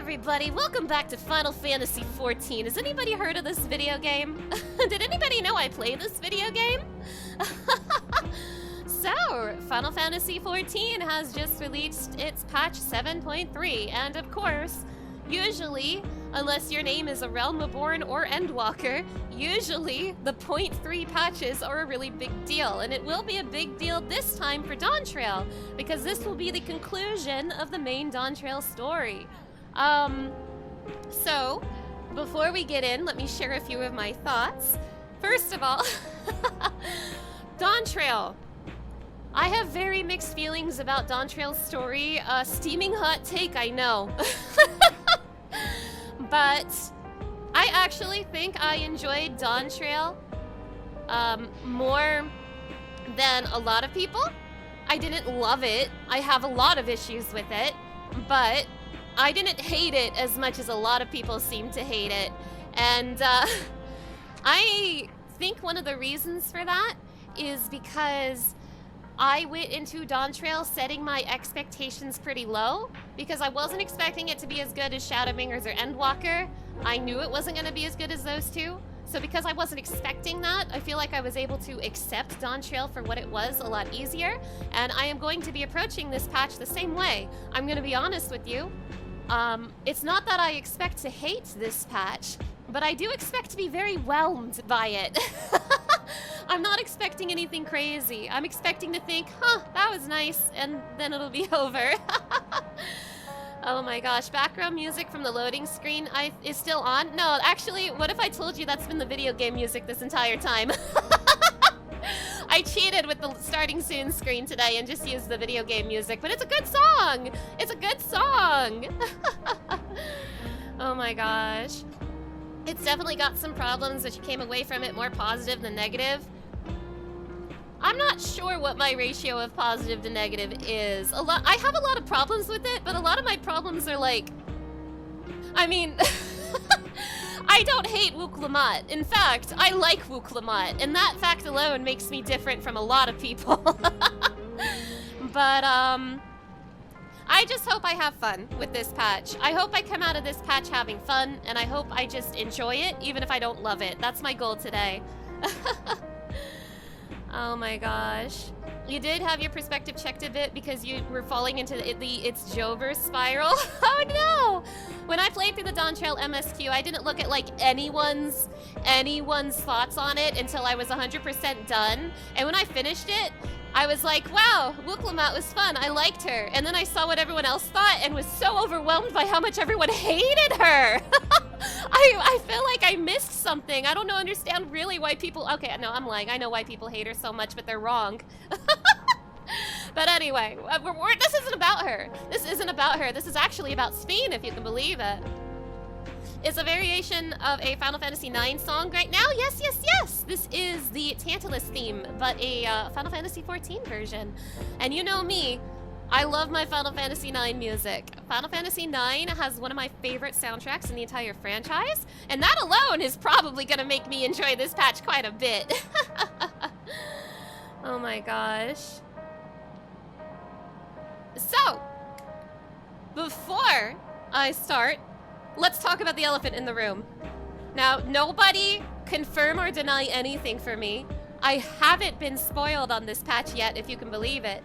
everybody, welcome back to Final Fantasy XIV. Has anybody heard of this video game? Did anybody know I play this video game? So, Final Fantasy XIV has just released its patch 7.3, and of course, usually, unless your name is a Realm Reborn or Endwalker, usually the 0.3 patches are a really big deal, and it will be a big deal this time for Dawntrail, because this will be the conclusion of the main Dawntrail story. So, before we get in, let me share a few of my thoughts. First of all, Dawntrail. I have very mixed feelings about Dawntrail's story. Steaming hot take, I know. But I actually think I enjoyed Dawntrail more than a lot of people. I didn't love it. I have a lot of issues with it, but I didn't hate it as much as a lot of people seem to hate it. And I think one of the reasons for that is because I went into Dawntrail setting my expectations pretty low, because I wasn't expecting it to be as good as Shadowbringers or Endwalker. I knew it wasn't going to be as good as those two. So because I wasn't expecting that, I feel like I was able to accept Dawntrail for what it was a lot easier. And I am going to be approaching this patch the same way. I'm going to be honest with you. It's not that I expect to hate this patch, but I do expect to be very whelmed by it. I'm not expecting anything crazy. I'm expecting to think, huh, that was nice, and then it'll be over. Oh my gosh, background music from the loading screen is still on? No, actually, what if I told you that's been the video game music this entire time? I cheated with the starting soon screen today and just used the video game music, but it's a good song! It's a good song! Oh my gosh. It's definitely got some problems, but you came away from it more positive than negative. I'm not sure what my ratio of positive to negative is. I have a lot of problems with it, but a lot of my problems are like... I mean... I don't hate Wook-Lamont. In fact, I like Wook-Lamont, and that fact alone makes me different from a lot of people. But, I just hope I have fun with this patch. I hope I come out of this patch having fun, and I hope I just enjoy it, even if I don't love it. That's my goal today. Oh my gosh. You did have your perspective checked a bit because you were falling into it's Jover's spiral. Oh no! When I played through the Dawntrail MSQ, I didn't look at like anyone's thoughts on it until I was 100% done. And when I finished it, I was like, wow, Wook-Lamont was fun. I liked her. And then I saw what everyone else thought and was so overwhelmed by how much everyone hated her. I feel like I missed something. I don't understand really why people... Okay, no, I'm lying. I know why people hate her so much, but they're wrong. But anyway, this isn't about her. This isn't about her. This is actually about Spain, if you can believe it. It's a variation of a Final Fantasy IX song right now. Yes, yes, yes! This is the Tantalus theme, but a Final Fantasy XIV version. And you know me, I love my Final Fantasy IX music. Final Fantasy IX has one of my favorite soundtracks in the entire franchise, and that alone is probably gonna make me enjoy this patch quite a bit. Oh my gosh. So, before I start, let's talk about the elephant in the room. Now, nobody confirm or deny anything for me. I haven't been spoiled on this patch yet, if you can believe it.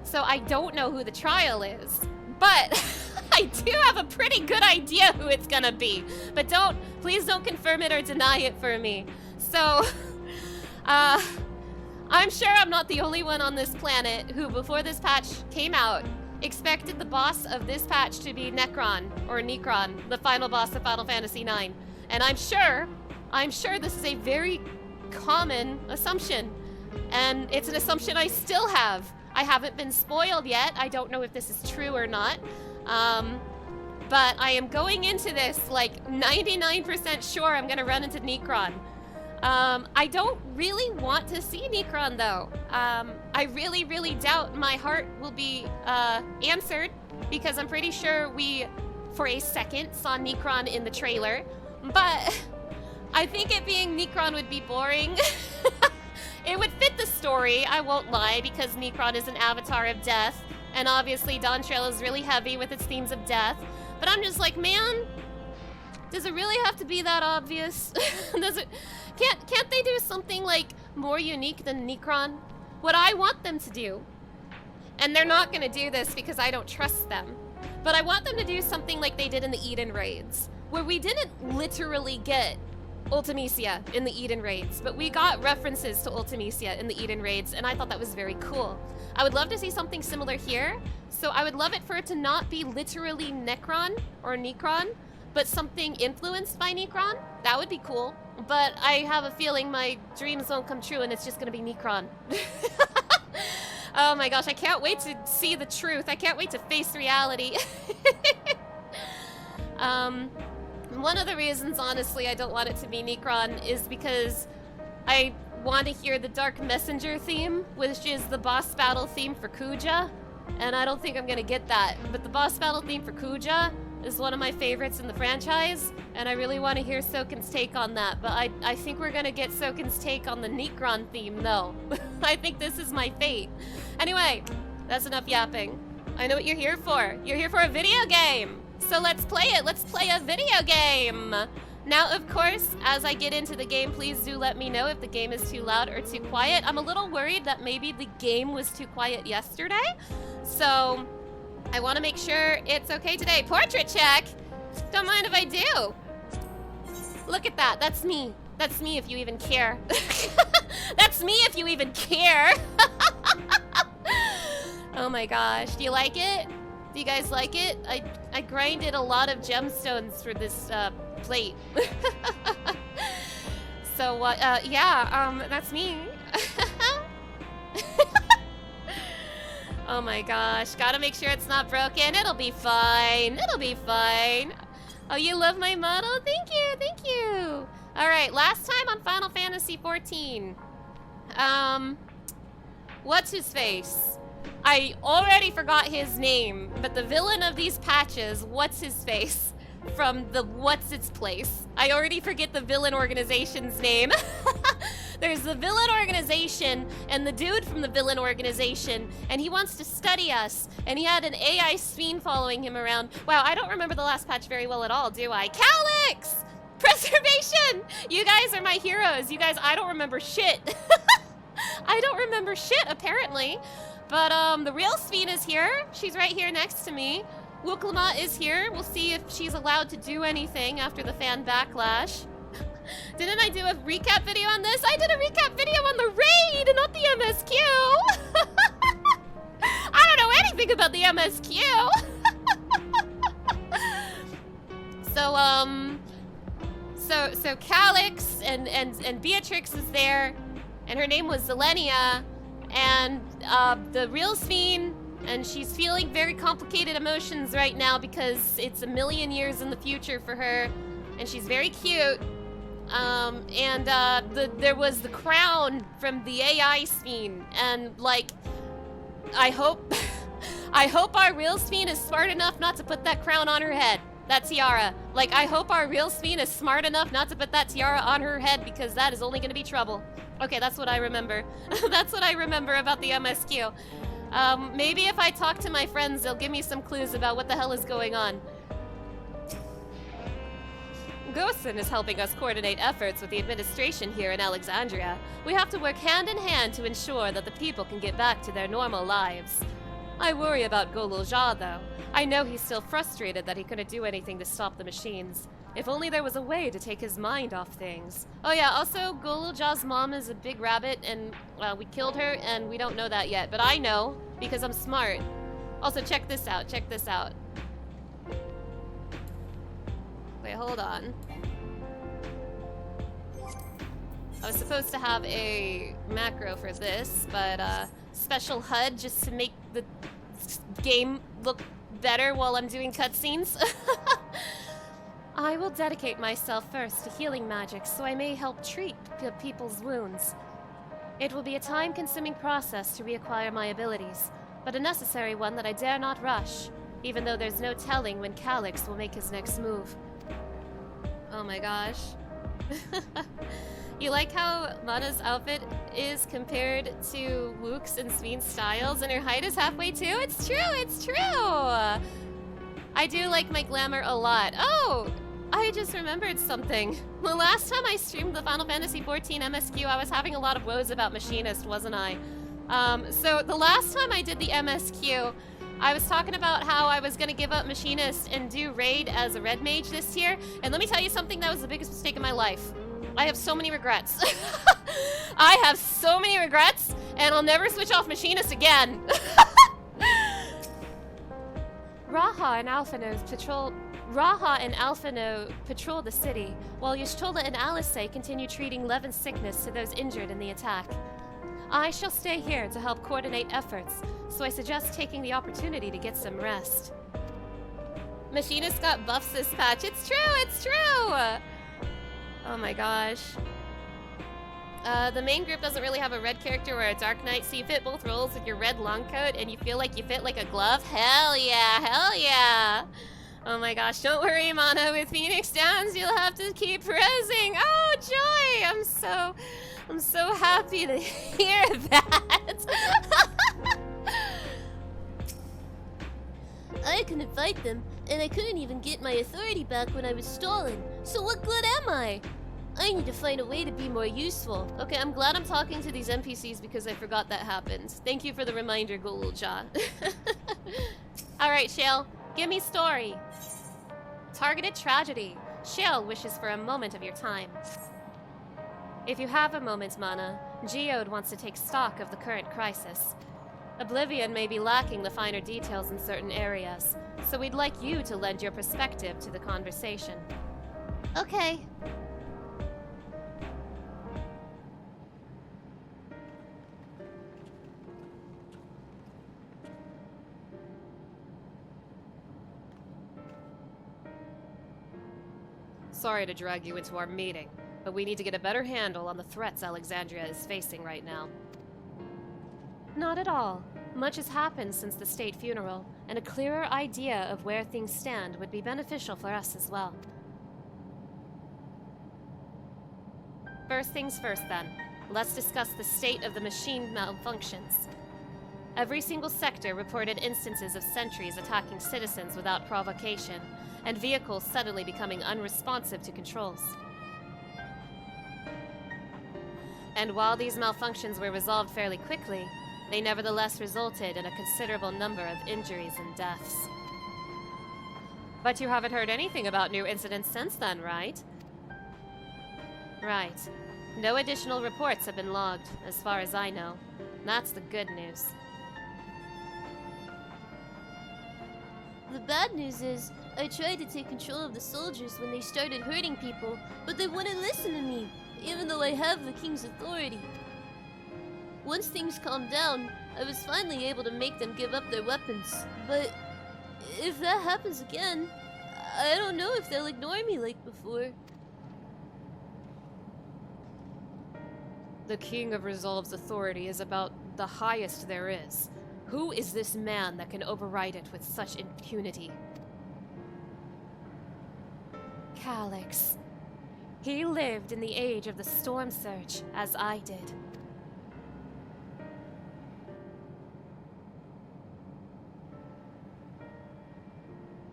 So I don't know who the trial is. But I do have a pretty good idea who it's gonna be. But please don't confirm it or deny it for me. So, I'm sure I'm not the only one on this planet who, before this patch came out, expected the boss of this patch to be Necron, or Necron, the final boss of Final Fantasy IX. And I'm sure this is a very common assumption. And it's an assumption I still have. I haven't been spoiled yet. I don't know if this is true or not. But I am going into this like 99% sure I'm gonna run into Necron. I don't really want to see Necron though. I really, really doubt my heart will be answered, because I'm pretty sure we, for a second, saw Necron in the trailer. But I think it being Necron would be boring. It would fit the story, I won't lie, because Necron is an avatar of death, and obviously Dawntrail is really heavy with its themes of death. But I'm just like, man, does it really have to be that obvious? Does it? Can't they do something like more unique than Necron? What I want them to do, and they're not gonna do this because I don't trust them, but I want them to do something like they did in the Eden raids, where we didn't literally get Ultimecia in the Eden raids, but we got references to Ultimecia in the Eden raids, and I thought that was very cool. I would love to see something similar here, so I would love it for it to not be literally Necron or Necron, but something influenced by Necron. That would be cool, but I have a feeling my dreams won't come true and it's just gonna be Necron. Oh my gosh, I can't wait to see the truth. I can't wait to face reality. One of the reasons, honestly, I don't want it to be Necron is because I want to hear the Dark Messenger theme, which is the boss battle theme for Kuja, and I don't think I'm gonna get that. But the boss battle theme for Kuja is one of my favorites in the franchise, and I really want to hear Soken's take on that. But I think we're gonna get Soken's take on the Necron theme, though. I think this is my fate. Anyway, that's enough yapping. I know what you're here for. You're here for a video game. So let's play it. Let's play a video game. Now, of course, as I get into the game, please do let me know if the game is too loud or too quiet. I'm a little worried that maybe the game was too quiet yesterday. So I want to make sure it's okay today. Portrait check. Don't mind if I do. Look at that. That's me. That's me if you even care. That's me if you even care. Oh my gosh. Do you like it? Do you guys like it? I grinded a lot of gemstones for this plate. So yeah, that's me. Oh my gosh, gotta make sure it's not broken. It'll be fine. It'll be fine. Oh, you love my model? Thank you, thank you. All right, last time on Final Fantasy XIV. What's his face? I already forgot his name, but the villain of these patches, what's his face? From the What's Its Place. I already forget the villain organization's name. There's the villain organization and the dude from the villain organization, and he wants to study us, and he had an AI Speen following him around. Wow, I don't remember the last patch very well at all, do I? Calyx! Preservation! You guys are my heroes. You guys, I don't remember shit. I don't remember shit, apparently. But the real Speen is here. She's right here next to me. Wuklama is here. We'll see if she's allowed to do anything after the fan backlash. Didn't I do a recap video on this? I did a recap video on the raid, not the MSQ. I don't know anything about the MSQ. So Calyx and Beatrix is there, and her name was Zelenia, and the real Speen, and she's feeling very complicated emotions right now because it's a million years in the future for her, and she's very cute. There was the crown from the AI Speen, and like, I hope our real Speen is smart enough not to put that crown on her head. That tiara. Like, I hope our real Speen is smart enough not to put that tiara on her head, because that is only gonna be trouble. Okay, that's what I remember. That's what I remember about the MSQ. Maybe if I talk to my friends, they'll give me some clues about what the hell is going on. Gosen is helping us coordinate efforts with the administration here in Alexandria. We have to work hand in hand to ensure that the people can get back to their normal lives. I worry about Golulja, though. I know he's still frustrated that he couldn't do anything to stop the machines. If only there was a way to take his mind off things. Oh yeah, also, Golulja's mom is a big rabbit, and, we killed her, and we don't know that yet. But I know, because I'm smart. Also, check this out, check this out. Wait, hold on. I was supposed to have a macro for this, but, special HUD just to make the game look better while I'm doing cutscenes. I will dedicate myself first to healing magic so I may help treat people's wounds. It will be a time-consuming process to reacquire my abilities, but a necessary one that I dare not rush, even though there's no telling when Calyx will make his next move. Oh my gosh. You like how Mana's outfit is compared to Wook's and Speen's styles, and her height is halfway too? It's true, it's true! I do like my glamour a lot. Oh, I just remembered something. The last time I streamed the Final Fantasy XIV MSQ, I was having a lot of woes about Machinist, wasn't I? So the last time I did the MSQ, I was talking about how I was going to give up Machinist and do Raid as a Red Mage this year. And let me tell you something, that was the biggest mistake in my life. I have so many regrets. I have so many regrets, and I'll never switch off Machinist again. Raha and Alphino patrol the city, while Y'shtola and Alice continue treating Levin's sickness to those injured in the attack. I shall stay here to help coordinate efforts, so I suggest taking the opportunity to get some rest. Machinist got buffs this patch. It's true, it's true! Oh my gosh. The main group doesn't really have a red character or a dark knight, so you fit both roles with your red long coat and you feel like you fit like a glove? Hell yeah, hell yeah! Oh my gosh, don't worry, Mana. With Phoenix Downs, you'll have to keep resing. Oh, joy! I'm so happy to hear that. I couldn't fight them, and I couldn't even get my authority back when I was stolen. So what good am I? I need to find a way to be more useful. Okay, I'm glad I'm talking to these NPCs because I forgot that happened. Thank you for the reminder, Golulja. Alright, Shale, give me story. Targeted tragedy. Shale wishes for a moment of your time. If you have a moment, Mana, Geode wants to take stock of the current crisis. Oblivion may be lacking the finer details in certain areas, so we'd like you to lend your perspective to the conversation. Okay. Sorry to drag you into our meeting, but we need to get a better handle on the threats Alexandria is facing right now. Not at all. Much has happened since the state funeral, and a clearer idea of where things stand would be beneficial for us as well. First things first, then. Let's discuss the state of the machine malfunctions. Every single sector reported instances of sentries attacking citizens without provocation, and vehicles suddenly becoming unresponsive to controls. And while these malfunctions were resolved fairly quickly, they nevertheless resulted in a considerable number of injuries and deaths. But you haven't heard anything about new incidents since then, right? Right. No additional reports have been logged, as far as I know. That's the good news. The bad news is, I tried to take control of the soldiers when they started hurting people, but they wouldn't listen to me, even though I have the king's authority. Once things calmed down, I was finally able to make them give up their weapons. But if that happens again, I don't know if they'll ignore me like before. The King of Resolve's authority is about the highest there is. Who is this man that can override it with such impunity? Calyx. He lived in the age of the Storm Surge, as I did.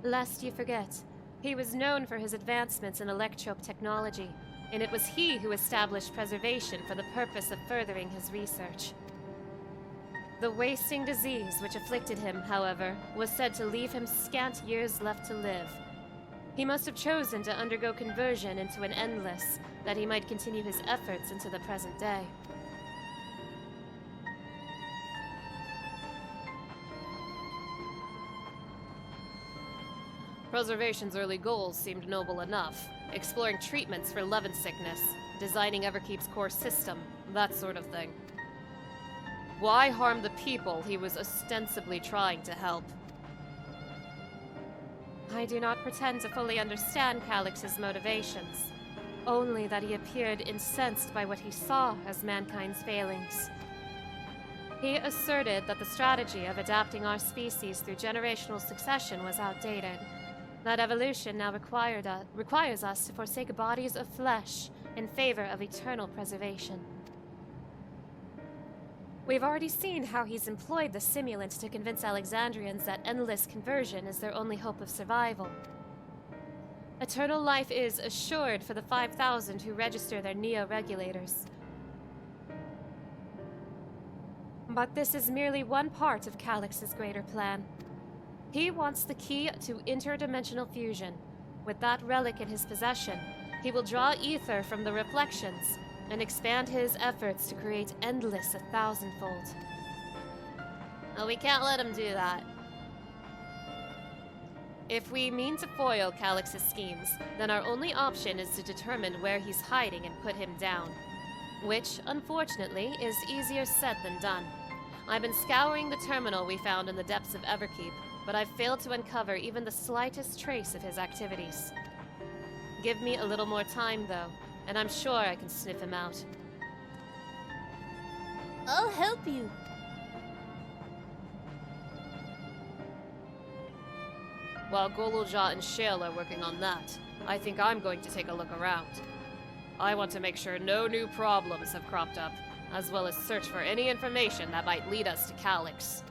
Lest you forget, he was known for his advancements in electrope technology, and it was he who established preservation for the purpose of furthering his research. The wasting disease which afflicted him, however, was said to leave him scant years left to live. He must have chosen to undergo conversion into an endless, that he might continue his efforts into the present day. Preservation's early goals seemed noble enough. Exploring treatments for Levin sickness, designing Everkeep's core system, that sort of thing. Why harm the people he was ostensibly trying to help? I do not pretend to fully understand Calyx's motivations, only that he appeared incensed by what he saw as mankind's failings. He asserted that the strategy of adapting our species through generational succession was outdated, that evolution now requires us to forsake bodies of flesh in favor of eternal preservation. We've already seen how he's employed the simulant to convince Alexandrians that endless conversion is their only hope of survival. Eternal life is assured for the 5,000 who register their neo-regulators. But this is merely one part of Calix's greater plan. He wants the key to interdimensional fusion. With that relic in his possession, he will draw ether from the reflections and expand his efforts to create endless 1,000-fold. Well, we can't let him do that. If we mean to foil Calix's schemes, then our only option is to determine where he's hiding and put him down. Which, unfortunately, is easier said than done. I've been scouring the terminal we found in the depths of Everkeep, but I've failed to uncover even the slightest trace of his activities. Give me a little more time, though, and I'm sure I can sniff him out. I'll help you. While Golulja and Shale are working on that, I think I'm going to take a look around. I want to make sure no new problems have cropped up, as well as search for any information that might lead us to Calix.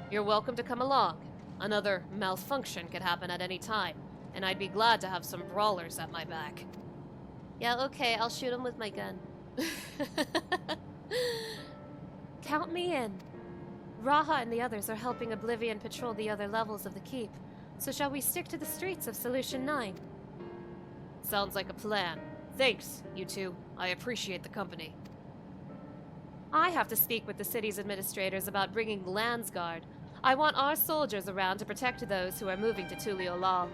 You're welcome to come along. Another malfunction could happen at any time, and I'd be glad to have some brawlers at my back. Yeah, okay, I'll shoot him with my gun. Count me in. Raha and the others are helping Oblivion patrol the other levels of the keep, so shall we stick to the streets of Solution 9? Sounds like a plan. Thanks, you two. I appreciate the company. I have to speak with the city's administrators about bringing Landsguard. I want our soldiers around to protect those who are moving to Tuliolal.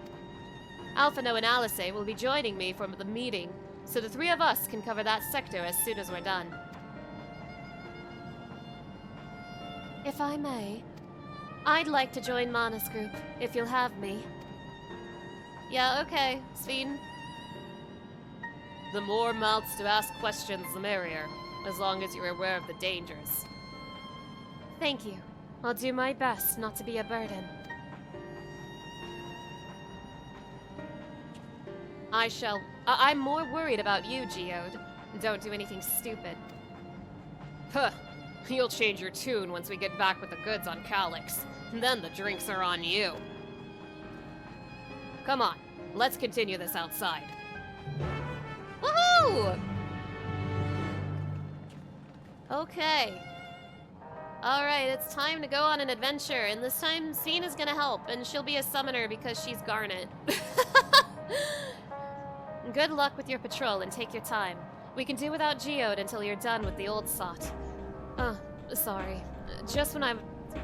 Alphino and Alice will be joining me for the meeting, so the three of us can cover that sector as soon as we're done. If I may, I'd like to join Mana's group, if you'll have me. Yeah, okay, Sveen. The more mouths to ask questions, the merrier, as long as you're aware of the dangers. Thank you. I'll do my best not to be a burden. I'm more worried about you, Geode. Don't do anything stupid. Huh. You'll change your tune once we get back with the goods on Calix. Then the drinks are on you. Come on, let's continue this outside. Woohoo! Okay. Alright, it's time to go on an adventure, and this time Cena's gonna help, and she'll be a summoner because she's Garnet. Good luck with your patrol and take your time. We can do without Geode until you're done with the old sot. Sorry. Just when I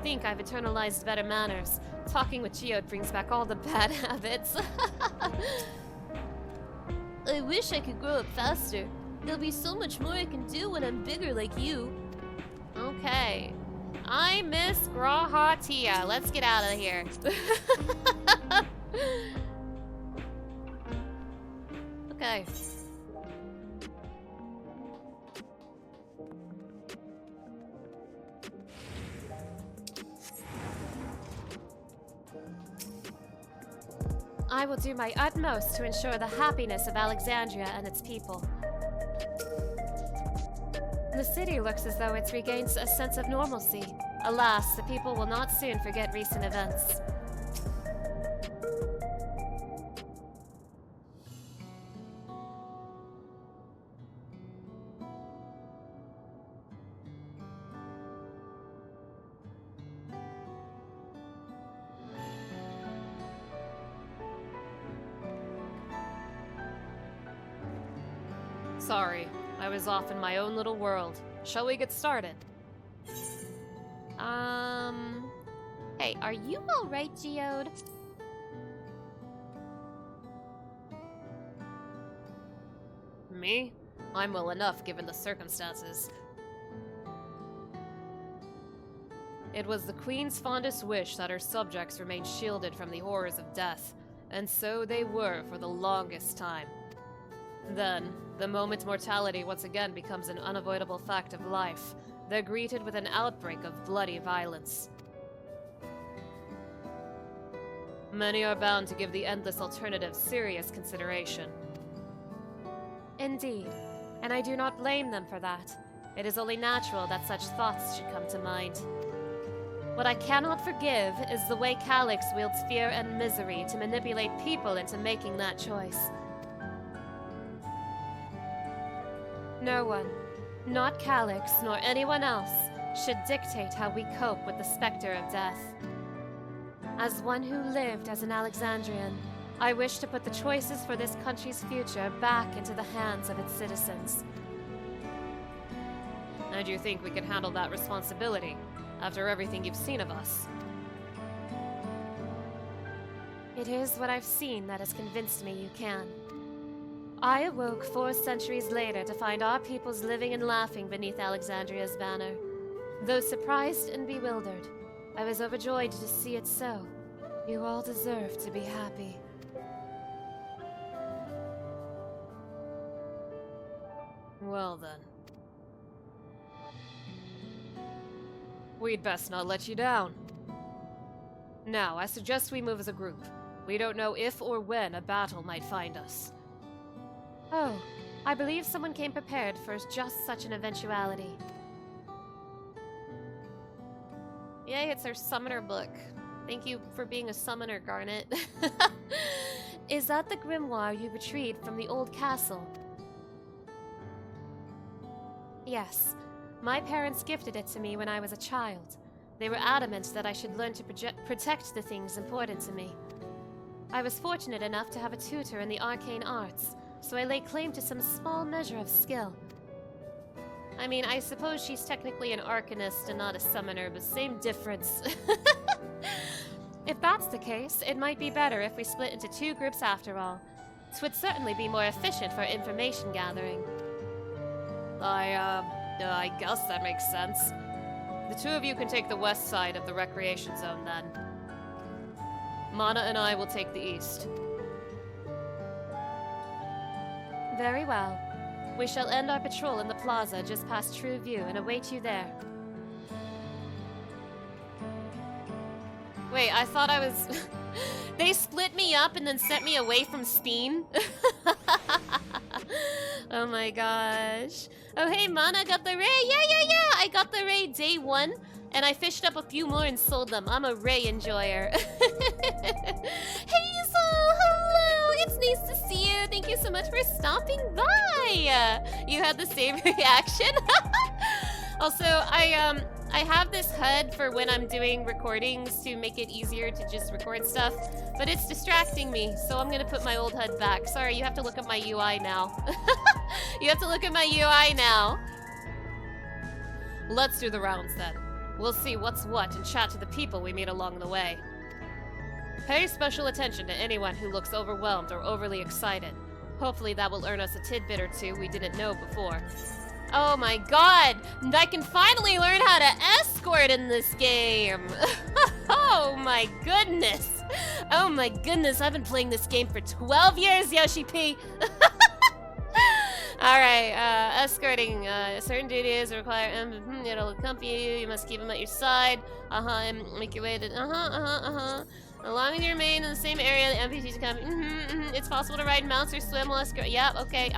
think I've internalized better manners, talking with Geode brings back all the bad habits. I wish I could grow up faster. There'll be so much more I can do when I'm bigger like you. Okay. I miss Grahatia. Let's get out of here. Okay. I will do my utmost to ensure the happiness of Alexandria and its people. The city looks as though it's regained a sense of normalcy. Alas, the people will not soon forget recent events. Sorry, I was off in my own little world. Shall we get started? Hey, are you alright, Geode? Me? I'm well enough given the circumstances. It was the Queen's fondest wish that her subjects remain shielded from the horrors of death, and so they were for the longest time. Then, the moment mortality once again becomes an unavoidable fact of life, they're greeted with an outbreak of bloody violence. Many are bound to give the endless alternative serious consideration. Indeed, and I do not blame them for that. It is only natural that such thoughts should come to mind. What I cannot forgive is the way Calyx wields fear and misery to manipulate people into making that choice. No one, not Calyx nor anyone else, should dictate how we cope with the specter of death. As one who lived as an Alexandrian, I wish to put the choices for this country's future back into the hands of its citizens. And you think we can handle that responsibility, after everything you've seen of us? It is what I've seen that has convinced me you can. I awoke 4 centuries later to find our peoples living and laughing beneath Alexandria's banner. Though surprised and bewildered, I was overjoyed to see it so. You all deserve to be happy. Well then. We'd best not let you down. Now, I suggest we move as a group. We don't know if or when a battle might find us. Oh, I believe someone came prepared for just such an eventuality. Yay, it's our summoner book. Thank you for being a summoner, Garnet. Is that the grimoire you retrieved from the old castle? Yes. My parents gifted it to me when I was a child. They were adamant that I should learn to protect the things important to me. I was fortunate enough to have a tutor in the arcane arts, so I lay claim to some small measure of skill. I mean, I suppose she's technically an arcanist and not a summoner, but same difference. If that's the case, it might be better if we split into 2 groups after all. 'Twould certainly be more efficient for information gathering. I guess that makes sense. The 2 of you can take the west side of the recreation zone then. Mana and I will take the east. Very well. We shall end our patrol in the plaza just past True View and await you there. Wait, I thought I was... They split me up and then sent me away from Speen? Oh my gosh. Oh hey, Mana got the ray! Yeah! I got the ray day 1, and I fished up a few more and sold them. I'm a ray enjoyer. Hazel! Hello! It's nice to see you. Thank you so much for stopping by. You had the same reaction? Also, I have this HUD for when I'm doing recordings to make it easier to just record stuff, but it's distracting me, so I'm gonna put my old HUD back. Sorry, you have to look at my UI now. You have to look at my UI now. Let's do the rounds then. We'll see what's what and chat to the people we meet along the way. Pay special attention to anyone who looks overwhelmed or overly excited. Hopefully that will earn us a tidbit or 2 we didn't know before. Oh my god! I can finally learn how to escort in this game! Oh my goodness! Oh my goodness, I've been playing this game for 12 years, Yoshi P! Alright, escorting. Certain duties require it'll accompany you. You must keep him at your side. And make your way to. Allowing you to remain in the same area the NPCs come. It's possible to ride mounts or swim while escort. Yeah, okay,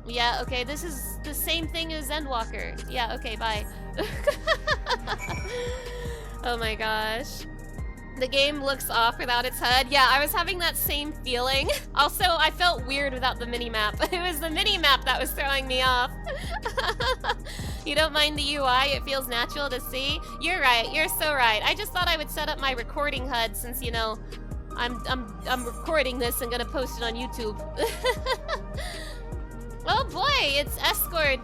Yeah, okay, this is the same thing as Endwalker. Yeah, okay, bye. Oh my gosh. The game looks off without its HUD. Yeah, I was having that same feeling. Also, I felt weird without the mini-map. It was the mini-map that was throwing me off. You don't mind the UI? It feels natural to see? You're right, you're so right. I just thought I would set up my recording HUD since, you know, I'm recording this and gonna post it on YouTube. Oh boy, it's escort.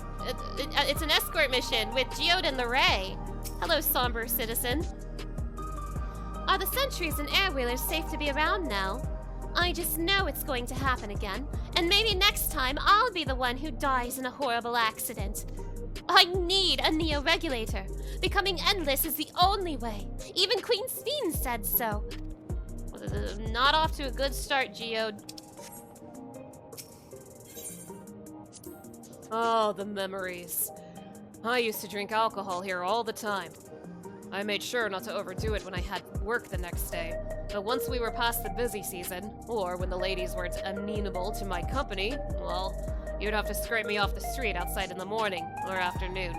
It's an escort mission with Geode and the Ray. Hello, somber citizen. Are the sentries and airwheelers safe to be around now? I just know it's going to happen again, and maybe next time I'll be the one who dies in a horrible accident. I need a neo-regulator. Becoming endless is the only way. Even Queen Steen said so. Not off to a good start, Geode. Oh, the memories. I used to drink alcohol here all the time. I made sure not to overdo it when I had work the next day. But once we were past the busy season, or when the ladies weren't amenable to my company, well, You'd have to scrape me off the street outside in the morning or afternoon.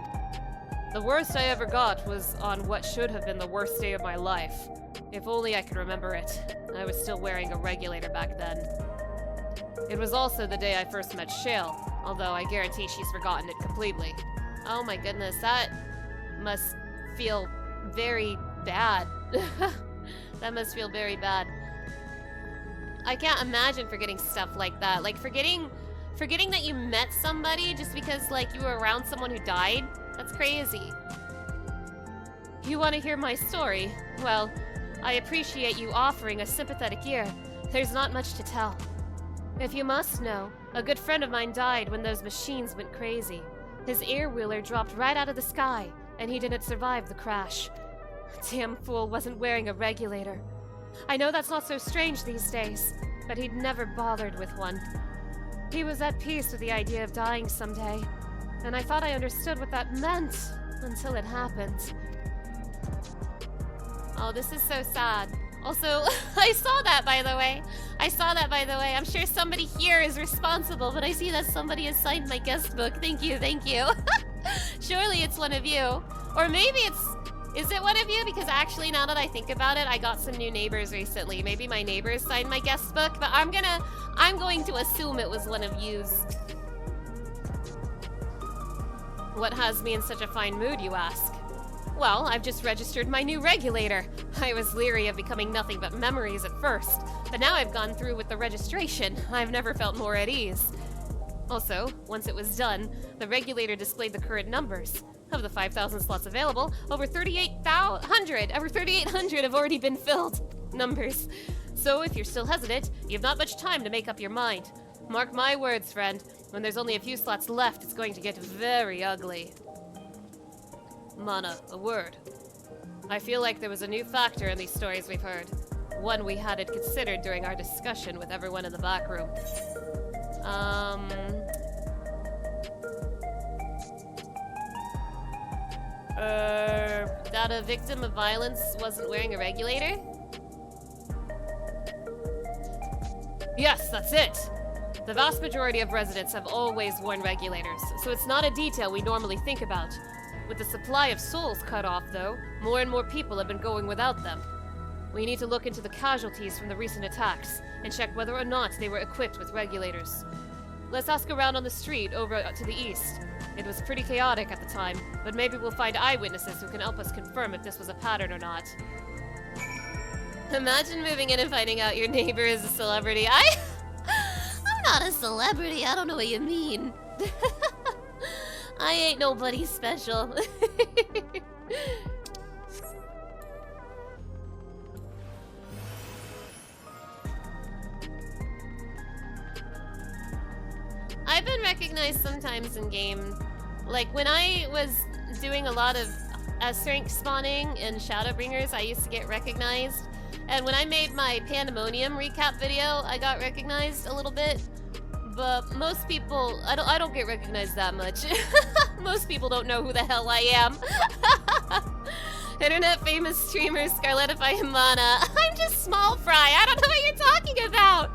The worst I ever got was on what should have been the worst day of my life. If only I could remember it. I was still wearing a regulator back then. It was also the day I first met Shale, although I guarantee she's forgotten it completely. Oh my goodness, that must feel very bad. That must feel very bad. I can't imagine forgetting stuff like that. Like forgetting that you met somebody just because like you were around someone who died. That's crazy. You want to hear my story? Well, I appreciate you offering a sympathetic ear. There's not much to tell. If you must know, a good friend of mine died when those machines went crazy. His air-wheeler dropped right out of the sky, and he didn't survive the crash. Damn fool wasn't wearing a regulator. I know that's not so strange these days, but he'd never bothered with one. He was at peace with the idea of dying someday, and I thought I understood what that meant until it happened. Oh, this is so sad. Also, I saw that, by the way. I'm sure somebody here is responsible, but I see that somebody has signed my guest book. Thank you. Surely it's one of you. Or maybe is it one of you? Because actually, now that I think about it, I got some new neighbors recently. Maybe my neighbors signed my guest book, but I'm going to assume it was one of yous. What has me in such a fine mood, you ask? Well, I've just registered my new regulator. I was leery of becoming nothing but memories at first, but now I've gone through with the registration. I've never felt more at ease. Also, once it was done, the regulator displayed the current numbers. Of the 5,000 slots available, over 3,800 have already been filled. Numbers. So if you're still hesitant, you have not much time to make up your mind. Mark my words, friend. When there's only a few slots left, it's going to get very ugly. Mana, a word. I feel like there was a new factor in these stories we've heard. One we hadn't considered during our discussion with everyone in the back room. That a victim of violence wasn't wearing a regulator? Yes, that's it. The vast majority of residents have always worn regulators, so it's not a detail we normally think about. With the supply of souls cut off, though, more and more people have been going without them. We need to look into the casualties from the recent attacks and check whether or not they were equipped with regulators. Let's ask around on the street over to the east. It was pretty chaotic at the time, but maybe we'll find eyewitnesses who can help us confirm if this was a pattern or not. Imagine moving in and finding out your neighbor is a celebrity. I'm not a celebrity, I don't know what you mean. I ain't nobody special. I've been recognized sometimes in game. Like when I was doing a lot of S-rank spawning in Shadowbringers, I used to get recognized. And when I made my Pandemonium recap video, I got recognized a little bit. But most people, I don't get recognized that much. Most people don't know who the hell I am. Internet famous streamer Scarletify and Mana. I'm just small fry. I don't know what you're talking about.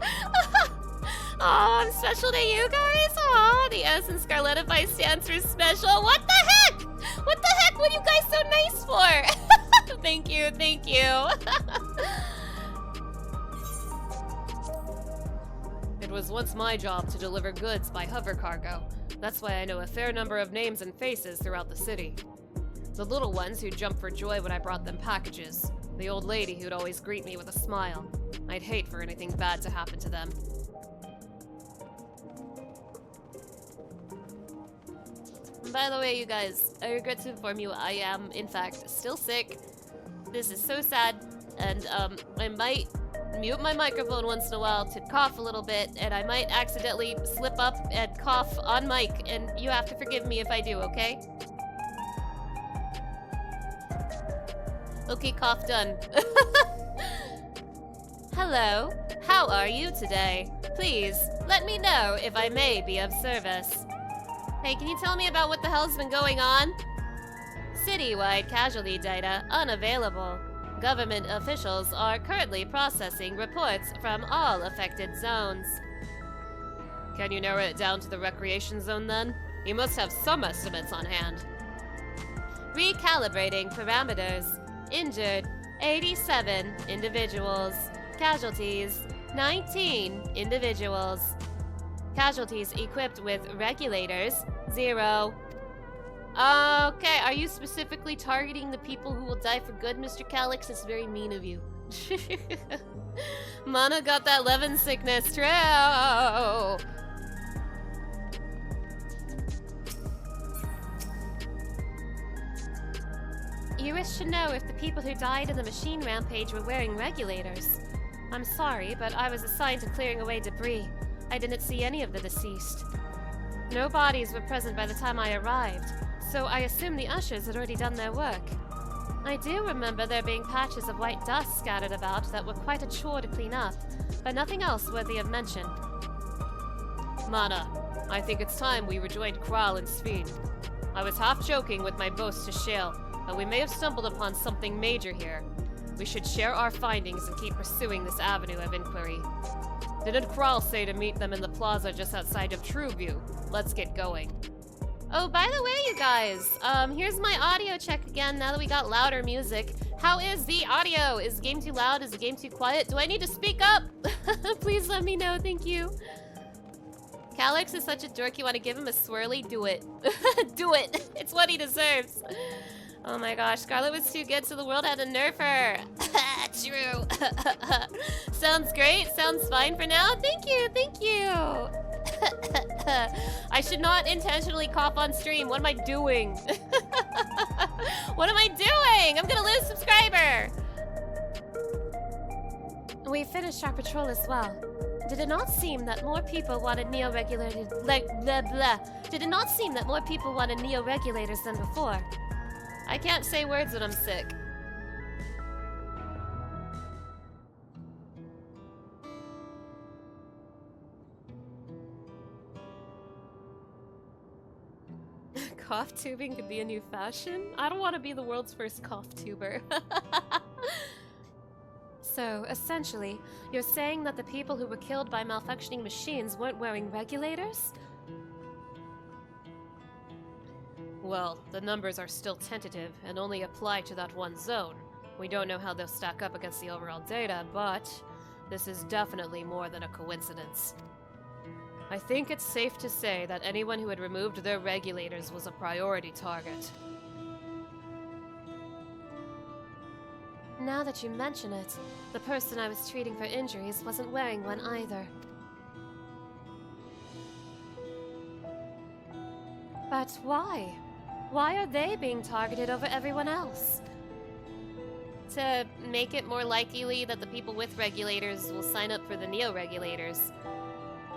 Oh, I'm special to you guys. Oh, the S in Scarletify stands for special. What the heck? What the heck? What are you guys so nice for? Thank you. It was once my job to deliver goods by hover cargo. That's why I know a fair number of names and faces throughout the city. The little ones who jumped for joy when I brought them packages. The old lady who'd always greet me with a smile. I'd hate for anything bad to happen to them. By the way, you guys, I regret to inform you I am, in fact, still sick. This is so sad, and I might mute my microphone once in a while to cough a little bit, and I might accidentally slip up and cough on mic, and you have to forgive me if I do, okay? Okay, cough done. Hello, how are you today? Please, let me know if I may be of service. Hey, can you tell me about what the hell's been going on? Citywide casualty data unavailable. Government officials are currently processing reports from all affected zones. Can you narrow it down to the recreation zone then? You must have some estimates on hand. Recalibrating parameters. Injured, 87 individuals. Casualties, 19 individuals. Casualties equipped with regulators, 0. Okay, are you specifically targeting the people who will die for good, Mr. Calyx? It's very mean of you. Mana got that Levin sickness, true! You wish to know if the people who died in the machine rampage were wearing regulators. I'm sorry, but I was assigned to clearing away debris. I didn't see any of the deceased. No bodies were present by the time I arrived, so I assume the ushers had already done their work. I do remember there being patches of white dust scattered about that were quite a chore to clean up, but nothing else worthy of mention. Mana, I think it's time we rejoined Kral and Sphene. I was half joking with my boast to Shale, but we may have stumbled upon something major here. We should share our findings and keep pursuing this avenue of inquiry. Didn't Kral say to meet them in the plaza just outside of Trueview? Let's get going. Oh, by the way, you guys, here's my audio check again now that we got louder music. How is the audio? Is the game too loud? Is the game too quiet? Do I need to speak up? Please let me know, thank you. Calyx is such a dork, you want to give him a swirly? Do it. Do it. It's what he deserves. Oh my gosh, Scarlet was too good, so the world had to nerf her. True. Sounds great. Sounds fine for now. Thank you. Thank you. I should not intentionally cough on stream. What am I doing? What am I doing? I'm gonna lose a subscriber. We finished our patrol as well. Did it not seem that more people wanted neo-regulated, Did it not seem that more people wanted neo-regulators than before? I can't say words when I'm sick. Cough tubing could be a new fashion? I don't want to be the world's first cough tuber. So, essentially, you're saying that the people who were killed by malfunctioning machines weren't wearing regulators? Well, the numbers are still tentative and only apply to that one zone. We don't know how they'll stack up against the overall data, but this is definitely more than a coincidence. I think it's safe to say that anyone who had removed their regulators was a priority target. Now that you mention it, the person I was treating for injuries wasn't wearing one either. But why? Why are they being targeted over everyone else? To make it more likely that the people with regulators will sign up for the neo-regulators.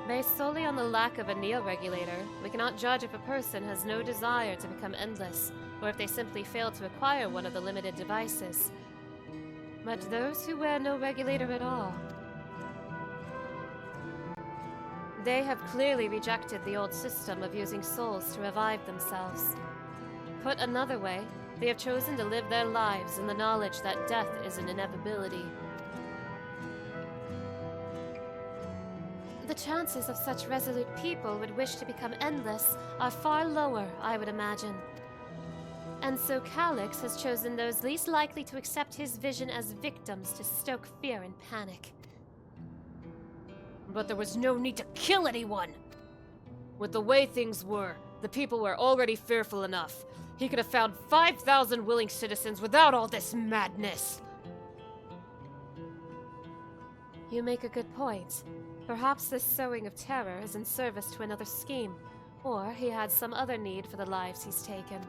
Based solely on the lack of a neo-regulator, we cannot judge if a person has no desire to become endless, or if they simply fail to acquire one of the limited devices. But those who wear no regulator at all, they have clearly rejected the old system of using souls to revive themselves. Put another way, they have chosen to live their lives in the knowledge that death is an inevitability. The chances of such resolute people would wish to become endless are far lower, I would imagine. And so Calyx has chosen those least likely to accept his vision as victims to stoke fear and panic. But there was no need to kill anyone! With the way things were, the people were already fearful enough. He could have found 5,000 willing citizens without all this madness! You make a good point. Perhaps this sowing of terror is in service to another scheme, or he had some other need for the lives he's taken.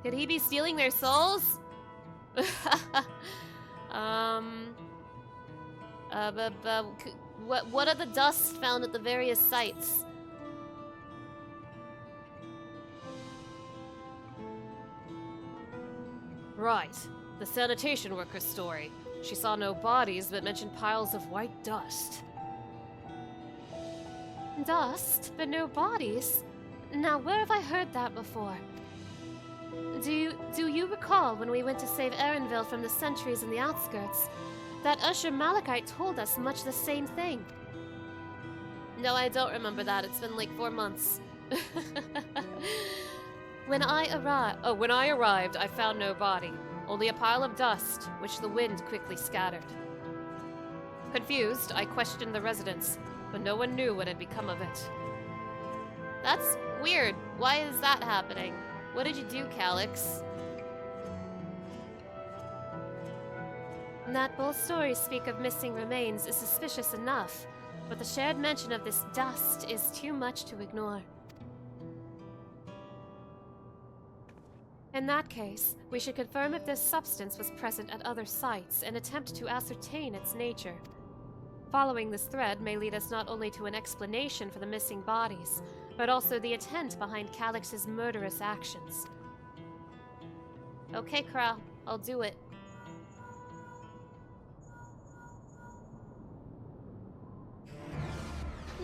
Could he be stealing their souls? What are the dusts found at the various sites? Right. The sanitation worker's story. She saw no bodies, but mentioned piles of white dust. Dust, but no bodies? Now, where have I heard that before? Do you recall when we went to save Erenville from the sentries in the outskirts? That Usher Malachite told us much the same thing. No, I don't remember that. It's been like 4 months. When I arrived, I found no body, only a pile of dust, which the wind quickly scattered. Confused, I questioned the residents, but no one knew what had become of it. That's weird. Why is that happening? What did you do, Calyx? That both stories speak of missing remains is suspicious enough, but the shared mention of this dust is too much to ignore. In that case, we should confirm if this substance was present at other sites and attempt to ascertain its nature. Following this thread may lead us not only to an explanation for the missing bodies, but also the intent behind Calyx's murderous actions. Okay, Kral, I'll do it.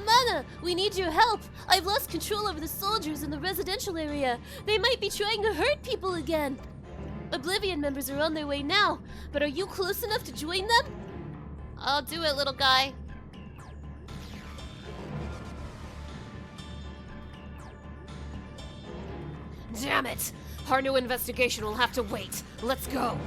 Mana, we need your help! I've lost control over the soldiers in the residential area. They might be trying to hurt people again. Oblivion members are on their way now, but are you close enough to join them? I'll do it, little guy. Damn it! Our new investigation will have to wait. Let's go!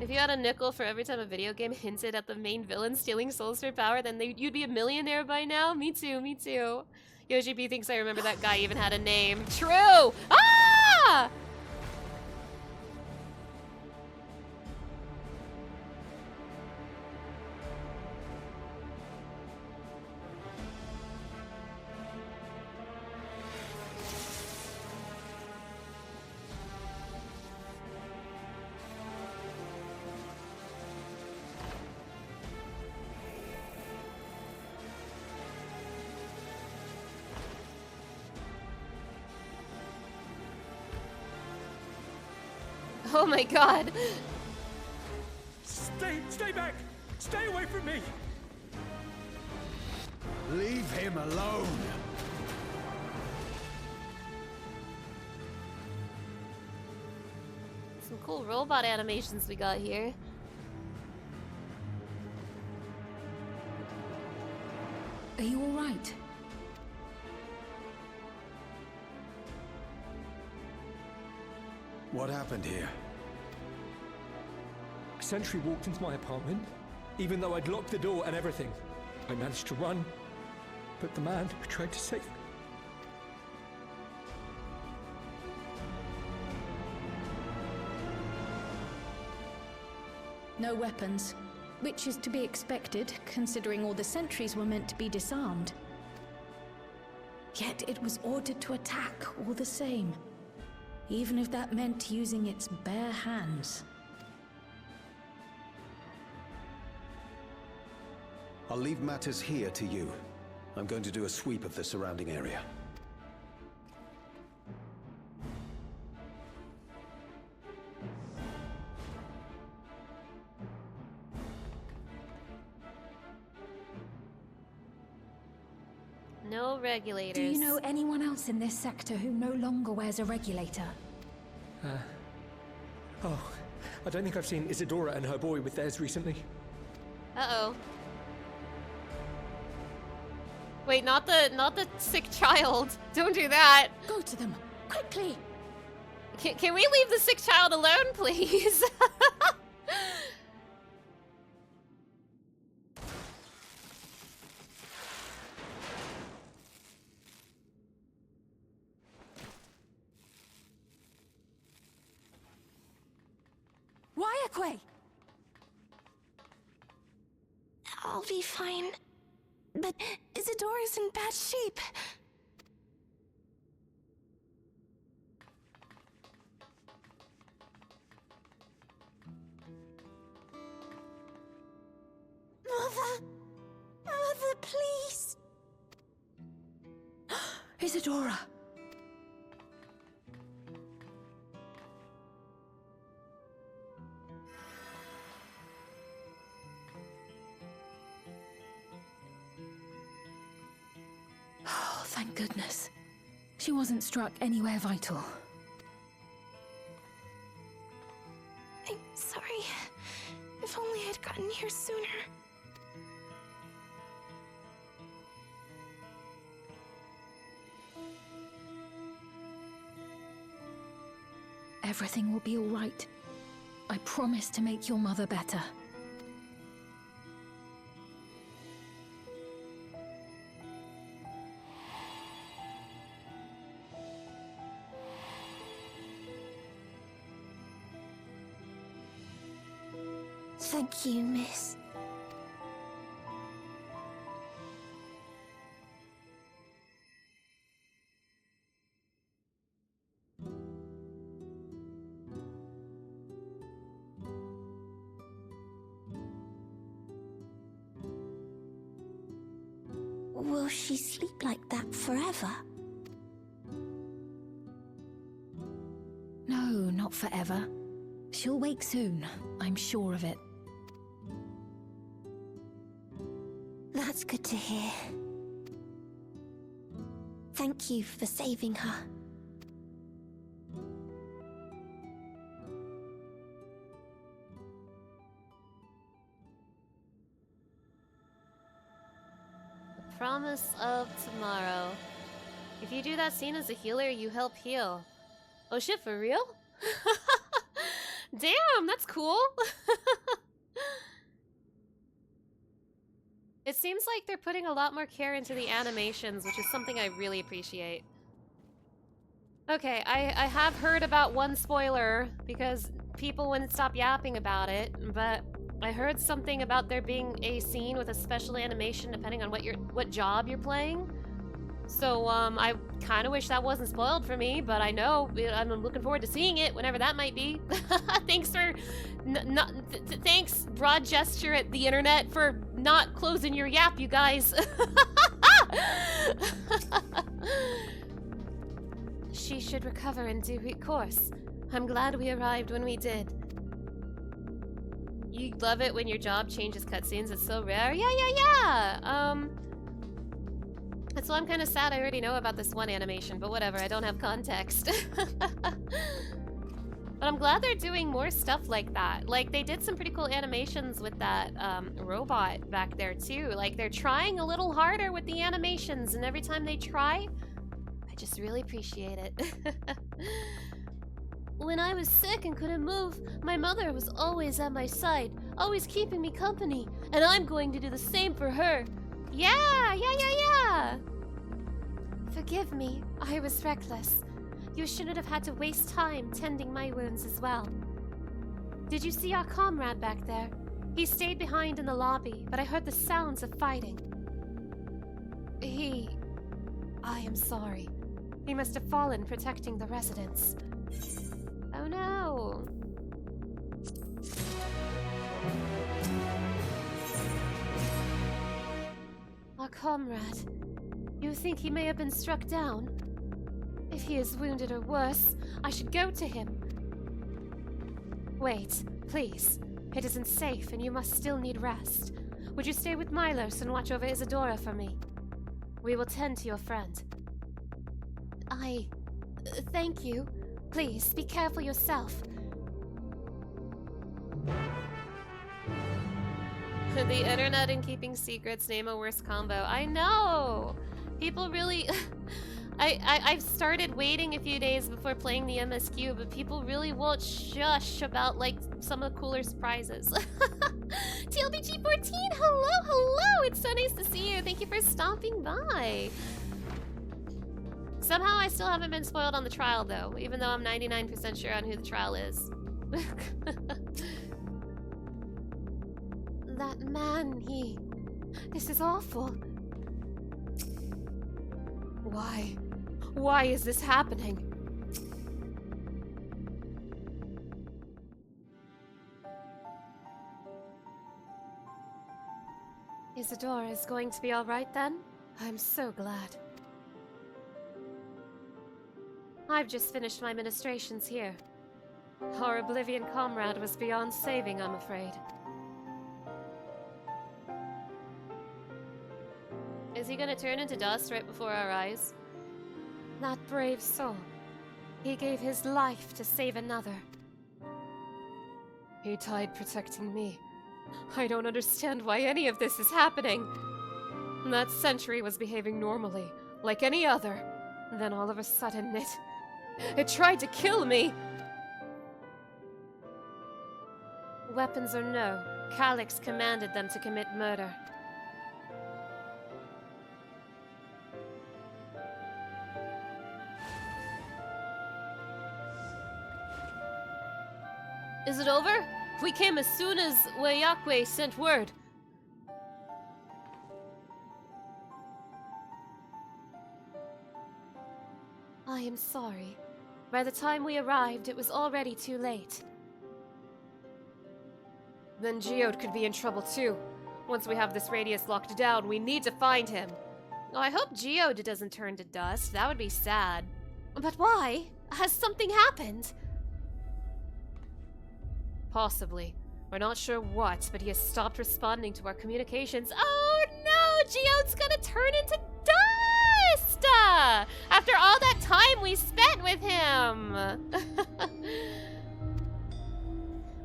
If you had a nickel for every time a video game hinted at the main villain stealing souls for power, then you'd be a millionaire by now? Me too, me too. Yoshi P thinks I remember that guy even had a name. True! Ah! Oh my god. Stay back! Stay away from me! Leave him alone! Some cool robot animations we got here. Are you all right? What happened here? A sentry walked into my apartment, even though I'd locked the door and everything. I managed to run, but the man who tried to save me. No weapons, which is to be expected, considering all the sentries were meant to be disarmed. Yet it was ordered to attack all the same, even if that meant using its bare hands. I'll leave matters here to you. I'm going to do a sweep of the surrounding area. No regulators. Do you know anyone else in this sector who no longer wears a regulator? Oh, I don't think I've seen Isadora and her boy with theirs recently. Uh-oh. Wait, not the sick child. Don't do that. Go to them, quickly! Can we leave the sick child alone, please? Wayakwe! I'll be fine. But Isadora's in bad shape. Mother, please. Isadora! Oh, thank goodness. She wasn't struck anywhere vital. I'm sorry. If only I'd gotten here sooner. Everything will be all right. I promise to make your mother better. Thank you, miss. Will she sleep like that forever? No, not forever. She'll wake soon, I'm sure of it. That's good to hear. Thank you for saving her. The promise of tomorrow. If you do that scene as a healer, you help heal. Oh shit, for real? Damn, that's cool. It seems like they're putting a lot more care into the animations, which is something I really appreciate. Okay, I have heard about one spoiler because people wouldn't stop yapping about it, but I heard something about there being a scene with a special animation depending on what job you're playing. So I kind of wish that wasn't spoiled for me, but I know I'm looking forward to seeing it whenever that might be. Thanks for thanks, broad gesture at the internet, for not closing your yap, you guys. She should recover in due course. I'm glad we arrived when we did. You love it when your job changes cutscenes. It's so rare. Yeah. So I'm kind of sad I already know about this one animation, but whatever, I don't have context. But I'm glad they're doing more stuff like that. Like, they did some pretty cool animations with that robot back there, too. Like, they're trying a little harder with the animations, and every time they try, I just really appreciate it. When I was sick and couldn't move, my mother was always at my side, always keeping me company, and I'm going to do the same for her. Yeah. Forgive me, I was reckless. You shouldn't have had to waste time tending my wounds as well. Did you see our comrade back there? He stayed behind in the lobby, but I heard the sounds of fighting. I am sorry. He must have fallen protecting the residents. Oh no. Our comrade. You think he may have been struck down? If he is wounded or worse, I should go to him. Wait, please. It isn't safe and you must still need rest. Would you stay with Milos and watch over Isadora for me? We will tend to your friend. Thank you. Please, be careful yourself. The internet and keeping secrets name a worse combo. I know! People really... I've started waiting a few days before playing the MSQ, but people really won't shush about, like, some of the cooler surprises. TLBG14, hello! It's so nice to see you. Thank you for stopping by. Somehow I still haven't been spoiled on the trial, though, even though I'm 99% sure on who the trial is. That man, This is awful. Why? Why is this happening? Isadora is going to be all right then? I'm so glad. I've just finished my ministrations here. Our Oblivion comrade was beyond saving, I'm afraid. Is he gonna turn into dust right before our eyes? That brave soul. He gave his life to save another. He died protecting me. I don't understand why any of this is happening. That sentry was behaving normally, like any other. Then all of a sudden it tried to kill me! Weapons or no, Calyx commanded them to commit murder. Is it over? We came as soon as Wayakwe sent word. I am sorry. By the time we arrived, it was already too late. Then Geode could be in trouble too. Once we have this radius locked down, we need to find him. Oh, I hope Geode doesn't turn to dust. That would be sad. But why? Has something happened? Possibly. We're not sure what, but he has stopped responding to our communications. Oh no! Geode's gonna turn into dust! After all that time we spent with him!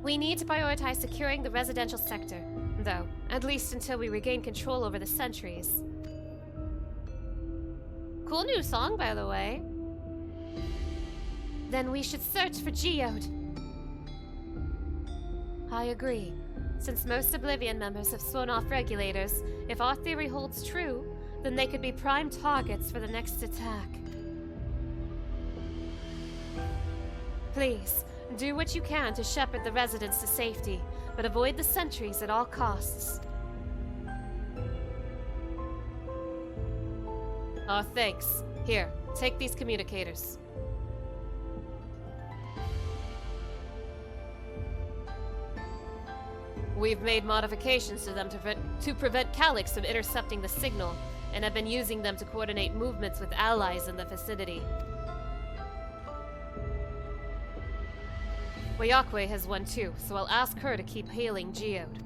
We need to prioritize securing the residential sector, though, at least until we regain control over the sentries. Cool new song, by the way. Then we should search for Geode. I agree. Since most Oblivion members have sworn off regulators, if our theory holds true, then they could be prime targets for the next attack. Please, do what you can to shepherd the residents to safety, but avoid the sentries at all costs. Thanks. Here, take these communicators. We've made modifications to them to prevent Calyx from intercepting the signal, and have been using them to coordinate movements with allies in the vicinity. Wayakwe has one too, so I'll ask her to keep hailing Geode.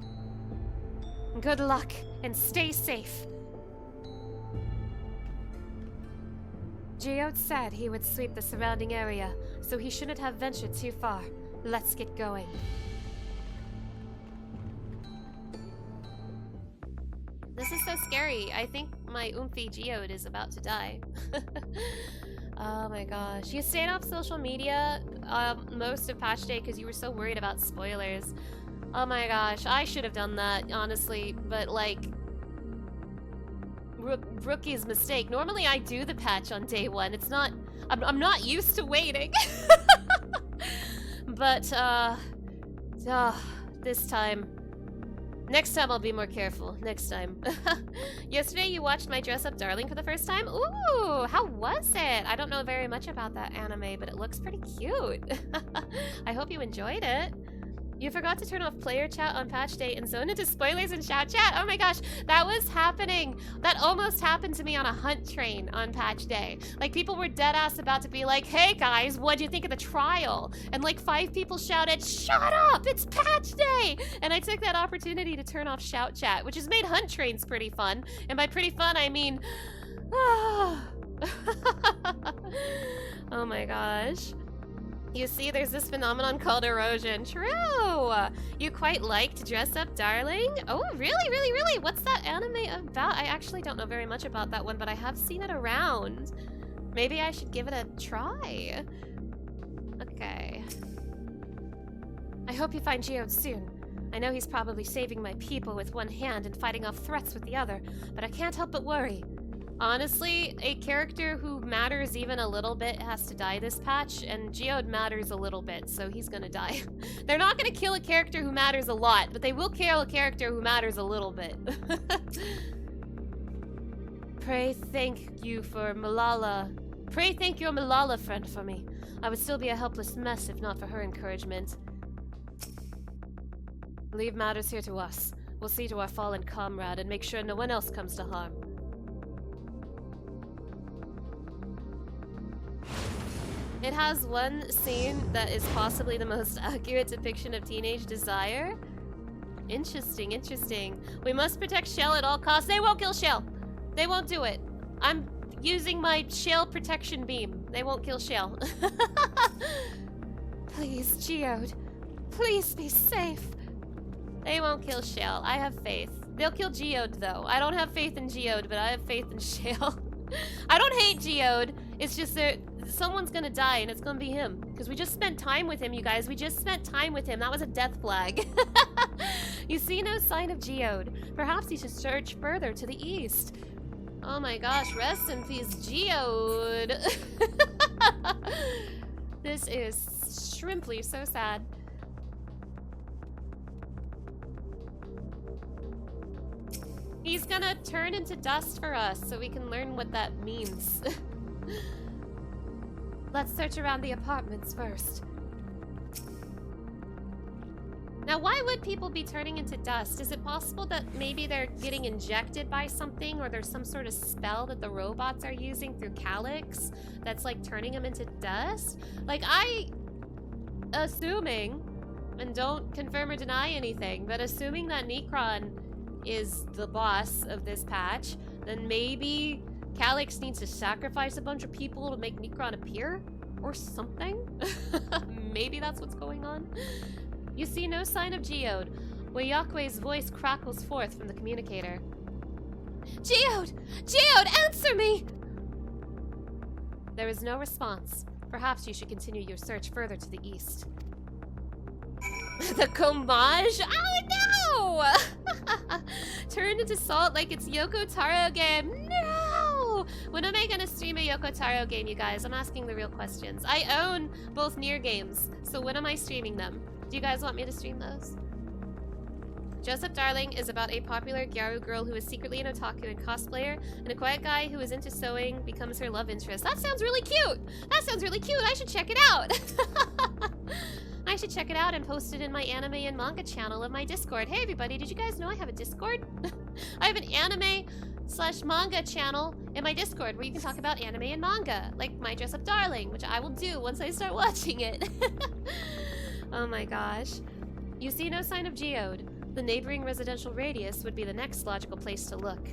Good luck, and stay safe. Geode said he would sweep the surrounding area, so he shouldn't have ventured too far. Let's get going. This is so scary. I think my oomphy Geode is about to die. Oh my gosh. You stayed off social media most of patch day because you were so worried about spoilers. Oh my gosh. I should have done that, honestly. But like, rookie's mistake. Normally I do the patch on day one. It's not, I'm not used to waiting. But this time, next time I'll be more careful. Next time. Yesterday you watched my Dress Up Darling for the first time? Ooh, how was it? I don't know very much about that anime, but it looks pretty cute. I hope you enjoyed it. You forgot to turn off player chat on patch day and zone into spoilers and shout chat? Oh my gosh, that was happening. That almost happened to me on a hunt train on patch day. Like, people were dead ass about to be like, hey guys, what'd you think of the trial? And like 5 people shouted, shut up, it's patch day! And I took that opportunity to turn off shout chat, which has made hunt trains pretty fun. And by pretty fun, I mean, oh my gosh. You see, there's this phenomenon called erosion. True! You quite liked Dress Up Darling? Oh, really, really, really? What's that anime about? I actually don't know very much about that one, but I have seen it around. Maybe I should give it a try. Okay. I hope you find Geode soon. I know he's probably saving my people with one hand and fighting off threats with the other, but I can't help but worry. Honestly, a character who matters even a little bit has to die this patch, and Geode matters a little bit, so he's gonna die. They're not gonna kill a character who matters a lot, but they will kill a character who matters a little bit. Pray thank you for Malala. Pray thank your Malala friend for me. I would still be a helpless mess if not for her encouragement. Leave matters here to us. We'll see to our fallen comrade and make sure no one else comes to harm. It has one scene that is possibly the most accurate depiction of teenage desire. Interesting, interesting. We must protect Shell at all costs. They won't kill Shell. They won't do it. I'm using my Shell protection beam. They won't kill Shell. Please, Geode. Please be safe. They won't kill Shale. I have faith. They'll kill Geode, though. I don't have faith in Geode, but I have faith in Shale. I don't hate Geode. It's just that someone's gonna die, and it's gonna be him. Because we just spent time with him, you guys. We just spent time with him. That was a death flag. You see no sign of Geode. Perhaps he should search further to the east. Oh my gosh, rest in peace, Geode. This is shrimply so sad. He's gonna turn into dust for us so we can learn what that means. Let's search around the apartments first. Now, why would people be turning into dust? Is it possible that maybe they're getting injected by something, or there's some sort of spell that the robots are using through Calyx that's like turning them into dust? Like, assuming, and don't confirm or deny anything, but assuming that Necron is the boss of this patch, then maybe Calyx needs to sacrifice a bunch of people to make Necron appear? Or something? Maybe that's what's going on? You see no sign of Geode. Wayakwe's voice crackles forth from the communicator. Geode! Geode, answer me! There is no response. Perhaps you should continue your search further to the east. The Comage? Oh no! Turned into salt like it's Yoko Taro game. No! When am I gonna stream a Yoko Taro game, you guys? I'm asking the real questions. I own both Nier games, so when am I streaming them? Do you guys want me to stream those? Joseph Darling is about a popular Gyaru girl who is secretly an otaku and cosplayer, and a quiet guy who is into sewing becomes her love interest. That sounds really cute! That sounds really cute! I should check it out! I should check it out and post it in my anime and manga channel of my Discord. Hey everybody, did you guys know I have a Discord? I have an anime/manga channel in my Discord where you can talk about anime and manga, like My Dress Up Darling, which I will do once I start watching it. Oh my gosh. You see no sign of Geode. The neighboring residential radius would be the next logical place to look.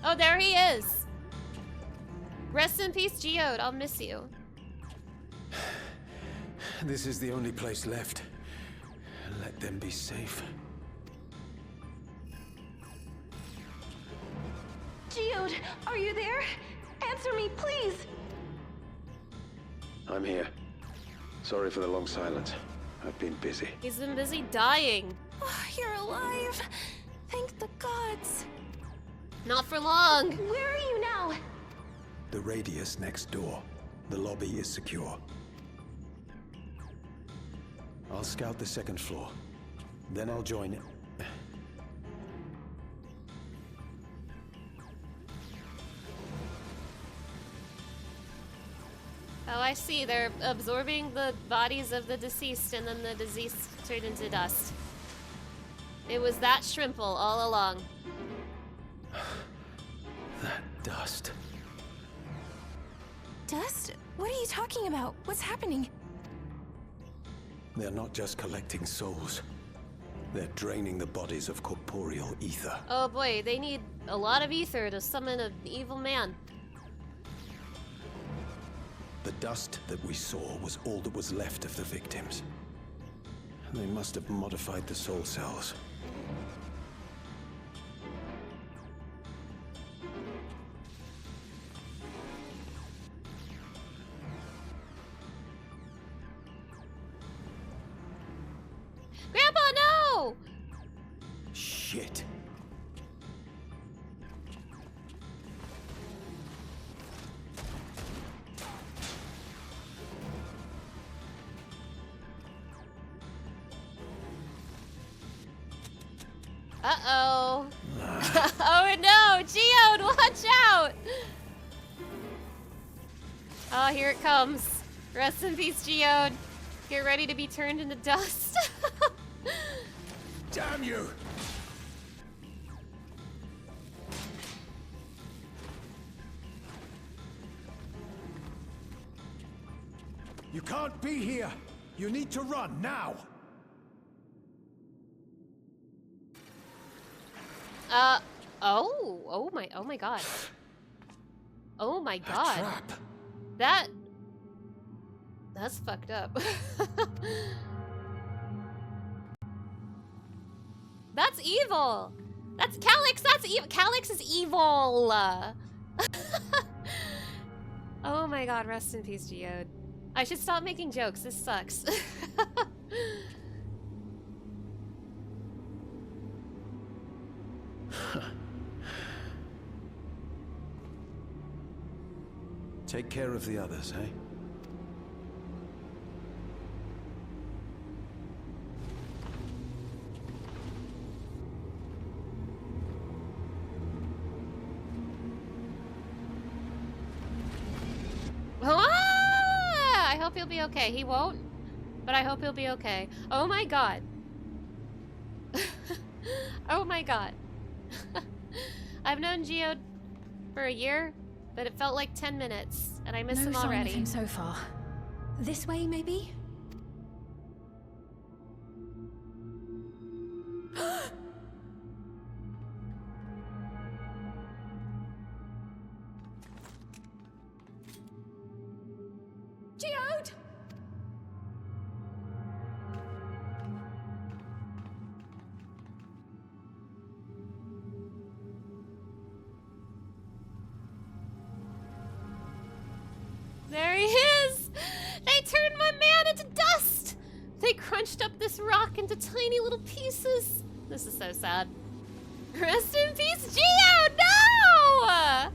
Oh, there he is! Rest in peace, Geode. I'll miss you. This is the only place left. Let them be safe. Geode, are you there? Answer me, please! I'm here. Sorry for the long silence. I've been busy. He's been busy dying. Oh, you're alive! Thank the gods! Not for long. Where are you now? The radius next door. The lobby is secure. I'll scout the second floor. Then I'll join it. Oh, I see. They're absorbing the bodies of the deceased, and then the deceased turned into dust. It was that shrimple all along. That dust. Dust? What are you talking about? What's happening? They're not just collecting souls. They're draining the bodies of corporeal ether. Oh boy, they need a lot of ether to summon an evil man. The dust that we saw was all that was left of the victims. They must have modified the soul cells. Grandpa, no! Shit. Uh-oh. Oh no! Geode, watch out! Oh, here it comes. Rest in peace, Geode. Get ready to be turned into dust. Damn you! You can't be here! You need to run, now! Oh my god. Oh my god. A trap! That's fucked up. That's evil! That's Calyx! That's evil! Calyx is evil! Oh my god, rest in peace, Geode. I should stop making jokes, this sucks. Take care of the others, eh? Ah! I hope he'll be okay. He won't, but I hope he'll be okay. Oh my god. Oh my god. I've known Geode for a year, but it felt like 10 minutes, and I miss him No sign already. of him so far. This way, maybe? Geode! There he is! They turned my man into dust! They crunched up this rock into tiny little pieces. This is so sad. Rest in peace, Geo! No!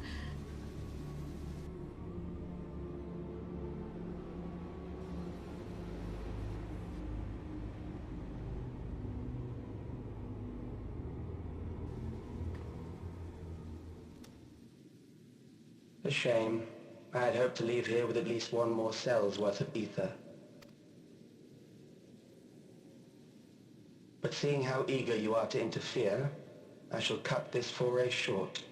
A shame. I had hoped to leave here with at least one more cell's worth of ether. But seeing how eager you are to interfere, I shall cut this foray short.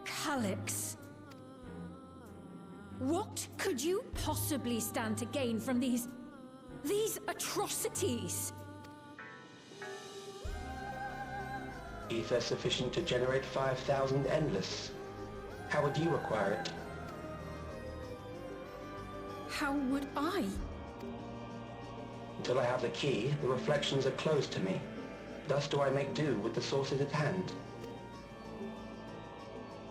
Calyx. What could you possibly stand to gain from these atrocities? Ether sufficient to generate 5,000 endless. How would you acquire it? How would I? Until I have the key, the reflections are closed to me. Thus do I make do with the sources at hand.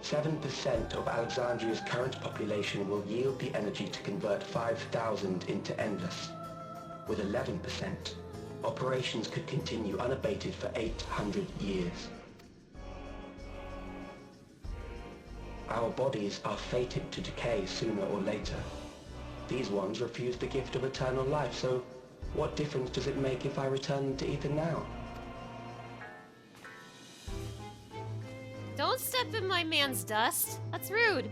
7% of Alexandria's current population will yield the energy to convert 5,000 into endless. With 11%, operations could continue unabated for 800 years. Our bodies are fated to decay sooner or later. These ones refuse the gift of eternal life, so what difference does it make if I return them to ether now? Don't step in my man's dust. That's rude.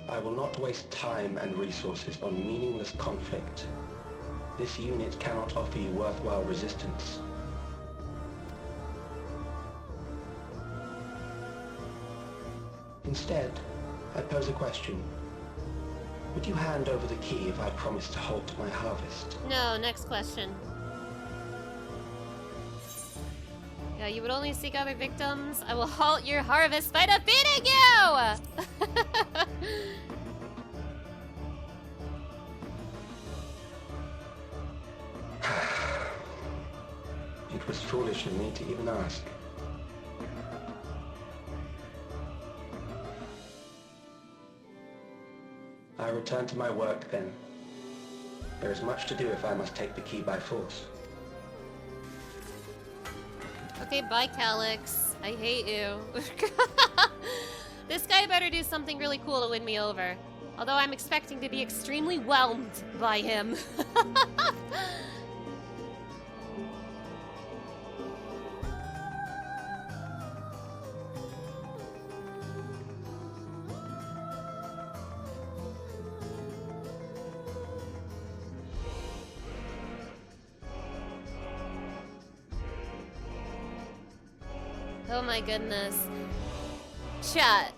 I will not waste time and resources on meaningless conflict. This unit cannot offer you worthwhile resistance. Instead, I pose a question. Would you hand over the key if I promised to halt my harvest? No, next question. Yeah, you would only seek other victims. I will halt your harvest by defeating you! It was foolish of me to even ask. I return to my work then. There is much to do if I must take the key by force. Okay, bye, Calyx. I hate you. This guy better do something really cool to win me over. Although I'm expecting to be extremely whelmed by him. Oh my goodness. Chat.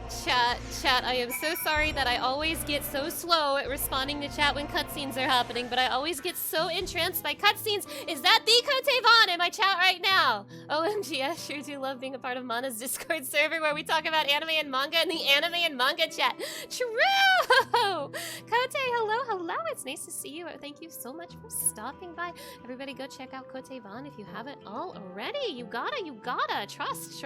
Chat, I am so sorry that I always get so slow at responding to chat when cutscenes are happening, but I always get so entranced by cutscenes. Is that the Cote Vaughn in my chat right now? OMG, I sure do love being a part of Mana's Discord server where we talk about anime and manga in the anime and manga chat. True! Cote, hello, it's nice to see you. Thank you so much for stopping by. Everybody go check out Cote Vaughn if you haven't already. You gotta. Trust.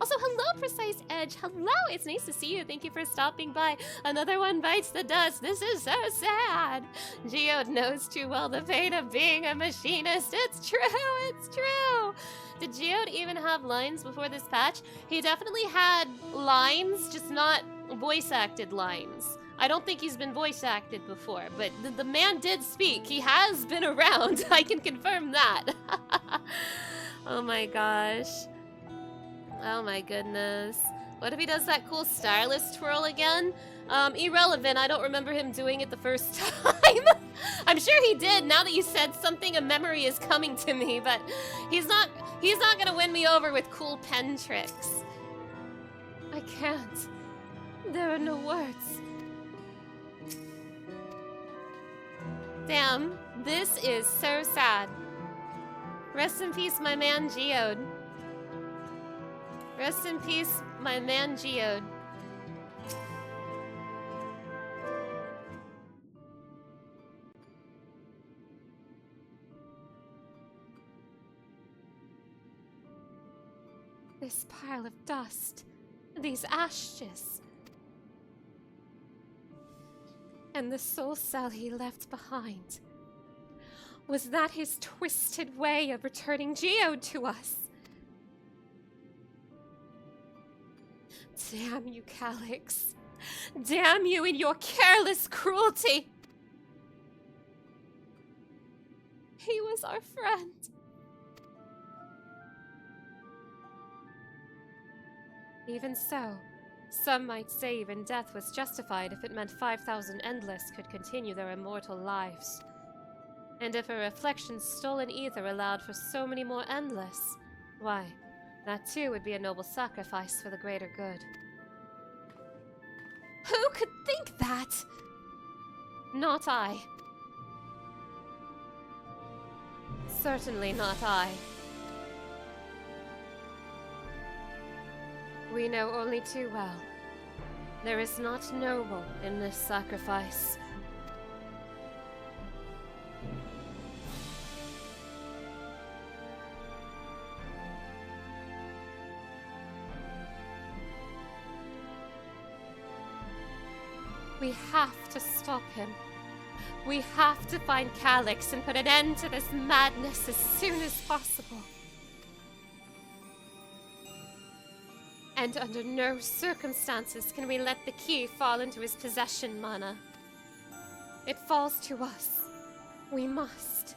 Also, hello, Precise Edge. Hello, it's nice to see you. Thank you for stopping by. Another one bites the dust. This is so sad. Geode knows too well the pain of being a machinist. It's true. Did Geode even have lines before this patch? He definitely had lines, just not voice-acted lines. I don't think he's been voice-acted before, but the man did speak. He has been around. I can confirm that. Oh my gosh. Oh my goodness. What if he does that cool stylist twirl again? Irrelevant. I don't remember him doing it the first time. I'm sure he did. Now that you said something, a memory is coming to me, but he's not gonna win me over with cool pen tricks. I can't. There are no words. Damn, this is so sad. Rest in peace, my man Geode. Rest in peace, my man Geode. This pile of dust, these ashes, and the soul cell he left behind. Was that his twisted way of returning Geode to us? Damn you, Calyx. Damn you and your careless cruelty. He was our friend. Even so, some might say even death was justified if it meant 5,000 Endless could continue their immortal lives. And if a reflection's stolen ether allowed for so many more Endless, why, that too would be a noble sacrifice for the greater good. Who could think that? Not I. Certainly not I. We know only too well. There is not noble in this sacrifice. We have to stop him. We have to find Calyx and put an end to this madness as soon as possible. And under no circumstances can we let the key fall into his possession, Mana. It falls to us. We must.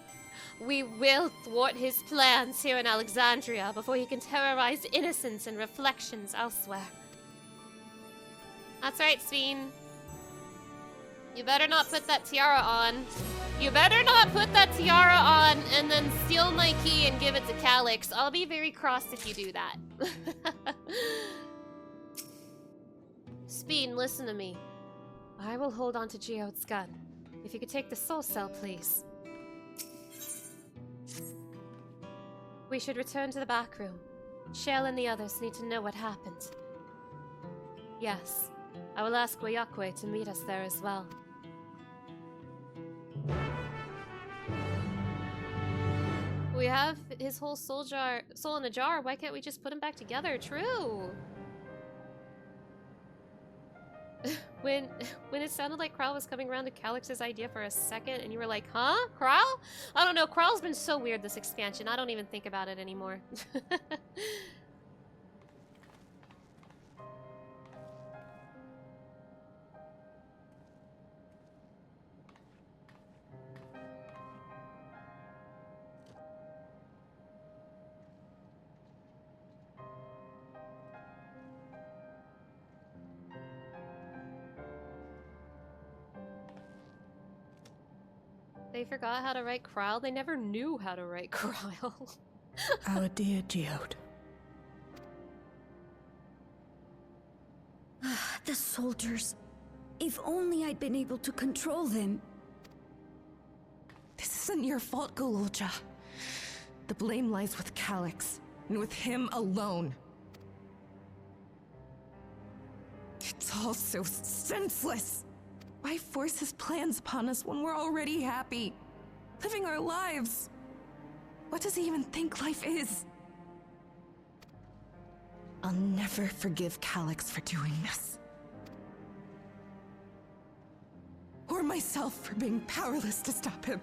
We will thwart his plans here in Alexandria before he can terrorize innocents and reflections elsewhere. That's right, Sveen. You better not put that tiara on. You better not put that tiara on and then steal my key and give it to Calyx. I'll be very cross if you do that. Speen, listen to me. I will hold on to Geode's gun. If you could take the soul cell, please. We should return to the back room. Shell and the others need to know what happened. Yes, I will ask Wayakwe to meet us there as well. We have his whole soul in a jar. Why can't we just put him back together? True. When it sounded like Kral was coming around to Calyx's idea for a second, and you were like, huh? Kral? I don't know. Kral's been so weird this expansion. I don't even think about it anymore. They forgot how to write Kral? They never knew how to write Kral. Our dear Geode. soldiers. If only I'd been able to control them. This isn't your fault, Gololja. The blame lies with Calyx, and with him alone. It's all so senseless. Why force his plans upon us when we're already happy, living our lives? What does he even think life is? I'll never forgive Calyx for doing this. Or myself for being powerless to stop him.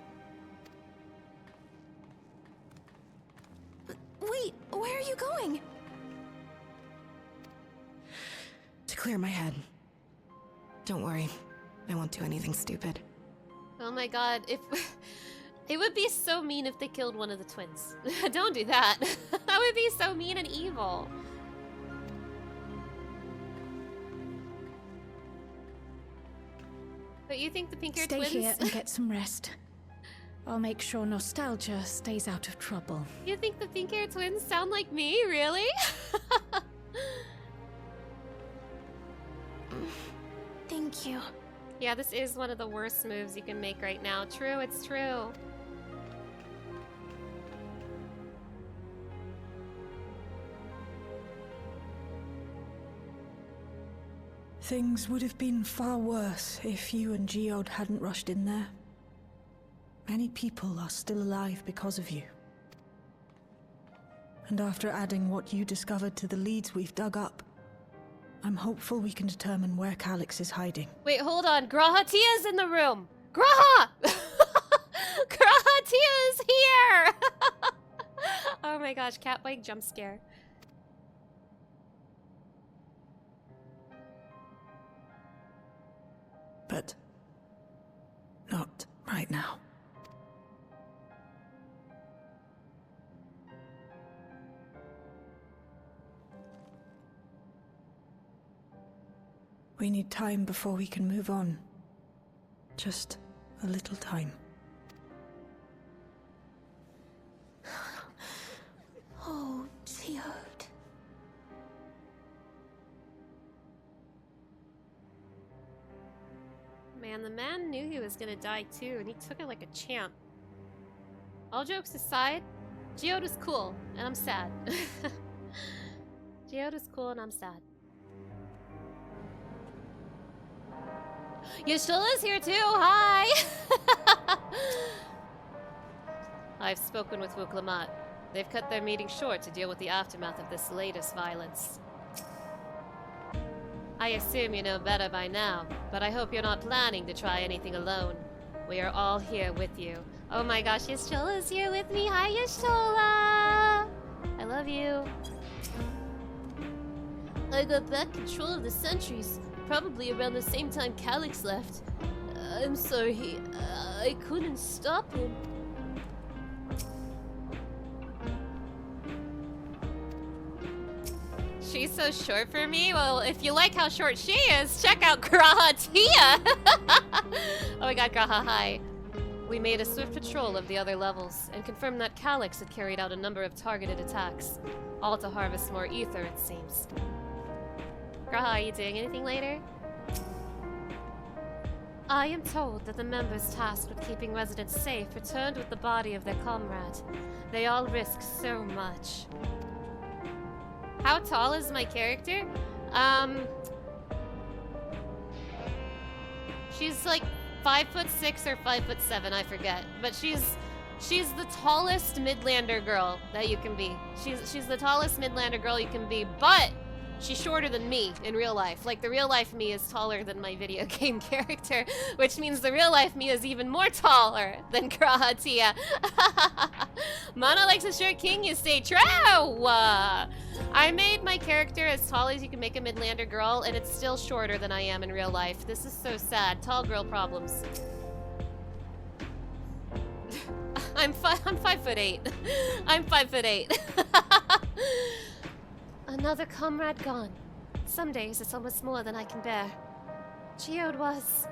Wait, where are you going? To clear my head. Don't worry, I won't do anything stupid. Oh my god, if... It would be so mean if they killed one of the twins. Don't do that. That would be so mean and evil. But you think the pink-haired twins... Stay here and get some rest. I'll make sure nostalgia stays out of trouble. You think the pink-haired twins sound like me? Really? Thank you. Yeah, this is one of the worst moves you can make right now. True, it's true. Things would have been far worse if you and Geode hadn't rushed in there. Many people are still alive because of you. And after adding what you discovered to the leads we've dug up, I'm hopeful we can determine where Calyx is hiding. Wait, hold on. Graha Tia's in the room. Graha! Graha Tia is here! Oh my gosh, cat bike jump scare. But not right now. We need time before we can move on. Just a little time. Oh, Geode. Man, the man knew he was gonna die too, and he took it like a champ. All jokes aside, Geode is cool, and I'm sad. Geode is cool, and I'm sad. Yashtula's here too, hi! I've spoken with Wuklamat. They've cut their meeting short to deal with the aftermath of this latest violence. I assume you know better by now, but I hope you're not planning to try anything alone. We are all here with you. Oh my gosh, Yashtula's here with me. Hi, Yashtula! I love you. I got back control of the sentries, probably around the same time Calyx left. I'm sorry, I couldn't stop him. She's so short for me. Well, if you like how short she is, check out Graha Tia! Oh my god, Graha, hi. We made a swift patrol of the other levels, and confirmed that Calyx had carried out a number of targeted attacks. All to harvest more ether, it seems. Graha, are you doing anything later? I am told that the members tasked with keeping residents safe returned with the body of their comrade. They all risk so much. How tall is my character? She's like 5'6" or 5'7", I forget. But she's the tallest Midlander girl that you can be. She's the tallest Midlander girl you can be, but she's shorter than me in real life. Like, the real life me is taller than my video game character, which means the real life me is even more taller than Graha Tia. Mana likes a short king, you stay true! I made my character as tall as you can make a Midlander girl, and it's still shorter than I am in real life. This is so sad. Tall girl problems. I'm 5'8". I'm 5'8". Another comrade gone. Some days it's almost more than I can bear. Geode was...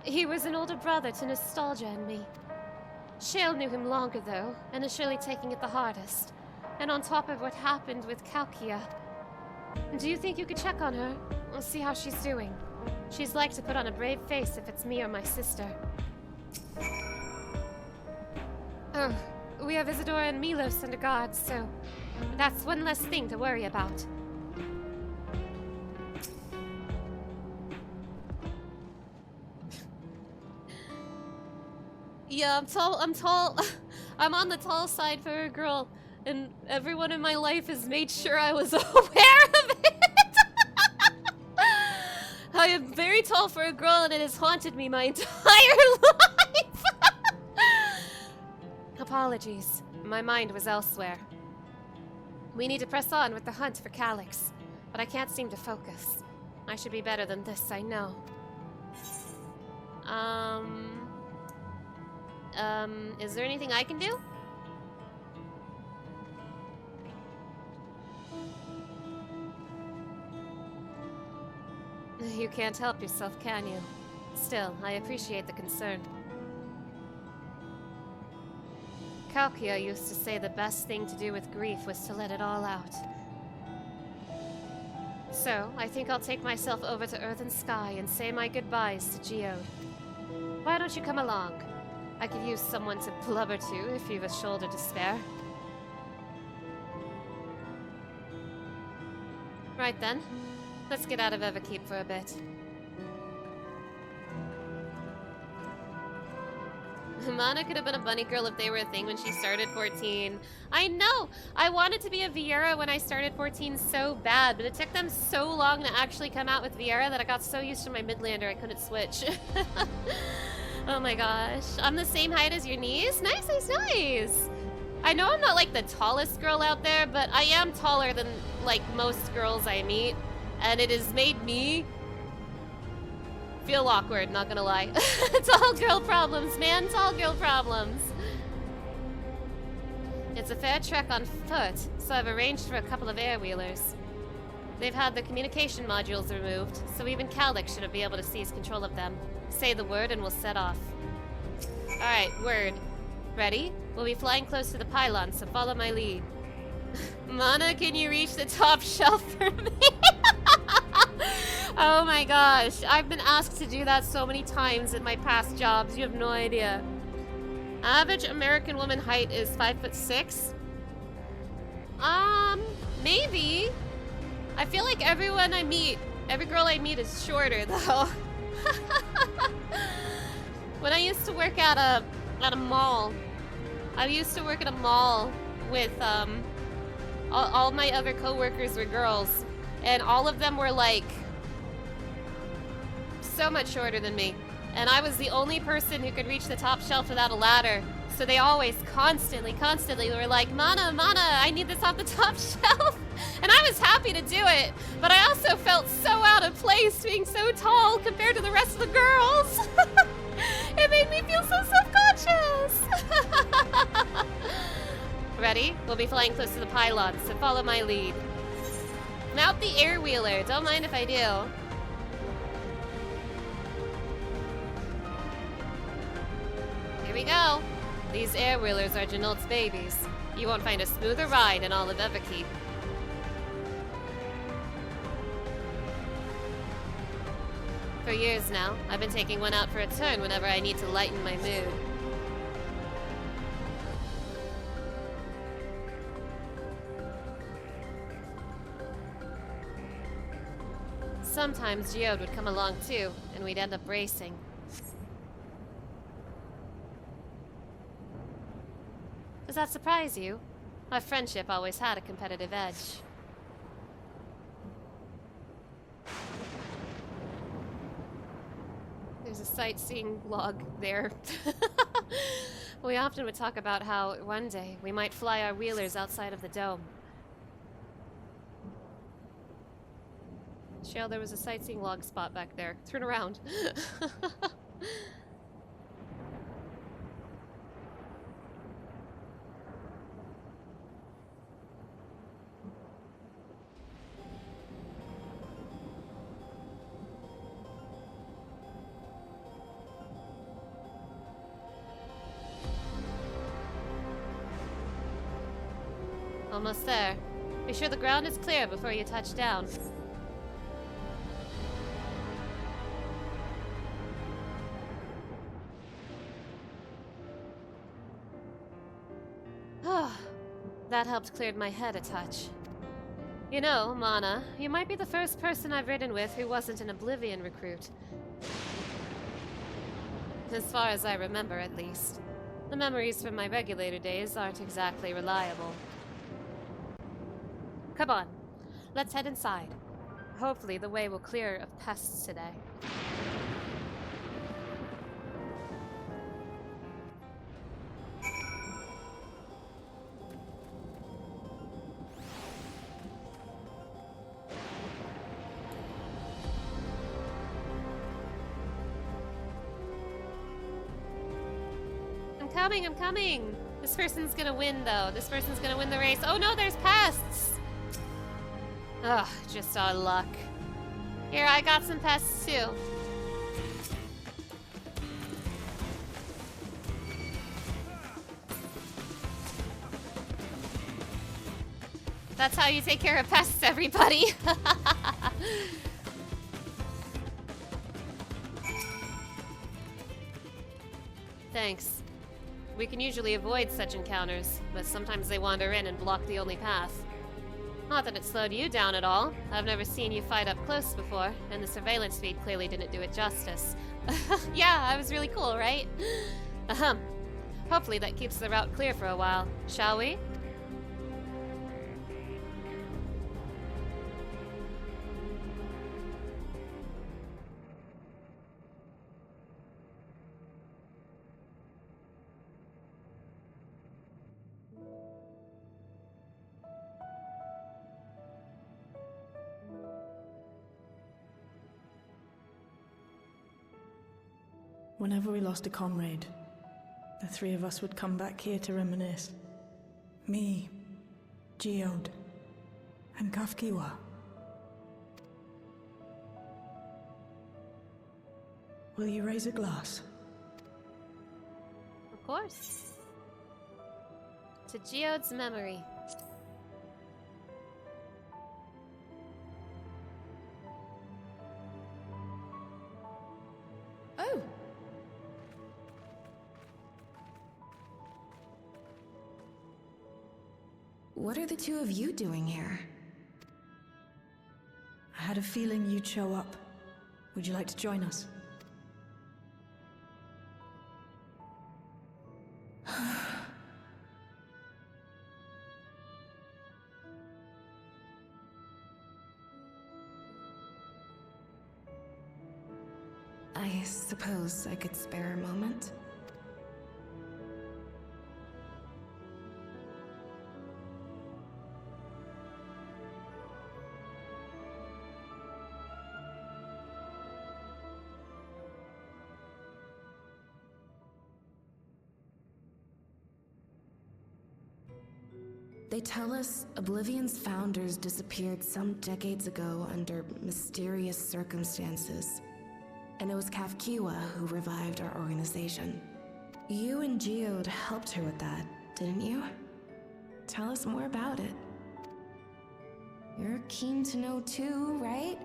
He was an older brother to Nostalgia and me. Shale knew him longer though, and is surely taking it the hardest. And on top of what happened with Kalkia, Do you think you could check on her? We'll see how she's doing. She's like to put on a brave face if it's me or my sister. Oh, we have Isadora and Milos under guard, so that's one less thing to worry about. Yeah, I'm tall. I'm on the tall side for a girl, and everyone in my life has made sure I was aware of it. I am very tall for a girl, and it has haunted me my entire life. Apologies. My mind was elsewhere. We need to press on with the hunt for Calyx, but I can't seem to focus. I should be better than this, I know. Is there anything I can do? You can't help yourself, can you? Still, I appreciate the concern. Kalkia used to say the best thing to do with grief was to let it all out. So, I think I'll take myself over to Earth and Sky and say my goodbyes to Geode. Why don't you come along? I could use someone to blubber to if you've a shoulder to spare. Right then. Let's get out of Everkeep for a bit. Mana could have been a bunny girl if they were a thing when she started 14. I know! I wanted to be a Viera when I started 14 so bad, but it took them so long to actually come out with Viera that I got so used to my midlander I couldn't switch. Oh my gosh. I'm the same height as your niece? Nice, nice, nice! I know I'm not like the tallest girl out there, but I am taller than like most girls I meet. And it has made me feel awkward, not gonna lie. Tall girl problems, man, tall girl problems. It's a fair trek on foot, so I've arranged for a couple of air-wheelers. They've had the communication modules removed, so even Calyx shouldn't be able to seize control of them. Say the word and we'll set off. Alright, word. Ready? We'll be flying close to the pylon, so follow my lead. Mana, can you reach the top shelf for me? Oh my gosh, I've been asked to do that so many times in my past jobs, you have no idea. Average American woman height is 5'6". Maybe. I feel like everyone I meet, every girl I meet is shorter though. When I used to work at a mall, I used to work at a mall with all my other coworkers were girls, and all of them were like so much shorter than me, and I was the only person who could reach the top shelf without a ladder. So they always constantly were like, Mana, I need this off the top shelf. And I was happy to do it, but I also felt so out of place being so tall compared to the rest of the girls. It made me feel so self-conscious. Ready? We'll be flying close to the pylon, so follow my lead. Mount the air-wheeler. Don't mind if I do. Here we go. These air-wheelers are Janult's babies. You won't find a smoother ride in all of Everkeep. For years now, I've been taking one out for a turn whenever I need to lighten my mood. Sometimes Geode would come along too, and we'd end up racing. Does that surprise you? Our friendship always had a competitive edge. There's a sightseeing log there. We often would talk about how one day we might fly our wheelers outside of the dome. Shale, there was a sightseeing log spot back there. Turn around. Almost there. Be sure the ground is clear before you touch down. That helped clear my head a touch. You know, Mana, you might be the first person I've ridden with who wasn't an Oblivion recruit. As far as I remember, at least. The memories from my regulator days aren't exactly reliable. Come on, let's head inside. Hopefully the way will clear of pests today. I'm coming! This person's gonna win, though. This person's gonna win the race. Oh no, there's pests! Ugh, just our luck. Here, I got some pests, too. That's how you take care of pests, everybody! Thanks. We can usually avoid such encounters, but sometimes they wander in and block the only path. Not that it slowed you down at all. I've never seen you fight up close before, and the surveillance feed clearly didn't do it justice. Yeah, I was really cool, right? Ahem. Hopefully that keeps the route clear for a while. Shall we? Whenever we lost a comrade, the three of us would come back here to reminisce. Me, Geode, and Kafkiwa. Will you raise a glass? Of course. To Geode's memory. Oh! What are the two of you doing here? I had a feeling you'd show up. Would you like to join us? I suppose I could spare a moment. They tell us Oblivion's founders disappeared some decades ago under mysterious circumstances. And it was Kafkiwa who revived our organization. You and Geode helped her with that, didn't you? Tell us more about it. You're keen to know too, right?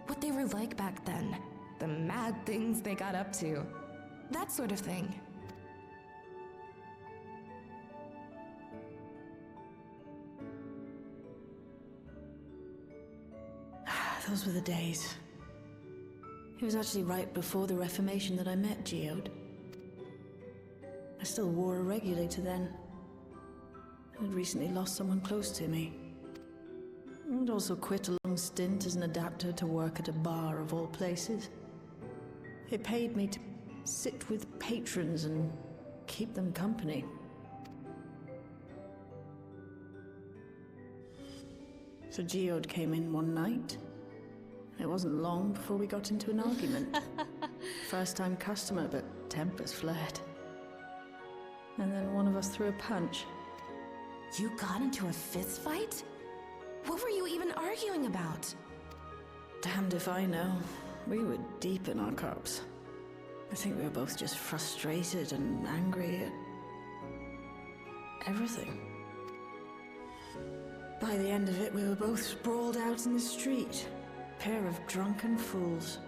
What they were like back then. The mad things they got up to. That sort of thing. Those were the days. It was actually right before the Reformation that I met Geode. I still wore a regulator then. I'd recently lost someone close to me. I'd also quit a long stint as an adapter to work at a bar of all places. It paid me to sit with patrons and keep them company. So Geode came in one night. It wasn't long before we got into an argument. First-time customer, but tempers flared. And then one of us threw a punch. You got into a fist fight? What were you even arguing about? Damned if I know. We were deep in our cups. I think we were both just frustrated and angry at everything. By the end of it, we were both sprawled out in the street. Pair of drunken fools.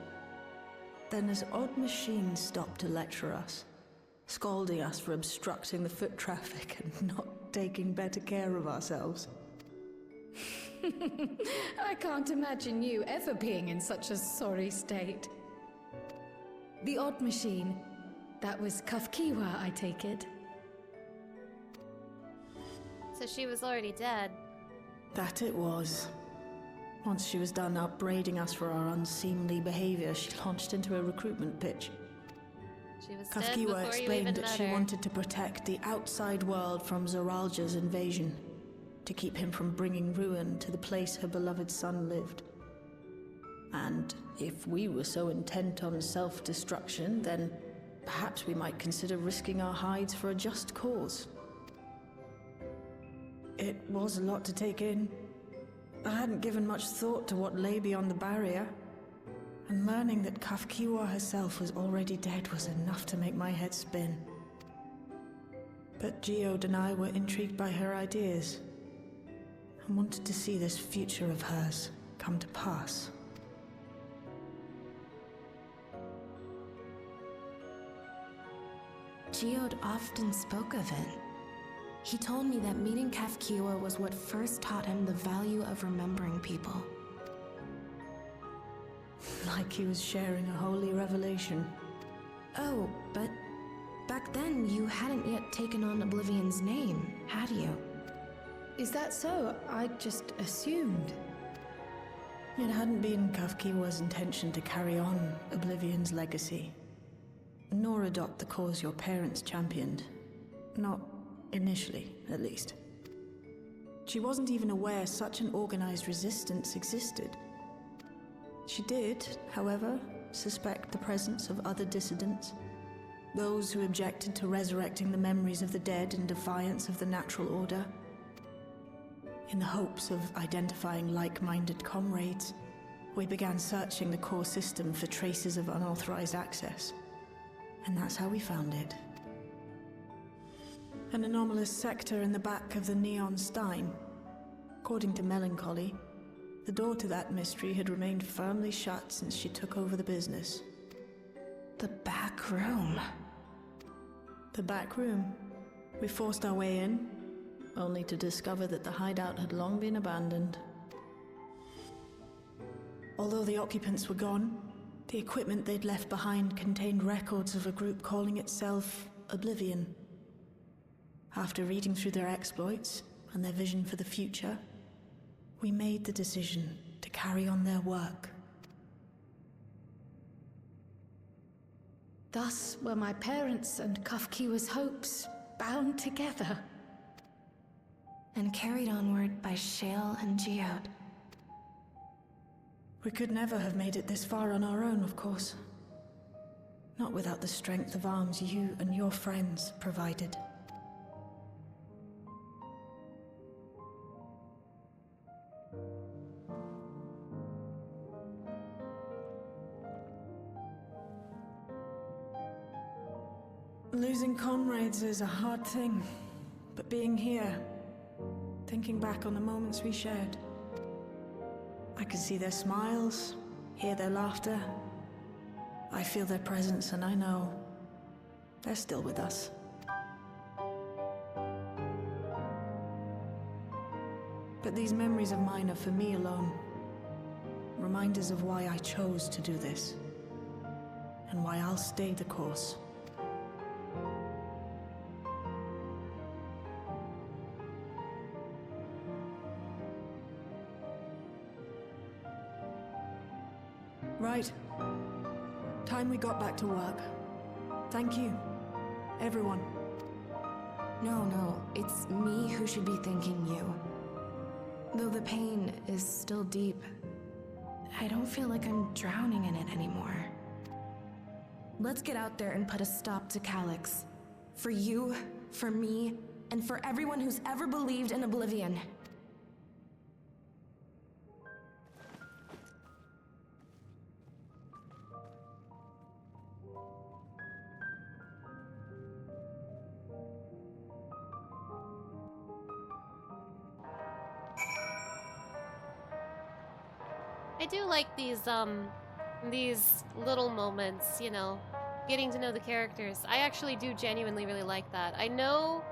Then this odd machine stopped to lecture us, scolding us for obstructing the foot traffic and not taking better care of ourselves. I can't imagine you ever being in such a sorry state. The odd machine. That was Kafkiwa, I take it. So she was already dead. That it was. Once she was done upbraiding us for our unseemly behavior, she launched into a recruitment pitch. She was dead Kafkiwa before you explained even that met she her. wanted to protect the outside world from Zoralja's invasion, to keep him from bringing ruin to the place her beloved son lived. And if we were so intent on self-destruction, then perhaps we might consider risking our hides for a just cause. It was a lot to take in. I hadn't given much thought to what lay beyond the barrier, and learning that Kafkiwa herself was already dead was enough to make my head spin. But Geode and I were intrigued by her ideas, and wanted to see this future of hers come to pass. Geode often spoke of it. He told me that meeting Kafkiwa was what first taught him the value of remembering people. Like he was sharing a holy revelation. Oh, but back then you hadn't yet taken on Oblivion's name, had you? Is that so? I just assumed. It hadn't been Kafkiwa's intention to carry on Oblivion's legacy, nor adopt the cause your parents championed. Not initially, at least. She wasn't even aware such an organized resistance existed. She did, however, suspect the presence of other dissidents, those who objected to resurrecting the memories of the dead in defiance of the natural order. In the hopes of identifying like-minded comrades, we began searching the core system for traces of unauthorized access. And that's how we found it. An anomalous sector in the back of the Neon Stein. According to Melancholy, the door to that mystery had remained firmly shut since she took over the business. The back room. The back room. We forced our way in, only to discover that the hideout had long been abandoned. Although the occupants were gone, the equipment they'd left behind contained records of a group calling itself Oblivion. After reading through their exploits and their vision for the future, we made the decision to carry on their work. Thus were my parents' and Kafkiwa's hopes bound together. And carried onward by Shale and Geode. We could never have made it this far on our own, of course. Not without the strength of arms you and your friends provided. Losing comrades is a hard thing, but being here, thinking back on the moments we shared, I can see their smiles, hear their laughter. I feel their presence, and I know they're still with us. But these memories of mine are for me alone. Reminders of why I chose to do this, and why I'll stay the course. Right. Time we got back to work. Thank you, everyone. No, it's me who should be thanking you. Though the pain is still deep, I don't feel like I'm drowning in it anymore. Let's get out there and put a stop to Calyx. For you, for me, and for everyone who's ever believed in Oblivion. do like these little moments, you know, getting to know the characters. I actually do genuinely really like that. I know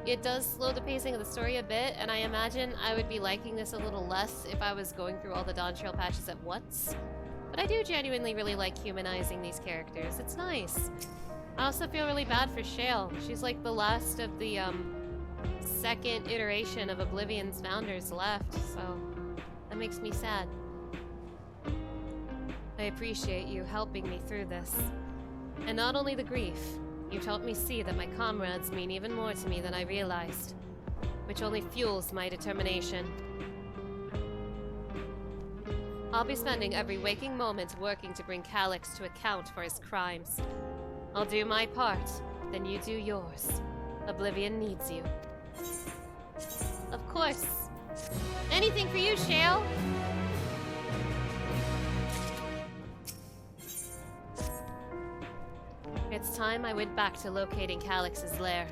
it does slow the pacing of the story a bit, and I imagine I would be liking this a little less if I was going through all the Dawntrail patches at once. But I do genuinely really like humanizing these characters. It's nice. I also feel really bad for Shale. She's like the last of the second iteration of Oblivion's founders left, so that makes me sad. I appreciate you helping me through this. And not only the grief, you've helped me see that my comrades mean even more to me than I realized, which only fuels my determination. I'll be spending every waking moment working to bring Calyx to account for his crimes. I'll do my part, then you do yours. Oblivion needs you. Of course. Anything for you, Shale? It's time I went back to locating Calyx's lair.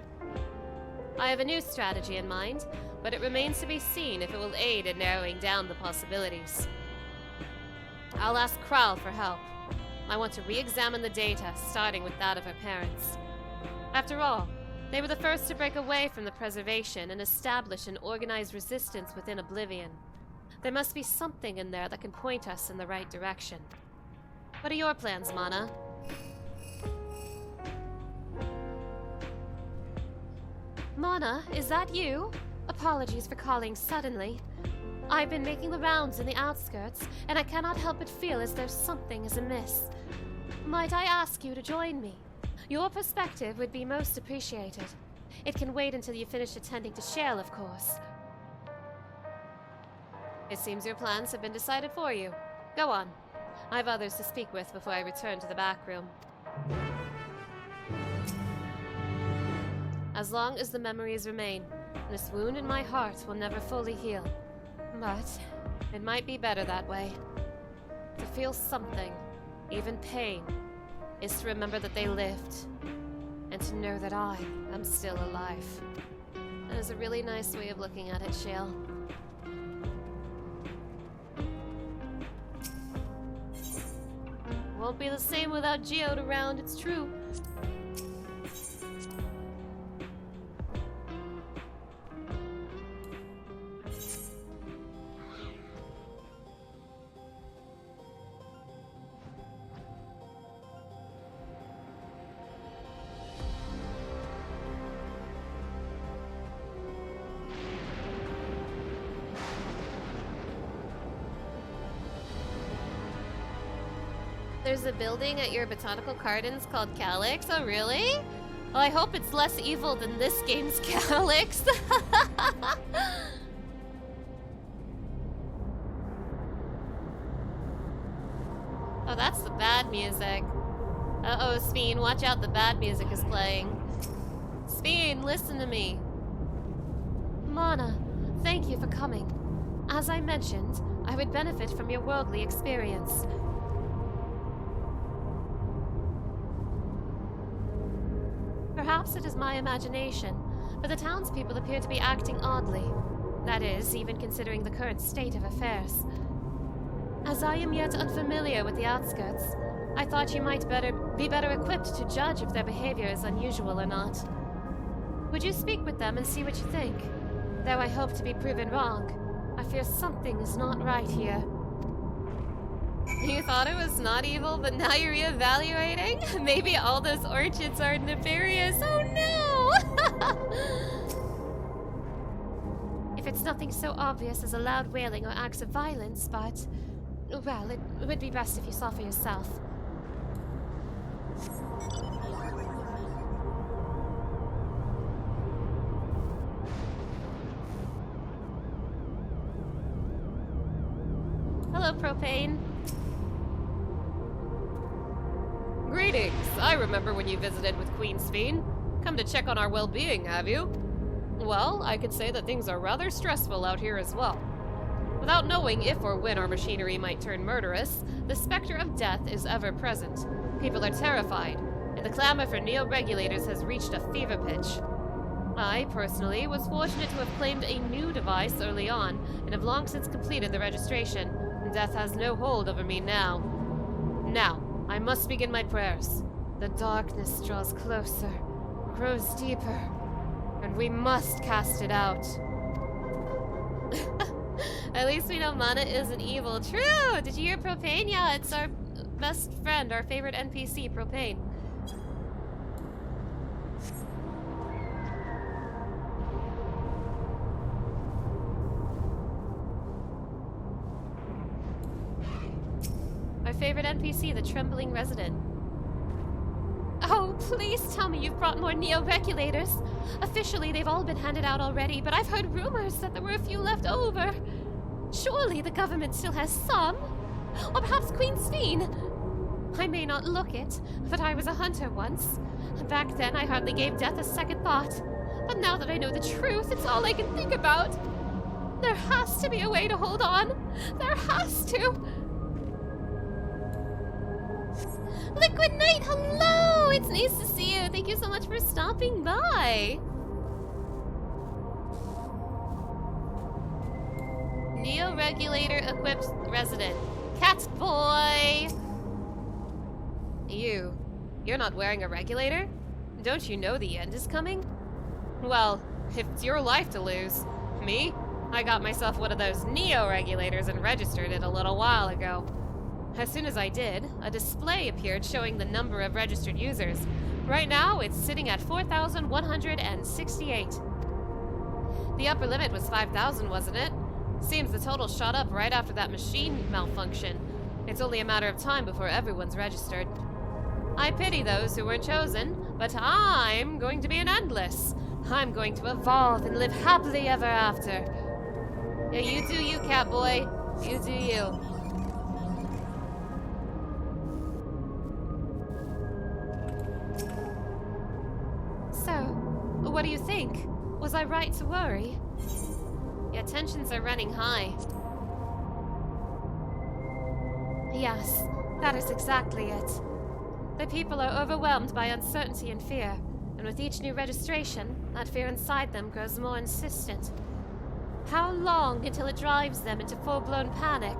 I have a new strategy in mind, but it remains to be seen if it will aid in narrowing down the possibilities. I'll ask Kral for help. I want to re-examine the data, starting with that of her parents. After all, they were the first to break away from the preservation and establish an organized resistance within Oblivion. There must be something in there that can point us in the right direction. What are your plans, Mana? Mana, is that you? Apologies for calling suddenly. I've been making the rounds in the outskirts, and I cannot help but feel as though something is amiss. Might I ask you to join me? Your perspective would be most appreciated. It can wait until you finish attending to Shale, of course. It seems your plans have been decided for you. Go on. I have others to speak with before I return to the back room. As long as the memories remain, this wound in my heart will never fully heal. But it might be better that way. To feel something, even pain, is to remember that they lived, and to know that I am still alive. That is a really nice way of looking at it, Shale. Won't be the same without Geode around, it's true. There's a building at your botanical gardens called Calyx. Oh, really? Well, I hope it's less evil than this game's Calyx. Oh, that's the bad music. Uh-oh, Speen, watch out, the bad music is playing. Speen, listen to me. Mana, thank you for coming. As I mentioned, I would benefit from your worldly experience. Perhaps it is my imagination, but the townspeople appear to be acting oddly. That is, even considering the current state of affairs. As I am yet unfamiliar with the outskirts, I thought you might be better equipped to judge if their behavior is unusual or not. Would you speak with them and see what you think? Though I hope to be proven wrong, I fear something is not right here. You thought it was not evil, but now you're reevaluating? Maybe all those orchids are nefarious. Oh no! If it's nothing so obvious as a loud wailing or acts of violence, but... well, it would be best if you saw for yourself. Hello, Propane. Greetings! I remember when you visited with Queen Speen. Come to check on our well-being, have you? Well, I could say that things are rather stressful out here as well. Without knowing if or when our machinery might turn murderous, the specter of death is ever present. People are terrified, and the clamor for neo-regulators has reached a fever pitch. I, personally, was fortunate to have claimed a new device early on, and have long since completed the registration. Death has no hold over me now. Now, I must begin my prayers. The darkness draws closer, grows deeper, and we must cast it out. At least we know Mana isn't evil. True! Did you hear Propane? Yeah, it's our best friend, our favorite NPC, Propane. Our favorite NPC, the Trembling Resident. Oh, please tell me you've brought more Neo-Regulators. Officially, they've all been handed out already, but I've heard rumors that there were a few left over. Surely the government still has some. Or perhaps Queen Sveen. I may not look it, but I was a hunter once. Back then, I hardly gave death a second thought. But now that I know the truth, it's all I can think about. There has to be a way to hold on. There has to. Liquid Knight, hello! It's nice to see you. Thank you so much for stopping by. Neo-regulator equipped resident. Cat boy! You're not wearing a regulator? Don't you know the end is coming? Well, it's your life to lose. Me? I got myself one of those Neo-regulators and registered it a little while ago. As soon as I did, a display appeared showing the number of registered users. Right now, it's sitting at 4,168. The upper limit was 5,000, wasn't it? Seems the total shot up right after that machine malfunction. It's only a matter of time before everyone's registered. I pity those who weren't chosen, but I'm going to be an endless. I'm going to evolve and live happily ever after. Yeah, you do you, cat boy. You do you. So, what do you think? Was I right to worry? Yeah, tensions are running high. Yes, that is exactly it. The people are overwhelmed by uncertainty and fear, and with each new registration, that fear inside them grows more insistent. How long until it drives them into full-blown panic?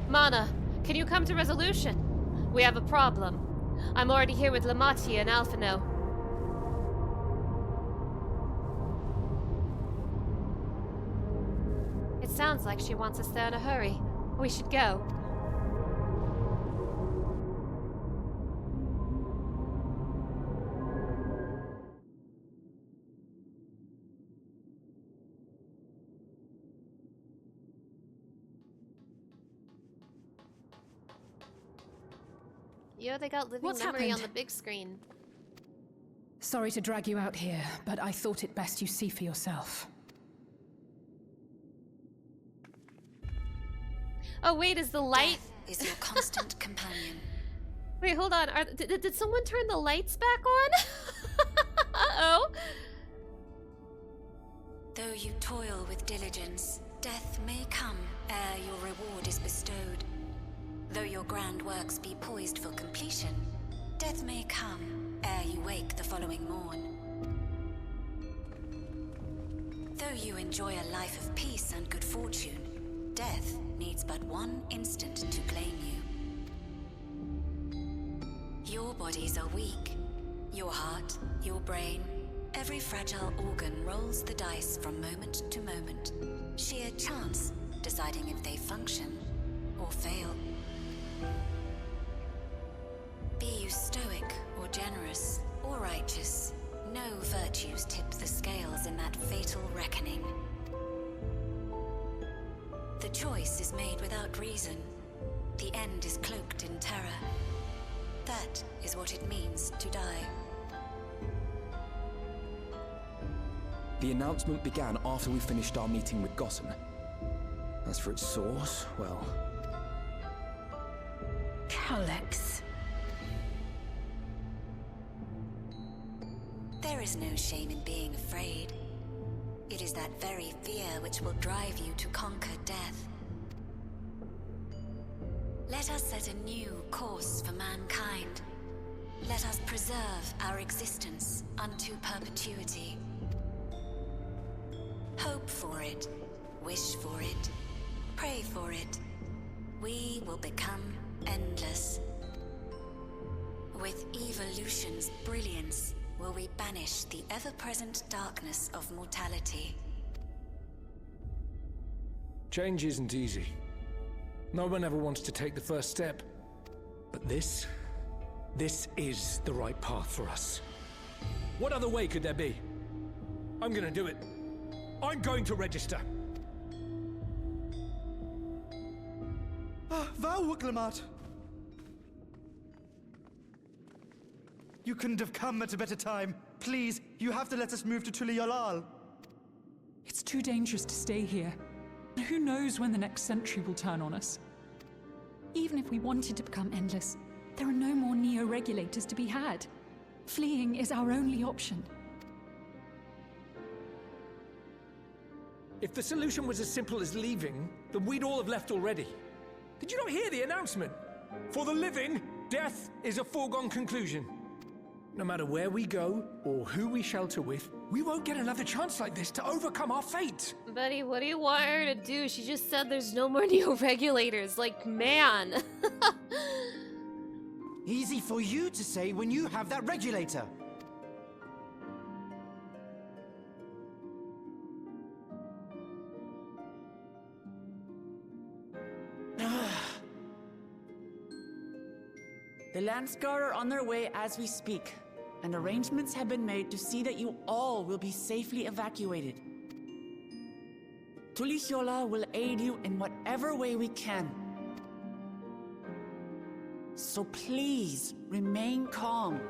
Mana, can you come to resolution? We have a problem. I'm already here with Lamatia and Alphino. It sounds like she wants us there in a hurry. We should go. Yo, they got living What's memory on happened? the big screen. Sorry to drag you out here, but I thought it best you see for yourself. Oh wait, is the light... Is your constant companion. Wait, hold on. Did someone turn the lights back on? Uh-oh. Though you toil with diligence, death may come ere your reward is bestowed. Though your grand works be poised for completion, death may come ere you wake the following morn. Though you enjoy a life of peace and good fortune, death needs but one instant to claim you. Your bodies are weak. Your heart, your brain, every fragile organ rolls the dice from moment to moment. Sheer chance deciding if they function or fail. Be you stoic or generous or righteous, no virtues tip the scales in that fatal reckoning. The choice is made without reason. The end is cloaked in terror. That is what it means to die. The announcement began after we finished our meeting with Gossen. As for its source, well... Alex. There is no shame in being afraid. It is that very fear which will drive you to conquer death. Let us set a new course for mankind. Let us preserve our existence unto perpetuity. Hope for it, wish for it, pray for it. We will become endless. With evolution's brilliance, will we banish the ever-present darkness of mortality. Change isn't easy. No one ever wants to take the first step. But this is the right path for us. What other way could there be? I'm gonna do it. I'm going to register. Val Wuklamat! You couldn't have come at a better time. Please, you have to let us move to Tuliyalal. It's too dangerous to stay here. Who knows when the next century will turn on us? Even if we wanted to become endless, there are no more neo-regulators to be had. Fleeing is our only option. If the solution was as simple as leaving, then we'd all have left already. Did you not hear the announcement? For the living, death is a foregone conclusion. No matter where we go, or who we shelter with, we won't get another chance like this to overcome our fate. Buddy, what do you want her to do? She just said there's no more neo-regulators. Like, man. Easy for you to say when you have that regulator. The Landsguard are on their way as we speak, and arrangements have been made to see that you all will be safely evacuated. Tulihiola will aid you in whatever way we can. So please, remain calm.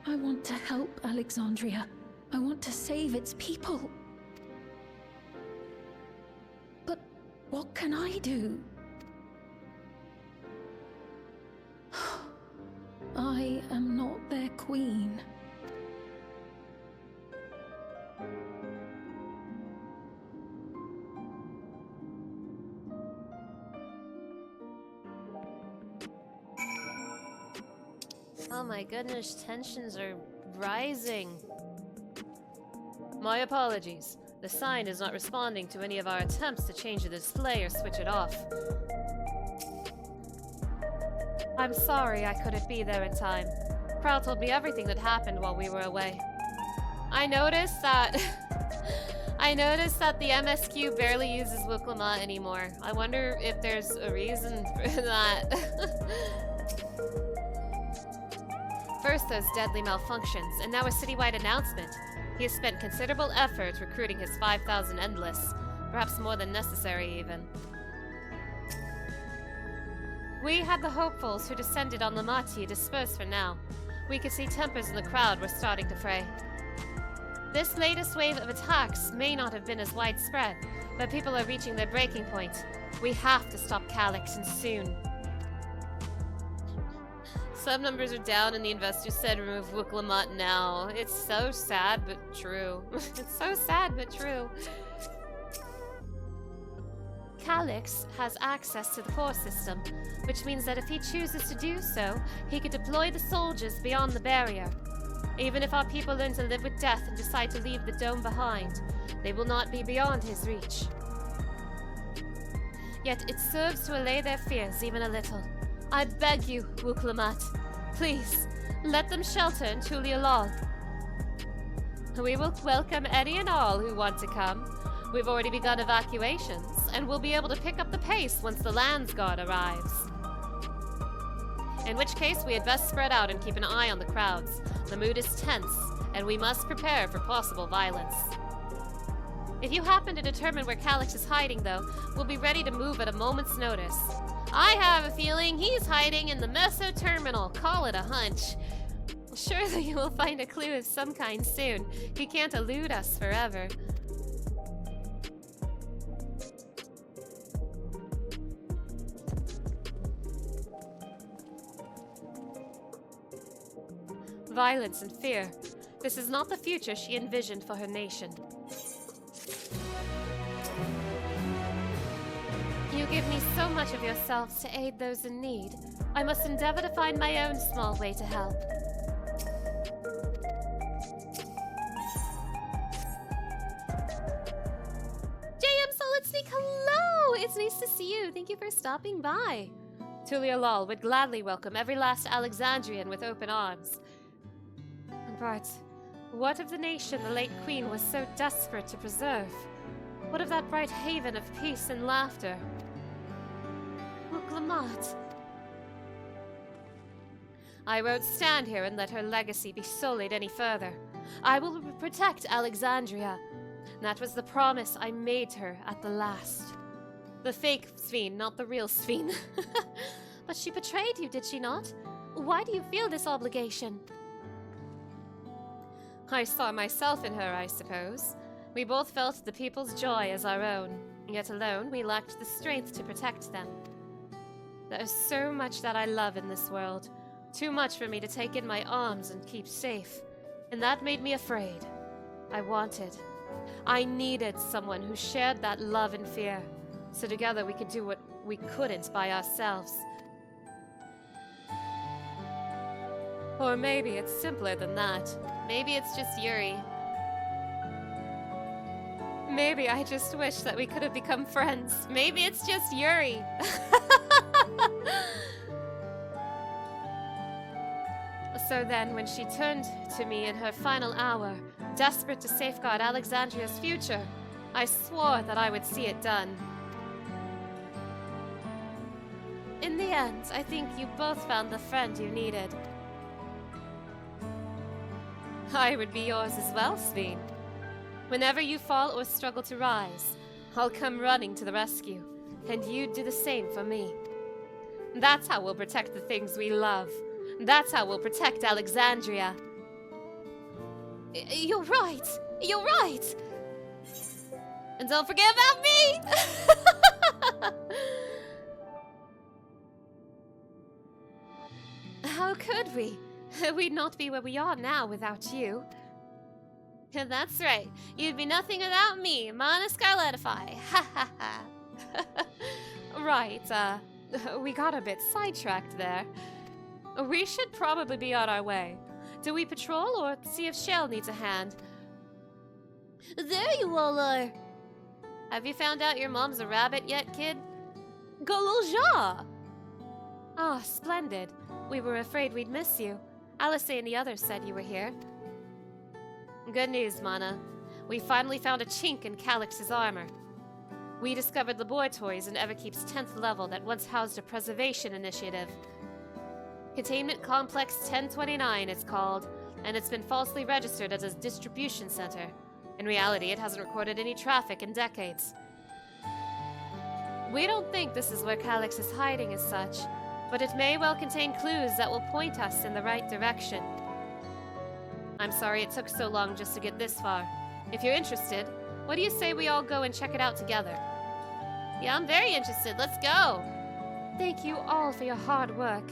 I want to help Alexandria. I want to save its people. But what can I do? I am not their queen. Oh my goodness, tensions are rising. My apologies. The sign is not responding to any of our attempts to change the display or switch it off. I'm sorry I couldn't be there in time. Prowl told me everything that happened while we were away. I noticed that the MSQ barely uses Wuklama anymore. I wonder if there's a reason for that. First those deadly malfunctions, and now a citywide announcement. He has spent considerable effort recruiting his 5,000 Endless, perhaps more than necessary even. We had the hopefuls who descended on Lamati dispersed for now. We could see tempers in the crowd were starting to fray. This latest wave of attacks may not have been as widespread, but people are reaching their breaking point. We have to stop Calyx, and soon. Some numbers are down and the investors said remove Wuklamat now. It's so sad but true. It's so sad but true. Calyx has access to the core system, which means that if he chooses to do so, he could deploy the soldiers beyond the barrier. Even if our people learn to live with death and decide to leave the dome behind, they will not be beyond his reach. Yet it serves to allay their fears even a little. I beg you, Wuklamat, please, let them shelter in Tuliyalal. We will welcome any and all who want to come. We've already begun evacuations, and we'll be able to pick up the pace once the Landsguard arrives. In which case, we had best spread out and keep an eye on the crowds. The mood is tense, and we must prepare for possible violence. If you happen to determine where Calyx is hiding, though, we'll be ready to move at a moment's notice. I have a feeling he's hiding in the Meso Terminal. Call it a hunch. Surely you will find a clue of some kind soon. He can't elude us forever. Violence and fear. This is not the future she envisioned for her nation. You give me so much of yourselves to aid those in need. I must endeavor to find my own small way to help. JM Solid Sneak, hello! It's nice to see you. Thank you for stopping by. Tulia Lal would gladly welcome every last Alexandrian with open arms. But what of the nation the late queen was so desperate to preserve? What of that bright haven of peace and laughter? Look, Lamont. I won't stand here and let her legacy be sullied any further. I will protect Alexandria. That was the promise I made her at the last. The fake Sphene, not the real Sphene. But she betrayed you, did she not? Why do you feel this obligation? I saw myself in her, I suppose. We both felt the people's joy as our own, yet alone we lacked the strength to protect them. There is so much that I love in this world, too much for me to take in my arms and keep safe, and that made me afraid. I needed someone who shared that love and fear, so together we could do what we couldn't by ourselves. Or maybe it's simpler than that. Maybe it's just Yuri. Maybe I just wish that we could have become friends. Maybe it's just Yuri. So then, when she turned to me in her final hour, desperate to safeguard Alexandria's future, I swore that I would see it done. In the end, I think you both found the friend you needed. I would be yours as well, Sphene. Whenever you fall or struggle to rise, I'll come running to the rescue, and you do the same for me. That's how we'll protect the things we love. That's how we'll protect Alexandria. You're right! You're right! And don't forget about me! How could we? We'd not be where we are now without you. That's right. You'd be nothing without me, Mana Scarletify. Ha ha ha. Right, we got a bit sidetracked there. We should probably be on our way. Do we patrol or see if Shell needs a hand? There you all are. Have you found out your mom's a rabbit yet, kid? Goloja! Ah, splendid. We were afraid we'd miss you. Alice and the others said you were here. Good news, Mana. We finally found a chink in Calix's armor. We discovered laboratories in Everkeep's 10th level that once housed a preservation initiative. Containment Complex 1029 it's called, and it's been falsely registered as a distribution center. In reality, it hasn't recorded any traffic in decades. We don't think this is where Calix is hiding as such, but it may well contain clues that will point us in the right direction. I'm sorry it took so long just to get this far. If you're interested, what do you say we all go and check it out together? Yeah, I'm very interested. Let's go! Thank you all for your hard work.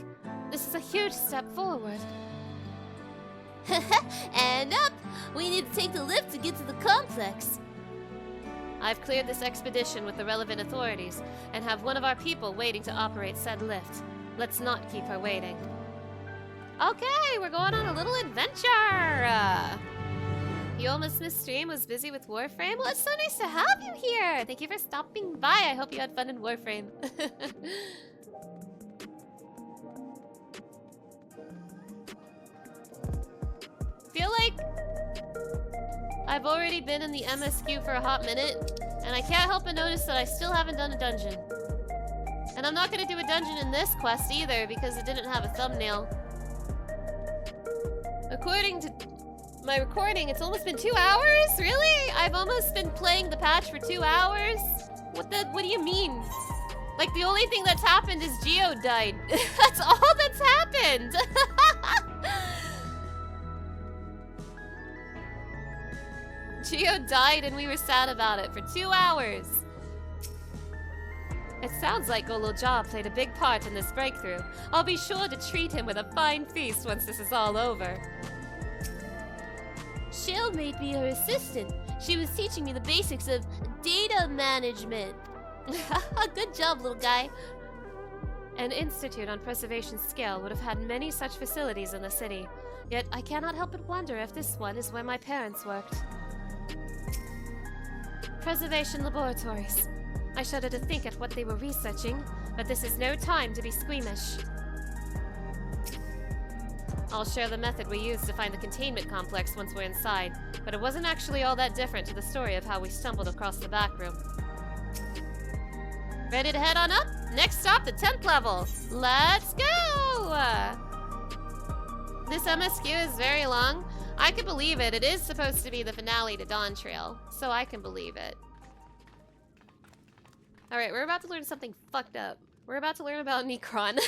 This is a huge step forward. And up! We need to take the lift to get to the complex. I've cleared this expedition with the relevant authorities and have one of our people waiting to operate said lift. Let's not keep her waiting. Okay, we're going on a little adventure! You almost missed stream, was busy with Warframe? Well, it's so nice to have you here! Thank you for stopping by. I hope you had fun in Warframe. Feel like I've already been in the MSQ for a hot minute, and I can't help but notice that I still haven't done a dungeon. And I'm not gonna do a dungeon in this quest either, because it didn't have a thumbnail. According to my recording, it's almost been 2 hours? Really? I've almost been playing the patch for 2 hours? What do you mean? Like, the only thing that's happened is Geo died. That's all that's happened! Geo died and we were sad about it for 2 hours. It sounds like Goloja played a big part in this breakthrough. I'll be sure to treat him with a fine feast once this is all over. Shell made me her assistant. She was teaching me the basics of data management. Good job, little guy. An institute on preservation scale would have had many such facilities in the city, yet I cannot help but wonder if this one is where my parents worked. Preservation laboratories. I shudder to think at what they were researching, but this is no time to be squeamish. I'll share the method we used to find the containment complex once we're inside, but it wasn't actually all that different to the story of how we stumbled across the back room. Ready to head on up? Next stop, the 10th level. Let's go! This MSQ is very long. I can believe it. It is supposed to be the finale to Dawntrail, so I can believe it. Alright, we're about to learn something fucked up. We're about to learn about Necron.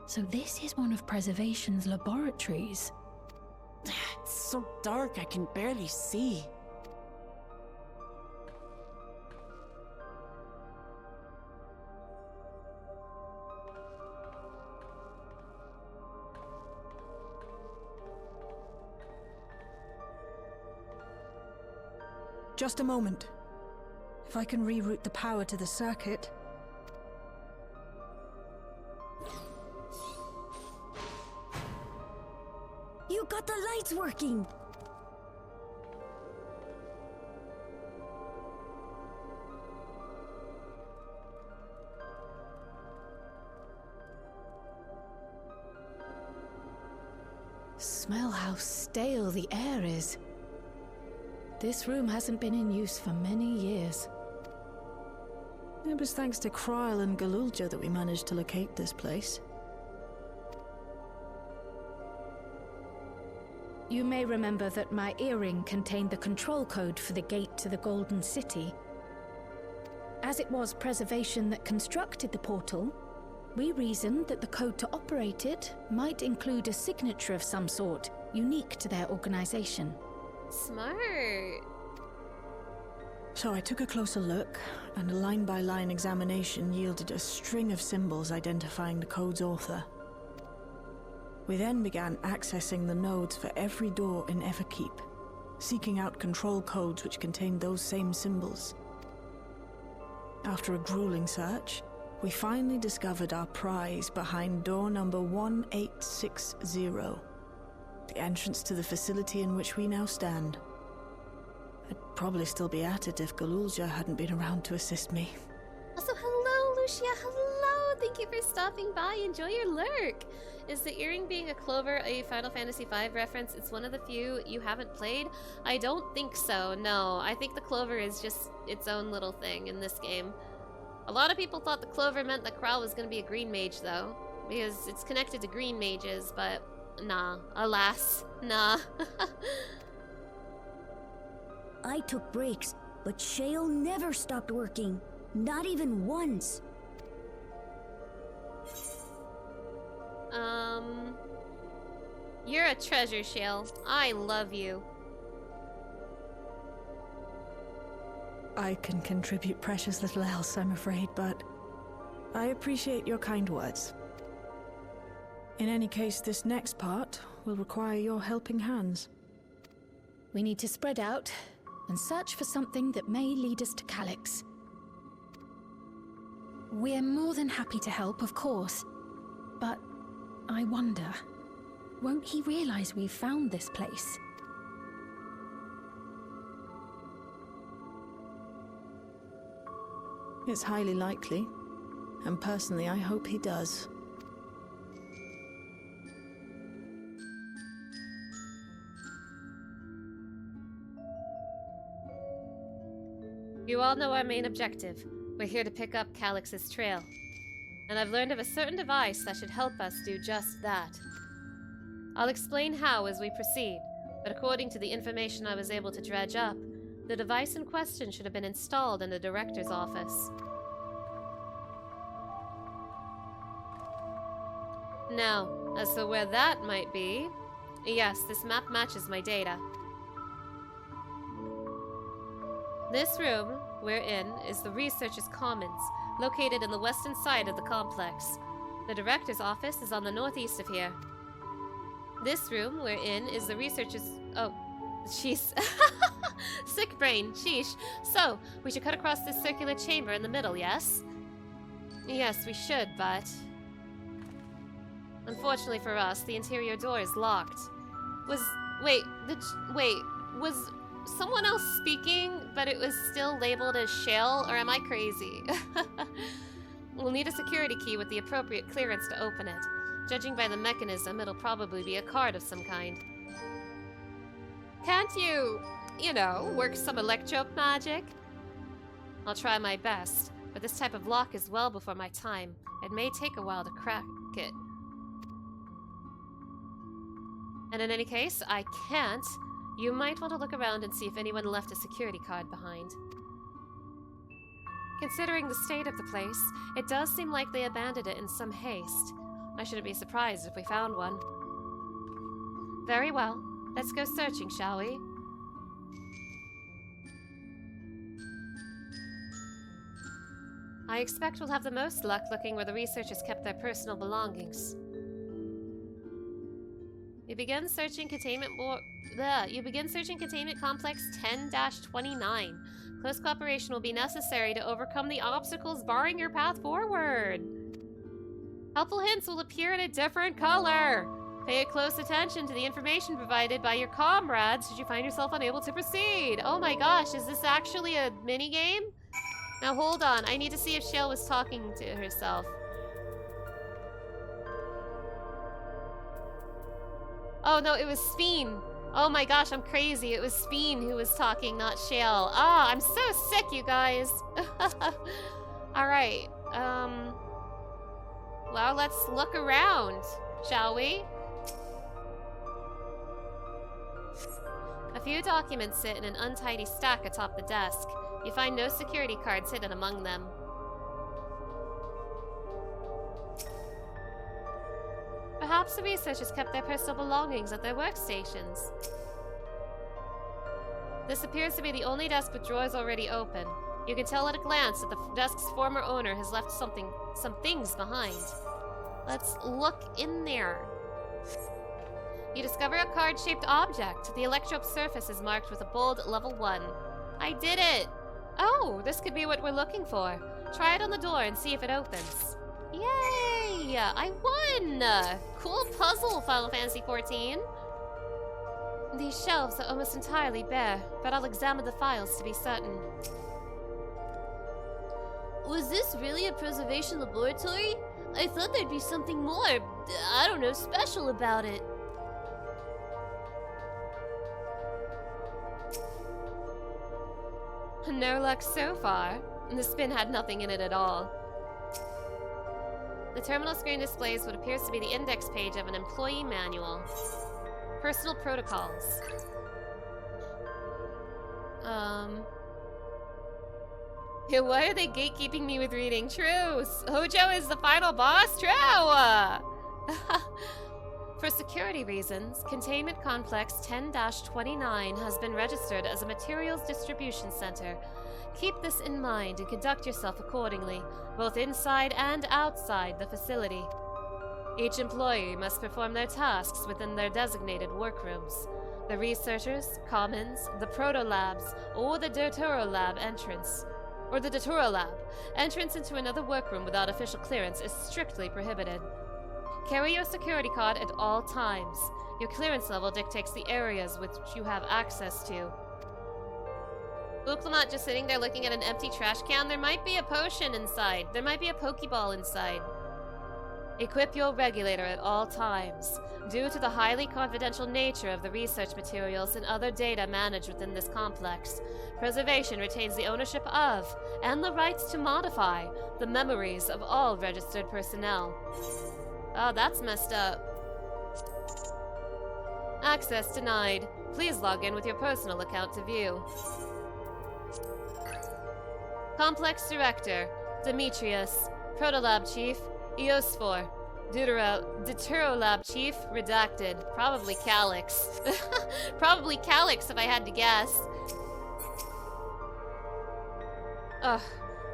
So this is one of Preservation's laboratories. It's so dark I can barely see. Just a moment. If I can reroute the power to the circuit. You got the lights working! Smell how stale the air is. This room hasn't been in use for many years. It was thanks to Kryl and Galulja that we managed to locate this place. You may remember that my earring contained the control code for the gate to the Golden City. As it was Preservation that constructed the portal, we reasoned that the code to operate it might include a signature of some sort, unique to their organization. Smart. So I took a closer look, and a line-by-line examination yielded a string of symbols identifying the code's author. We then began accessing the nodes for every door in Everkeep, seeking out control codes which contained those same symbols. After a grueling search, we finally discovered our prize behind door number 1860, the entrance to the facility in which we now stand. I'd probably still be at it if Galulja hadn't been around to assist me. Also, hello, Lucia. Hello. Thank you for stopping by. Enjoy your lurk. Is the earring being a clover a Final Fantasy V reference? It's one of the few you haven't played. I don't think so. No, I think the clover is just its own little thing in this game. A lot of people thought the clover meant that Kryl was going to be a green mage, though, because it's connected to green mages, but nah. Alas, nah. I took breaks, but Shale never stopped working. Not even once. You're a treasure, Shale. I love you. I can contribute precious little else, I'm afraid, but I appreciate your kind words. In any case, this next part will require your helping hands. We need to spread out and search for something that may lead us to Calyx. We're more than happy to help, of course. But I wonder, won't he realize we've found this place? It's highly likely, and personally I hope he does. You all know our main objective. We're here to pick up Calyx's trail. And I've learned of a certain device that should help us do just that. I'll explain how as we proceed, but according to the information I was able to dredge up, the device in question should have been installed in the director's office. Now, as to where that might be, yes, this map matches my data. This room we're in is the Researchers' Commons, located in the western side of the complex. The director's office is on the northeast of here. This room we're in is the researcher's... Oh, sheesh. Sick brain, sheesh. So, we should cut across this circular chamber in the middle, yes? Yes, we should, but... Unfortunately for us, the interior door is locked. Wait, was someone else speaking, but it was still labeled as shell, or am I crazy? We'll need a security key with the appropriate clearance to open it. Judging by the mechanism, it'll probably be a card of some kind. Can't you know, work some electro magic? I'll try my best, but this type of lock is well before my time. It may take a while to crack it. And in any case, I can't. You might want to look around and see if anyone left a security card behind. Considering the state of the place, it does seem like they abandoned it in some haste. I shouldn't be surprised if we found one. Very well. Let's go searching, shall we? I expect we'll have the most luck looking where the researchers kept their personal belongings. You begin searching containment complex 10-29. Close cooperation will be necessary to overcome the obstacles barring your path forward. Helpful hints will appear in a different color. Pay close attention to the information provided by your comrades should you find yourself unable to proceed. Oh my gosh, is this actually a minigame? Now hold on, I need to see if Shale was talking to herself. Oh no, it was Speen. Oh my gosh, I'm crazy. It was Speen who was talking, not Shale. Ah, I'm so sick, you guys. Alright, well, let's look around, shall we? A few documents sit in an untidy stack atop the desk. You find no security cards hidden among them. Perhaps the researchers kept their personal belongings at their workstations. This appears to be the only desk with drawers already open. You can tell at a glance that the desk's former owner has left some things behind. Let's look in there. You discover a card-shaped object. The electrope surface is marked with a bold level 1. I did it! Oh, this could be what we're looking for. Try it on the door and see if it opens. Yay! I won! Cool puzzle, Final Fantasy XIV. These shelves are almost entirely bare, but I'll examine the files to be certain. Was this really a preservation laboratory? I thought there'd be something more, I don't know, special about it. No luck so far. The spin had nothing in it at all. The terminal screen displays what appears to be the index page of an employee manual. Personal protocols. Why are they gatekeeping me with reading? True! Hojo is the final boss? True! For security reasons, Containment Complex 10-29 has been registered as a materials distribution center. Keep this in mind and conduct yourself accordingly, both inside and outside the facility. Each employee must perform their tasks within their designated workrooms. The researchers, commons, the proto-labs, or the Dawntrail lab entrance. Or the Dawntrail lab. Entrance into another workroom without official clearance is strictly prohibited. Carry your security card at all times. Your clearance level dictates the areas which you have access to. Uklamat just sitting there looking at an empty trash can. There might be a potion inside. There might be a Pokeball inside. Equip your regulator at all times. Due to the highly confidential nature of the research materials and other data managed within this complex, preservation retains the ownership of, and the rights to modify, the memories of all registered personnel. Oh, that's messed up. Access denied. Please log in with your personal account to view. Complex Director, Demetrius. Protolab Chief, Eosphor. Deuterolab Chief, redacted. Probably Calyx. Probably Calyx if I had to guess. Ugh.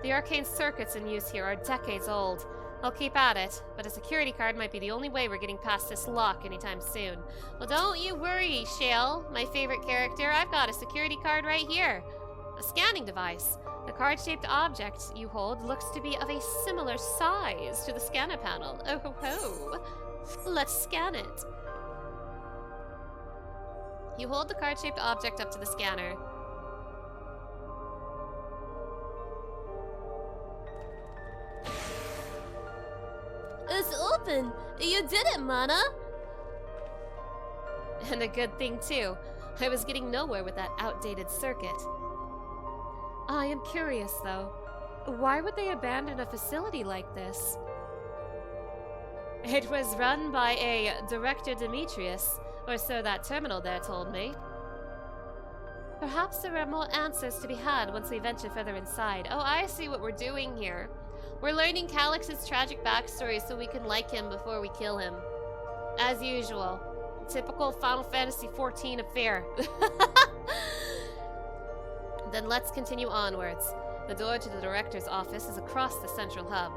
The arcane circuits in use here are decades old. I'll keep at it, but a security card might be the only way we're getting past this lock anytime soon. Well, don't you worry, Shale, my favorite character. I've got a security card right here. A scanning device. The card-shaped object you hold looks to be of a similar size to the scanner panel. Oh ho ho. Let's scan it. You hold the card-shaped object up to the scanner. It's open! You did it, Mana! And a good thing, too. I was getting nowhere with that outdated circuit. I am curious, though. Why would they abandon a facility like this? It was run by a Director Demetrius, or so that terminal there told me. Perhaps there are more answers to be had once we venture further inside. Oh, I see what we're doing here. We're learning Calix's tragic backstory so we can like him before we kill him. As usual. Typical Final Fantasy XIV affair. Then let's continue onwards. The door to the director's office is across the central hub.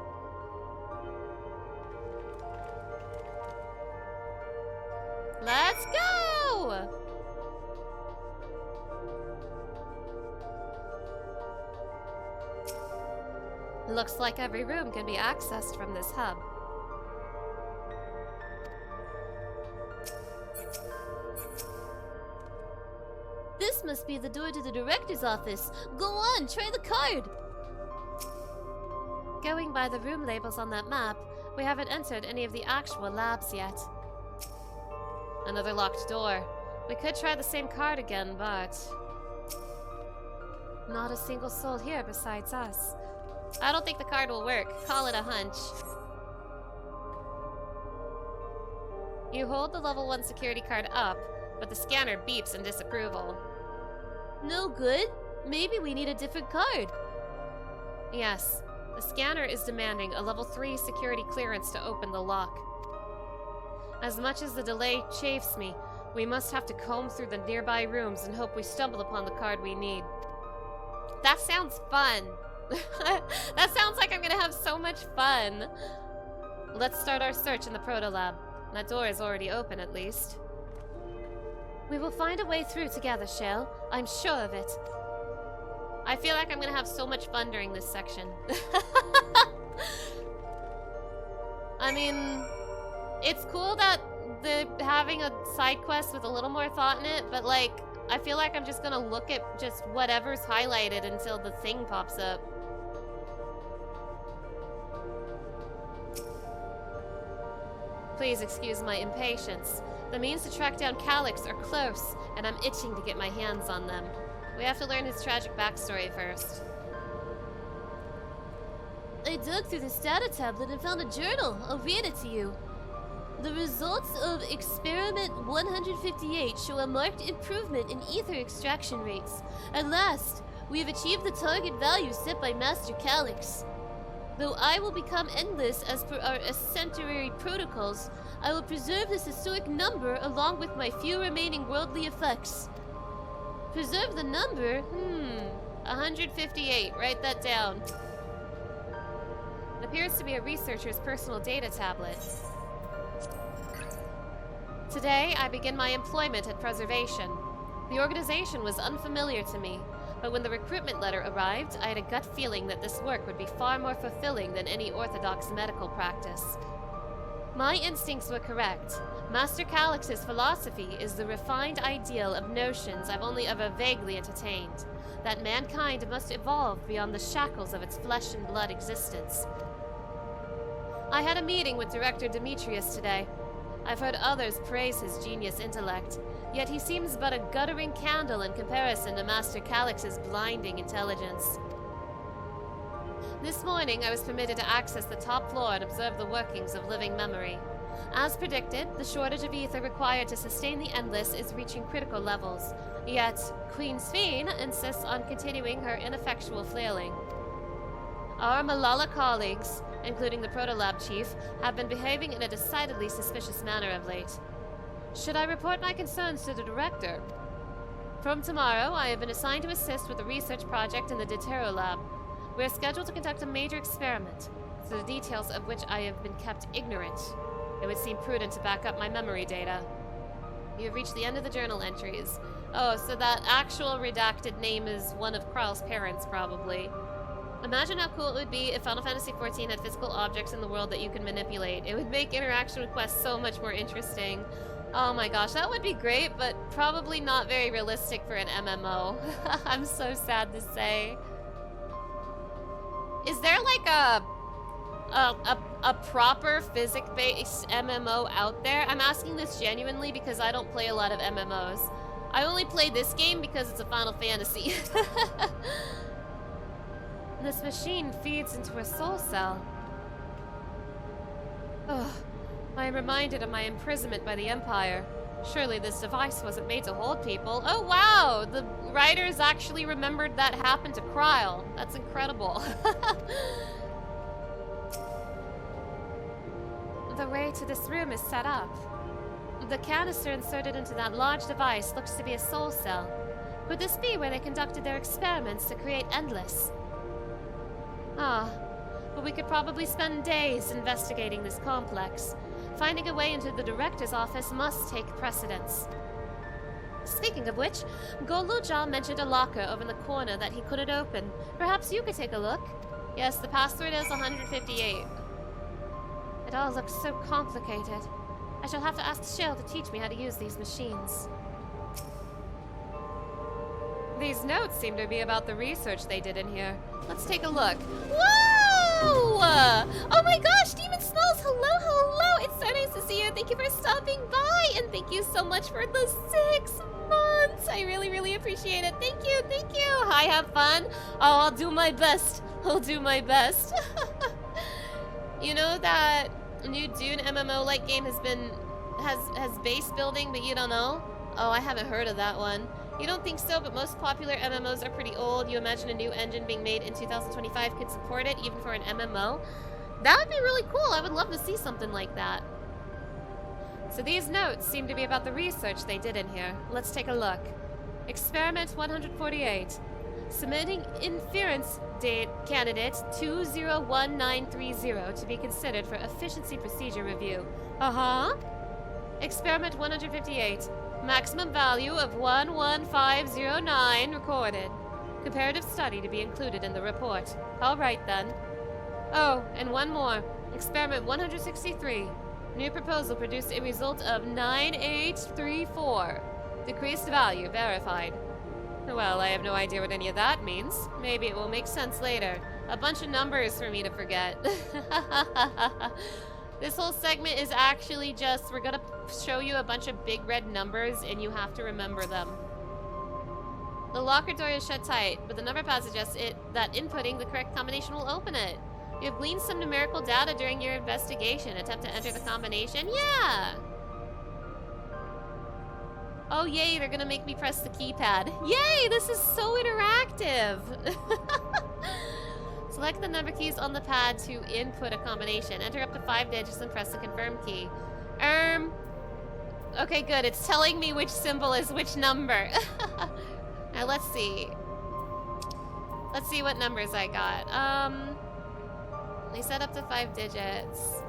Let's go! Looks like every room can be accessed from this hub. This must be the door to the director's office. Go on, try the card! Going by the room labels on that map, we haven't entered any of the actual labs yet. Another locked door. We could try the same card again, but... not a single soul here besides us. I don't think the card will work. Call it a hunch. You hold the level 1 security card up, but the scanner beeps in disapproval. No good? Maybe we need a different card. Yes, the scanner is demanding a level 3 security clearance to open the lock. As much as the delay chafes me, we must have to comb through the nearby rooms and hope we stumble upon the card we need. That sounds fun. That sounds like I'm gonna have so much fun. Let's start our search in the Proto-Lab. That door is already open, at least. We will find a way through together, Shale. I'm sure of it. I feel like I'm gonna have so much fun during this section. I mean, it's cool that having a side quest with a little more thought in it, but like, I feel like I'm just gonna look at just whatever's highlighted until the thing pops up. Please excuse my impatience. The means to track down Calix are close, and I'm itching to get my hands on them. We have to learn his tragic backstory first. I dug through this data tablet and found a journal. I'll read it to you. The results of Experiment 158 show a marked improvement in ether extraction rates. At last, we have achieved the target value set by Master Calix. Though I will become endless as per our ascensionary protocols, I will preserve this historic number along with my few remaining worldly effects. Preserve the number? 158. Write that down. It appears to be a researcher's personal data tablet. Today, I begin my employment at Preservation. The organization was unfamiliar to me, but when the recruitment letter arrived, I had a gut feeling that this work would be far more fulfilling than any orthodox medical practice. My instincts were correct. Master Calix's philosophy is the refined ideal of notions I've only ever vaguely entertained, that mankind must evolve beyond the shackles of its flesh and blood existence. I had a meeting with Director Demetrius today. I've heard others praise his genius intellect, yet he seems but a guttering candle in comparison to Master Calix's blinding intelligence. This morning, I was permitted to access the top floor and observe the workings of living memory. As predicted, the shortage of ether required to sustain the Endless is reaching critical levels, yet Queen Sphene insists on continuing her ineffectual flailing. Our Malala colleagues, including the Proto-Lab chief, have been behaving in a decidedly suspicious manner of late. Should I report my concerns to the director? From tomorrow, I have been assigned to assist with the research project in the Deutero Lab. We're scheduled to conduct a major experiment, so the details of which I have been kept ignorant. It would seem prudent to back up my memory data. You have reached the end of the journal entries. Oh, so that actual redacted name is one of Kryl's parents, probably. Imagine how cool it would be if Final Fantasy XIV had physical objects in the world that you can manipulate. It would make interaction with quests so much more interesting. Oh my gosh, that would be great, but probably not very realistic for an MMO. I'm so sad to say. Is there like a proper physics-based MMO out there? I'm asking this genuinely because I don't play a lot of MMOs. I only play this game because it's a Final Fantasy. This machine feeds into a soul cell. Ugh. I am reminded of my imprisonment by the Empire. Surely this device wasn't made to hold people. Oh wow! The writers actually remembered that happened to Kryl. That's incredible. The way to this room is set up. The canister inserted into that large device looks to be a soul cell. Could this be where they conducted their experiments to create Endless? Ah, but we could probably spend days investigating this complex. Finding a way into the director's office must take precedence. Speaking of which, Goluja mentioned a locker over in the corner that he couldn't open. Perhaps you could take a look? Yes, the password is 158. It all looks so complicated. I shall have to ask Shale to teach me how to use these machines. These notes seem to be about the research they did in here. Let's take a look. Whoa! Oh my gosh, Demon Smells! Hello, hello! It's so nice to see you. Thank you for stopping by, and thank you so much for the 6 months. I really, really appreciate it. Thank you, thank you. Hi, have fun. Oh, I'll do my best. I'll do my best. You know that new Dune MMO-like game has base building, but you don't know? Oh, I haven't heard of that one. You don't think so, but most popular MMOs are pretty old. You imagine a new engine being made in 2025 could support it, even for an MMO? That would be really cool. I would love to see something like that. So these notes seem to be about the research they did in here. Let's take a look. Experiment 148. Submitting inference date candidate 201930 to be considered for efficiency procedure review. Experiment 158. Maximum value of 11509 recorded. Comparative study to be included in the report. All right then. Oh, and one more. Experiment 163. New proposal produced a result of 9834. Decreased value verified. Well, I have no idea what any of that means. Maybe it will make sense later. A bunch of numbers for me to forget. This whole segment is actually just, we're gonna show you a bunch of big red numbers and you have to remember them. The locker door is shut tight, but the number pad suggests that inputting the correct combination will open it. You have gleaned some numerical data during your investigation. Attempt to enter the combination? Yeah! Oh yay, they're gonna make me press the keypad. Yay, this is so interactive! Select the number keys on the pad to input a combination. Enter up to 5 digits and press the confirm key. Okay, good. It's telling me which symbol is which number. Now let's see. Let's see what numbers I got. They set up to 5 digits.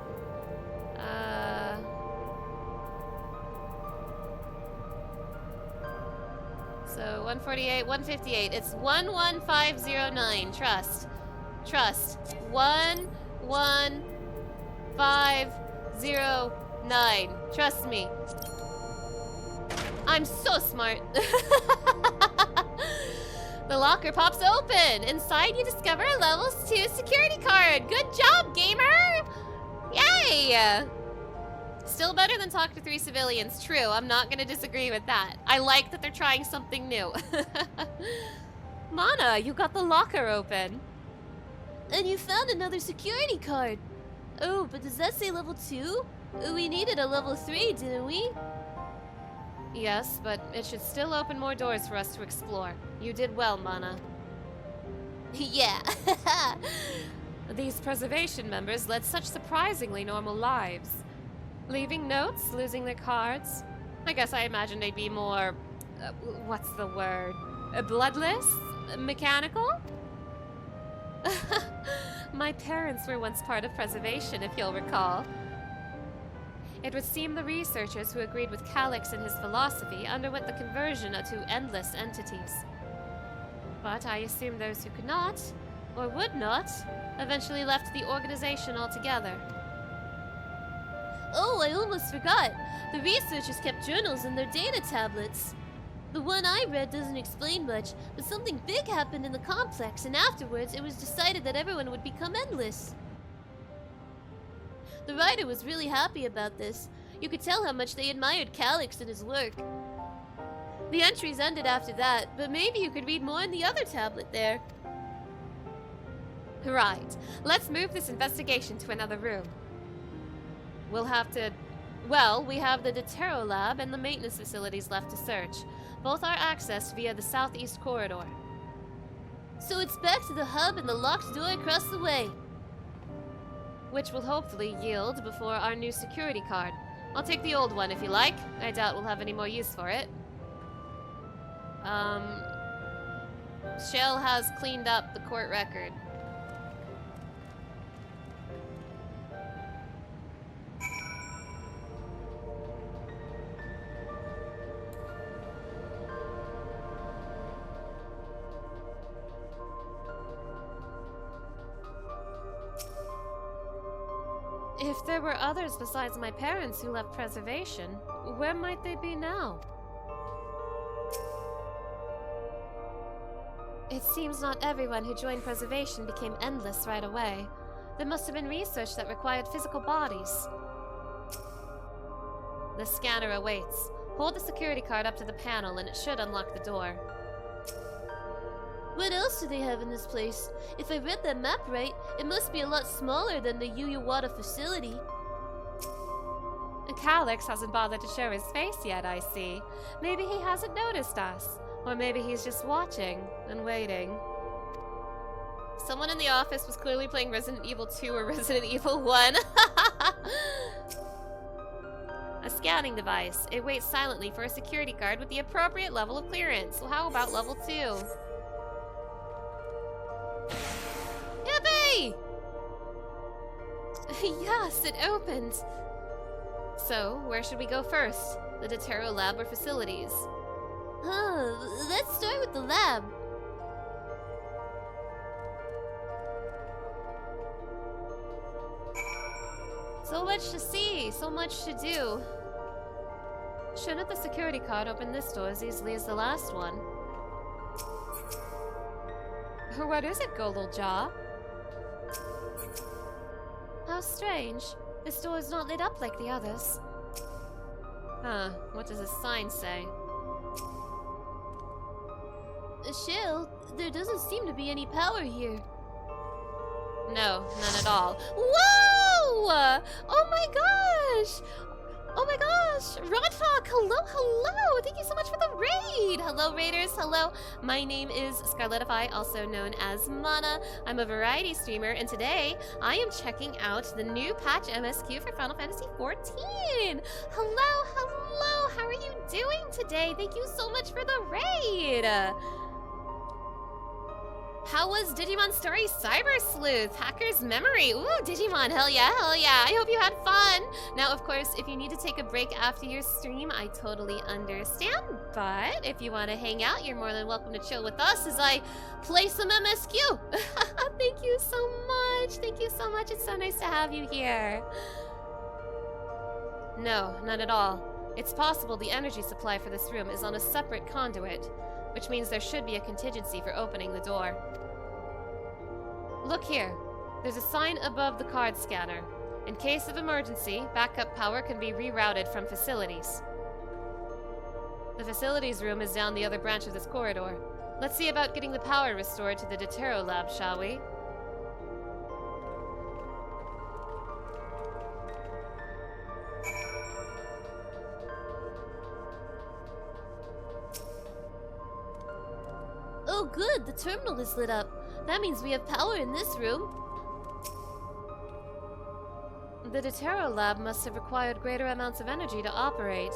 So 148, 158. It's 11509. Trust. 11509. Trust me. I'm so smart. The locker pops open. Inside you discover a level 2 security card. Good job, gamer! Yay! Still better than talk to 3 civilians. True, I'm not gonna disagree with that. I like that they're trying something new. Mana, you got the locker open. And you found another security card. Oh, but does that say level 2? We needed a level 3, didn't we? Yes, but it should still open more doors for us to explore. You did well, Mana. Yeah. These preservation members led such surprisingly normal lives. Leaving notes, losing their cards. I guess I imagined they'd be more... what's the word? Bloodless? Mechanical? My parents were once part of preservation, if you'll recall. It would seem the researchers who agreed with Calix and his philosophy underwent the conversion to endless entities. But I assume those who could not, or would not, eventually left the organization altogether. Oh, I almost forgot. The researchers kept journals in their data tablets. The one I read doesn't explain much, but something big happened in the complex, and afterwards it was decided that everyone would become endless. The writer was really happy about this. You could tell how much they admired Calix and his work. The entries ended after that, but maybe you could read more in the other tablet there. Right. Let's move this investigation to another room. We'll have to... Well, we have the Dawntrail lab and the maintenance facilities left to search. Both are accessed via the southeast corridor. So it's back to the hub and the locked door across the way. Which will hopefully yield before our new security card. I'll take the old one if you like. I doubt we'll have any more use for it. Shell has cleaned up the court record. If there were others besides my parents who left preservation, where might they be now? It seems not everyone who joined preservation became endless right away. There must have been research that required physical bodies. The scanner awaits. Hold the security card up to the panel and it should unlock the door. What else do they have in this place? If I read that map right, it must be a lot smaller than the Yuyawada facility. Calix hasn't bothered to show his face yet, I see. Maybe he hasn't noticed us. Or maybe he's just watching and waiting. Someone in the office was clearly playing Resident Evil 2 or Resident Evil 1. A scanning device. It waits silently for a security guard with the appropriate level of clearance. Well, how about level 2? Yippee! Yes, it opened. So, where should we go first? The Dawntrail lab or facilities? Let's start with the lab. So much to see, so much to do. Shouldn't the security card open this door as easily as the last one? What is it, Goldeljaw? How strange. This door is not lit up like the others. Huh, what does this sign say? Shell, there doesn't seem to be any power here. No, none at all. Whoa! Oh my gosh! Oh my gosh! Rodhawk, hello, hello! Thank you so much for the raid! Hello, raiders, hello. My name is Scarletify, also known as Mana. I'm a variety streamer, and today I am checking out the new patch MSQ for Final Fantasy XIV. Hello, hello! How are you doing today? Thank you so much for the raid! How was Digimon Story Cyber Sleuth? Hacker's Memory. Ooh, Digimon, hell yeah, hell yeah. I hope you had fun. Now, of course, if you need to take a break after your stream, I totally understand. But if you want to hang out, you're more than welcome to chill with us as I play some MSQ. Thank you so much. Thank you so much. It's so nice to have you here. No, none at all. It's possible the energy supply for this room is on a separate conduit, which means there should be a contingency for opening the door. Look here. There's a sign above the card scanner. In case of emergency, backup power can be rerouted from facilities. The facilities room is down the other branch of this corridor. Let's see about getting the power restored to the Dawntrail lab, shall we? Oh good, the terminal is lit up. That means we have power in this room. The Dawntrail lab must have required greater amounts of energy to operate.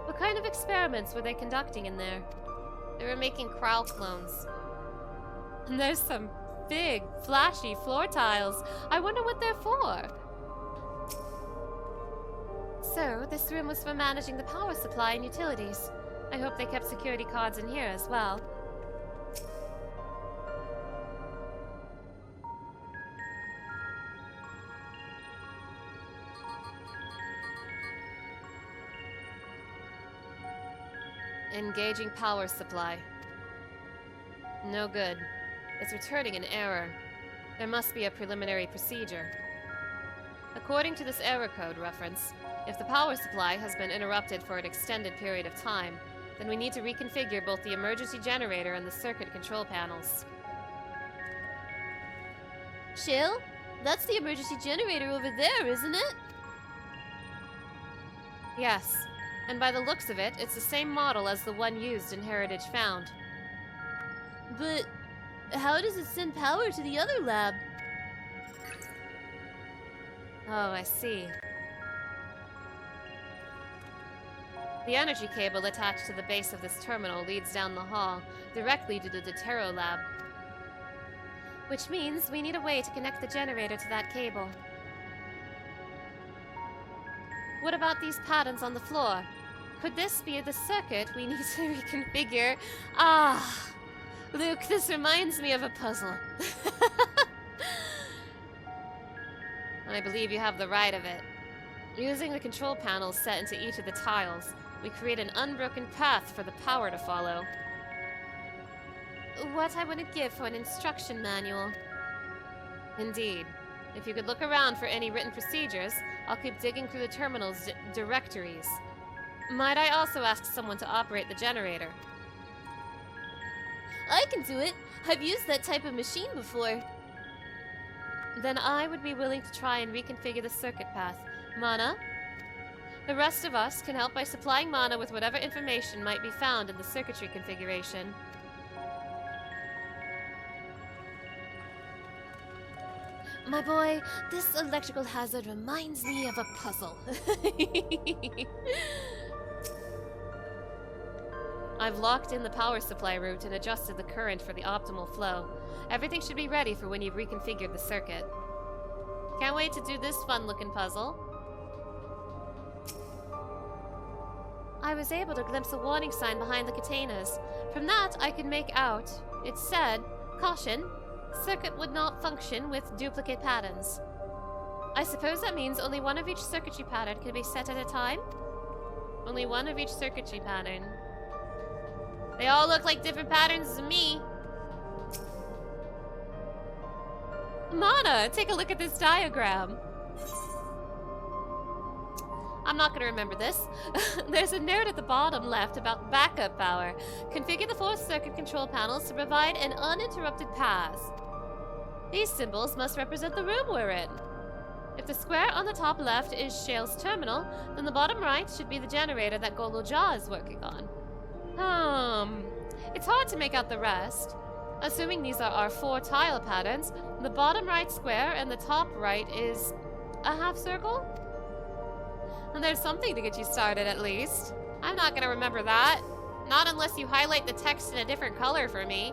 What kind of experiments were they conducting in there? They were making Krau clones. And there's some big, flashy floor tiles. I wonder what they're for. So, this room was for managing the power supply and utilities. I hope they kept security cards in here as well. Engaging power supply. No good. It's returning an error. There must be a preliminary procedure. According to this error code reference, if the power supply has been interrupted for an extended period of time, then we need to reconfigure both the emergency generator and the circuit control panels. Shale? That's the emergency generator over there, isn't it? Yes, and by the looks of it, it's the same model as the one used in Heritage Found. But how does it send power to the other lab? Oh, I see. The energy cable attached to the base of this terminal leads down the hall, directly to the Deutero lab. Which means we need a way to connect the generator to that cable. What about these patterns on the floor? Could this be the circuit we need to reconfigure? Ah, Luke, this reminds me of a puzzle. I believe you have the right of it. Using the control panels set into each of the tiles, we create an unbroken path for the power to follow. What I wouldn't give for an instruction manual. Indeed. If you could look around for any written procedures, I'll keep digging through the terminal's directories. Might I also ask someone to operate the generator? I can do it. I've used that type of machine before. Then I would be willing to try and reconfigure the circuit path. Mana? The rest of us can help by supplying Mana with whatever information might be found in the circuitry configuration. My boy, this electrical hazard reminds me of a puzzle. I've locked in the power supply route and adjusted the current for the optimal flow. Everything should be ready for when you've reconfigured the circuit. Can't wait to do this fun-looking puzzle. I was able to glimpse a warning sign behind the containers. From that, I could make out. It said, "Caution, circuit would not function with duplicate patterns." I suppose that means only one of each circuitry pattern can be set at a time? Only one of each circuitry pattern. They all look like different patterns to me. Mana, take a look at this diagram. I'm not going to remember this. There's a note at the bottom left about backup power. Configure the 4 circuit control panels to provide an uninterrupted path. These symbols must represent the room we're in. If the square on the top left is Shale's terminal, then the bottom right should be the generator that Golojah is working on. It's hard to make out the rest. Assuming these are our 4 tile patterns, the bottom right square and the top right is a half circle? And there's something to get you started at least. I'm not gonna remember that. Not unless you highlight the text in a different color for me.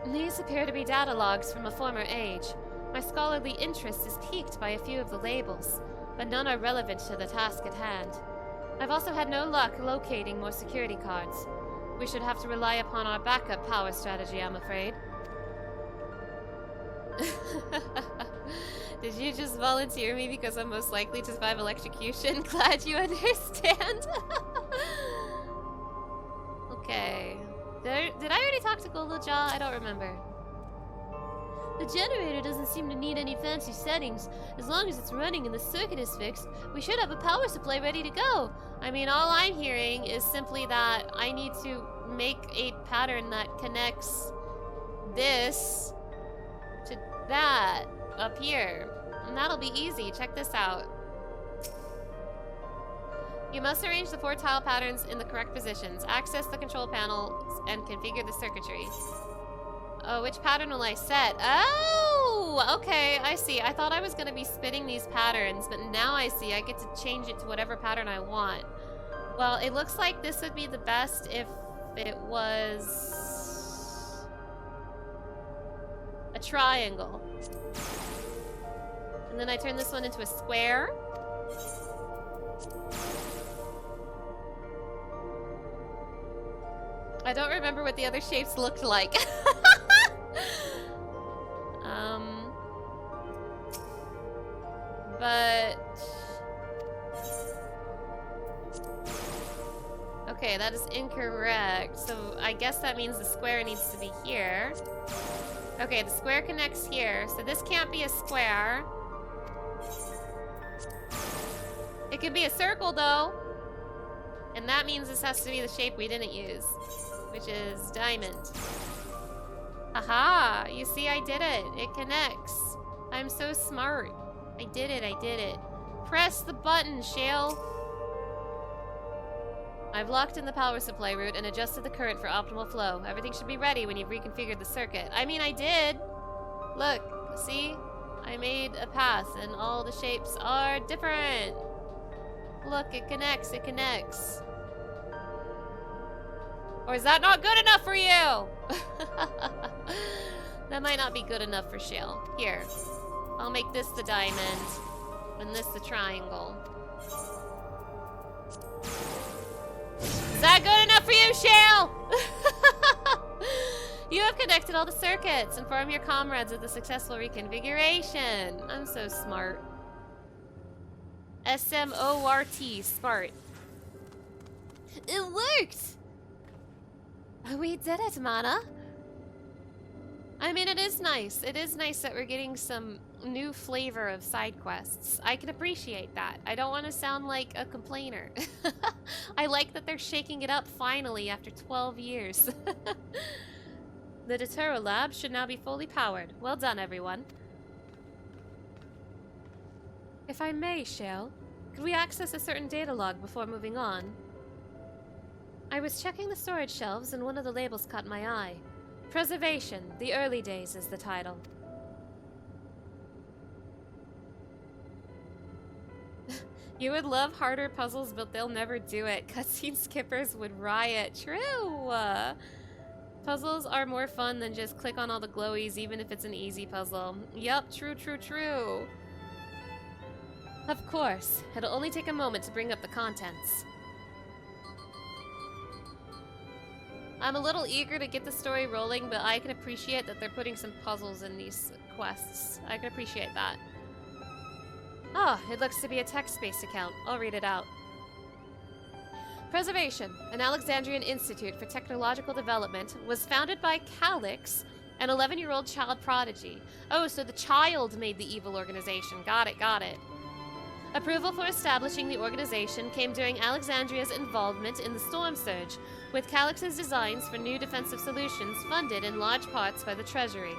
These appear to be data logs from a former age. My scholarly interest is piqued by a few of the labels, but none are relevant to the task at hand. I've also had no luck locating more security cards. We should have to rely upon our backup power strategy, I'm afraid. Did you just volunteer me because I'm most likely to survive electrocution? Glad you understand. Okay. Did I already talk to Golojah? I don't remember. The generator doesn't seem to need any fancy settings. As long as it's running and the circuit is fixed, we should have a power supply ready to go. I mean, all I'm hearing is simply that I need to make a pattern that connects this to that up here. And that'll be easy. Check this out. You must arrange the 4 tile patterns in the correct positions, access the control panels, and configure the circuitry. Oh, which pattern will I set? Oh, okay, I see. I thought I was going to be spinning these patterns, but now I see I get to change it to whatever pattern I want. Well, it looks like this would be the best if it was a triangle. And then I turn this one into a square. I don't remember what the other shapes looked like. But... Okay, that is incorrect. So I guess that means the square needs to be here. Okay, the square connects here. So this can't be a square. It could be a circle, though. And that means this has to be the shape we didn't use, which is diamond. Aha! You see, I did it. It connects. I'm so smart. I did it, I did it. Press the button, Shale. I've locked in the power supply route and adjusted the current for optimal flow. Everything should be ready when you've reconfigured the circuit. I mean, I did. Look, see? I made a path and all the shapes are different. Look, it connects, it connects. Or is that not good enough for you? That might not be good enough for Shale. Here, I'll make this the diamond and this the triangle. Is that good enough for you, Shale? You have connected all the circuits. Inform your comrades of the successful reconfiguration. I'm so smart. S-M-O-R-T, smart. It worked! We did it, Mana. I mean, it is nice. It is nice that we're getting some new flavor of side quests. I can appreciate that. I don't want to sound like a complainer. I like that they're shaking it up finally after 12 years. The Deterra lab should now be fully powered. Well done, everyone. If I may, Shale, could we access a certain data log before moving on? I was checking the storage shelves and one of the labels caught my eye. Preservation, the early days is the title. You would love harder puzzles, but they'll never do it. Cutscene skippers would riot. True! Puzzles are more fun than just click on all the glowies, even if it's an easy puzzle. Yup, true, true, true. Of course, it'll only take a moment to bring up the contents. I'm a little eager to get the story rolling, but I can appreciate that they're putting some puzzles in these quests. I can appreciate that. Ah, it looks to be a text-based account. I'll read it out. Preservation, an Alexandrian institute for technological development, was founded by Calix, an 11-year-old child prodigy. Oh, so the child made the evil organization. Got it, got it. Approval for establishing the organization came during Alexandria's involvement in the Storm Surge, with Calix's designs for new defensive solutions funded in large parts by the Treasury.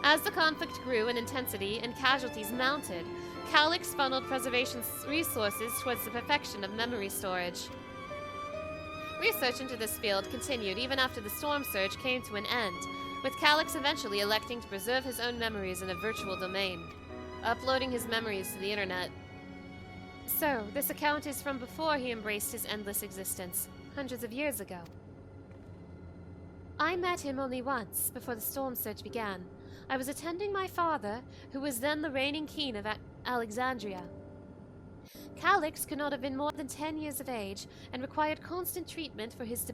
As the conflict grew in intensity and casualties mounted, Calix funneled Preservation's resources towards the perfection of memory storage. Research into this field continued even after the Storm Surge came to an end, with Calix eventually electing to preserve his own memories in a virtual domain, uploading his memories to the internet. So, this account is from before he embraced his endless existence, hundreds of years ago. I met him only once, before the Storm Surge began. I was attending my father, who was then the reigning king of Alexandria. Calix could not have been more than 10 years of age, and required constant treatment for his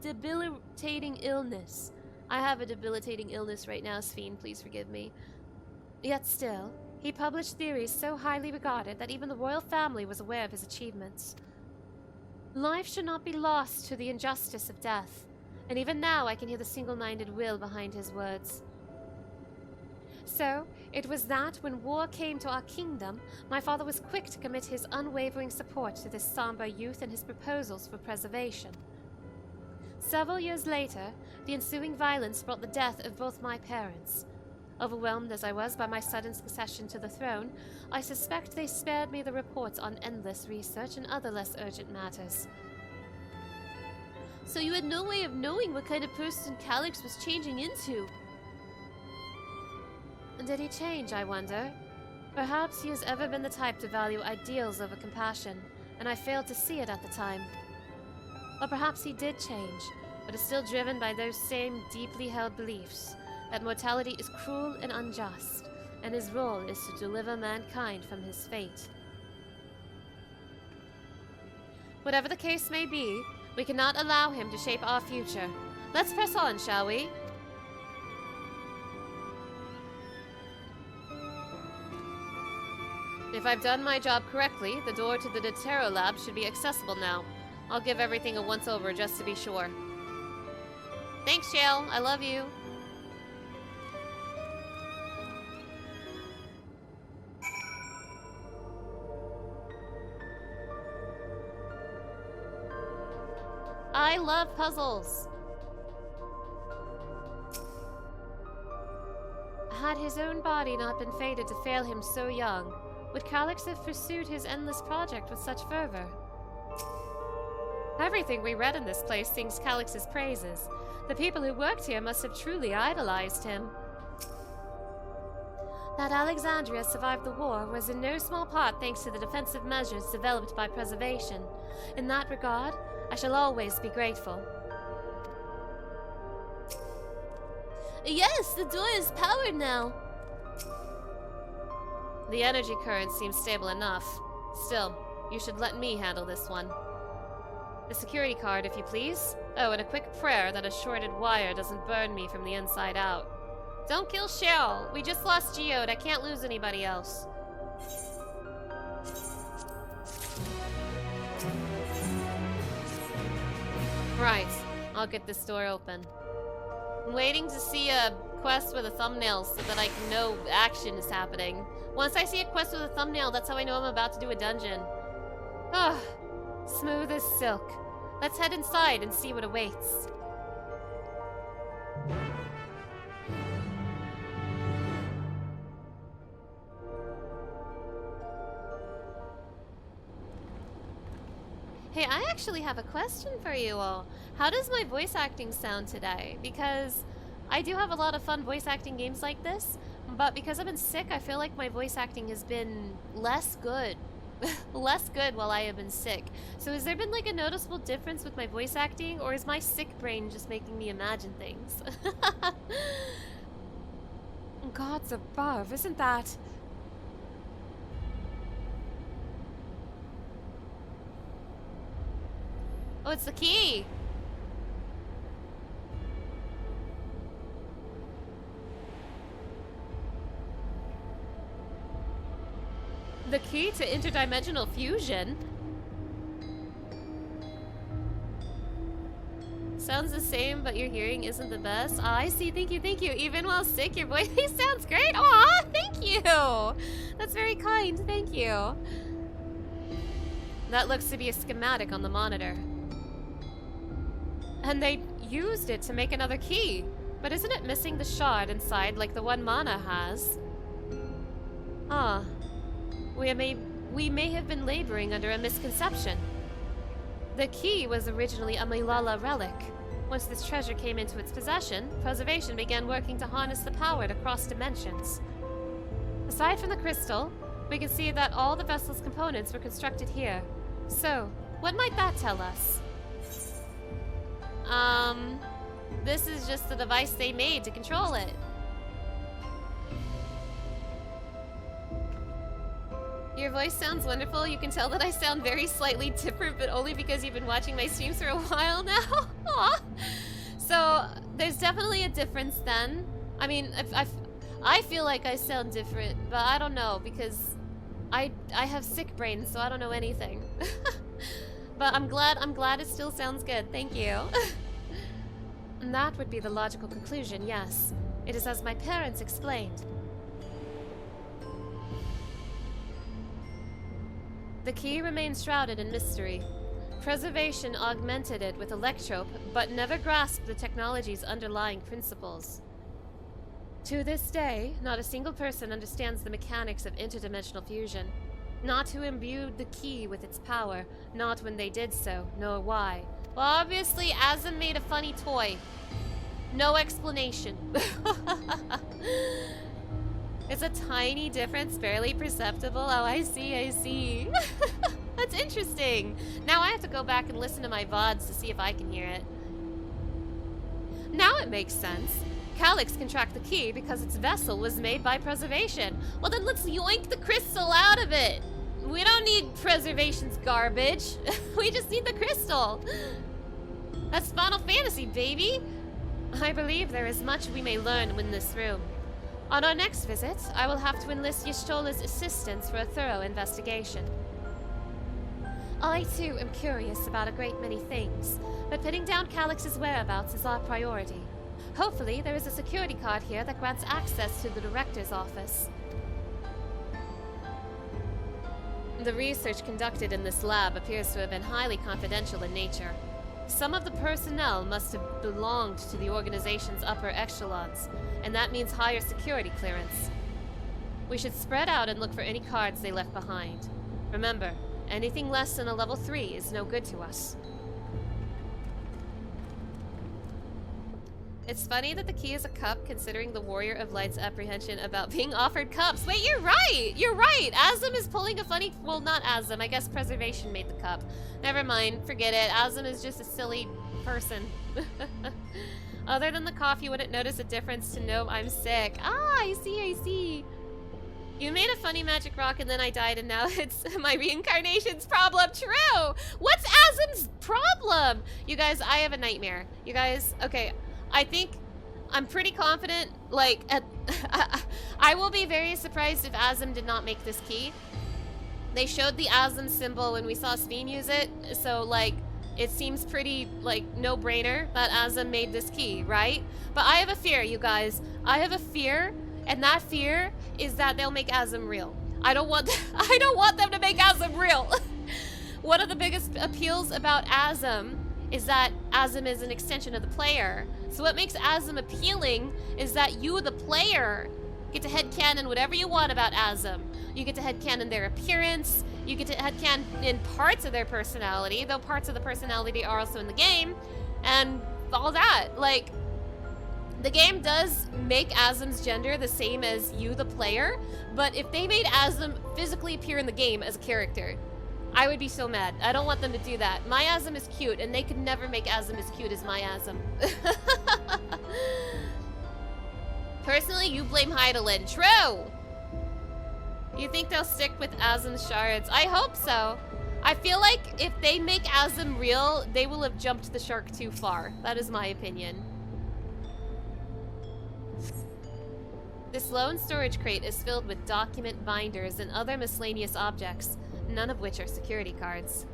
debilitating illness. I have a debilitating illness right now, Sphene, please forgive me. Yet still, he published theories so highly regarded that even the royal family was aware of his achievements. Life should not be lost to the injustice of death, and even now I can hear the single-minded will behind his words. So, it was that when war came to our kingdom, my father was quick to commit his unwavering support to this somber youth and his proposals for preservation. Several years later, the ensuing violence brought the death of both my parents. Overwhelmed as I was by my sudden succession to the throne, I suspect they spared me the reports on endless research and other less urgent matters. So you had no way of knowing what kind of person Calix was changing into? Did he change, I wonder? Perhaps he has ever been the type to value ideals over compassion, and I failed to see it at the time. Or perhaps he did change, but is still driven by those same deeply held beliefs, that mortality is cruel and unjust, and his role is to deliver mankind from his fate. Whatever the case may be, we cannot allow him to shape our future. Let's press on, shall we? If I've done my job correctly, the door to the Dawntrail lab should be accessible now. I'll give everything a once-over just to be sure. Thanks, Shale. I love you. I love puzzles. Had his own body not been fated to fail him so young, would Calyx have pursued his endless project with such fervor? Everything we read in this place sings Calyx's praises. The people who worked here must have truly idolized him. That Alexandria survived the war was in no small part thanks to the defensive measures developed by preservation. In that regard, I shall always be grateful. Yes, the door is powered now. The energy current seems stable enough. Still, you should let me handle this one. The security card, if you please. Oh, and a quick prayer that a shorted wire doesn't burn me from the inside out. Don't kill Cheryl. We just lost Geode. I can't lose anybody else. Right. I'll get this door open. I'm waiting to see a quest with a thumbnail so that I can know action is happening. Once I see a quest with a thumbnail, that's how I know I'm about to do a dungeon. Ah, smooth as silk. Let's head inside and see what awaits. Hey, I actually have a question for you all. How does my voice acting sound today? Because I do have a lot of fun voice acting games like this, but because I've been sick, I feel like my voice acting has been less good. Less good while I have been sick. So has there been like a noticeable difference with my voice acting, or is my sick brain just making me imagine things? Gods above, isn't that... Oh, it's the key! The key to interdimensional fusion? Sounds the same, but your hearing isn't the best. Ah, I see. Thank you, thank you. Even while sick, your voice sounds great. Aw, thank you! That's very kind, thank you. That looks to be a schematic on the monitor. And they used it to make another key. But isn't it missing the shard inside like the one Mana has? Ah. We may have been laboring under a misconception. The key was originally a Milala relic. Once this treasure came into its possession, preservation began working to harness the power to cross dimensions. Aside from the crystal, we can see that all the vessel's components were constructed here. So, what might that tell us? This is just the device they made to control it. Your voice sounds wonderful. You can tell that I sound very slightly different, but only because you've been watching my streams for a while now. Aww. So, there's definitely a difference then. I mean, I feel like I sound different, but I don't know, because I have sick brain, so I don't know anything. But I'm glad it still sounds good. Thank you. And that would be the logical conclusion, yes. It is as my parents explained. The key remains shrouded in mystery. Preservation augmented it with electrope, but never grasped the technology's underlying principles. To this day, not a single person understands the mechanics of interdimensional fusion. Not who imbued the key with its power, not when they did so, nor why. Well, obviously, Azim made a funny toy. No explanation. It's a tiny difference, barely perceptible. Oh, I see. That's interesting. Now I have to go back and listen to my VODs to see if I can hear it. Now it makes sense. Calyx can track the key because its vessel was made by Preservation. Well, then let's yoink the crystal out of it. We don't need Preservation's garbage. We just need the crystal. That's Final Fantasy, baby. I believe there is much we may learn in this room. On our next visit, I will have to enlist Y'shtola's assistance for a thorough investigation. I, too, am curious about a great many things, but pinning down Calyx's whereabouts is our priority. Hopefully, there is a security card here that grants access to the director's office. The research conducted in this lab appears to have been highly confidential in nature. Some of the personnel must have belonged to the organization's upper echelons, and that means higher security clearance. We should spread out and look for any cards they left behind. Remember, anything less than a level 3 is no good to us. It's funny that the key is a cup, considering the Warrior of Light's apprehension about being offered cups. Wait, you're right! You're right! Azum is pulling a funny... Well, not Azum. I guess Preservation made the cup. Never mind. Forget it. Azum is just a silly person. Other than the cough, you wouldn't notice a difference to know I'm sick. Ah, I see. You made a funny magic rock and then I died and now it's my reincarnation's problem. True! What's Azum's problem? You guys, I have a nightmare. You guys, okay... I think I'm pretty confident, like, I will be very surprised if Azum did not make this key. They showed the Azum symbol when we saw Sphene use it, so, like, it seems pretty, like, no-brainer that Azum made this key, right? But I have a fear, you guys. I have a fear, and that fear is that they'll make Azum real. I don't want them to make Azum real. One of the biggest appeals about Azum is that Azum is an extension of the player. So what makes Azum appealing is that you, the player, get to headcanon whatever you want about Azum. You get to headcanon their appearance, you get to headcanon in parts of their personality, though parts of the personality are also in the game, and all that. Like, the game does make Azum's gender the same as you, the player, but if they made Azum physically appear in the game as a character, I would be so mad. I don't want them to do that. My Azum is cute, and they could never make Azum as cute as my Azum. Personally, you blame Heidelin. True! You think they'll stick with Azum's shards? I hope so. I feel like if they make Azum real, they will have jumped the shark too far. That is my opinion. This lone storage crate is filled with document binders and other miscellaneous objects, none of which are security cards.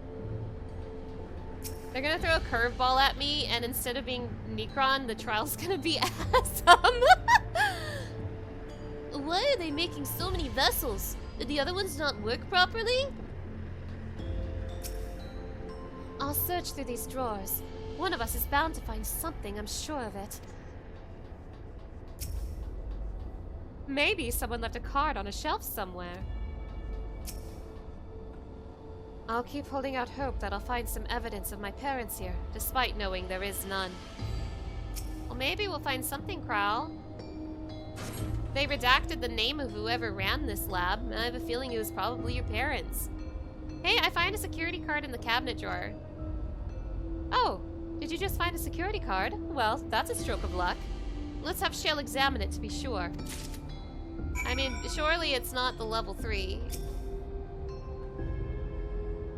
They're gonna throw a curveball at me, and instead of being Necron, the trial's gonna be Azum. Why are they making so many vessels? Did the other ones not work properly? I'll search through these drawers. One of us is bound to find something, I'm sure of it. Maybe someone left a card on a shelf somewhere. I'll keep holding out hope that I'll find some evidence of my parents here, despite knowing there is none. Well, maybe we'll find something, Crowl. They redacted the name of whoever ran this lab, and I have a feeling it was probably your parents. Hey, I find a security card in the cabinet drawer. Oh, did you just find a security card? Well, that's a stroke of luck. Let's have Shale examine it to be sure. I mean, surely it's not the level 3.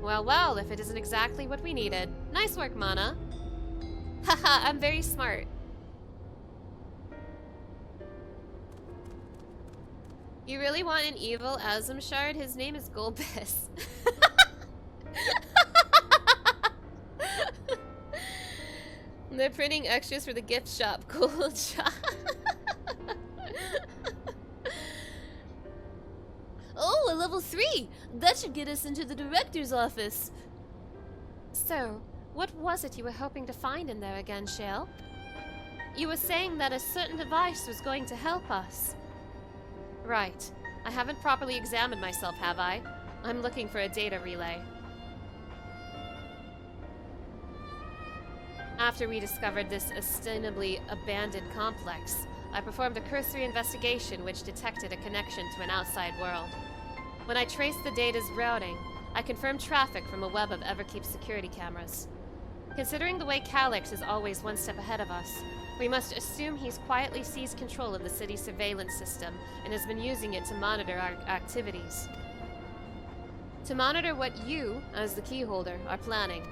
Well, if it isn't exactly what we needed. Nice work, Mana. Haha, I'm very smart. You really want an evil Azum shard? His name is Golbis. They're printing extras for the gift shop. Cool job. Oh, a level 3! That should get us into the director's office. So, what was it you were hoping to find in there again, Shale? You were saying that a certain device was going to help us. Right. I haven't properly examined myself, have I? I'm looking for a data relay. After we discovered this ostensibly abandoned complex, I performed a cursory investigation which detected a connection to an outside world. When I traced the data's routing, I confirmed traffic from a web of Everkeep's security cameras. Considering the way Calyx is always one step ahead of us, We must assume he's quietly seized control of the city's surveillance system and has been using it to monitor our activities. To monitor what you, as the key holder, are planning.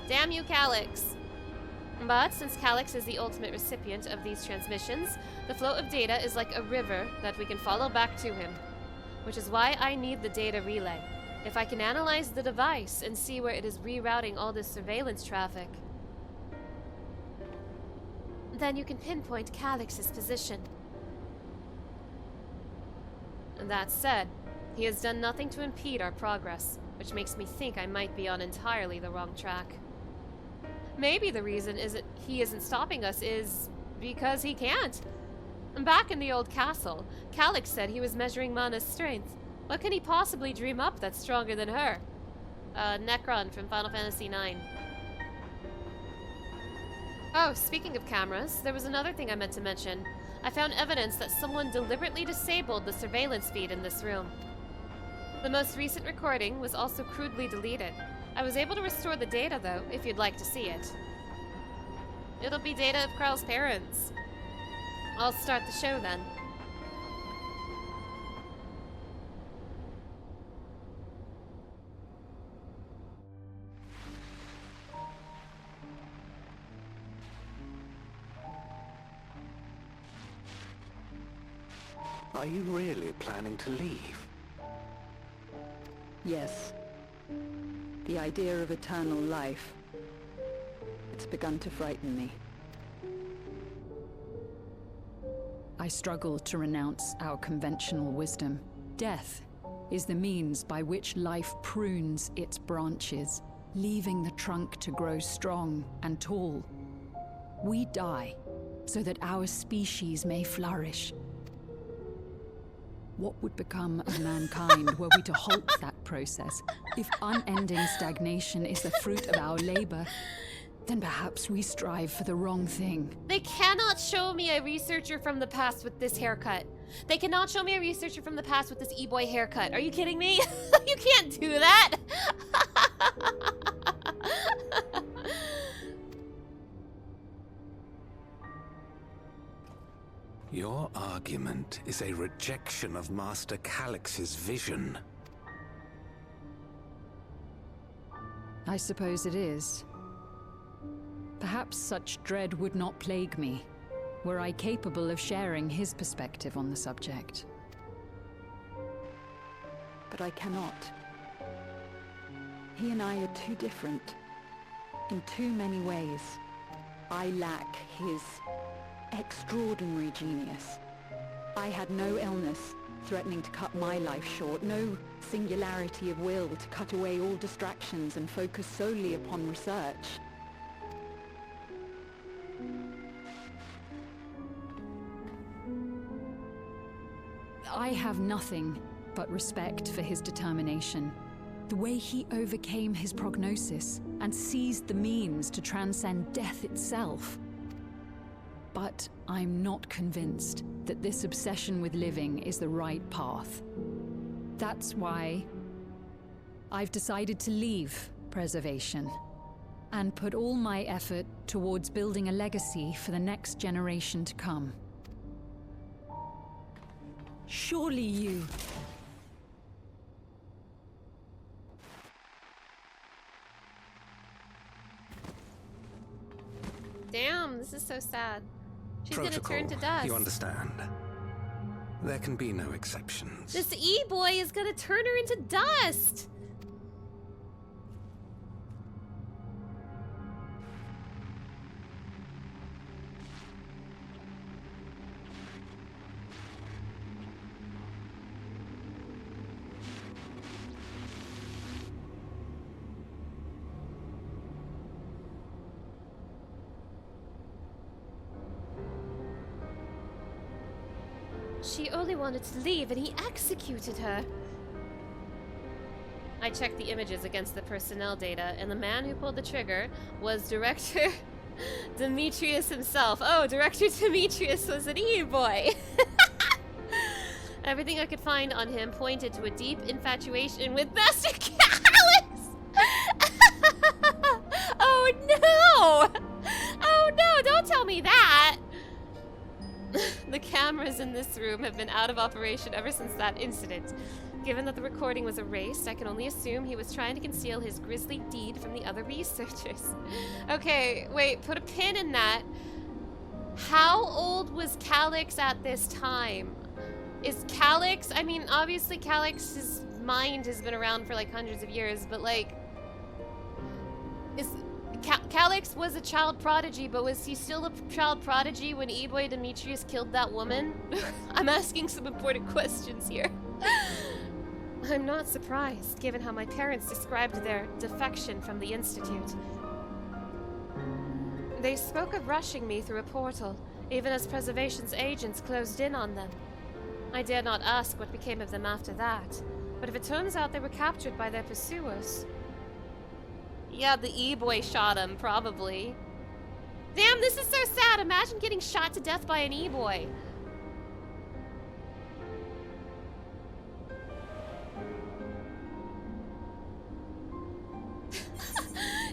Damn you, Calyx! But since Calyx is the ultimate recipient of these transmissions, the flow of data is like a river that we can follow back to him. Which is why I need the data relay. If I can analyze the device and see where it is rerouting all this surveillance traffic, then you can pinpoint Calyx's position. And that said, he has done nothing to impede our progress, which makes me think I might be on entirely the wrong track. Maybe the reason he isn't stopping us is because he can't. Back in the old castle, Calyx said he was measuring Mana's strength. What can he possibly dream up that's stronger than her? Necron from Final Fantasy IX. Oh, speaking of cameras, there was another thing I meant to mention. I found evidence that someone deliberately disabled the surveillance feed in this room. The most recent recording was also crudely deleted. I was able to restore the data, though, if you'd like to see it. It'll be data of Krell's parents. I'll start the show then. Are you really planning to leave? Yes. The idea of eternal life. It's begun to frighten me. I struggle to renounce our conventional wisdom. Death is the means by which life prunes its branches, leaving the trunk to grow strong and tall. We die so that our species may flourish. What would become of mankind were we to halt that process? If unending stagnation is the fruit of our labor, then perhaps we strive for the wrong thing. They cannot show me a researcher from the past with this haircut. They cannot show me a researcher from the past with this e-boy haircut. Are you kidding me? You can't do that! Your argument is a rejection of Master Calyx's vision. I suppose it is. Perhaps such dread would not plague me, were I capable of sharing his perspective on the subject. But I cannot. He and I are too different, in too many ways. I lack his extraordinary genius. I had no illness threatening to cut my life short, no singularity of will to cut away all distractions and focus solely upon research. I have nothing but respect for his determination. The way he overcame his prognosis and seized the means to transcend death itself. But I'm not convinced that this obsession with living is the right path. That's why I've decided to leave preservation and put all my effort towards building a legacy for the next generation to come. Surely you... Damn, this is so sad. She's Protocol, gonna turn to dust. you understand. There can be no exceptions. This e-boy is gonna turn her into dust! She only wanted to leave and he executed her. I checked the images against the personnel data, and the man who pulled the trigger was Director Demetrius himself. Oh, Director Demetrius was an e-boy. Everything I could find on him pointed to a deep infatuation with Master Calyx! Oh no! me that! The cameras in this room have been out of operation ever since that incident. Given that the recording was erased, I can only assume he was trying to conceal his grisly deed from the other researchers. Okay, wait, put a pin in that. How old was Calyx at this time? Is Calyx, I mean, obviously Calyx's mind has been around for like hundreds of years, but like, Calyx was a child prodigy, but was he still a child prodigy when E-Boy Demetrius killed that woman? I'm asking some important questions here. I'm not surprised, given how my parents described their defection from the Institute. They spoke of rushing me through a portal, even as Preservation's agents closed in on them. I dared not ask what became of them after that, but if it turns out they were captured by their pursuers... Yeah, the E-Boy shot him, probably. Damn, this is so sad! Imagine getting shot to death by an E-Boy.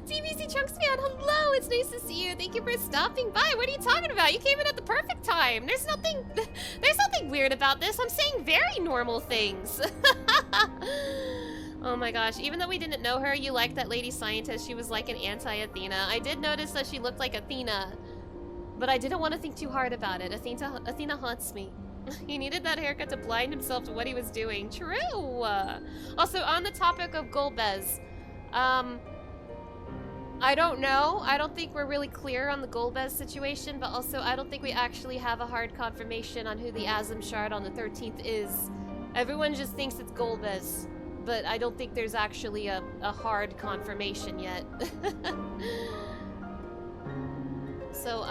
TBC Chunks fan, hello! It's nice to see you. Thank you for stopping by. What are you talking about? You came in at the perfect time. There's nothing weird about this. I'm saying very normal things. Oh my gosh, even though we didn't know her, you liked that lady scientist. She was like an anti-Athena. I did notice that she looked like Athena, but I didn't want to think too hard about it. Athena haunts me. He needed that haircut to blind himself to what he was doing. True! Also, on the topic of Golbez, I don't know. I don't think we're really clear on the Golbez situation, but also I don't think we actually have a hard confirmation on who the Azim Shard on the 13th is. Everyone just thinks it's Golbez, but I don't think there's actually a hard confirmation yet. So,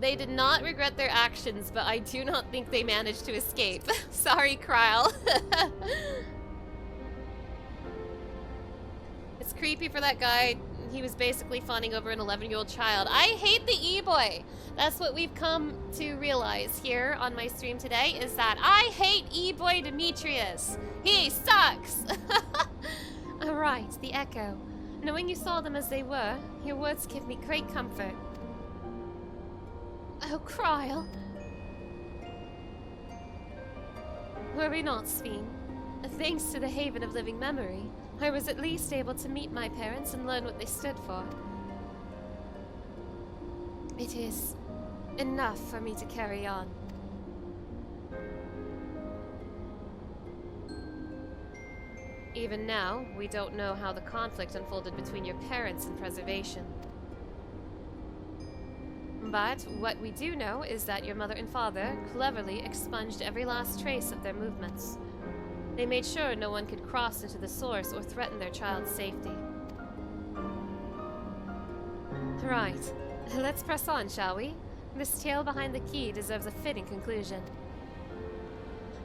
they did not regret their actions, but I do not think they managed to escape. Sorry, Kryle. It's creepy for that guy. He was basically fawning over an 11-year-old child. I hate the E-Boy. That's what we've come to realize here on my stream today, is that I hate E-Boy Demetrius. He sucks. Alright, the Echo. Knowing you saw them as they were, your words give me great comfort. Oh, Kryle. Worry not, Sphene. Thanks to the Haven of Living Memory, I was at least able to meet my parents and learn what they stood for. It is enough for me to carry on. Even now, we don't know how the conflict unfolded between your parents and Preservation. But what we do know is that your mother and father cleverly expunged every last trace of their movements. They made sure no one could cross into the source or threaten their child's safety. Right. Let's press on, shall we? This tale behind the key deserves a fitting conclusion.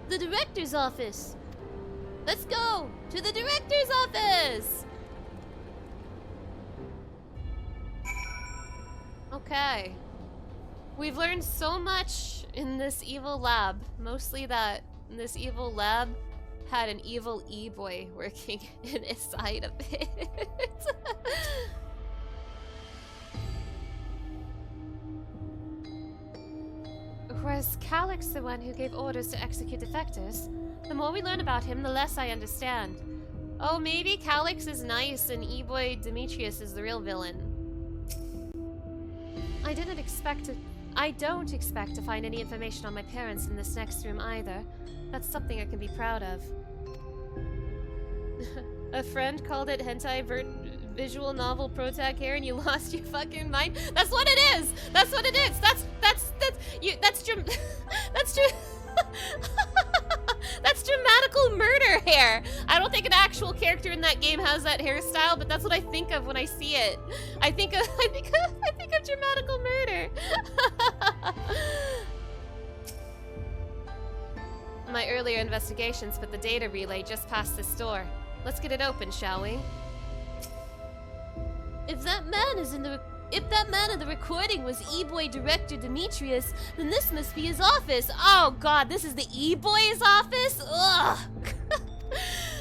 The director's office! Let's go! To the director's office! Okay. We've learned so much in this evil lab. Mostly that this evil lab had an evil E-Boy working inside of it. Was Calyx the one who gave orders to execute defectors? The more we learn about him, the less I understand. Oh, maybe Calyx is nice and E-Boy Demetrius is the real villain. I don't expect to find any information on my parents in this next room either. That's something I can be proud of. A friend called it hentai visual novel protag hair and you lost your fucking mind? That's what it is! That's what it is! That's dramatical murder hair! I don't think an actual character in that game has that hairstyle, but that's what I think of when I see it. I think of dramatical murder. My earlier investigations put the data relay just past this door. Let's get it open, shall we? If that man in the recording was E-Boy Director Demetrius, then this must be his office. Oh god, this is the E-Boy's office? Ugh!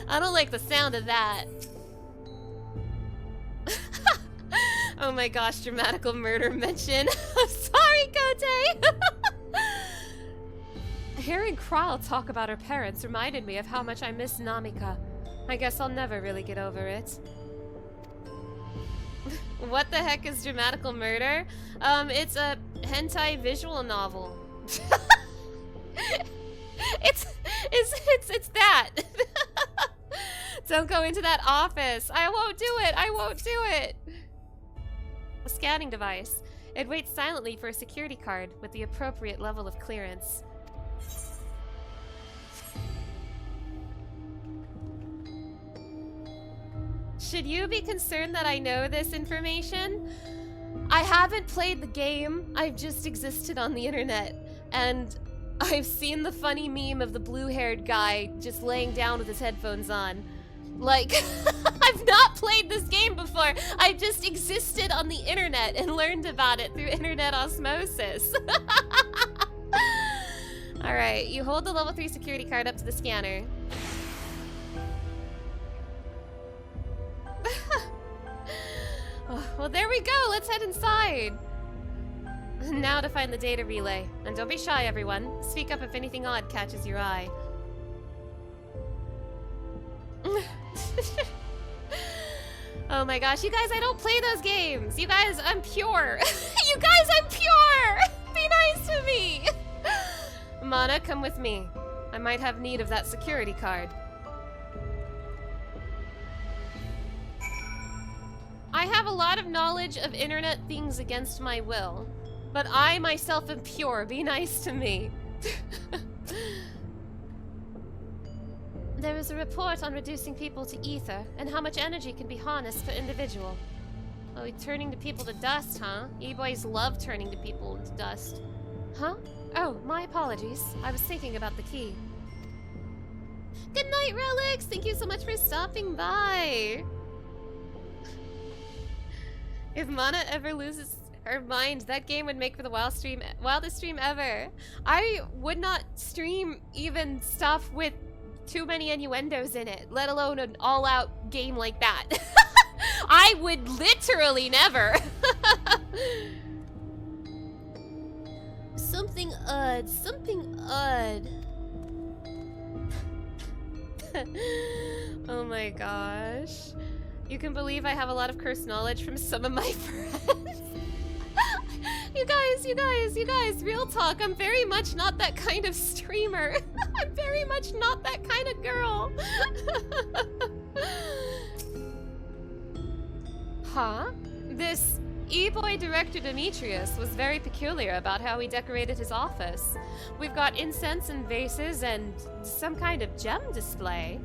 I don't like the sound of that. Oh my gosh, dramatical murder mention. I'm sorry, Kote. Hearing Kral talk about her parents reminded me of how much I miss Namika. I guess I'll never really get over it. What the heck is dramatical murder? It's a hentai visual novel. It's that. Don't go into that office. I won't do it. I won't do it. A scanning device. It waits silently for a security card with the appropriate level of clearance. Should you be concerned that I know this information? I haven't played the game. I've just existed on the internet. And I've seen the funny meme of the blue-haired guy just laying down with his headphones on. Like, I've not played this game before. I've just existed on the internet and learned about it through internet osmosis. Alright, you hold the level 3 security card up to the scanner. Oh, well, there we go. Let's head inside. Now to find the data relay. And don't be shy, everyone. Speak up if anything odd catches your eye. Oh my gosh, you guys, I don't play those games. You guys, I'm pure. You guys, I'm pure. Be nice to me. Mana, come with me. I might have need of that security card. I have a lot of knowledge of internet things against my will, but I myself am pure. Be nice to me. There is a report on reducing people to ether and how much energy can be harnessed per individual. Oh, turning to people to dust, huh? E-boys love turning to people into dust. Huh? Oh, my apologies. I was thinking about the key. Good night, Relics! Thank you so much for stopping by! If Mana ever loses her mind, that game would make for the wildest stream ever. I would not stream even stuff with too many innuendos in it, let alone an all-out game like that. I would literally never. Something odd, something odd. Oh my gosh. You can believe I have a lot of cursed knowledge from some of my friends. You guys, real talk, I'm very much not that kind of streamer. I'm very much not that kind of girl. Huh? This e-boy director Demetrius was very peculiar about how he decorated his office. We've got incense and vases and some kind of gem display.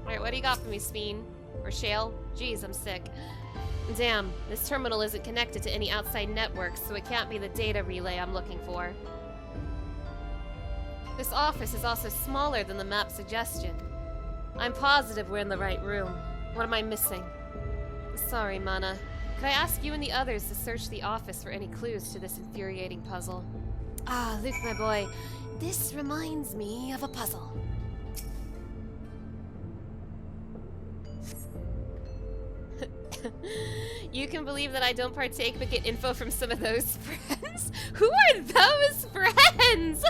Alright, what do you got for me, Speen? Or Shale? Jeez, I'm sick. Damn, this terminal isn't connected to any outside networks, so it can't be the data relay I'm looking for. This office is also smaller than the map suggestion. I'm positive we're in the right room. What am I missing? Sorry, Mana. Could I ask you and the others to search the office for any clues to this infuriating puzzle? Ah, Luke, my boy. This reminds me of a puzzle. You can believe that I don't partake but get info from some of those friends? Who are those friends?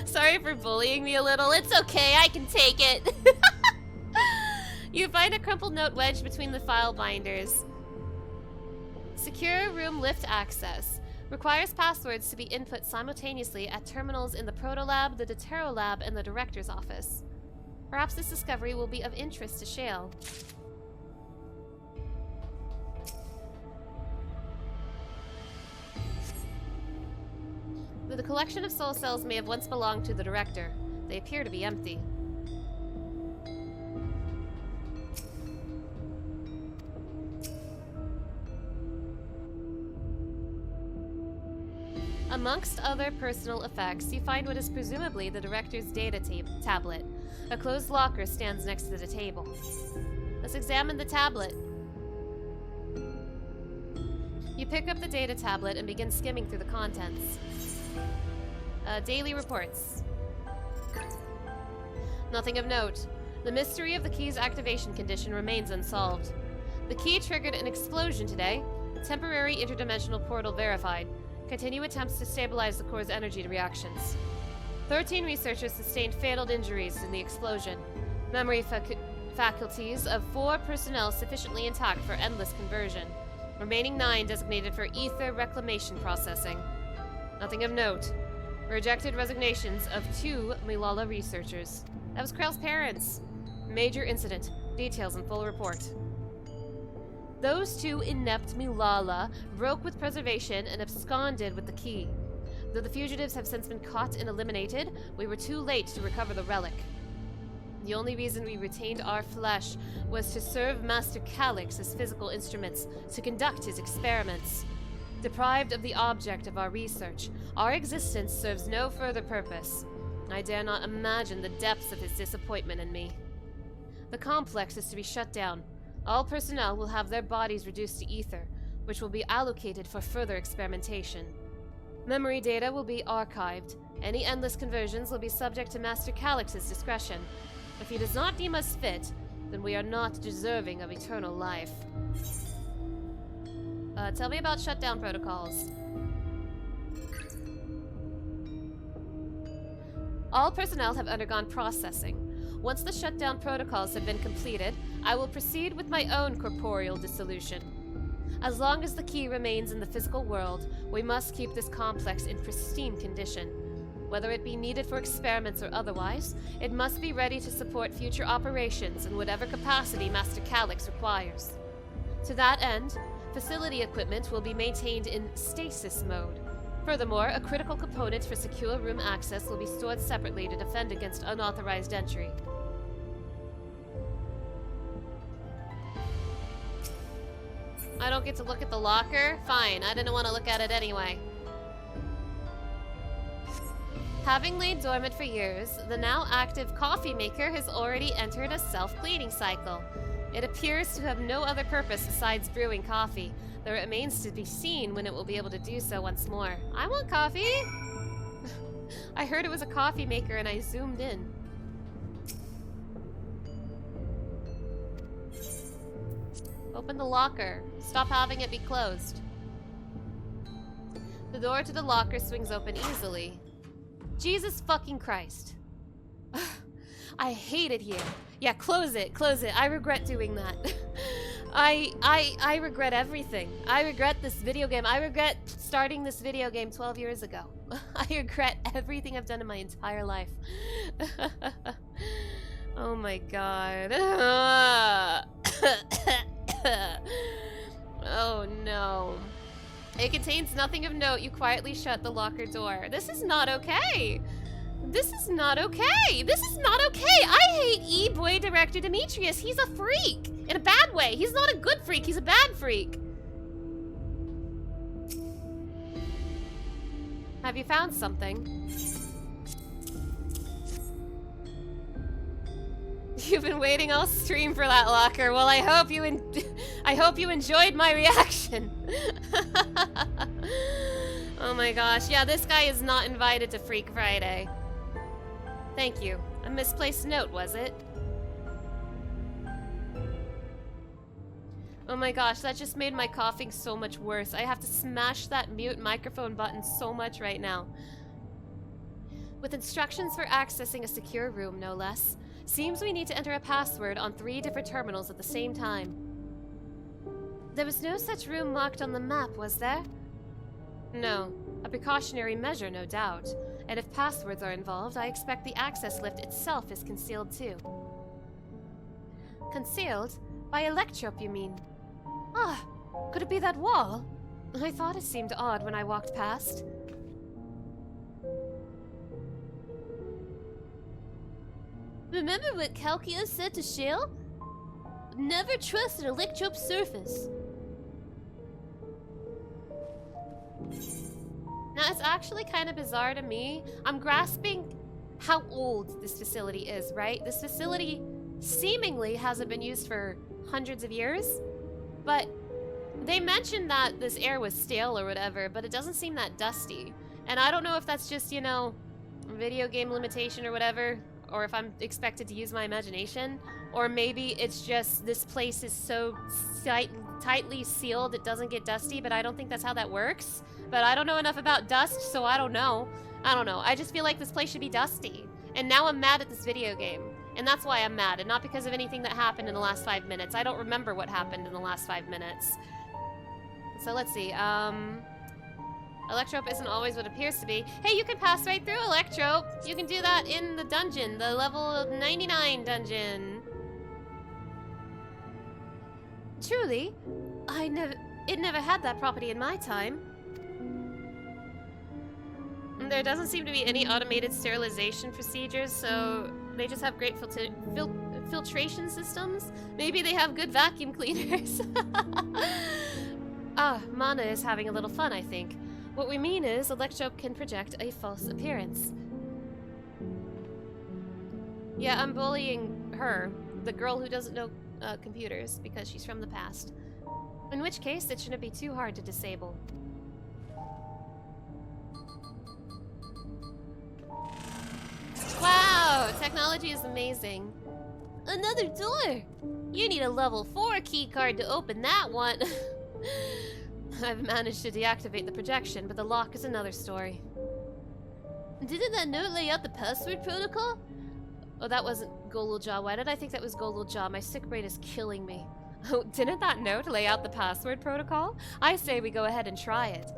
Sorry for bullying me a little. It's okay, I can take it. You find a crumpled note wedged between the file binders. Secure room lift access. Requires passwords to be input simultaneously at terminals in the Proto Lab, the Deutero Lab, and the Director's office. Perhaps this discovery will be of interest to Shale. The collection of soul cells may have once belonged to the Director. They appear to be empty. Amongst other personal effects, you find what is presumably the Director's data tablet. A closed locker stands next to the table. Let's examine the tablet. You pick up the data tablet and begin skimming through the contents. Daily reports. Nothing of note. The mystery of the key's activation condition remains unsolved. The key triggered an explosion today. Temporary interdimensional portal verified. Continue attempts to stabilize the core's energy reactions. 13 researchers sustained fatal injuries in the explosion. Memory faculties of 4 personnel sufficiently intact for endless conversion. Remaining 9 designated for ether reclamation processing. Nothing of note. Rejected resignations of 2 Milala researchers. That was Krell's parents. Major incident. Details in full report. Those 2 inept Milala broke with preservation and absconded with the key. Though the fugitives have since been caught and eliminated, we were too late to recover the relic. The only reason we retained our flesh was to serve Master Calyx as physical instruments to conduct his experiments. Deprived of the object of our research, our existence serves no further purpose. I dare not imagine the depths of his disappointment in me. The complex is to be shut down. All personnel will have their bodies reduced to ether, which will be allocated for further experimentation. Memory data will be archived. Any endless conversions will be subject to Master Calyx's discretion. If he does not deem us fit, then we are not deserving of eternal life. Tell me about shutdown protocols. All personnel have undergone processing. Once the shutdown protocols have been completed, I will proceed with my own corporeal dissolution. As long as the key remains in the physical world, we must keep this complex in pristine condition. Whether it be needed for experiments or otherwise, it must be ready to support future operations in whatever capacity Master Calyx requires. To that end, facility equipment will be maintained in stasis mode. Furthermore, a critical component for secure room access will be stored separately to defend against unauthorized entry. I don't get to look at the locker? Fine, I didn't want to look at it anyway. Having laid dormant for years, the now active coffee maker has already entered a self-cleaning cycle. It appears to have no other purpose besides brewing coffee, though it remains to be seen when it will be able to do so once more. I want coffee! I heard it was a coffee maker and I zoomed in. Open the locker. Stop having it be closed. The door to the locker swings open easily. Jesus fucking Christ. I hate it here. Yeah, close it, close it. I regret doing that. I regret everything. I regret this video game. I regret starting this video game 12 years ago. I regret everything I've done in my entire life. Oh my god. Oh no. It contains nothing of note. You quietly shut the locker door. This is not okay. This is not okay. This is not okay. I hate E-Boy Director Demetrius. He's a freak. In a bad way. He's not a good freak. He's a bad freak. Have you found something? You've been waiting all stream for that locker. Well, I hope you enjoyed my reaction. Oh my gosh. Yeah, this guy is not invited to Freak Friday. Thank you. A misplaced note, was it? Oh my gosh, that just made my coughing so much worse. I have to smash that mute microphone button so much right now. With instructions for accessing a secure room, no less. Seems we need to enter a password on 3 different terminals at the same time. There was no such room marked on the map, was there? No. A precautionary measure, no doubt. And if passwords are involved, I expect the access lift itself is concealed too. Concealed? By electrope, you mean? Ah, could it be that wall? I thought it seemed odd when I walked past. Remember what Calcio said to Shale? Never trust an electrope surface. Now, it's actually kind of bizarre to me. I'm grasping how old this facility is, right? This facility seemingly hasn't been used for hundreds of years, but they mentioned that this air was stale or whatever, but it doesn't seem that dusty. And I don't know if that's just, you know, video game limitation or whatever, or if I'm expected to use my imagination, or maybe it's just this place is so tightly sealed it doesn't get dusty, but I don't think that's how that works. But I don't know enough about dust, so I don't know. I just feel like this place should be dusty. And now I'm mad at this video game. And that's why I'm mad, and not because of anything that happened in the last 5 minutes. I don't remember what happened in the last 5 minutes. So let's see, Electrope isn't always what it appears to be. Hey, you can pass right through Electrope! You can do that in the dungeon, the level 99 dungeon. Truly? It never had that property in my time. There doesn't seem to be any automated sterilization procedures, so they just have great filtration systems. Maybe they have good vacuum cleaners. Mana is having a little fun, I think. What we mean is, Electrope can project a false appearance. Yeah, I'm bullying her, the girl who doesn't know computers, because she's from the past. In which case, it shouldn't be too hard to disable. Wow, technology is amazing. Another door! You need a level 4 keycard to open that one. I've managed to deactivate the projection, but the lock is another story. Didn't that note lay out the password protocol? Oh, that wasn't Golulja. Why did I think that was Golulja? My sick brain is killing me. Oh, didn't that note lay out the password protocol? I say we go ahead and try it.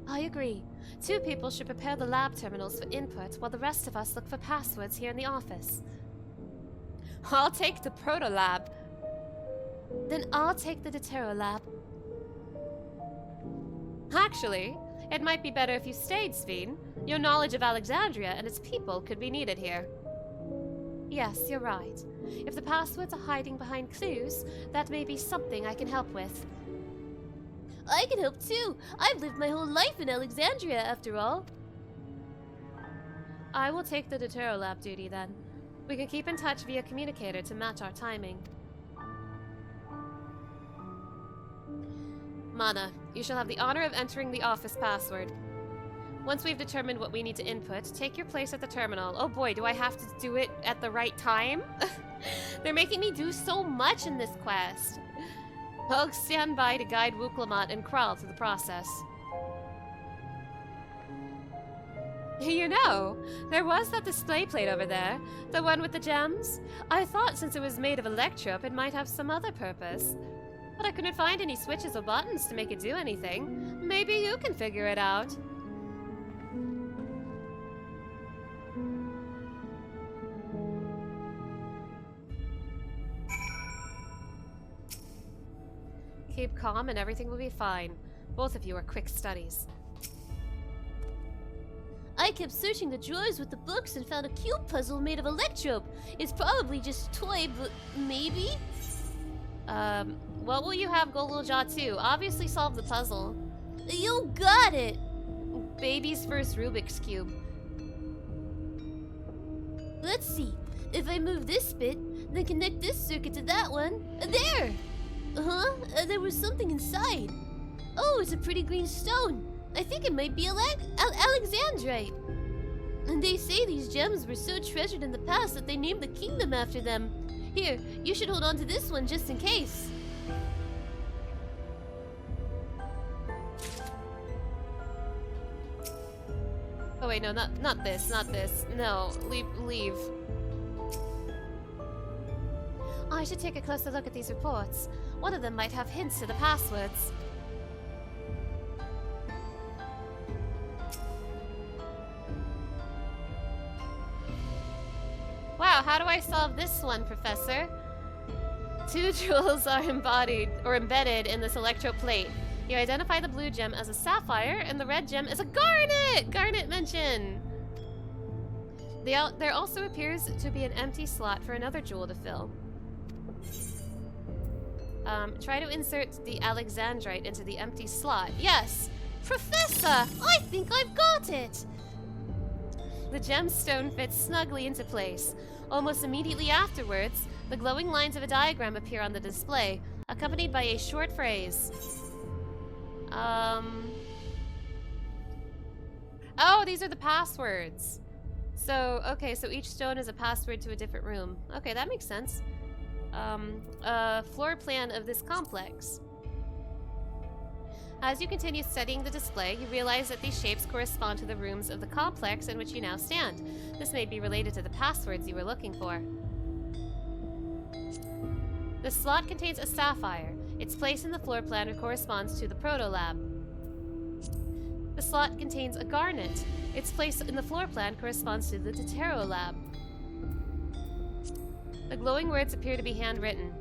I agree. 2 people should prepare the lab terminals for input, while the rest of us look for passwords here in the office. I'll take the proto lab. Then I'll take the Deutero lab. Actually, it might be better if you stayed, Sveen. Your knowledge of Alexandria and its people could be needed here. Yes, you're right. If the passwords are hiding behind clues, that may be something I can help with. I can help too. I've lived my whole life in Alexandria, after all. I will take the Deutero lab duty then. We can keep in touch via communicator to match our timing. Mana, you shall have the honor of entering the office password. Once we've determined what we need to input, take your place at the terminal. Oh boy, do I have to do it at the right time? They're making me do so much in this quest. I'll stand by to guide Wuklamat and Kral through the process. You know, there was that display plate over there, the one with the gems. I thought since it was made of Electrope, it might have some other purpose. But I couldn't find any switches or buttons to make it do anything. Maybe you can figure it out. Keep calm and everything will be fine. Both of you are quick studies. I kept searching the drawers with the books and found a cube puzzle made of Electrope. It's probably just a toy, but maybe? What will you have Golulja to? Obviously solve the puzzle. You got it! Baby's first Rubik's Cube. Let's see. If I move this bit, then connect this circuit to that one. There! There was something inside. Oh, it's a pretty green stone. I think it might be Alexandrite. And they say these gems were so treasured in the past that they named the kingdom after them. Here, you should hold on to this one just in case. Oh wait, no, not this. No, leave. I should take a closer look at these reports. One of them might have hints to the passwords. Wow, how do I solve this one, Professor? 2 jewels are embedded in this Electrope plate. You identify the blue gem as a sapphire and the red gem as a garnet! Garnet mention! There also appears to be an empty slot for another jewel to fill. Try to insert the Alexandrite into the empty slot. Yes! Professor! I think I've got it! The gemstone fits snugly into place. Almost immediately afterwards, the glowing lines of a diagram appear on the display, accompanied by a short phrase. Oh, these are the passwords. So, okay, so each stone is a password to a different room. Okay, that makes sense. Floor plan of this complex. As you continue studying the display, you realize that these shapes correspond to the rooms of the complex in which you now stand. This may be related to the passwords you were looking for. The slot contains a sapphire. Its place in the floor plan corresponds to the proto-lab. The slot contains a garnet. Its place in the floor plan corresponds to the Deutero lab. The glowing words appear to be handwritten.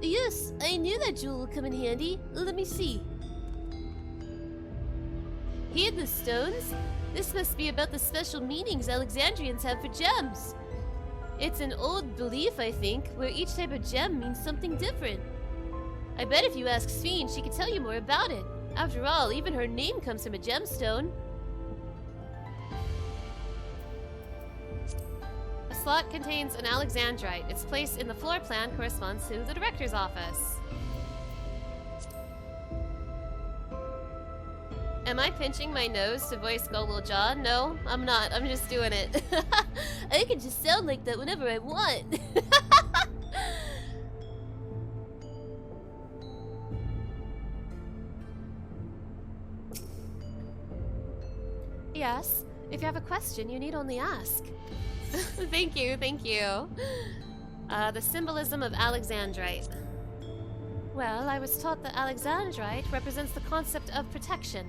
Yes, I knew that jewel would come in handy. Let me see. Heed the stones? This must be about the special meanings Alexandrians have for gems. It's an old belief, I think, where each type of gem means something different. I bet if you ask Sphene, she could tell you more about it. After all, even her name comes from a gemstone. The slot contains an Alexandrite. Its place in the floor plan corresponds to the director's office. Am I pinching my nose to voice Goggle Jaw? No, I'm not. I'm just doing it. I can just sound like that whenever I want. Yes, if you have a question, you need only ask. Thank you, thank you. The symbolism of Alexandrite. Well, I was taught that Alexandrite represents the concept of protection.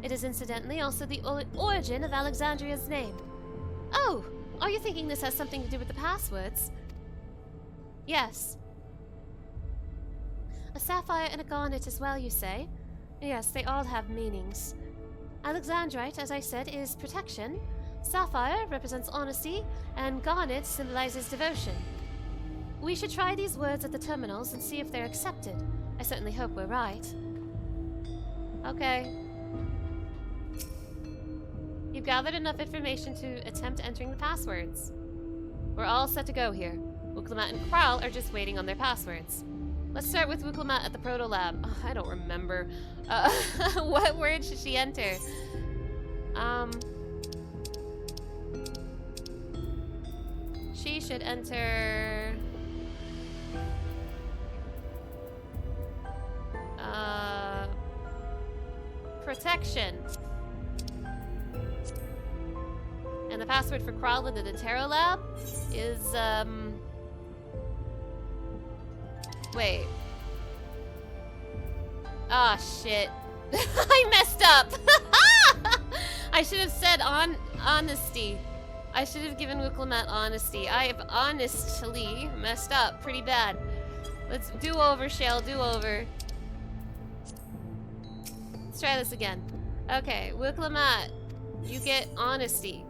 It is incidentally also the origin of Alexandria's name. Oh, are you thinking this has something to do with the passwords? Yes. A sapphire and a garnet as well, you say? Yes, they all have meanings. Alexandrite, as I said, is protection. Sapphire represents honesty, and garnet symbolizes devotion. We should try these words at the terminals and see if they're accepted. I certainly hope we're right. Okay. You've gathered enough information to attempt entering the passwords. We're all set to go here. Wuklemat and Kral are just waiting on their passwords. Let's start with Wuklemat at the Proto Lab. Oh, I don't remember. What word should she enter? She should enter... protection. And the password for Kral in the Deutero lab is, wait. Ah, shit. I messed up! I should have said honesty. I should have given Wuklemat honesty. I have honestly messed up pretty bad. Let's do over, Shale, do over. Let's try this again. Okay, Wuklemat, you get honesty.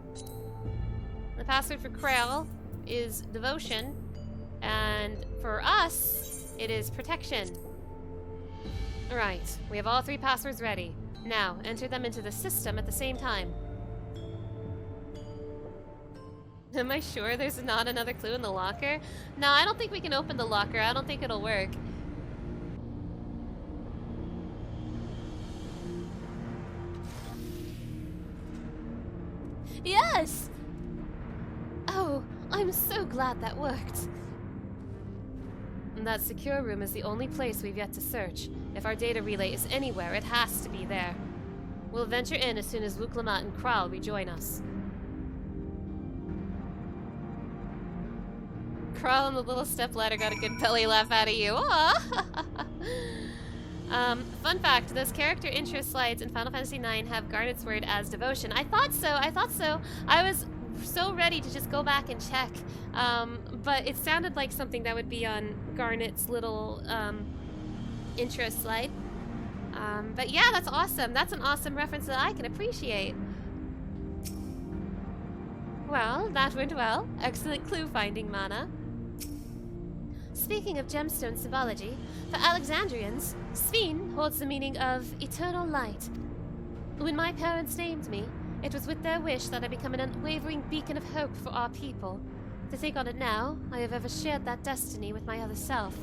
The password for Kral is devotion, and for us, it is protection. Alright, we have all 3 passwords ready. Now, enter them into the system at the same time. Am I sure there's not another clue in the locker? No, I don't think we can open the locker. I don't think it'll work. Yes! Oh, I'm so glad that worked. That secure room is the only place we've yet to search. If our data relay is anywhere, it has to be there. We'll venture in as soon as Wuklemat and Kral rejoin us. Kral on the little stepladder got a good belly laugh out of you. Fun fact, those character intro slides in Final Fantasy IX have Garnet's word as devotion. I thought so. I was so ready to just go back and check. But it sounded like something that would be on Garnet's little intro slide. But yeah, that's awesome. That's an awesome reference that I can appreciate. Well, that went well. Excellent clue finding, Mana. Speaking of gemstone symbology, for Alexandrians, Sphene holds the meaning of eternal light. When my parents named me, it was with their wish that I become an unwavering beacon of hope for our people. To think on it now, I have ever shared that destiny with my other self.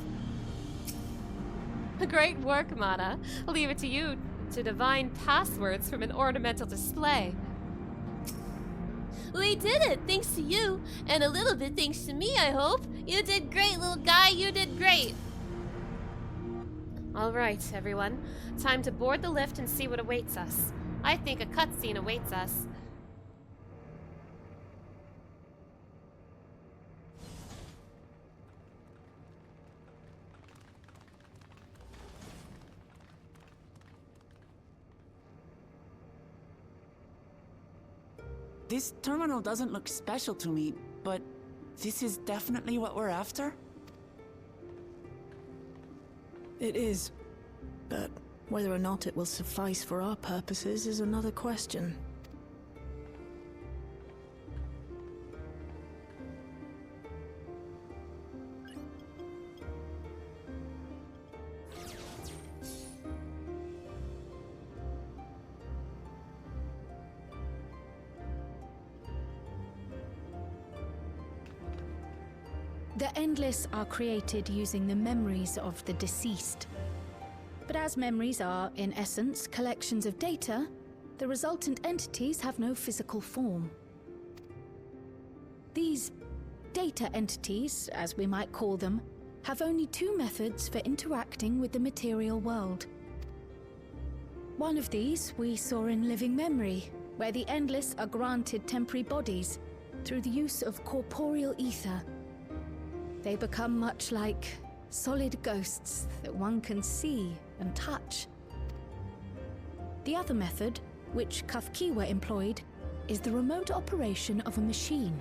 Great work, Mana. I'll leave it to you to divine passwords from an ornamental display. We did it, thanks to you. And a little bit thanks to me, I hope. You did great, little guy. You did great. All right, everyone. Time to board the lift and see what awaits us. I think a cutscene awaits us. This terminal doesn't look special to me, but this is definitely what we're after? It is. But whether or not it will suffice for our purposes is another question. The Endless are created using the memories of the deceased. But as memories are, in essence, collections of data, the resultant entities have no physical form. These data entities, as we might call them, have only two methods for interacting with the material world. One of these we saw in Living Memory, where the Endless are granted temporary bodies through the use of corporeal ether. They become much like solid ghosts that one can see and touch. The other method, which Kafkiwa employed, is the remote operation of a machine.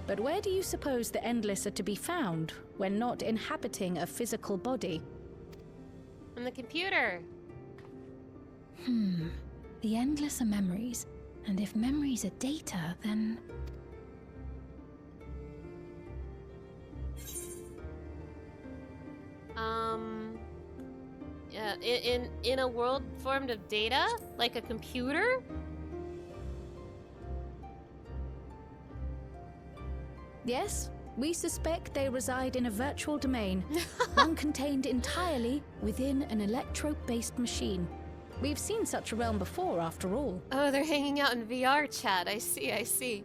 But where do you suppose the Endless are to be found when not inhabiting a physical body? On the computer. The Endless are memories, and if memories are data, then... In a world formed of data? Like a computer? Yes, we suspect they reside in a virtual domain, one contained entirely within an electro-based machine. We've seen such a realm before, after all. Oh, they're hanging out in VR chat. I see.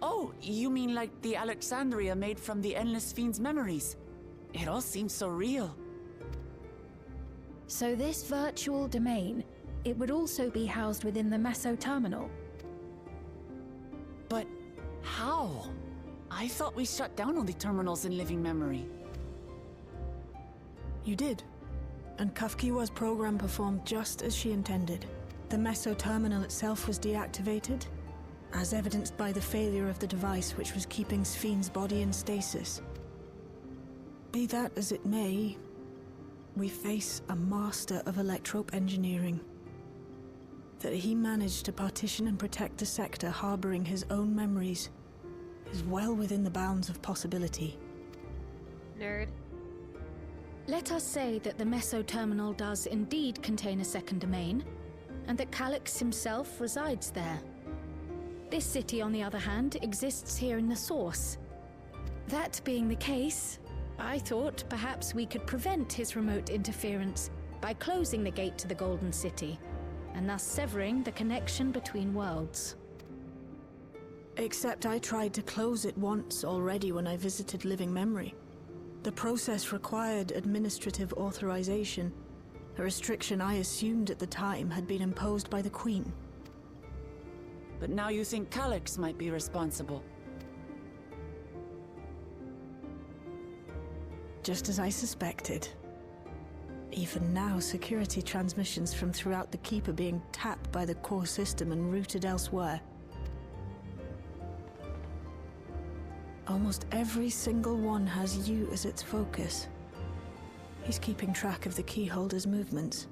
Oh, you mean like the Alexandria made from the Endless Fiend's memories? It all seems so real. So this virtual domain, it would also be housed within the Meso terminal. But how? I thought we shut down all the terminals in Living Memory. You did. And Kafkiwa's program performed just as she intended. The Meso terminal itself was deactivated, as evidenced by the failure of the device which was keeping Sphne's body in stasis. Be that as it may, we face a master of electrope engineering. That he managed to partition and protect a sector harboring his own memories is well within the bounds of possibility. Nerd. Let us say that the Meso terminal does indeed contain a second domain, and that Calyx himself resides there. This city, on the other hand, exists here in the source. That being the case, I thought perhaps we could prevent his remote interference by closing the gate to the Golden City, and thus severing the connection between worlds. Except I tried to close it once already when I visited Living Memory. The process required administrative authorization, a restriction I assumed at the time had been imposed by the Queen. But now you think Calyx might be responsible. Just as I suspected. Even now, security transmissions from throughout the Keep are being tapped by the core system and routed elsewhere. Almost every single one has you as its focus. He's keeping track of the keyholder's movements.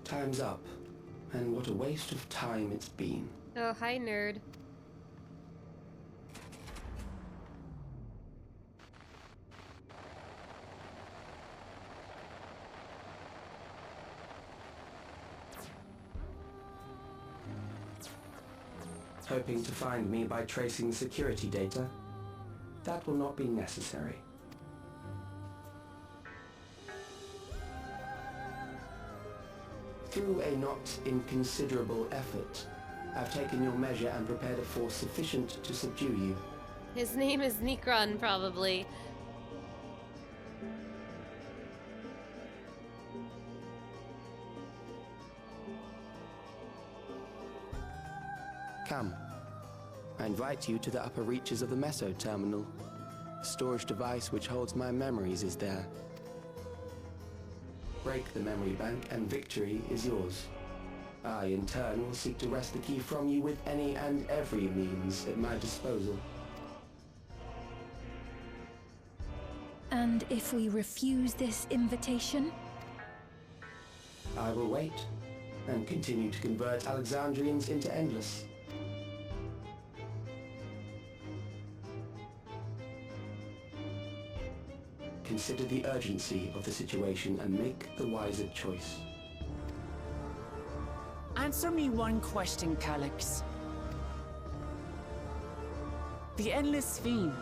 Time's up, and what a waste of time it's been. Oh, hi, nerd. Hoping to find me by tracing security data? That will not be necessary. through a not inconsiderable effort, I've taken your measure and prepared a force sufficient to subdue you. His name is Nikron, probably. Come. I invite you to the upper reaches of the Meso Terminal. The storage device which holds my memories is there. Break the memory bank and victory is yours. I, in turn, will seek to wrest the key from you with any and every means at my disposal. And if we refuse this invitation? I will wait and continue to convert Alexandrians into Endless. Consider the urgency of the situation and make the wiser choice. Answer me one question, Calyx. The Endless Fiend.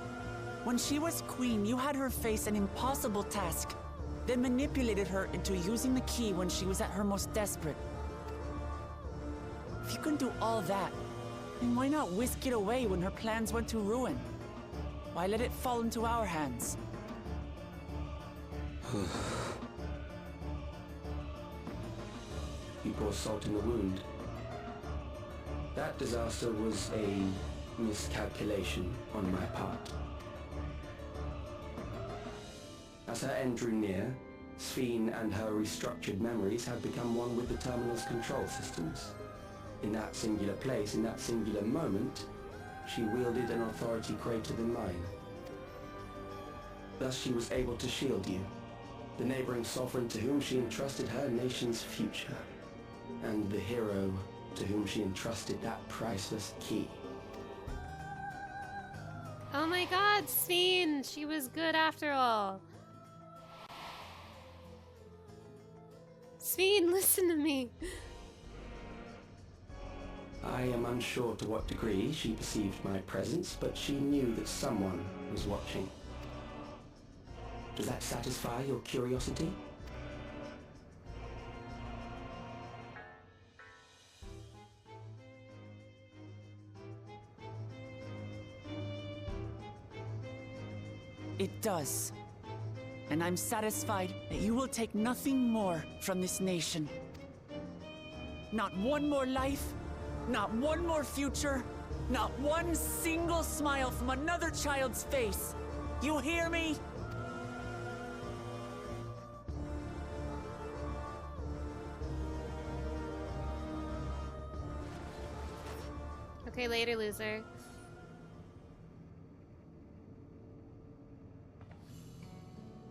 When she was queen, you had her face an impossible task, then manipulated her into using the key when she was at her most desperate. If you can do all that, then why not whisk it away when her plans went to ruin? Why let it fall into our hands? You pour salt in the wound. That disaster was a miscalculation on my part. As her end drew near, Sphene and her restructured memories had become one with the terminal's control systems. In that singular place, in that singular moment, she wielded an authority greater than mine. Thus she was able to shield you, the neighboring sovereign to whom she entrusted her nation's future, and the hero to whom she entrusted that priceless key. Oh my god, Sphene! She was good after all. Sphene, listen to me. I am unsure to what degree she perceived my presence, but she knew that someone was watching. Does that satisfy your curiosity? It does. And I'm satisfied that you will take nothing more from this nation. Not one more life, not one more future, not one single smile from another child's face. You hear me? Okay, later, loser.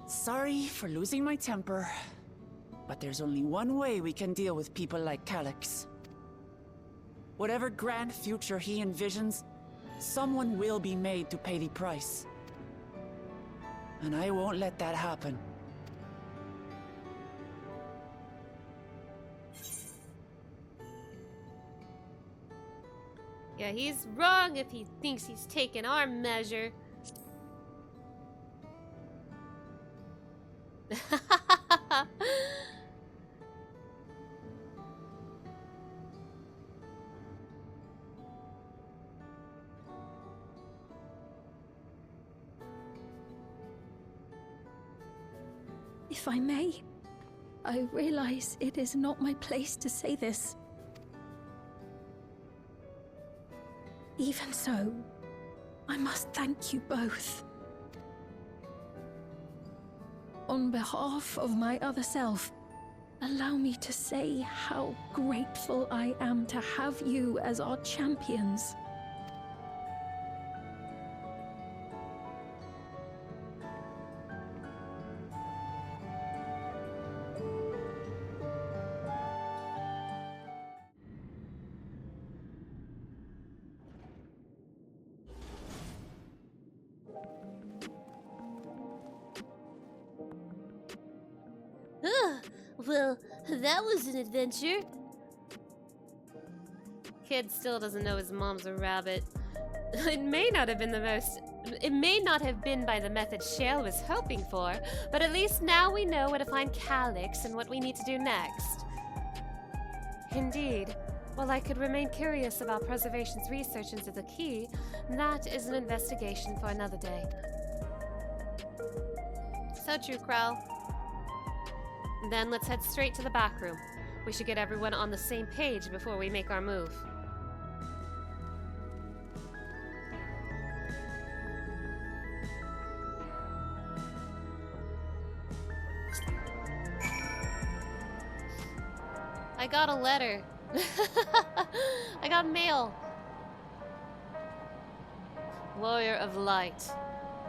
Sorry for losing my temper, but there's only one way we can deal with people like Calyx. Whatever grand future he envisions, someone will be made to pay the price. And I won't let that happen. Yeah, he's wrong if he thinks he's taken our measure. If I may, I realize it is not my place to say this. Even so, I must thank you both. On behalf of my other self, allow me to say how grateful I am to have you as our champions. Well, that was an adventure. Kid still doesn't know his mom's a rabbit. It may not have been by the method Shale was hoping for, but at least now we know where to find Calyx and what we need to do next. Indeed. While I could remain curious about Preservation's research into the key, that is an investigation for another day. So true, Krell. Then let's head straight to the back room. We should get everyone on the same page before we make our move. I got a letter. I got mail. Warrior of Light.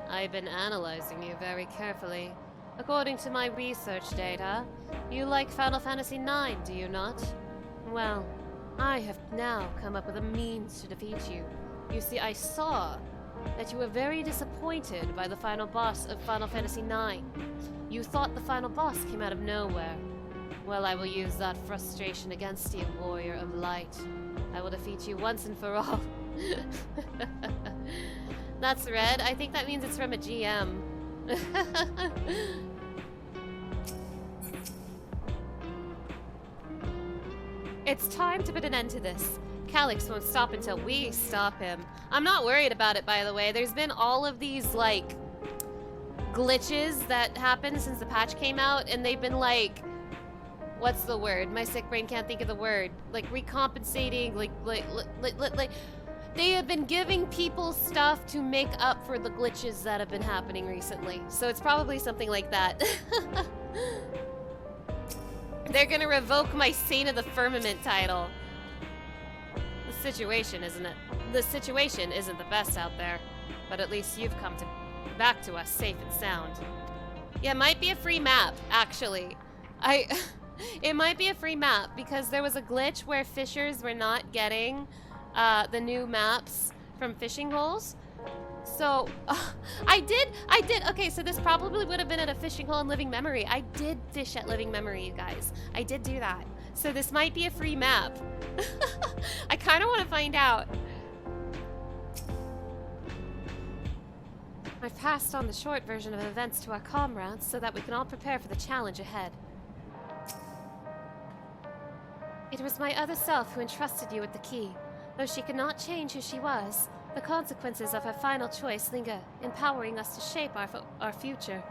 I've been analyzing you very carefully. According to my research data, you like Final Fantasy IX, do you not? Well, I have now come up with a means to defeat you. You see, I saw that you were very disappointed by the final boss of Final Fantasy IX. You thought the final boss came out of nowhere. Well, I will use that frustration against you, Warrior of Light. I will defeat you once and for all. That's red. I think that means it's from a GM. It's time to put an end to this. Calyx won't stop until we stop him. I'm not worried about it, by the way. There's been all of these, like, glitches that happened since the patch came out, and they've been, like, what's the word? My sick brain can't think of the word. Like, recompensating, like, they have been giving people stuff to make up for the glitches that have been happening recently. So it's probably something like that. They're gonna revoke my Saint of the Firmament title. The situation isn't the best out there, but at least you've come back to us safe and sound. Yeah, it might be a free map, actually. It might be a free map because there was a glitch where fishers were not getting the new maps from fishing holes. So, I did, okay, so this probably would have been at a fishing hole in Living Memory. I did fish at Living Memory, you guys. I did do that. So this might be a free map. I kind of want to find out. I've passed on the short version of events to our comrades so that we can all prepare for the challenge ahead. It was my other self who entrusted you with the key. Though she could not change who she was, the consequences of her final choice linger, empowering us to shape our future.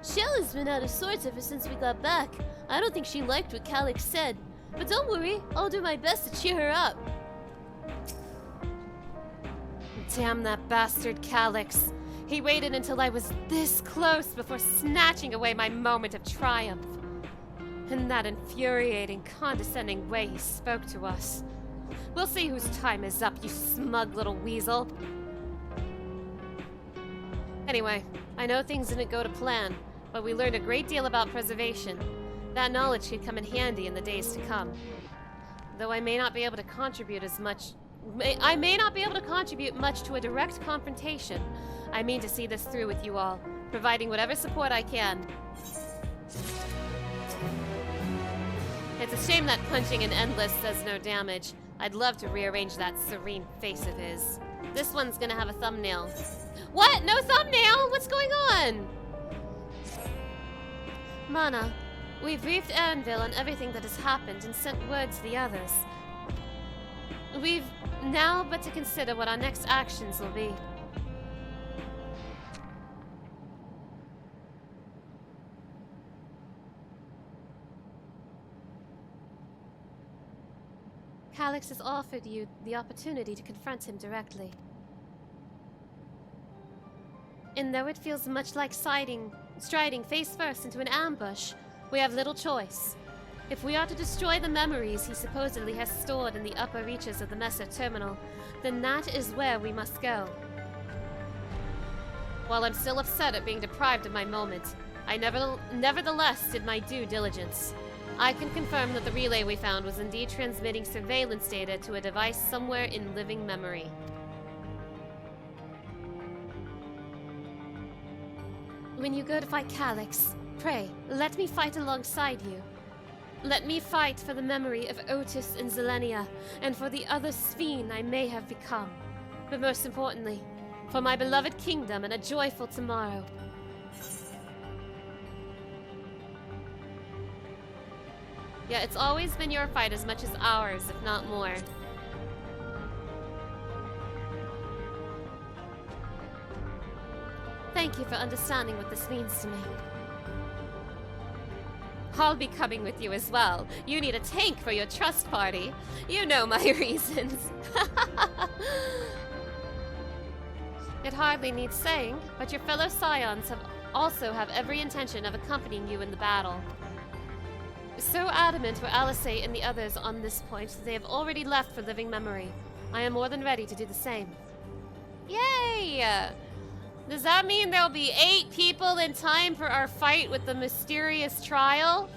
Shell has been out of sorts ever since we got back. I don't think she liked what Calyx said. But don't worry, I'll do my best to cheer her up. Damn that bastard Calyx. He waited until I was this close before snatching away my moment of triumph. In that infuriating, condescending way he spoke to us. We'll see whose time is up, you smug little weasel. Anyway, I know things didn't go to plan, but we learned a great deal about preservation. That knowledge could come in handy in the days to come. Though I may not be able to contribute much to a direct confrontation, I mean to see this through with you all, providing whatever support I can. It's a shame that punching an Endless does no damage. I'd love to rearrange that serene face of his. This one's gonna have a thumbnail. What? No thumbnail? What's going on? Mana, we've briefed Erinville on everything that has happened and sent word to the others. We've now but to consider what our next actions will be. Calyx has offered you the opportunity to confront him directly. And though it feels much like striding face first into an ambush, we have little choice. If we are to destroy the memories he supposedly has stored in the upper reaches of the Messer Terminal, then that is where we must go. While I'm still upset at being deprived of my moment, I nevertheless did my due diligence. I can confirm that the relay we found was indeed transmitting surveillance data to a device somewhere in Living Memory. When you go to fight Calyx, pray, let me fight alongside you. Let me fight for the memory of Otis and Zelenia, and for the other Sphene I may have become. But most importantly, for my beloved kingdom and a joyful tomorrow. Yeah, it's always been your fight as much as ours, if not more. Thank you for understanding what this means to me. I'll be coming with you as well. You need a tank for your trust party. You know my reasons. It hardly needs saying, but your fellow Scions also have every intention of accompanying you in the battle. So adamant were Alisate and the others on this point that they have already left for living memory. I am more than ready to do the same. Yay! Does that mean there'll be 8 people in time for our fight with the mysterious trial?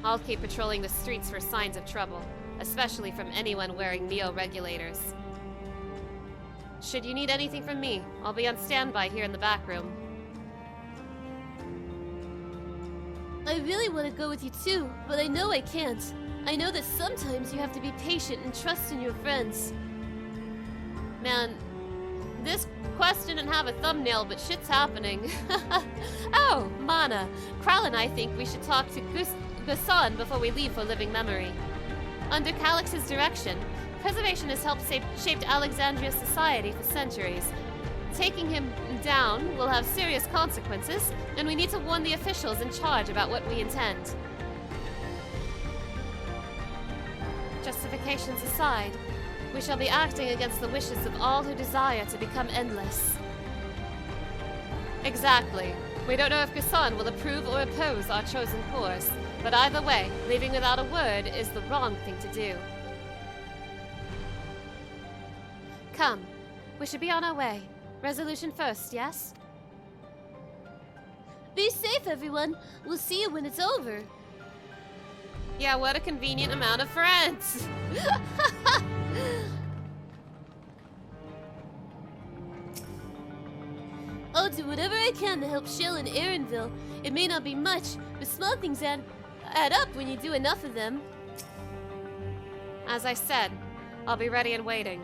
I'll keep patrolling the streets for signs of trouble, especially from anyone wearing neo-regulators. Should you need anything from me, I'll be on standby here in the back room. I really want to go with you too, but I know I can't. I know that sometimes you have to be patient and trust in your friends. Man, this quest didn't have a thumbnail, but shit's happening. Oh, Mana. Krell and I think we should talk to Gusan before we leave for living memory. Under Calix's direction, preservation has helped shaped Alexandria's society for centuries. Taking him down will have serious consequences, and we need to warn the officials in charge about what we intend. Justifications aside, we shall be acting against the wishes of all who desire to become endless. Exactly. We don't know if Gusan will approve or oppose our chosen course, but either way, leaving without a word is the wrong thing to do. Come, we should be on our way. Resolution first, yes? Be safe, everyone. We'll see you when it's over. Yeah, what a convenient amount of friends. I'll do whatever I can to help Shell and Aaronville. It may not be much, but small things add up when you do enough of them. As I said, I'll be ready and waiting.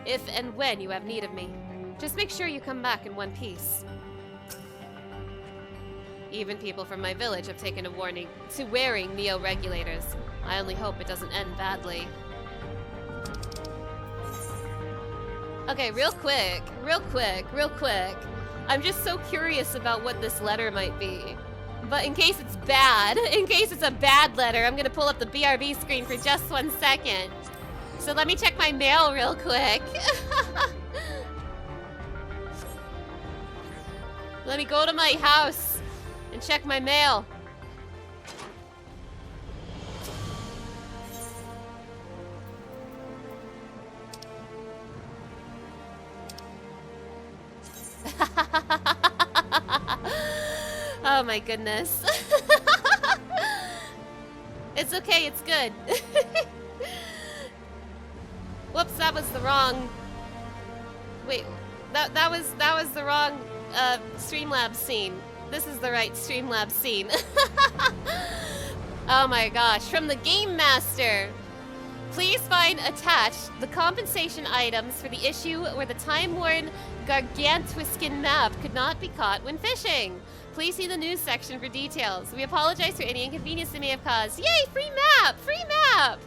If and when you have need of me. Just make sure you come back in one piece. Even people from my village have taken a warning to wearing neo-regulators. I only hope it doesn't end badly. Okay, real quick. I'm just so curious about what this letter might be. But in case it's bad, in case it's a bad letter, I'm gonna pull up the BRB screen for just 1 second. So let me check my mail real quick. Let me go to my house and check my mail. Oh my goodness. It's okay, it's good. Whoops, that was the wrong... Wait, that was the wrong Streamlabs scene. This is the right Streamlabs scene. Oh my gosh, from the Game Master. Please find attached the compensation items for the issue where the time-worn Gargantuiscan map could not be caught when fishing. Please see the news section for details. We apologize for any inconvenience it may have caused. Yay, free map! Free map!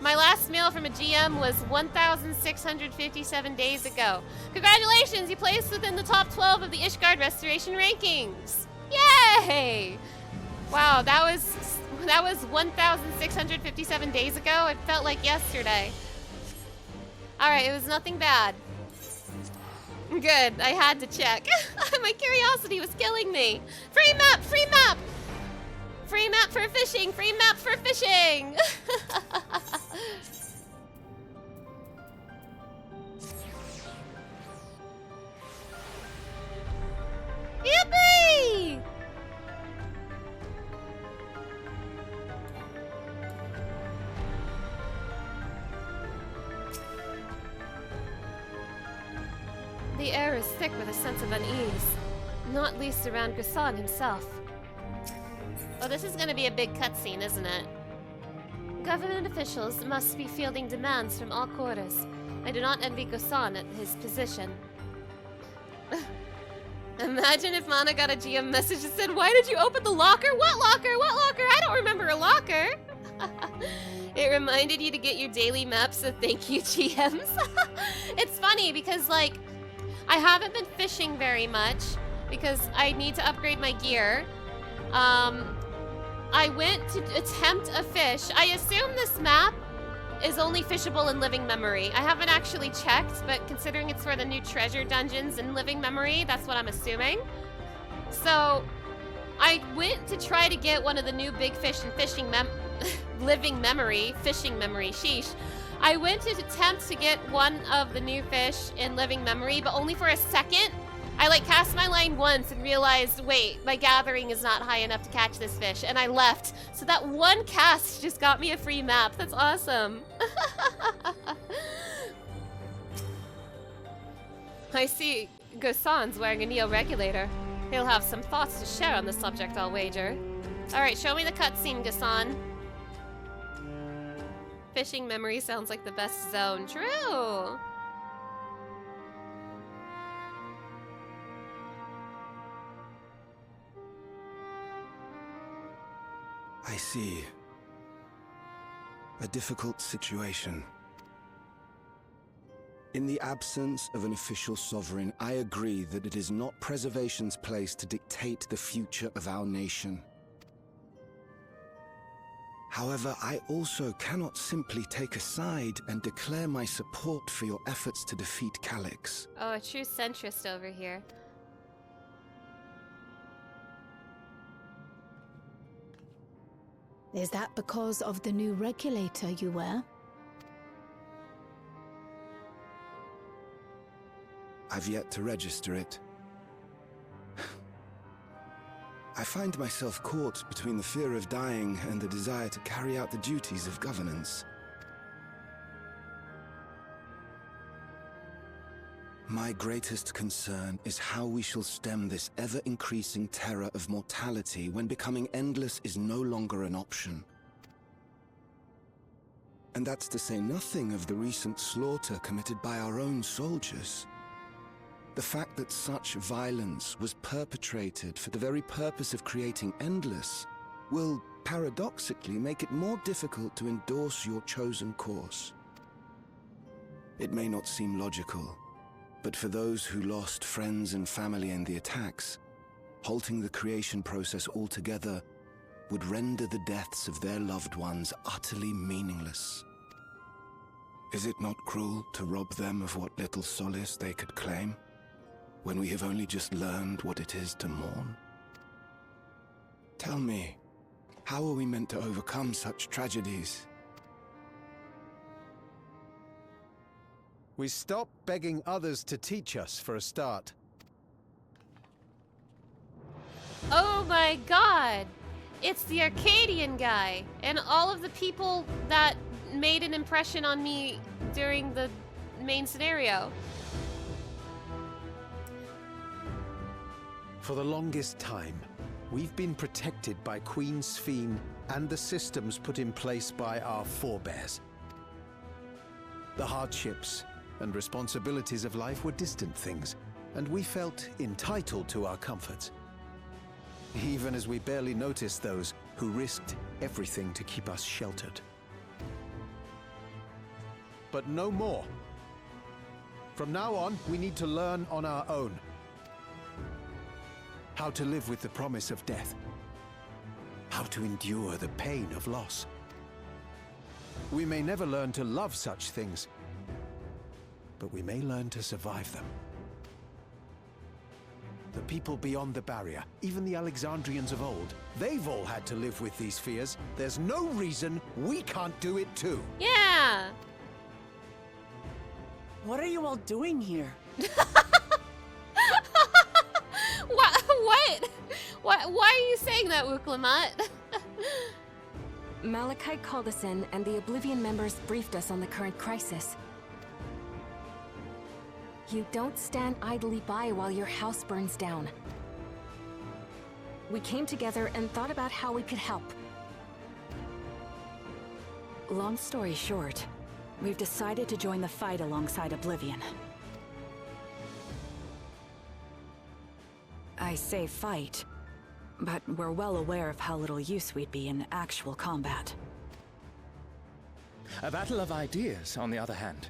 My last mail from a GM was 1,657 days ago. Congratulations, you placed within the top 12 of the Ishgard restoration rankings. Yay! Wow, that was 1,657 days ago. It felt like yesterday. Alright, it was nothing bad. Good, I had to check. My curiosity was killing me. Free map, free map! Free map for fishing, free map for fishing! Yippee! The air is thick with a sense of unease, not least around Gusan himself. Oh, this is gonna be a big cutscene, isn't it? Government officials must be fielding demands from all quarters. I do not envy Gusan at his position. Imagine if Mana got a GM message that said, "Why did you open the locker? What locker? What locker? I don't remember a locker." It reminded you to get your daily maps, so thank you, GMs. It's funny because, like, I haven't been fishing very much because I need to upgrade my gear. I went to attempt a fish. I assume this map is only fishable in Living Memory. I haven't actually checked, but considering it's for the new treasure dungeons in Living Memory, that's what I'm assuming. So, I went to try to get one of the new big fish in Living Memory, fishing memory, sheesh. I went to attempt to get one of the new fish in Living Memory, but only for a second. I like cast my line once and realized, wait, my gathering is not high enough to catch this fish, and I left. So that one cast just got me a free map. That's awesome. I see Ghassan's wearing a Neo-Regulator. He'll have some thoughts to share on the subject, I'll wager. Alright, show me the cutscene, Ghassan. Fishing memory sounds like the best zone. True! I see. A difficult situation. In the absence of an official sovereign, I agree that it is not Preservation's place to dictate the future of our nation. However, I also cannot simply take a side and declare my support for your efforts to defeat Calyx. Oh, a true centrist over here. Is that because of the new regulator you wear? I've yet to register it. I find myself caught between the fear of dying and the desire to carry out the duties of governance. My greatest concern is how we shall stem this ever-increasing terror of mortality when becoming endless is no longer an option. And that's to say nothing of the recent slaughter committed by our own soldiers. The fact that such violence was perpetrated for the very purpose of creating endless will, paradoxically, make it more difficult to endorse your chosen course. It may not seem logical, but for those who lost friends and family in the attacks, halting the creation process altogether would render the deaths of their loved ones utterly meaningless. Is it not cruel to rob them of what little solace they could claim, when we have only just learned what it is to mourn? Tell me, how are we meant to overcome such tragedies? We stop begging others to teach us for a start. Oh my god! It's the Arcadian guy, and all of the people that made an impression on me during the main scenario. For the longest time, we've been protected by Queen Sphene and the systems put in place by our forebears. The hardships and responsibilities of life were distant things, and we felt entitled to our comforts, even as we barely noticed those who risked everything to keep us sheltered. But no more. From now on, we need to learn on our own. How to live with the promise of death. How to endure the pain of loss. We may never learn to love such things, but we may learn to survive them. The people beyond the barrier, even the Alexandrians of old, they've all had to live with these fears. There's no reason we can't do it too. Yeah! What are you all doing here? What? Why are you saying that, Wuklamat? Malachite called us in, and the Oblivion members briefed us on the current crisis. You don't stand idly by while your house burns down. We came together and thought about how we could help. Long story short, we've decided to join the fight alongside Oblivion. I say fight, but we're well aware of how little use we'd be in actual combat. A battle of ideas, on the other hand.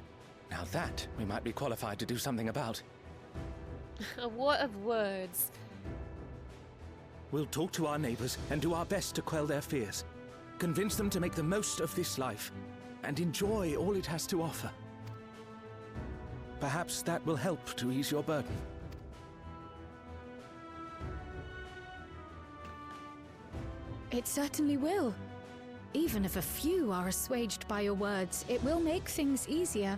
Now that we might be qualified to do something about. A war of words. We'll talk to our neighbors and do our best to quell their fears. Convince them to make the most of this life and enjoy all it has to offer. Perhaps that will help to ease your burden. It certainly will. Even if a few are assuaged by your words, it will make things easier.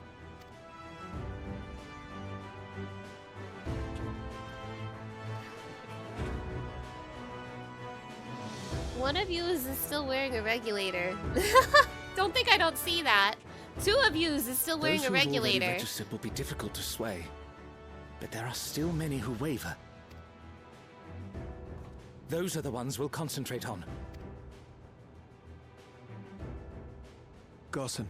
One of you is still wearing a regulator. Don't think I don't see that. Two of you is still wearing Those a who have already regulator. registered will be difficult to sway, but there are still many who waver. Those are the ones we'll concentrate on. Gossan,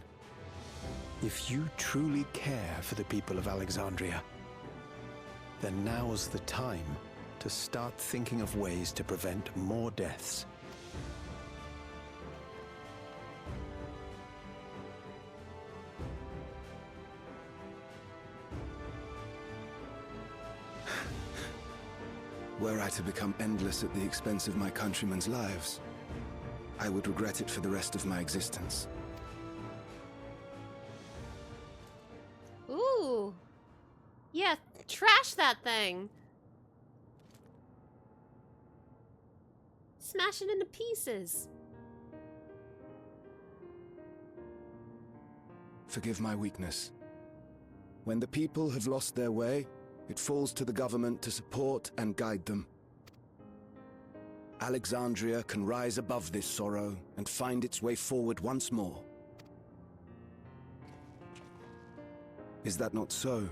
if you truly care for the people of Alexandria, then now's the time to start thinking of ways to prevent more deaths. Were I to become endless at the expense of my countrymen's lives, I would regret it for the rest of my existence. Ooh. Yeah, trash that thing. Smash it into pieces. Forgive my weakness. When the people have lost their way, it falls to the government to support and guide them. Alexandria can rise above this sorrow and find its way forward once more. Is that not so,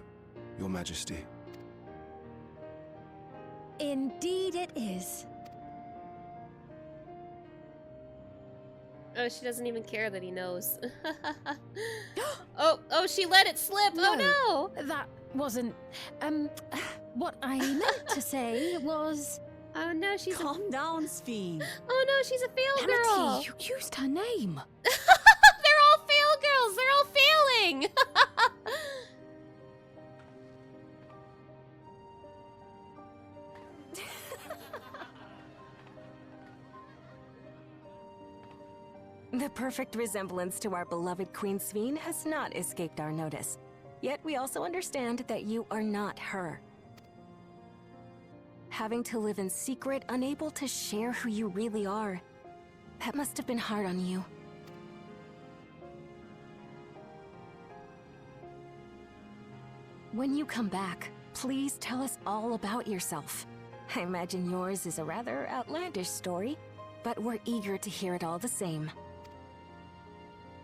Your Majesty? Indeed it is. Oh, she doesn't even care that he knows. Oh, she let it slip. No, Oh no! That wasn't... what I meant to say was... Oh no, she's Calm down, Sphene. Oh no, she's a fail girl. Amity, you used her name. They're all fail girls. They're all failing. The perfect resemblance to our beloved Queen Sphene has not escaped our notice. Yet we also understand that you are not her. Having to live in secret, unable to share who you really are, that must have been hard on you. When you come back, please tell us all about yourself. I imagine yours is a rather outlandish story, but we're eager to hear it all the same.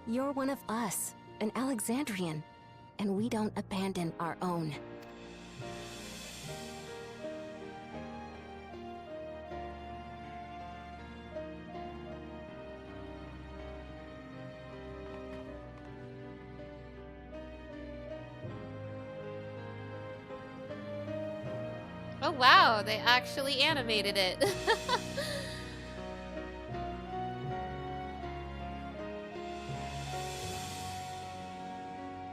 You're one of us, an Alexandrian, and we don't abandon our own. Oh wow, they actually animated it.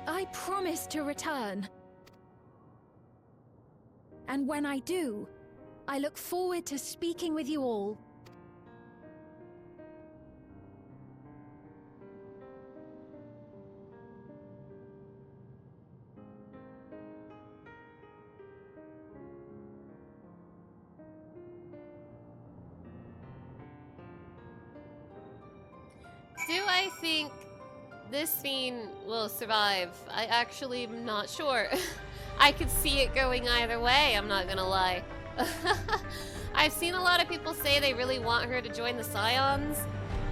I promise to return. And when I do, I look forward to speaking with you all. Do I think this scene will survive? I actually am not sure. I could see it going either way, I'm not gonna lie. I've seen a lot of people say they really want her to join the Scions.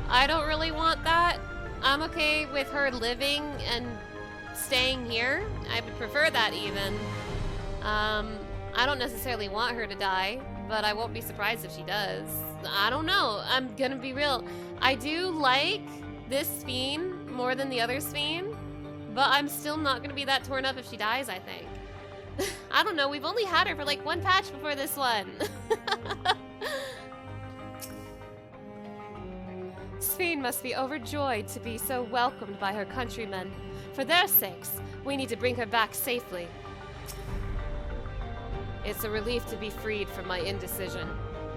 I don't really want that. I'm okay with her living and staying here. I would prefer that even. I don't necessarily want her to die, but I won't be surprised if she does. I don't know. I'm gonna be real. I do like this Sphene more than the other Sphene, but I'm still not gonna be that torn up if she dies, I think. I don't know, we've only had her for like one patch before this one. Sphene must be overjoyed to be so welcomed by her countrymen. For their sakes, we need to bring her back safely. It's a relief to be freed from my indecision.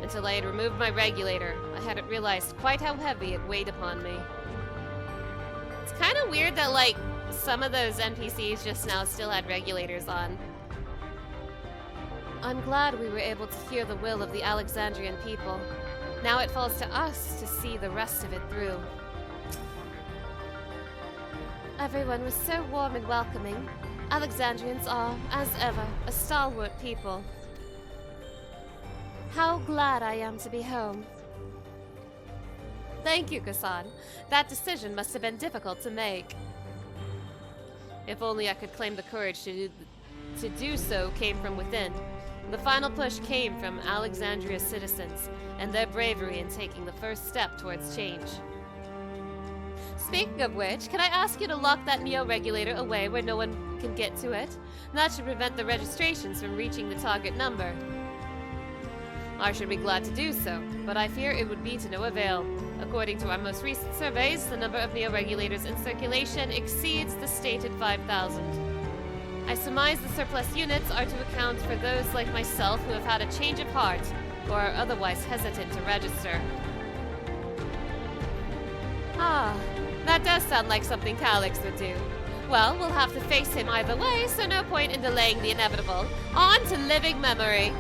Until I had removed my regulator, I hadn't realized quite how heavy it weighed upon me. It's kind of weird that, like, some of those NPCs just now still had regulators on. I'm glad we were able to hear the will of the Alexandrian people. Now it falls to us to see the rest of it through. Everyone was so warm and welcoming. Alexandrians are, as ever, a stalwart people. How glad I am to be home. Thank you, Kassan. That decision must have been difficult to make. If only I could claim the courage to do so came from within. The final push came from Alexandria's citizens, and their bravery in taking the first step towards change. Speaking of which, can I ask you to lock that Neo-Regulator away where no one can get to it? That should prevent the registrations from reaching the target number. I should be glad to do so, but I fear it would be to no avail. According to our most recent surveys, the number of Neo-Regulators in circulation exceeds the stated 5,000. I surmise the surplus units are to account for those like myself who have had a change of heart or are otherwise hesitant to register. Ah, that does sound like something Calyx would do. Well, we'll have to face him either way, so no point in delaying the inevitable. On to living memory.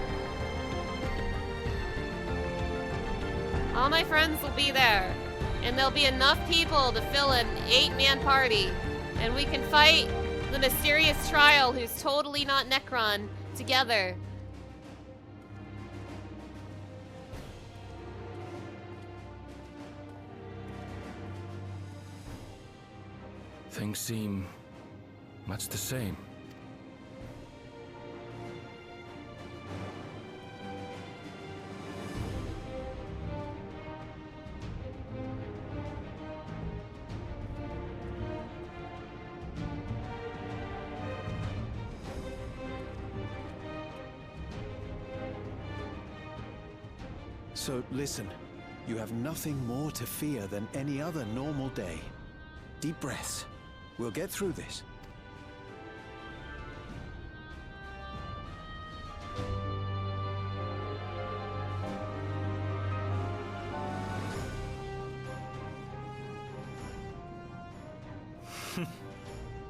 All my friends will be there, and there'll be enough people to fill an 8-man party, and we can fight the mysterious Trial who's totally not Necron together. Things seem much the same. So listen, you have nothing more to fear than any other normal day. Deep breaths. We'll get through this.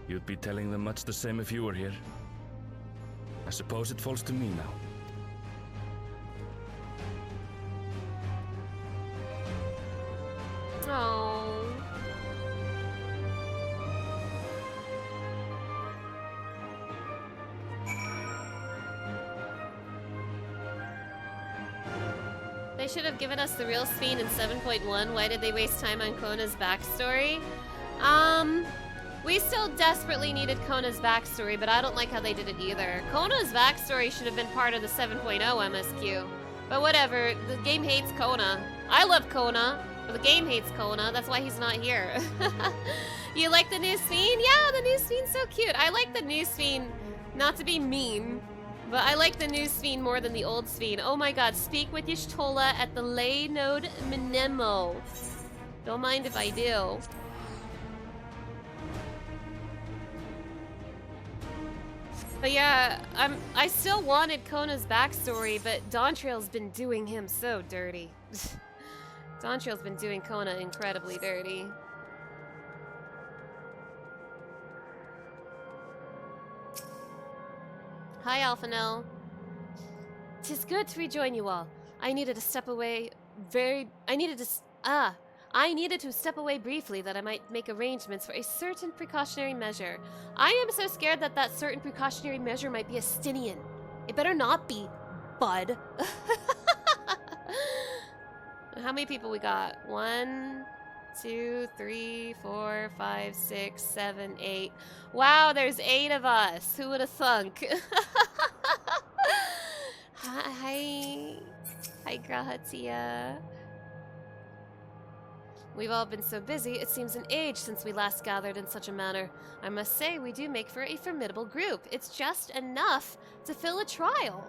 You'd be telling them much the same if you were here. I suppose it falls to me now. Oh. They should have given us the real Sphene in 7.1. Why did they waste time on Kona's backstory? We still desperately needed Kona's backstory, but I don't like how they did it either. Kona's backstory should have been part of the 7.0 MSQ. But whatever, the game hates Kona. I love Kona, but the game hates Kona. That's why he's not here. You like the new Sphene? Yeah, the new Sphene's so cute. I like the new Sphene, not to be mean, but I like the new Sphene more than the old Sphene. Oh my god, speak with Y'shtola at the Ley Node Mnemo. Don't mind if I do. But yeah, I still wanted Kona's backstory, but Dawntrail's been doing him so dirty. Dawntrail's been doing Kona incredibly dirty. Hi, Alphanel. 'Tis good to rejoin you all. I needed to step away briefly that I might make arrangements for a certain precautionary measure. I am so scared that that certain precautionary measure might be a Stinian. It better not be, bud. How many people we got? 1, 2, 3, 4, 5, 6, 7, 8. Wow, there's 8 of us. Who would have thunk? Hi, Grahatia. We've all been so busy, it seems an age since we last gathered in such a manner. I must say, we do make for a formidable group. It's just enough to fill a trial.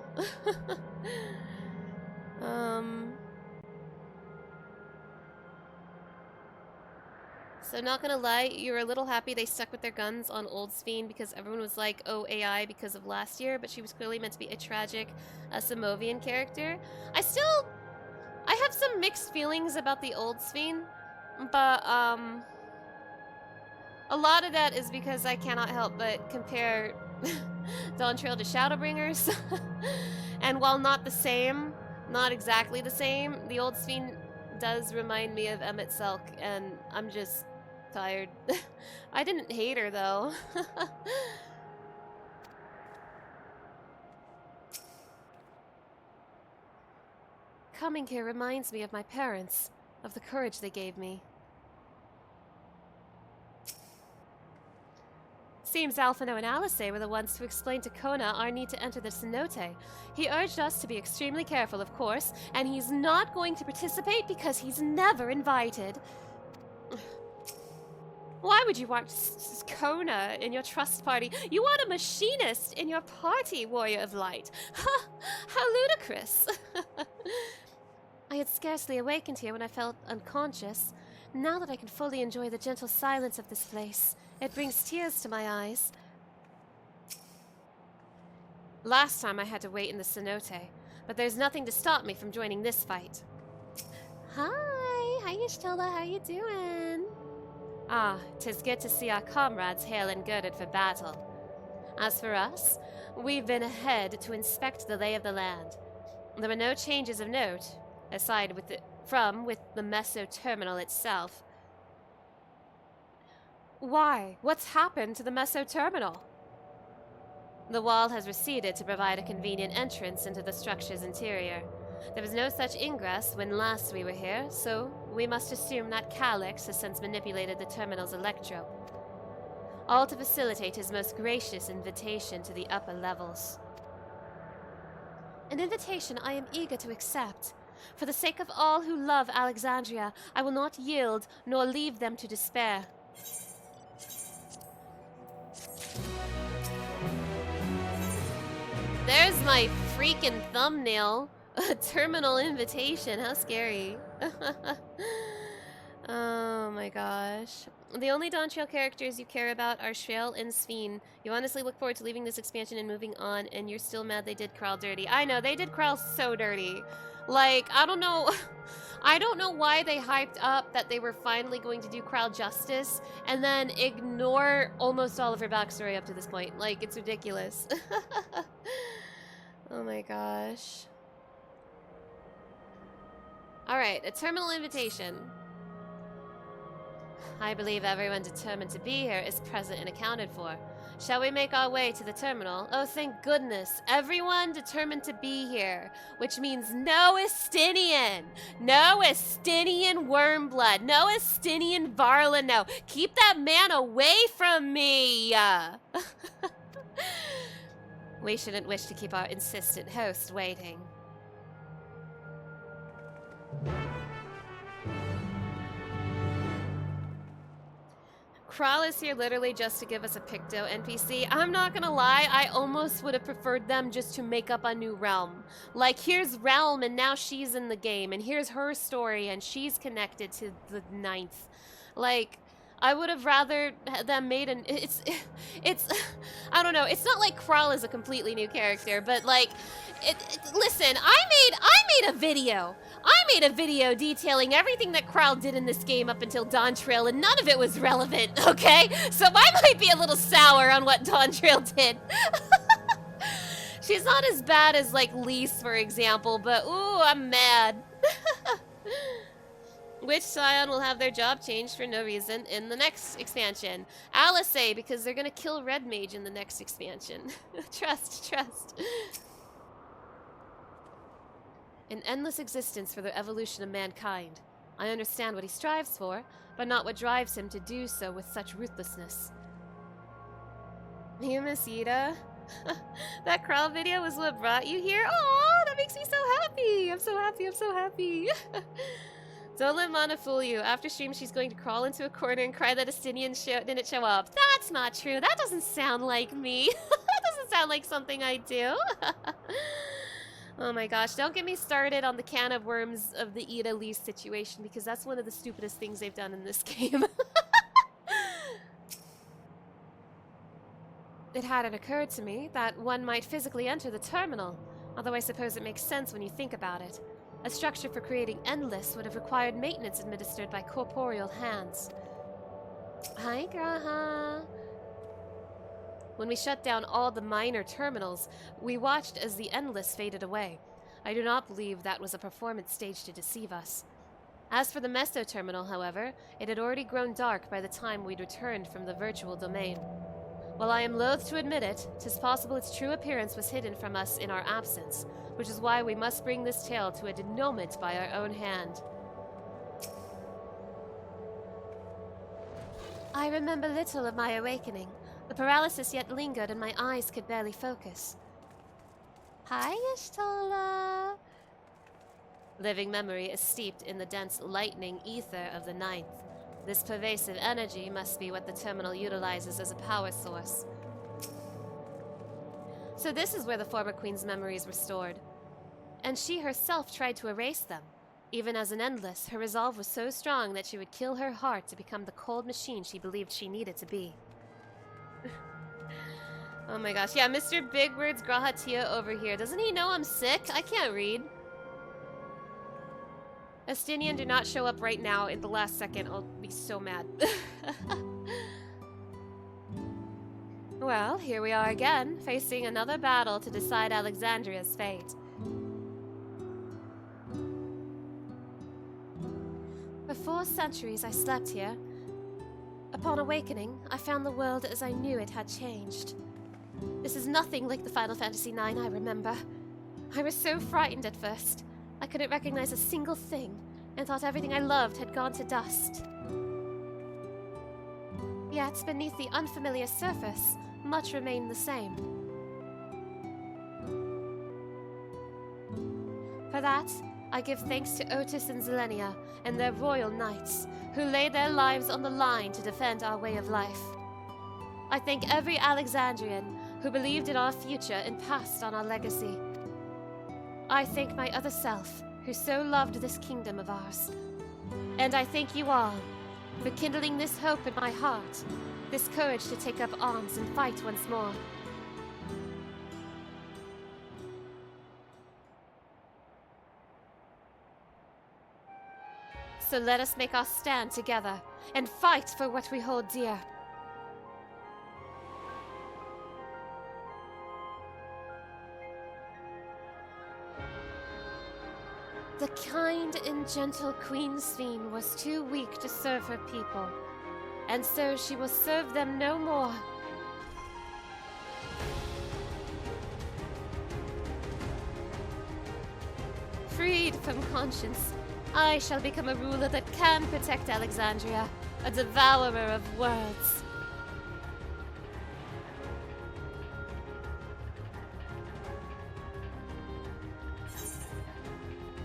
So not gonna lie, you're a little happy they stuck with their guns on Old Sphene because everyone was like, oh, AI because of last year, but she was clearly meant to be a tragic Samovian character. I have some mixed feelings about the Old Sphene, but a lot of that is because I cannot help but compare Dawntrail to Shadowbringers. And while not the same, not exactly the same, the Old Sphene does remind me of Emmett Selk, and I'm just tired. I didn't hate her, though. Coming here reminds me of my parents, of the courage they gave me. Seems Alphino and Alice were the ones to explain to Kona our need to enter the cenote. He urged us to be extremely careful, of course, and he's not going to participate because he's never invited. Why would you want Kona in your trust party? You want a machinist in your party, Warrior of Light. Ha! How ludicrous! I had scarcely awakened here when I felt unconscious. Now that I can fully enjoy the gentle silence of this place, it brings tears to my eyes. Last time I had to wait in the cenote, but there's nothing to stop me from joining this fight. Hi, hi Y'shtola, how you doing? Ah, 'tis good to see our comrades hale and girded for battle. As for us, we've been ahead to inspect the lay of the land. There were no changes of note, aside with the Meso terminal itself. Why? What's happened to the Meso terminal? The wall has receded to provide a convenient entrance into the structure's interior. There was no such ingress when last we were here, so we must assume that Calyx has since manipulated the terminal's electro. All to facilitate his most gracious invitation to the upper levels. An invitation I am eager to accept. For the sake of all who love Alexandria, I will not yield nor leave them to despair. There's my freaking thumbnail. A terminal invitation. How scary. Oh my gosh. The only Dawntrail characters you care about are Shrale and Sphene. You honestly look forward to leaving this expansion and moving on, and you're still mad they did Kral dirty. I know, they did Kral so dirty. Like, I don't know why they hyped up that they were finally going to do Kral justice, and then ignore almost all of her backstory up to this point. Like, it's ridiculous. Oh my gosh. Alright, a terminal invitation. I believe everyone determined to be here is present and accounted for. Shall we make our way to the terminal? Oh, thank goodness. Everyone determined to be here. Which means no Estinian. No Estinian Wormblood. No Estinian Varla. No. Keep that man away from me. We shouldn't wish to keep our insistent host waiting. Kral is here literally just to give us a Picto NPC. I'm not gonna lie, I almost would have preferred them just to make up a new realm. Like, here's Realm and now she's in the game, and here's her story and she's connected to the 9th. Like, I would have rather them made an... It's... I don't know, it's not like Kral is a completely new character, but like... Listen, I made a video. I made a video detailing everything that Kral did in this game up until Dawntrail, and none of it was relevant, okay? So I might be a little sour on what Dawntrail did. She's not as bad as, like, Lise, for example, but ooh, I'm mad. Which Scion will have their job changed for no reason in the next expansion? Alice, because they're gonna kill Red Mage in the next expansion. Trust. An endless existence for the evolution of mankind. I understand what he strives for, but not what drives him to do so with such ruthlessness. You, Miss Yida? That Kral video was what brought you here? Aw, that makes me so happy! I'm so happy. Don't let Mana fool you. After stream, she's going to crawl into a corner and cry that Estinian didn't show up. That's not true. That doesn't sound like me. That doesn't sound like something I do. Oh my gosh, don't get me started on the can of worms of the Ida Lee situation, because that's one of the stupidest things they've done in this game. It hadn't occurred to me that one might physically enter the terminal, although I suppose it makes sense when you think about it. A structure for creating Endless would have required maintenance administered by corporeal hands. Hi, Graha. When we shut down all the minor terminals, we watched as the Endless faded away. I do not believe that was a performance stage to deceive us. As for the Meso terminal, however, it had already grown dark by the time we'd returned from the virtual domain. While I am loath to admit it, 'tis possible its true appearance was hidden from us in our absence, which is why we must bring this tale to a denouement by our own hand. I remember little of my awakening. The paralysis yet lingered and my eyes could barely focus. Hi, Ishtola. Living memory is steeped in the dense lightning ether of the ninth. This pervasive energy must be what the terminal utilizes as a power source. So this is where the former queen's memories were stored. And she herself tried to erase them. Even as an Endless, her resolve was so strong that she would kill her heart to become the cold machine she believed she needed to be. Oh my gosh, yeah, Mr. Big Words Grahatia over here. Doesn't he know I'm sick? I can't read. Estinian, do not show up right now in the last second. I'll be so mad. Well, here we are again, facing another battle to decide Alexandria's fate. For 4 centuries I slept here. Upon awakening, I found the world as I knew it had changed. This is nothing like the Final Fantasy IX I remember. I was so frightened at first. I couldn't recognize a single thing, and thought everything I loved had gone to dust. Yet, beneath the unfamiliar surface, much remained the same. For that, I give thanks to Otis and Zelenia and their royal knights, who laid their lives on the line to defend our way of life. I thank every Alexandrian who believed in our future and passed on our legacy. I thank my other self, who so loved this kingdom of ours. And I thank you all for kindling this hope in my heart, this courage to take up arms and fight once more. So let us make our stand together and fight for what we hold dear. The kind and gentle Queen Sveen was too weak to serve her people, and so she will serve them no more. Freed from conscience, I shall become a ruler that can protect Alexandria, a devourer of worlds.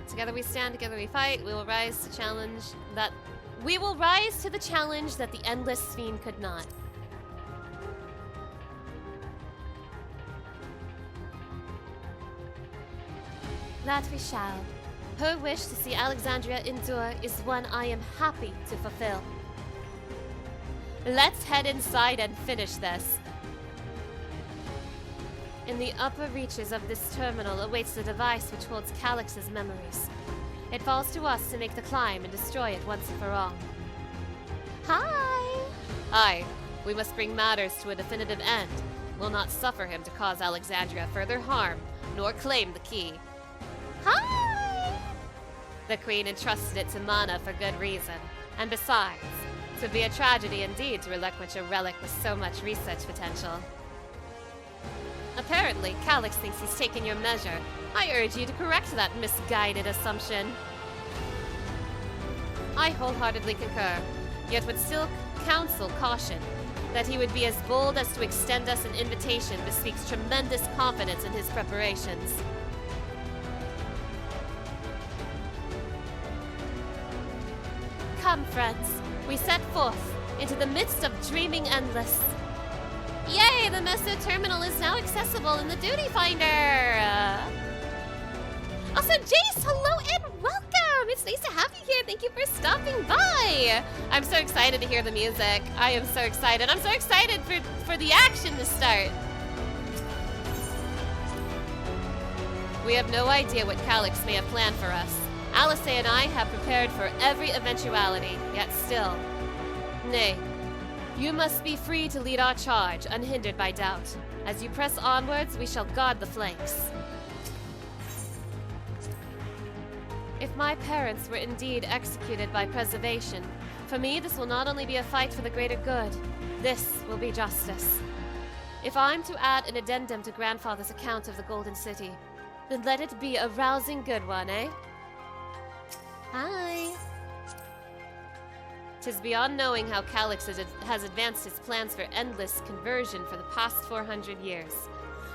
Together we stand, together we fight. We will rise to the challenge that the Endless Sveen could not. That we shall. Her wish to see Alexandria endure is one I am happy to fulfill. Let's head inside and finish this. In the upper reaches of this terminal awaits the device which holds Calyx's memories. It falls to us to make the climb and destroy it once and for all. Hi! Aye, we must bring matters to a definitive end. We'll not suffer him to cause Alexandria further harm, nor claim the key. Hi! The Queen entrusted it to Mana for good reason. And besides, it would be a tragedy indeed to relinquish a relic with so much research potential. Apparently, Calyx thinks he's taken your measure. I urge you to correct that misguided assumption. I wholeheartedly concur, yet would still counsel caution. That he would be as bold as to extend us an invitation bespeaks tremendous confidence in his preparations. Come, friends, we set forth into the midst of dreaming endless. Yay, the Meso Terminal is now accessible in the Duty Finder! Also, Jace, hello and welcome! It's nice to have you here. Thank you for stopping by. I'm so excited to hear the music. I am so excited. I'm so excited for the action to start. We have no idea what Calyx may have planned for us. Alice and I have prepared for every eventuality, yet still. Nay, you must be free to lead our charge, unhindered by doubt. As you press onwards, we shall guard the flanks. If my parents were indeed executed by preservation, for me this will not only be a fight for the greater good, this will be justice. If I'm to add an addendum to Grandfather's account of the Golden City, then let it be a rousing good one, eh? Hi! 'Tis beyond knowing how Calyx has advanced his plans for endless conversion for the past 400 years.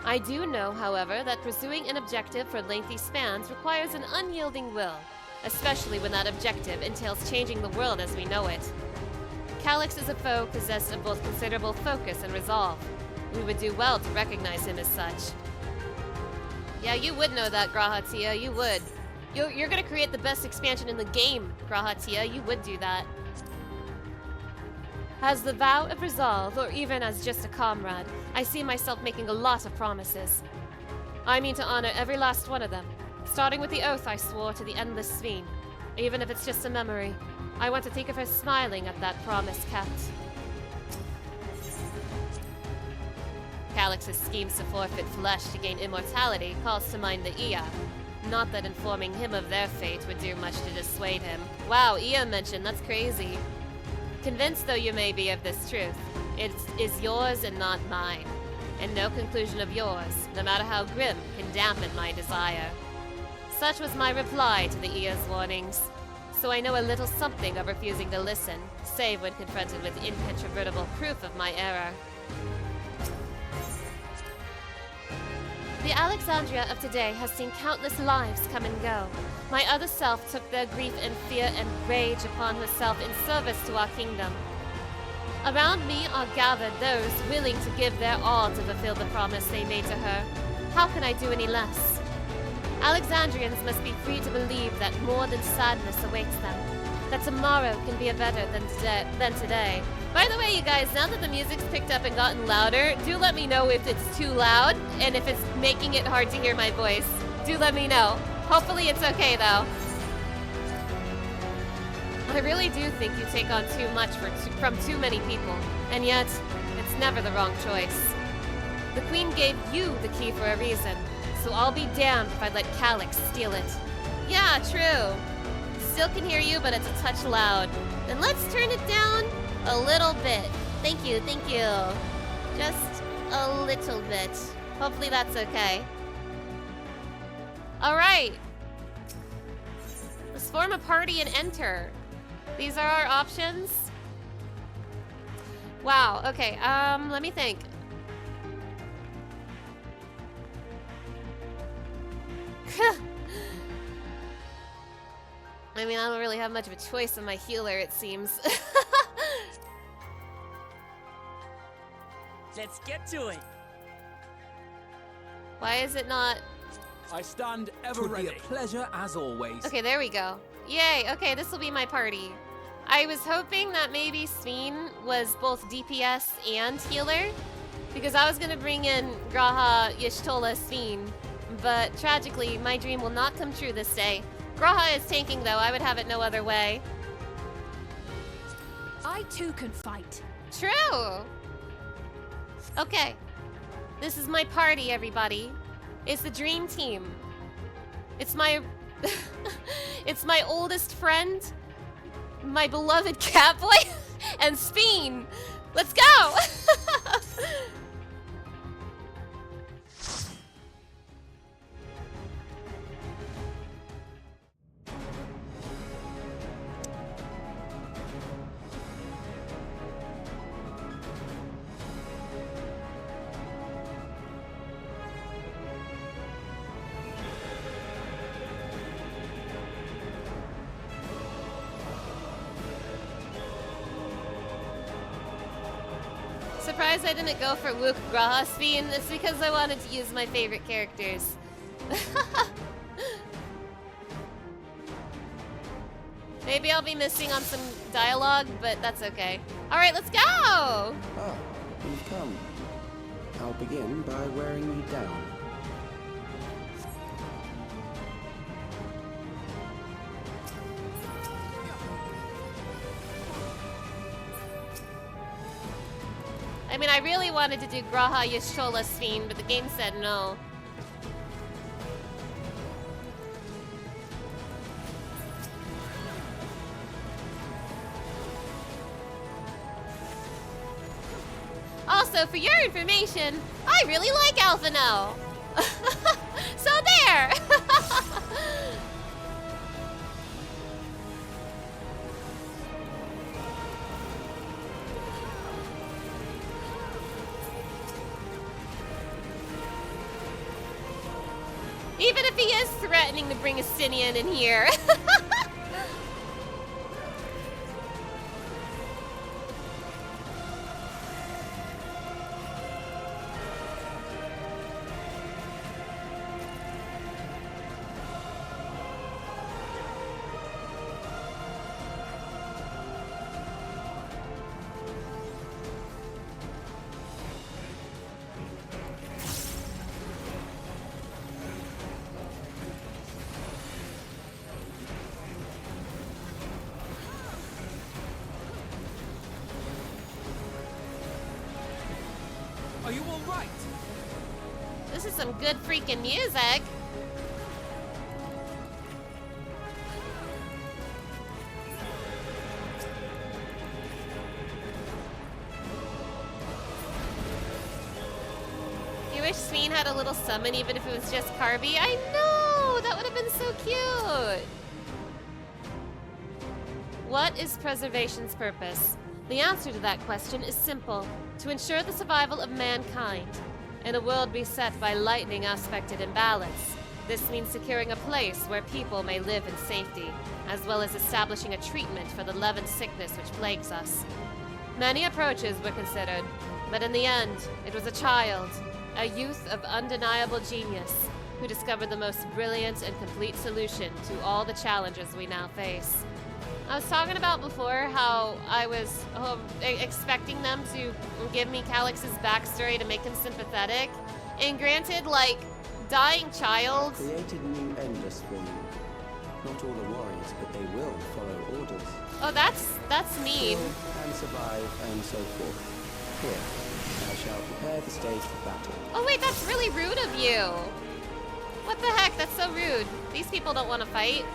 I do know, however, that pursuing an objective for lengthy spans requires an unyielding will, especially when that objective entails changing the world as we know it. Calyx is a foe possessed of both considerable focus and resolve. We would do well to recognize him as such. Yeah, you would know that, Grahatia, you would. You're gonna create the best expansion in the game, Grahatia, you would do that. As the vow of resolve, or even as just a comrade, I see myself making a lot of promises. I mean to honor every last one of them, starting with the oath I swore to the Endless Sphere. Even if it's just a memory, I want to think of her smiling at that promise kept. Calyx's schemes to forfeit flesh to gain immortality calls to mind the Ia. Not that informing him of their fate would do much to dissuade him. Wow, Ia mentioned, that's crazy. Convinced though you may be of this truth, it is yours and not mine. And no conclusion of yours, no matter how grim, can dampen my desire. Such was my reply to the Ia's warnings. So I know a little something of refusing to listen, save when confronted with incontrovertible proof of my error. The Alexandria of today has seen countless lives come and go. My other self took their grief and fear and rage upon herself in service to our kingdom. Around me are gathered those willing to give their all to fulfill the promise they made to her. How can I do any less? Alexandrians must be free to believe that more than sadness awaits them, that tomorrow can be a better than today. By the way, you guys, now that the music's picked up and gotten louder, do let me know if it's too loud and if it's making it hard to hear my voice. Do let me know. Hopefully it's okay, though. I really do think you take on too much from too many people, and yet, it's never the wrong choice. The Queen gave you the key for a reason, so I'll be damned if I let Calyx steal it. Yeah, true. Still can hear you, but it's a touch loud. Then let's turn it down a little bit. Thank you, thank you. Just a little bit. Hopefully that's okay. Alright. Let's form a party and enter. These are our options. Wow, okay, let me think. I mean, I don't really have much of a choice in my healer, it seems. Let's get to it. Why is it not? I stand ever ready. Be a pleasure as always. Okay, there we go. Yay, okay, this will be my party. I was hoping that maybe Sveen was both DPS and healer, because I was gonna bring in Graha, Y'shtola, Sveen, but tragically, my dream will not come true this day. Graha is tanking though, I would have it no other way. I too can fight. True! Okay, this is my party, everybody. It's the dream team. It's my... it's my oldest friend, my beloved Catboy, and Speen. Let's go! surprised I didn't go for Wook Graha Sphene. It's because I wanted to use my favorite characters. Maybe I'll be missing on some dialogue, but that's okay. Alright, let's go! Ah, you've come. I'll begin by wearing you down. I mean, I really wanted to do Graha Yashola Sphene, but the game said no. Also, for your information, I really like Alphino. So there! Even if he is threatening to bring a Sinian in here. Are you all right? This is some good freaking music. You wish Sphene had a little summon even if it was just Carby? I know! That would have been so cute! What is preservation's purpose? The answer to that question is simple. To ensure the survival of mankind. In a world beset by lightning aspected imbalance, this means securing a place where people may live in safety, as well as establishing a treatment for the leaven sickness which plagues us. Many approaches were considered, but in the end, it was a child, a youth of undeniable genius, who discovered the most brilliant and complete solution to all the challenges we now face. I was talking about before how I was expecting them to give me Calix's backstory to make him sympathetic. And granted, like, dying child... Created new endless for you. Not all are warriors, but they will follow orders. Oh, that's mean. Kill and survive and so forth. Here, I shall prepare the stage for battle. Oh wait, that's really rude of you. What the heck? That's so rude. These people don't want to fight.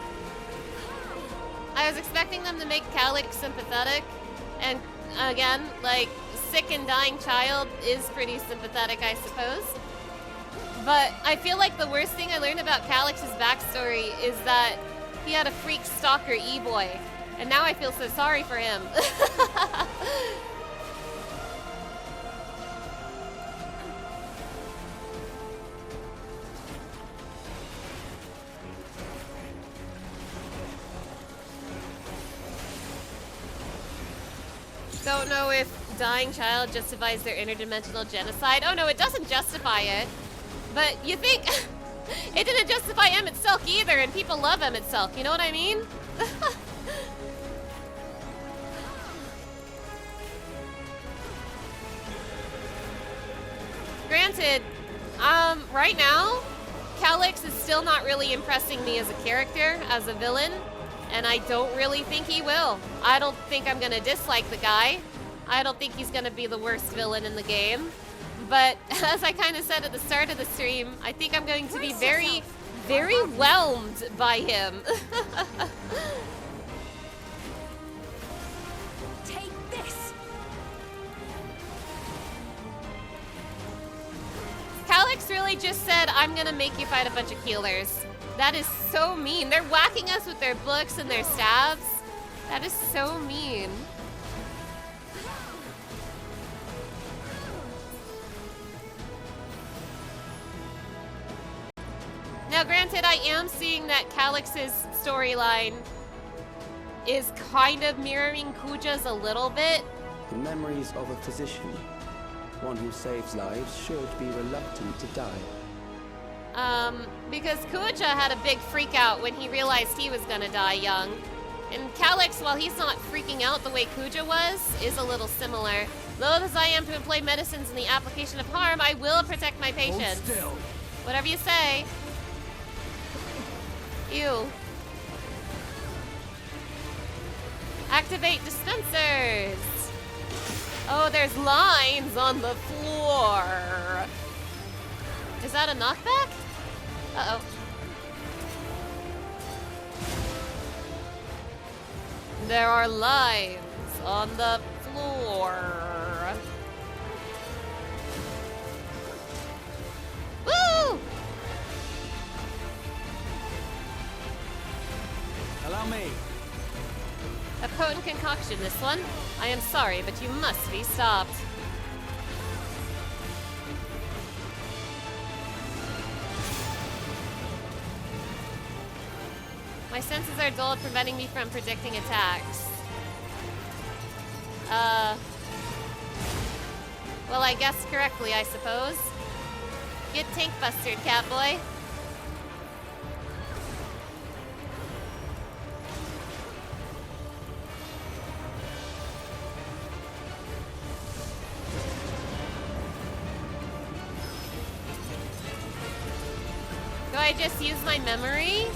I was expecting them to make Calix sympathetic, and again, like, sick and dying child is pretty sympathetic, I suppose. But I feel like the worst thing I learned about Calix's backstory is that he had a freak stalker E-boy, and now I feel so sorry for him. Don't know if dying child justifies their interdimensional genocide. Oh no, it doesn't justify it. But you think it didn't justify Emmett Silk either, and people love Emmett Silk, you know what I mean? Granted, right now, Calix is still not really impressing me as a character, as a villain. And I don't really think he will. I don't think I'm gonna dislike the guy. I don't think he's gonna be the worst villain in the game. But as I kind of said at the start of the stream, I think I'm going to be very, very whelmed by him. Take this! Calix really just said, I'm gonna make you fight a bunch of healers. That is so mean. They're whacking us with their books and their stabs. That is so mean. Now, granted, I am seeing that Calix's storyline is kind of mirroring Kuja's a little bit. The memories of a physician. one who saves lives should be reluctant to die. Because Kuja had a big freak out when he realized he was gonna die young. And Calyx, while he's not freaking out the way Kuja was, is a little similar. Loath as I am to employ medicines in the application of harm, I will protect my patients. Hold still. Whatever you say. Ew. Activate dispensers. Oh, there's lines on the floor. Is that a knockback? Uh-oh. There are lines on the floor. Woo! Allow me. A potent concoction, this one. I am sorry, but you must be stopped. My senses are dulled, preventing me from predicting attacks. Well, I guessed correctly, I suppose. Get tank bustered, Catboy. Do I just use my memory?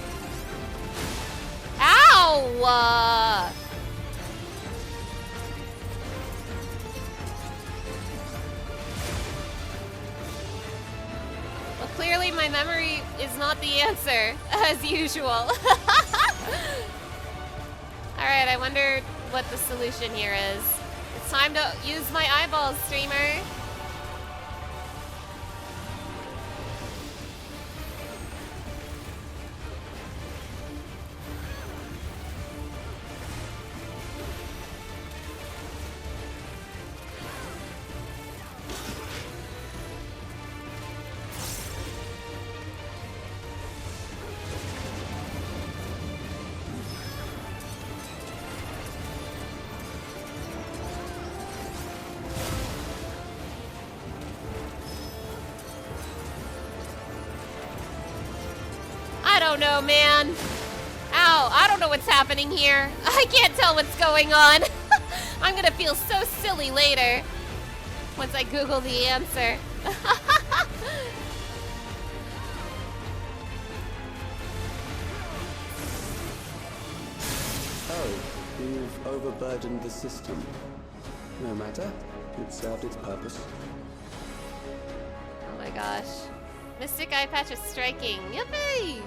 Ow! Well, clearly my memory is not the answer, as usual. Alright, I wonder what the solution here is. It's time to use my eyeballs, streamer. I don't know, man. Ow, I don't know what's happening here. I can't tell what's going on. I'm gonna feel so silly later once I Google the answer. Oh, you've overburdened the system. No matter. It served its purpose. Oh my gosh. Mystic Eye Patch is striking. Yippee!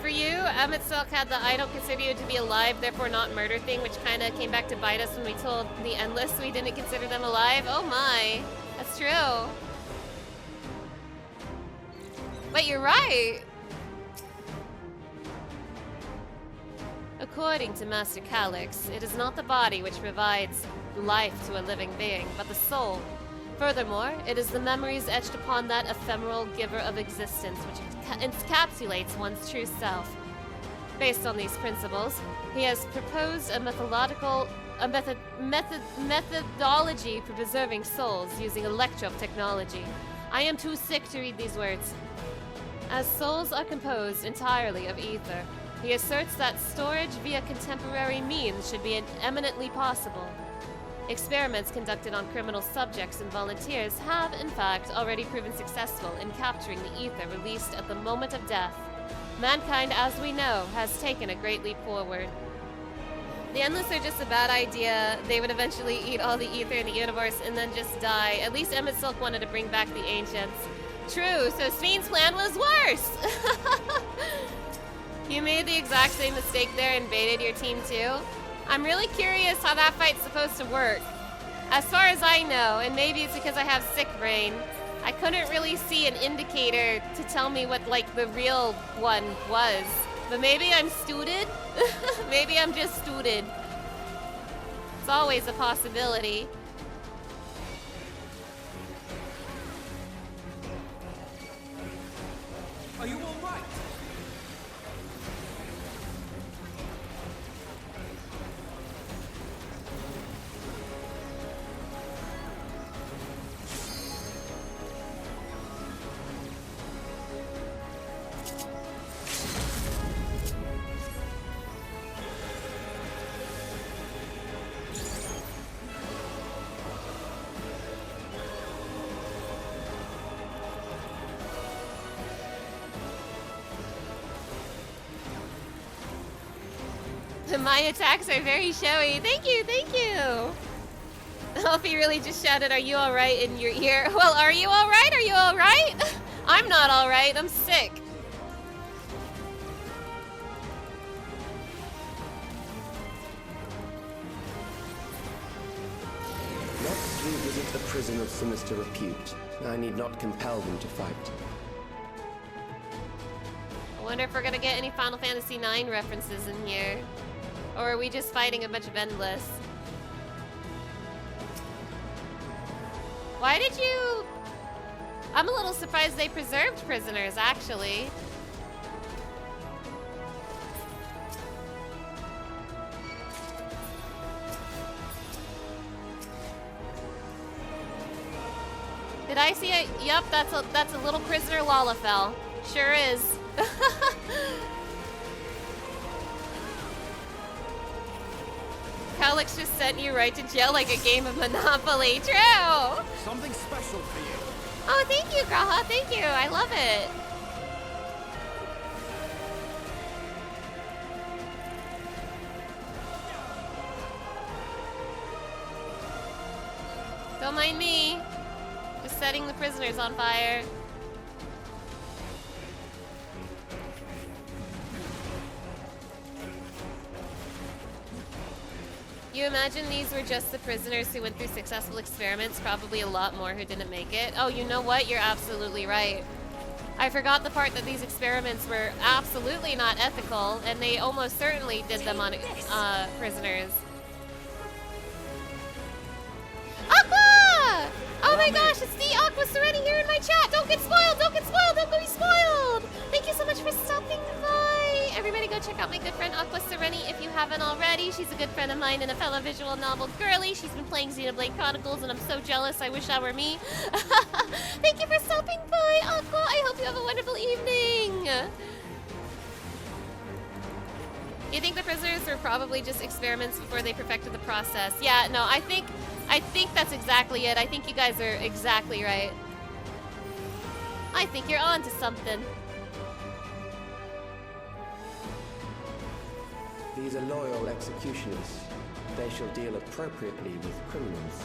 For you, Emmett Silk had the I don't consider you to be alive, therefore not murder thing, which kind of came back to bite us when we told the Endless we didn't consider them alive. Oh my. That's true. But you're right. According to Master Calyx, it is not the body which provides life to a living being, but the soul. Furthermore, it is the memories etched upon that ephemeral giver of existence which encapsulates one's true self. Based on these principles, he has proposed a methodology for preserving souls using electro technology. I am too sick to read these words. As souls are composed entirely of ether, he asserts that storage via contemporary means should be eminently possible. Experiments conducted on criminal subjects and volunteers have, in fact, already proven successful in capturing the ether released at the moment of death. Mankind, as we know, has taken a great leap forward. The Endless are just a bad idea. They would eventually eat all the ether in the universe and then just die. At least Emmett Silk wanted to bring back the Ancients. True, so Sven's plan was worse! You made the exact same mistake there and baited your team too? I'm really curious how that fight's supposed to work. As far as I know, and maybe it's because I have sick brain, I couldn't really see an indicator to tell me what, like, the real one was. But maybe I'm stupid? Maybe I'm just stupid. It's always a possibility. Are you all right? My attacks are very showy. Thank you, thank you. Alfie really just shouted, "Are you alright?" in your ear. Well, are you alright? Are you alright? I'm not alright, I'm sick. Next, we visit a prison of sinister repute. I need not compel them to fight. I wonder if we're gonna get any Final Fantasy IX references in here. Or are we just fighting a bunch of endless? Why did you... I'm a little surprised they preserved prisoners, actually. Did I see it? Yup, that's a little prisoner Lalafell. Sure is. Calix just sent you right to jail like a game of Monopoly. True! Something special for you. Oh, thank you, Graha. Thank you. I love it. Don't mind me. Just setting the prisoners on fire. You imagine these were just the prisoners who went through successful experiments, probably a lot more who didn't make it. Oh, you know what? You're absolutely right. I forgot the part that these experiments were absolutely not ethical, and they almost certainly did them on prisoners. Aqua! Oh my gosh, it's the Aqua Sereni here in my chat! Don't get spoiled! Don't get spoiled! Don't be spoiled! Thank you so much for stopping by! Everybody go check out my good friend Aqua Sereni if you haven't already. She's a good friend of mine and a fellow visual novel girly. She's been playing Xenoblade Chronicles and I'm so jealous. I wish that were me. Thank you for stopping by, Aqua! I hope you have a wonderful evening! You think the prisoners were probably just experiments before they perfected the process? Yeah, no, I think that's exactly it. I think you guys are exactly right. I think you're on to something. These are loyal executioners. They shall deal appropriately with criminals.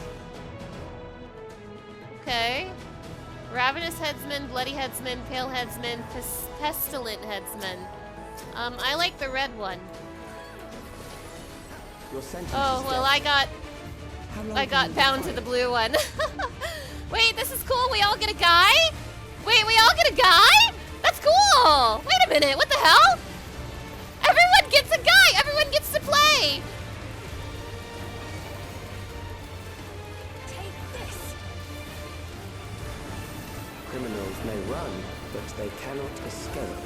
Okay. Ravenous headsman, bloody headsman, pale headsman, pestilent headsman. I like the red one. Your sentence Oh, is well, death. I got bound to the blue one. Wait, this is cool. We all get a guy? Wait, we all get a guy? That's cool. Wait a minute. What the hell? Everyone gets a guy. Everyone gets to play. Take this. Criminals may run, but they cannot escape.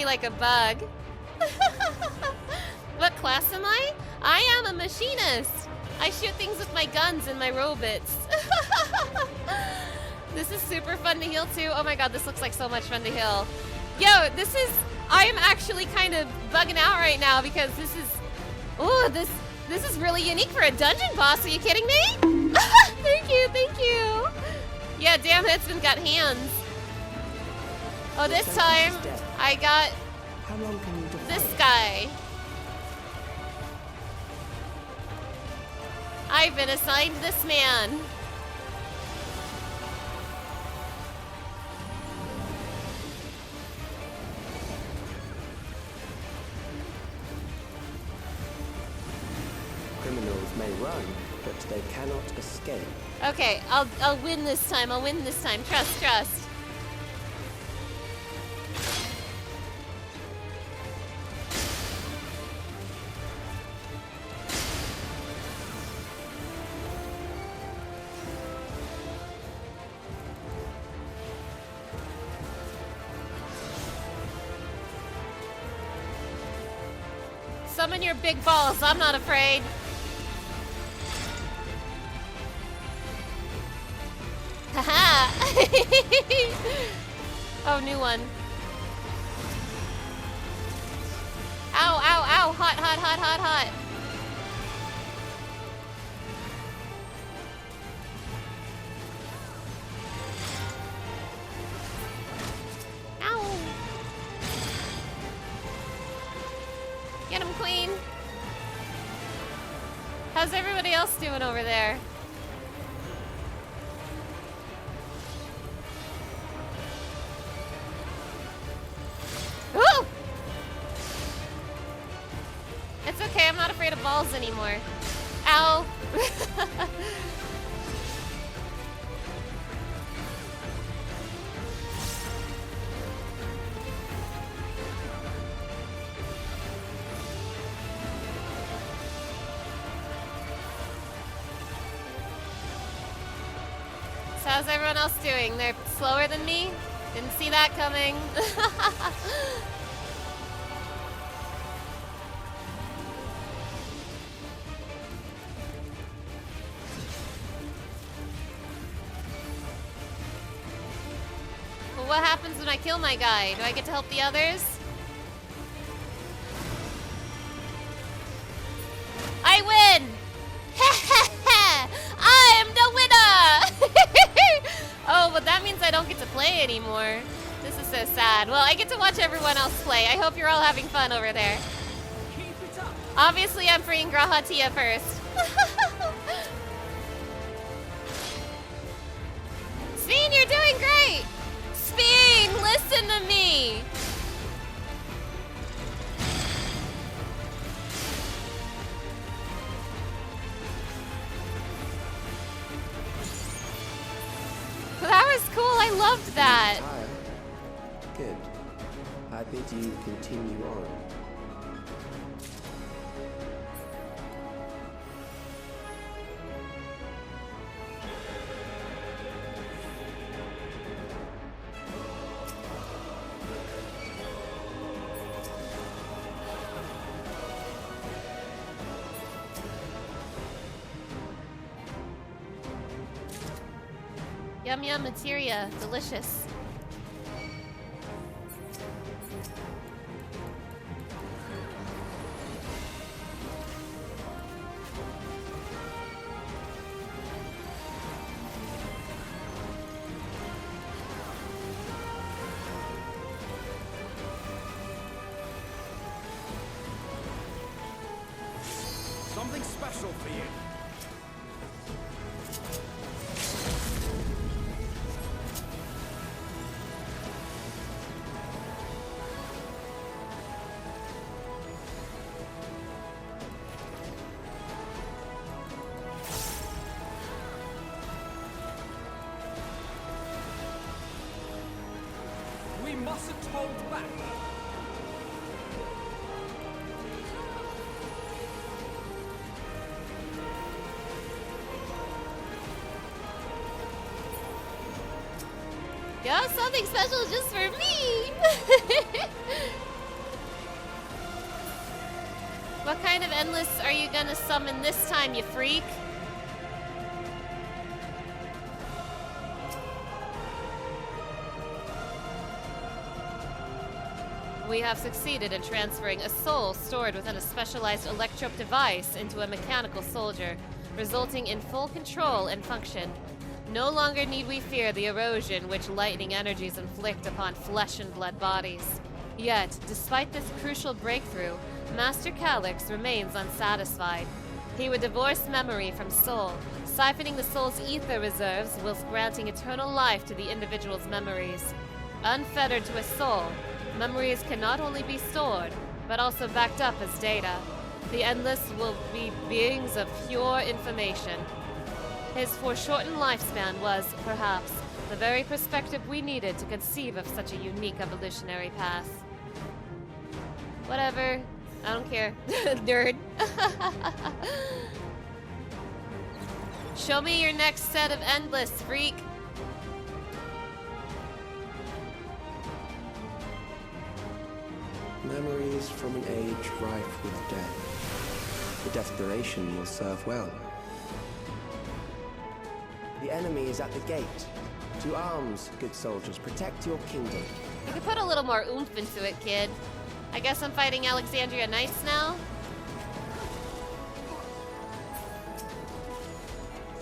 Like a bug. What class am I? I am a machinist. I shoot things with my guns and my robots. This is super fun to heal too. Oh my god, this looks like so much fun to heal. Yo, I am actually kind of bugging out right now because this is really unique for a dungeon boss. Are you kidding me? Thank you, thank you. Yeah, damn Headsman got hands. Oh, this time I got this guy. I've been assigned this man. Criminals may run, but they cannot escape. Okay, I'll win this time. I'll win this time. Trust, trust. summon your big balls. I'm not afraid. Haha! Oh, new one. Ow, ow, ow! Hot, hot, hot, hot, hot! Ow! Get him, Queen! How's everybody else doing over there? Woo! It's okay, I'm not afraid of balls anymore. Ow! So how's everyone else doing? They're slower than me? Didn't see that coming. Well, what happens when I kill my guy? Do I get to help the others? I win! I am the winner! Oh, but that means I don't get to play anymore. This is so sad. Well, I get to watch everyone else play. I hope you're all having fun over there. Obviously, I'm freeing Grahatia first. Speen, you're doing great! Speen, listen to me! That was cool, I loved that. Good. I bid you continue on. Yum yum materia, delicious. Something special for you. We mustn't hold back. Yo, something special just for me! What kind of endless are you gonna summon this time, you freak? We have succeeded in transferring a soul stored within a specialized electrope device into a mechanical soldier, resulting in full control and function. No longer need we fear the erosion which lightning energies inflict upon flesh and blood bodies. Yet, despite this crucial breakthrough, Master Calyx remains unsatisfied. He would divorce memory from soul, siphoning the soul's ether reserves whilst granting eternal life to the individual's memories. Unfettered to a soul, memories can not only be stored, but also backed up as data. The Endless will be beings of pure information. His foreshortened lifespan was, perhaps, the very perspective we needed to conceive of such a unique evolutionary path. Whatever. I don't care. Nerd. Show me your next set of Endless, freak. Memories from an age rife with death. The desperation will serve well. The enemy is at the gate. To arms, good soldiers. Protect your kingdom. You can put a little more oomph into it, kid. I guess I'm fighting Alexandria Knights now.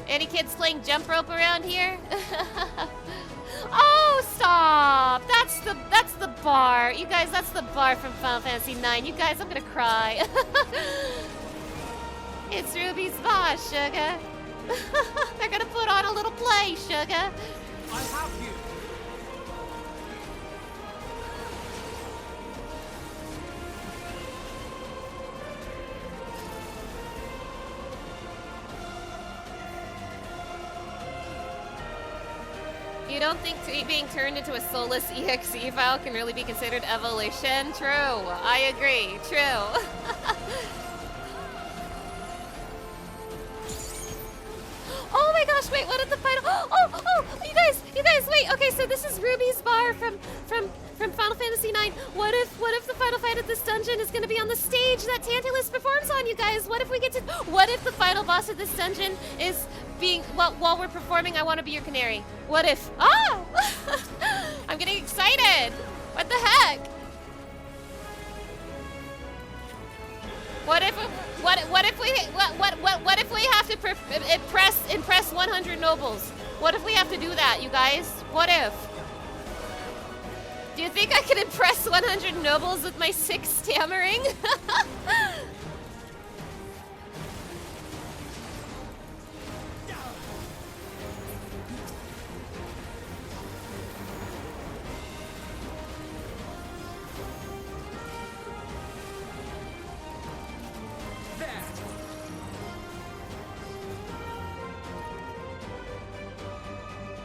Any kids playing jump rope around here? Oh, stop! That's the bar. You guys, that's the bar from Final Fantasy IX. You guys, I'm gonna cry. It's Ruby's bar, sugar. They're gonna put on a little play, sugar. I have you. You don't think being turned into a soulless EXE file can really be considered evolution? True. I agree. True. Oh my gosh, wait, what is the final? Oh, you guys, wait. Okay, so this is Ruby's bar from Final Fantasy IX. What if the final fight of this dungeon is gonna be on the stage that Tantalus performs on, you guys? What if the final boss of this dungeon is being, while we're performing I Want to Be Your Canary? What if, I'm getting excited. What the heck? What if we have to impress 100 nobles? What if we have to do that, you guys? What if? Do you think I can impress 100 nobles with my 6 stammering?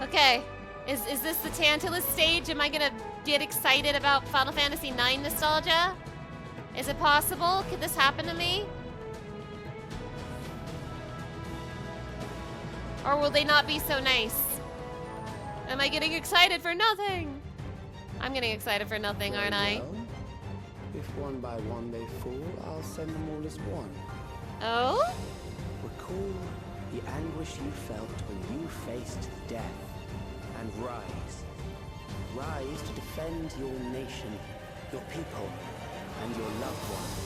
Okay, is this the Tantalus stage? Am I gonna get excited about Final Fantasy IX nostalgia? Is it possible? Could this happen to me? Or will they not be so nice? Am I getting excited for nothing? I'm getting excited for nothing, aren't I? Well, if one by one they fall, I'll send them all as one. Oh? Recall the anguish you felt when you faced death. And rise. Rise to defend your nation, your people, and your loved ones.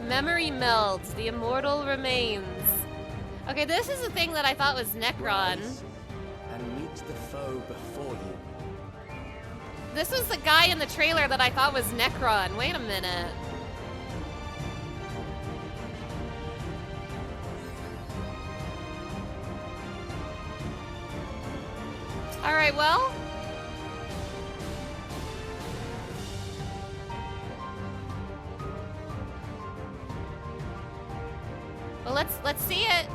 Memory melds, the immortal remains. Okay, this is the thing that I thought was Necron. Rise and meet the foe before you. This was the guy in the trailer that I thought was Necron. Wait a minute. Alright, well. Well, let's see it.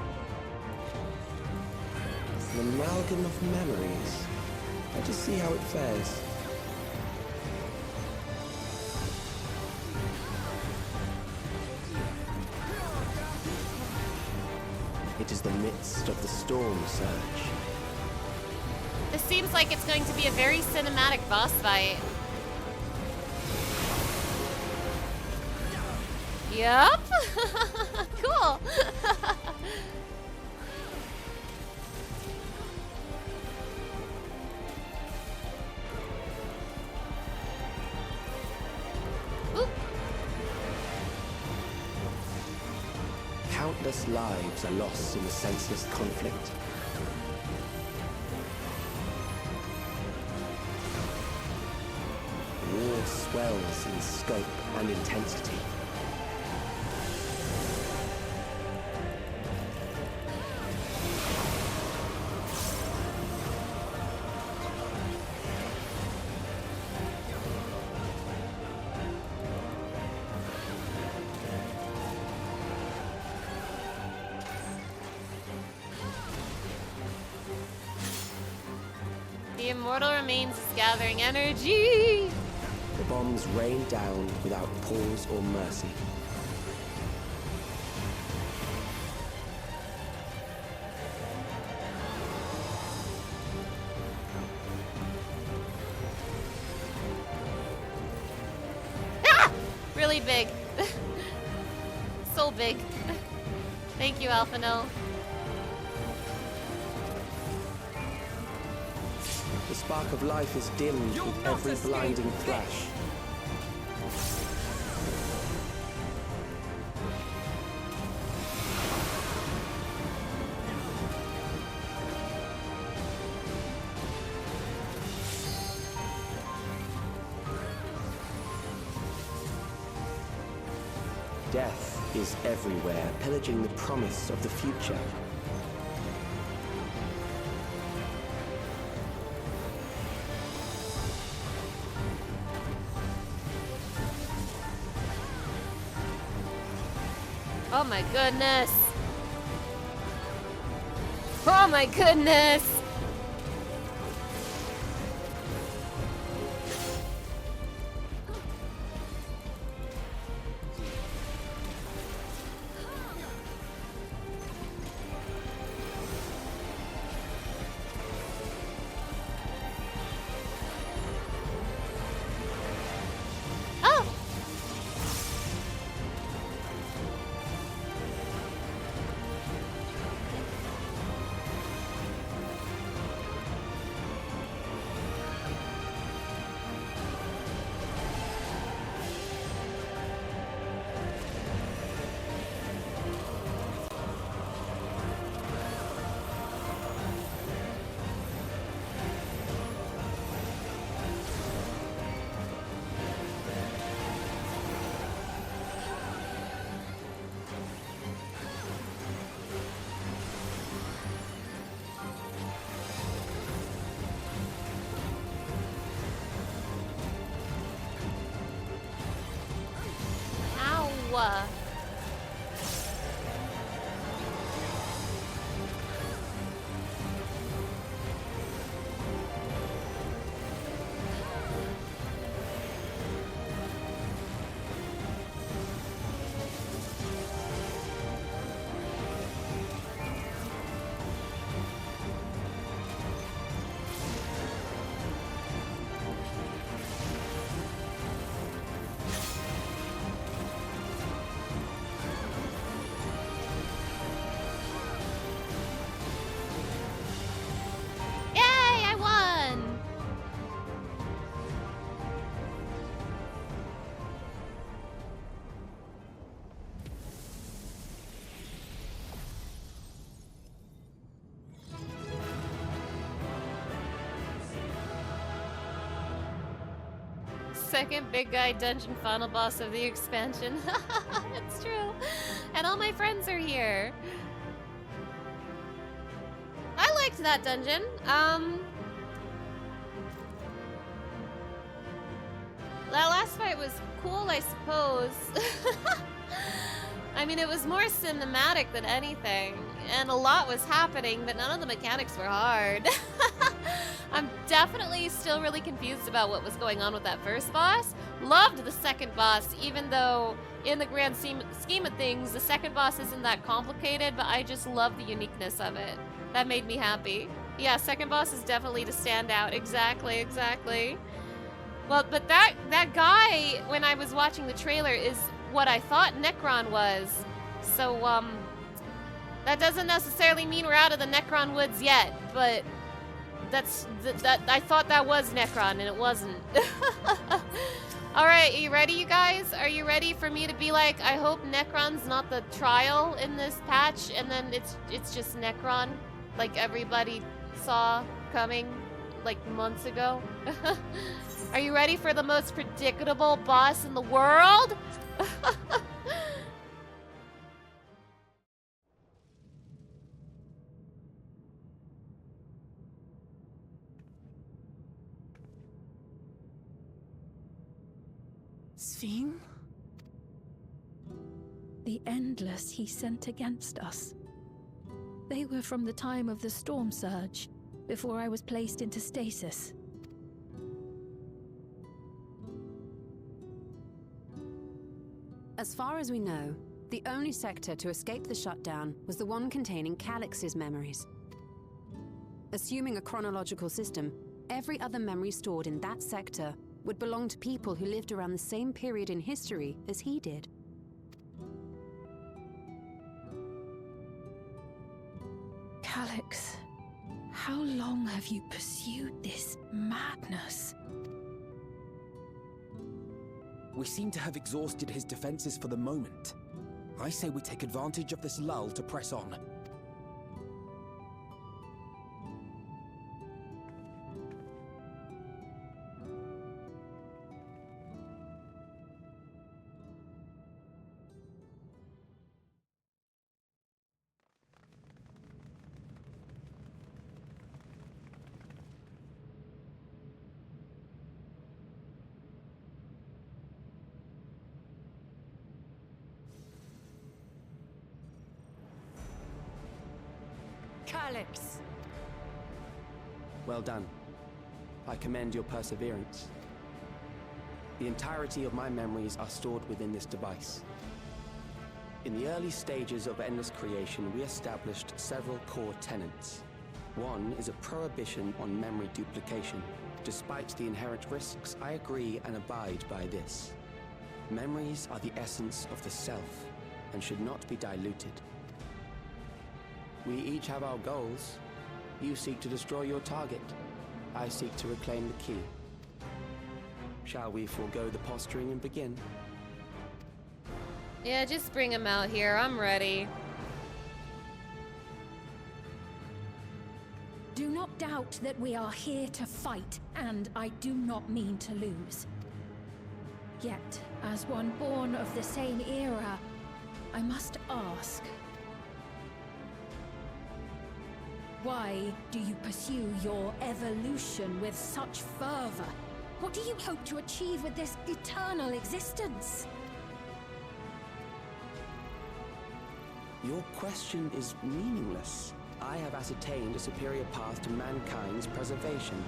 It's an amalgam of memories. Let's just see how it fares. It is the midst of the storm surge. This seems like it's going to be a very cinematic boss fight. Yup. Cool. Countless lives are lost in the senseless conflict. War swells in scope and intensity. The immortal remains is gathering energy. The bombs rain down without pause or mercy. really big. So big. Thank you, Alphano. The spark of life is dimmed with every blinding flash. Death is everywhere, pillaging the promise of the future. Oh my goodness. Oh my goodness. Ow. Second big guy dungeon final boss of the expansion. It's true. And all my friends are here. I liked that dungeon. That last fight was cool, I suppose. I mean, it was more cinematic than anything, and a lot was happening, but none of the mechanics were hard. I'm definitely still really confused about what was going on with that first boss. Loved the second boss, even though in the grand scheme of things, the second boss isn't that complicated, but I just love the uniqueness of it. That made me happy. Yeah, second boss is definitely to stand out. Exactly, exactly. Well, but that guy, when I was watching the trailer, is what I thought Necron was. So, that doesn't necessarily mean we're out of the Necron woods yet, but I thought that was Necron, and it wasn't. Alright, are you ready, you guys? Are you ready for me to be like, I hope Necron's not the trial in this patch, and then it's just Necron, like everybody saw coming, like, months ago? Are you ready for the most predictable boss in the world? Sphene? The Endless he sent against us. They were from the time of the storm surge, before I was placed into stasis. As far as we know, the only sector to escape the shutdown was the one containing Calix's memories. Assuming a chronological system, every other memory stored in that sector would belong to people who lived around the same period in history as he did. Calyx, how long have you pursued this madness? We seem to have exhausted his defenses for the moment. I say we take advantage of this lull to press on. Calyx! Well done. I commend your perseverance. The entirety of my memories are stored within this device. In the early stages of Endless creation, we established several core tenets. One is a prohibition on memory duplication. Despite the inherent risks, I agree and abide by this. Memories are the essence of the self and should not be diluted. We each have our goals. You seek to destroy your target. I seek to reclaim the key. Shall we forego the posturing and begin? Yeah, just bring him out here. I'm ready. Do not doubt that we are here to fight, and I do not mean to lose. Yet, as one born of the same era, I must ask, why do you pursue your evolution with such fervor? What do you hope to achieve with this eternal existence? Your question is meaningless. I have ascertained a superior path to mankind's preservation,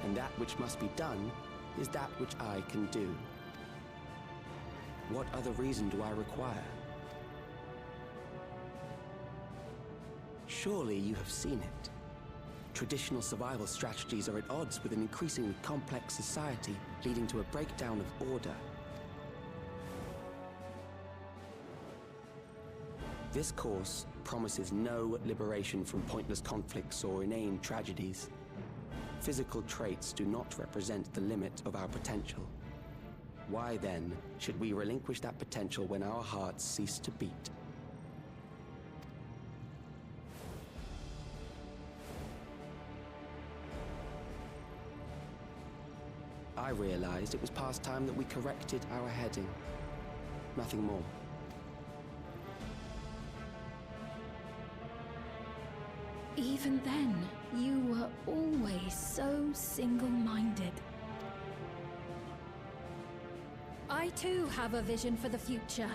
and that which must be done is that which I can do. What other reason do I require? Surely you have seen it. Traditional survival strategies are at odds with an increasingly complex society, leading to a breakdown of order. This course promises no liberation from pointless conflicts or inane tragedies. Physical traits do not represent the limit of our potential. Why then should we relinquish that potential when our hearts cease to beat? I realized it was past time that we corrected our heading. Nothing more. Even then, you were always so single-minded. I too have a vision for the future,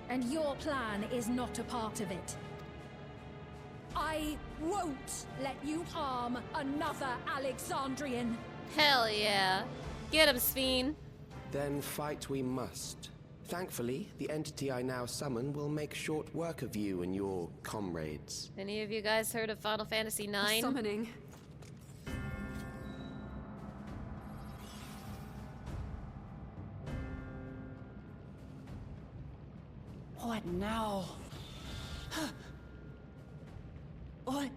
and your plan is not a part of it. I won't let you harm another Alexandrian. Hell yeah. Get him, Sphene. Then fight we must. Thankfully, the entity I now summon will make short work of you and your comrades. Any of you guys heard of Final Fantasy IX? Summoning. What now? What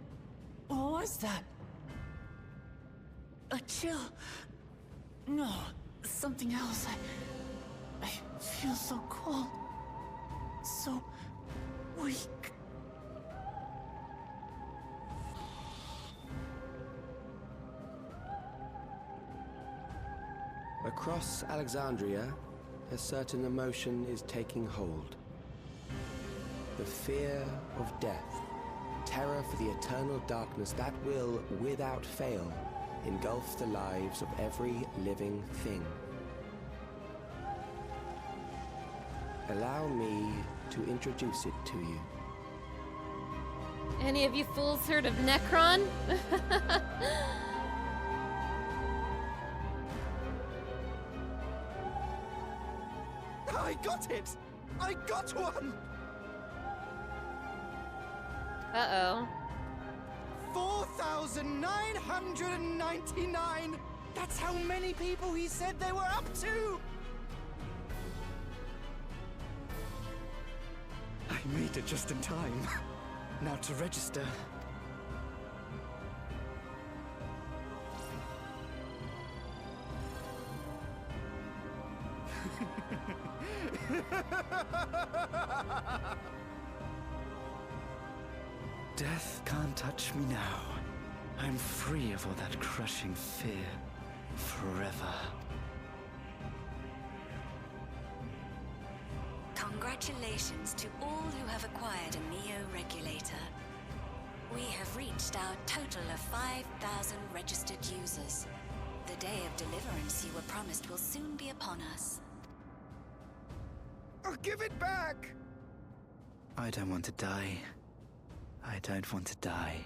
was that? A chill? No, something else. I feel so cold. So weak. Across Alexandria, a certain emotion is taking hold. The fear of death. Terror for the eternal darkness that will, without fail, engulf the lives of every living thing. Allow me to introduce it to you. Any of you fools heard of Necron? I got it! I got one! Uh-oh. 4,999 That's how many people he said they were up to! I made it just in time. Now to register. Death can't touch me now. I'm free of all that crushing fear. Forever. Congratulations to all who have acquired a Neo-Regulator. We have reached our total of 5,000 registered users. The day of deliverance you were promised will soon be upon us. Oh, give it back! I don't want to die. I don't want to die.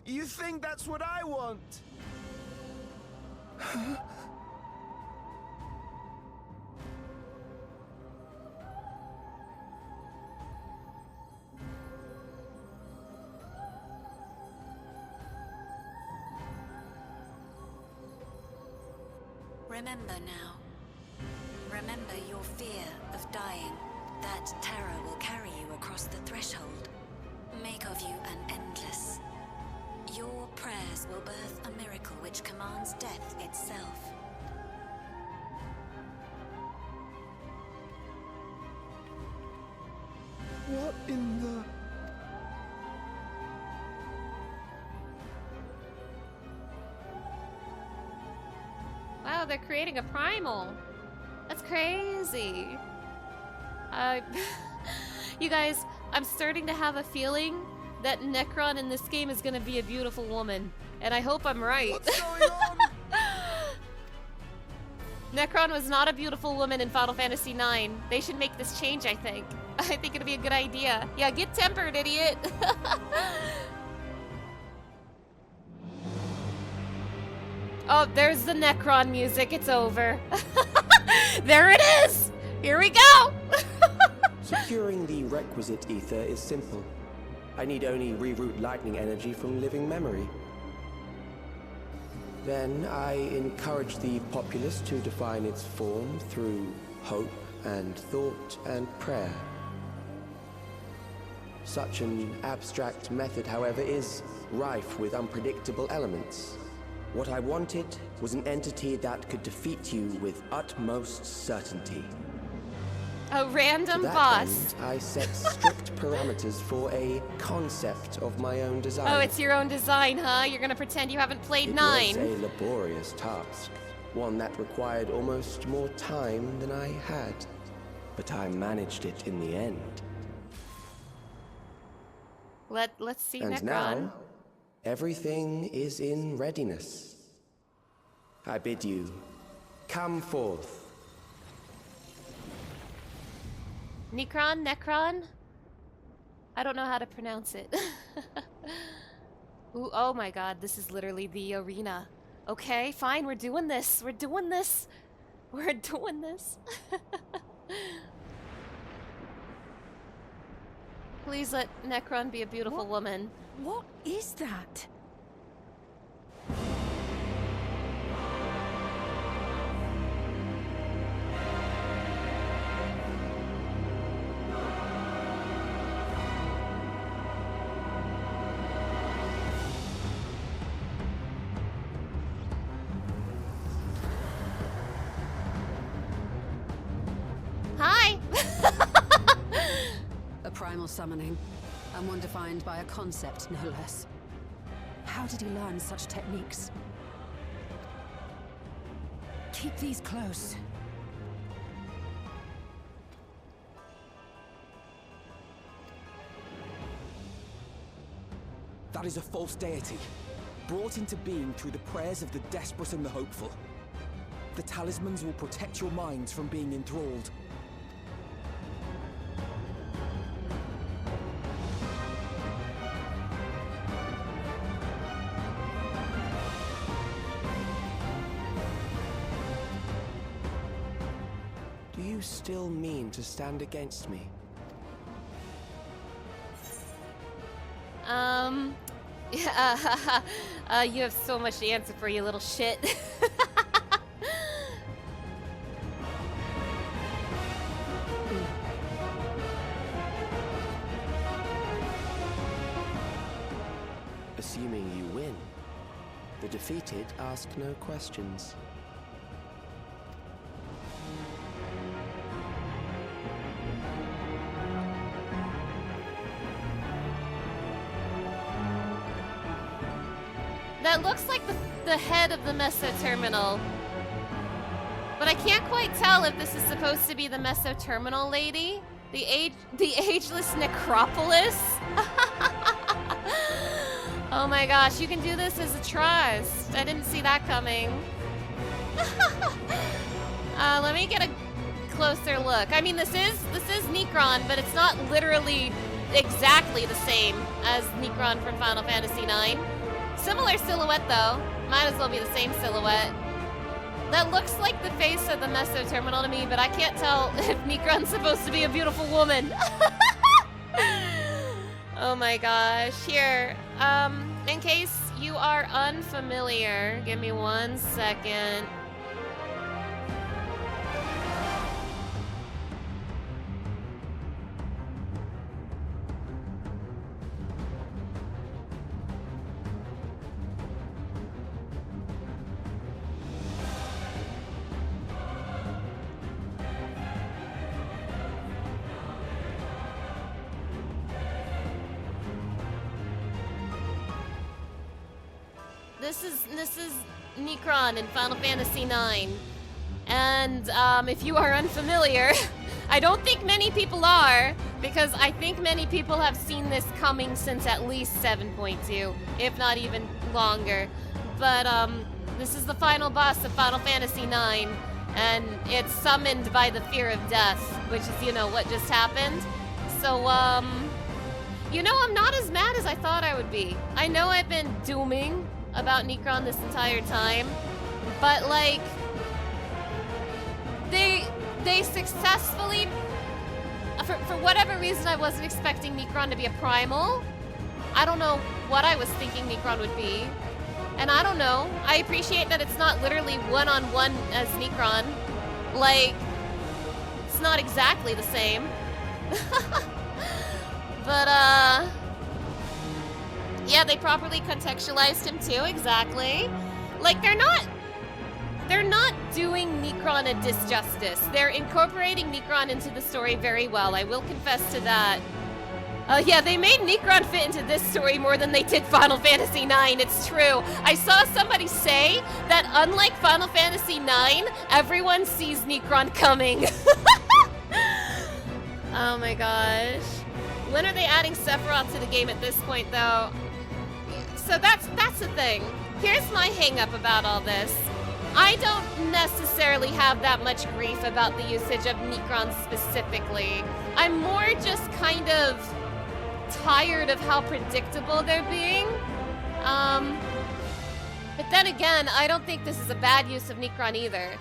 You think that's what I want? Remember now. Remember your fear of dying. That terror will carry you across the threshold. Make of you an endless. Your prayers will birth a miracle which commands death itself. What in the... Wow, they're creating a primal. That's crazy. You guys, I'm starting to have a feeling that Necron in this game is gonna be a beautiful woman. And I hope I'm right. What's going on? Necron was not a beautiful woman in Final Fantasy IX. They should make this change, I think. I think it'd be a good idea. Yeah, get tempered, idiot. Oh, there's the Necron music. It's over. There it is! Here we go! Securing the requisite ether is simple. I need only reroute lightning energy from living memory. Then I encourage the populace to define its form through hope and thought and prayer. Such an abstract method, however, is rife with unpredictable elements. What I wanted was an entity that could defeat you with utmost certainty. A random To that boss. end, I set strict parameters for a concept of my own design. Oh, it's your own design, huh? You're gonna pretend you haven't played It 9. was a laborious task, one that required almost more time than I had. But I managed it in the end. Let's see And Necron. now, everything is in readiness. I bid you, come forth. Necron? I don't know how to pronounce it. Ooh, oh my god, this is literally the arena. Okay, fine, we're doing this. We're doing this. We're doing this. Please let Necron be a beautiful woman. What is that? Hi! A primal summoning, and one defined by a concept, no less. How did he learn such techniques? Keep these close. That is a false deity, brought into being through the prayers of the desperate and the hopeful. The talismans will protect your minds from being enthralled. Do you still mean to stand against me? Yeah, you have so much to answer for, you little shit. Assuming you win, the defeated ask no questions. That looks like the head of the Meso Terminal. But I can't quite tell if this is supposed to be the Meso Terminal lady. The ageless necropolis. Oh my gosh, you can do this as a trust. I didn't see that coming. Let me get a closer look. I mean, this is Necron, but it's not literally exactly the same as Necron from Final Fantasy IX. Similar silhouette though. Might as well be the same silhouette. That looks like the face of the Meso Terminal to me, but I can't tell if Necron's supposed to be a beautiful woman. Oh my gosh. Here, in case you are unfamiliar, give me 1 second. This is Necron in Final Fantasy IX. And if you are unfamiliar, I don't think many people are, because I think many people have seen this coming since at least 7.2, if not even longer. But this is the final boss of Final Fantasy IX, and it's summoned by the fear of death, which is, you know, what just happened. So, you know, I'm not as mad as I thought I would be. I know I've been dooming about Necron this entire time, but like they successfully, for whatever reason, I wasn't expecting Necron to be a primal. I don't know what I was thinking Necron would be, and I don't know. I appreciate that it's not literally one-on-one as Necron. Like, it's not exactly the same. But yeah, they properly contextualized him too, exactly. Like, they're not doing Necron a disjustice. They're incorporating Necron into the story very well, I will confess to that. Yeah, they made Necron fit into this story more than they did Final Fantasy IX, it's true. I saw somebody say that unlike Final Fantasy IX, everyone sees Necron coming. Oh my gosh. When are they adding Sephiroth to the game at this point, though? So that's the thing. Here's my hang-up about all this. I don't necessarily have that much grief about the usage of Necron specifically. I'm more just kind of tired of how predictable they're being. But then again, I don't think this is a bad use of Necron either.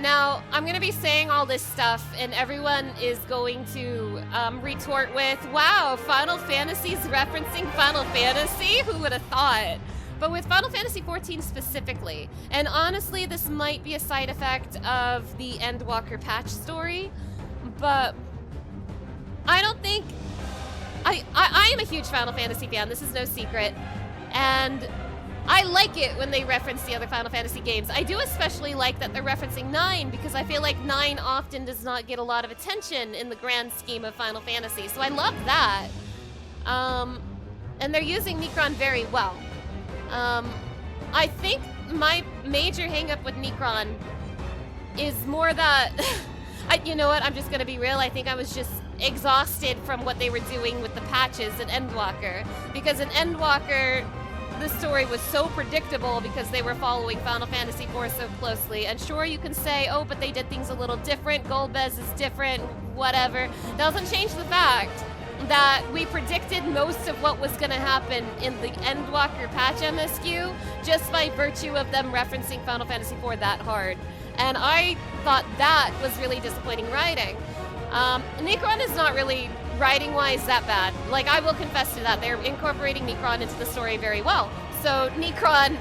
Now, I'm going to be saying all this stuff, and everyone is going to retort with, wow, Final Fantasy's referencing Final Fantasy? Who would have thought? But with Final Fantasy XIV specifically, and honestly, this might be a side effect of the Endwalker patch story, but I don't think... I am a huge Final Fantasy fan, this is no secret, and I like it when they reference the other Final Fantasy games. I do especially like that they're referencing 9, because I feel like 9 often does not get a lot of attention in the grand scheme of Final Fantasy, so I love that. And they're using Necron very well. I think my major hang-up with Necron is more that... you know what, I'm just gonna be real, I think I was just exhausted from what they were doing with the patches in Endwalker. Because in Endwalker, the story was so predictable because they were following Final Fantasy IV so closely. And sure, you can say, oh, but they did things a little different, Golbez is different, whatever. Doesn't change the fact that we predicted most of what was going to happen in the Endwalker patch MSQ just by virtue of them referencing Final Fantasy IV that hard. And I thought that was really disappointing writing. Necron is not really writing-wise that bad. Like, I will confess to that. They're incorporating Necron into the story very well. So Necron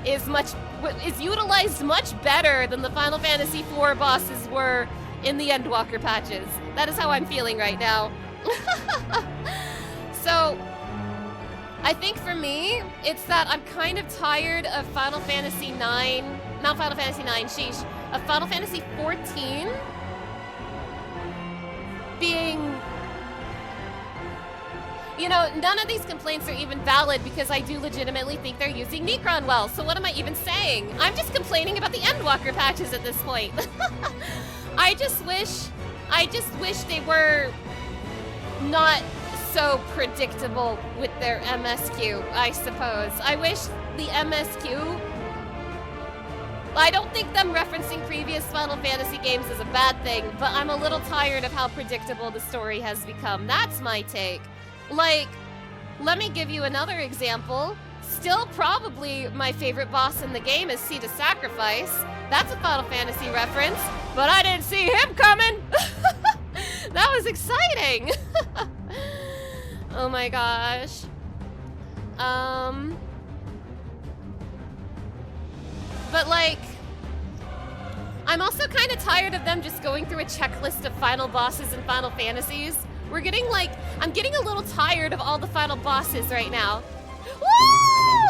is utilized much better than the Final Fantasy IV bosses were in the Endwalker patches. That is how I'm feeling right now. So, I think for me, it's that I'm kind of tired of Final Fantasy IX, not Final Fantasy IX, sheesh, of Final Fantasy XIV being, you know, none of these complaints are even valid because I do legitimately think they're using Necron well. So what am I even saying? I'm just complaining about the Endwalker patches at this point. I just wish they were not so predictable with their MSQ, I suppose. I wish the MSQ, I don't think them referencing previous Final Fantasy games is a bad thing, but I'm a little tired of how predictable the story has become. That's my take. Like, let me give you another example. Still probably my favorite boss in the game is Seed of Sacrifice. That's a Final Fantasy reference, but I didn't see him coming! That was exciting! Oh my gosh. But like, I'm also kind of tired of them just going through a checklist of final bosses in Final Fantasies. I'm getting a little tired of all the final bosses right now. Woo!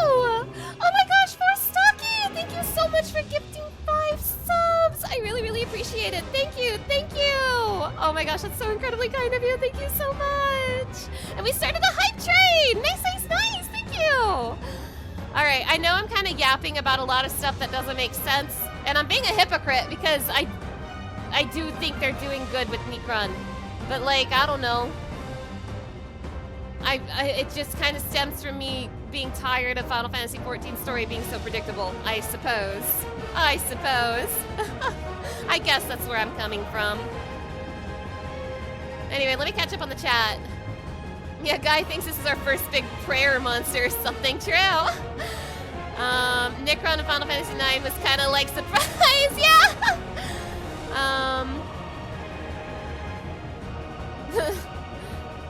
Oh my gosh, Forstocky! Thank you so much for gifting 5 subs! I really, really appreciate it. Thank you, thank you! Oh my gosh, that's so incredibly kind of you. Thank you so much! And we started the hype train! Nice, nice, nice! Thank you! Alright, I know I'm kind of yapping about a lot of stuff that doesn't make sense, and I'm being a hypocrite because I do think they're doing good with Necron. But like, I don't know. It just kind of stems from me being tired of Final Fantasy XIV story being so predictable, I suppose. I suppose. I guess that's where I'm coming from. Anyway, let me catch up on the chat. Yeah, Guy thinks this is our first big prayer monster or something. True. Necron in Final Fantasy IX was kind of like surprise. Yeah.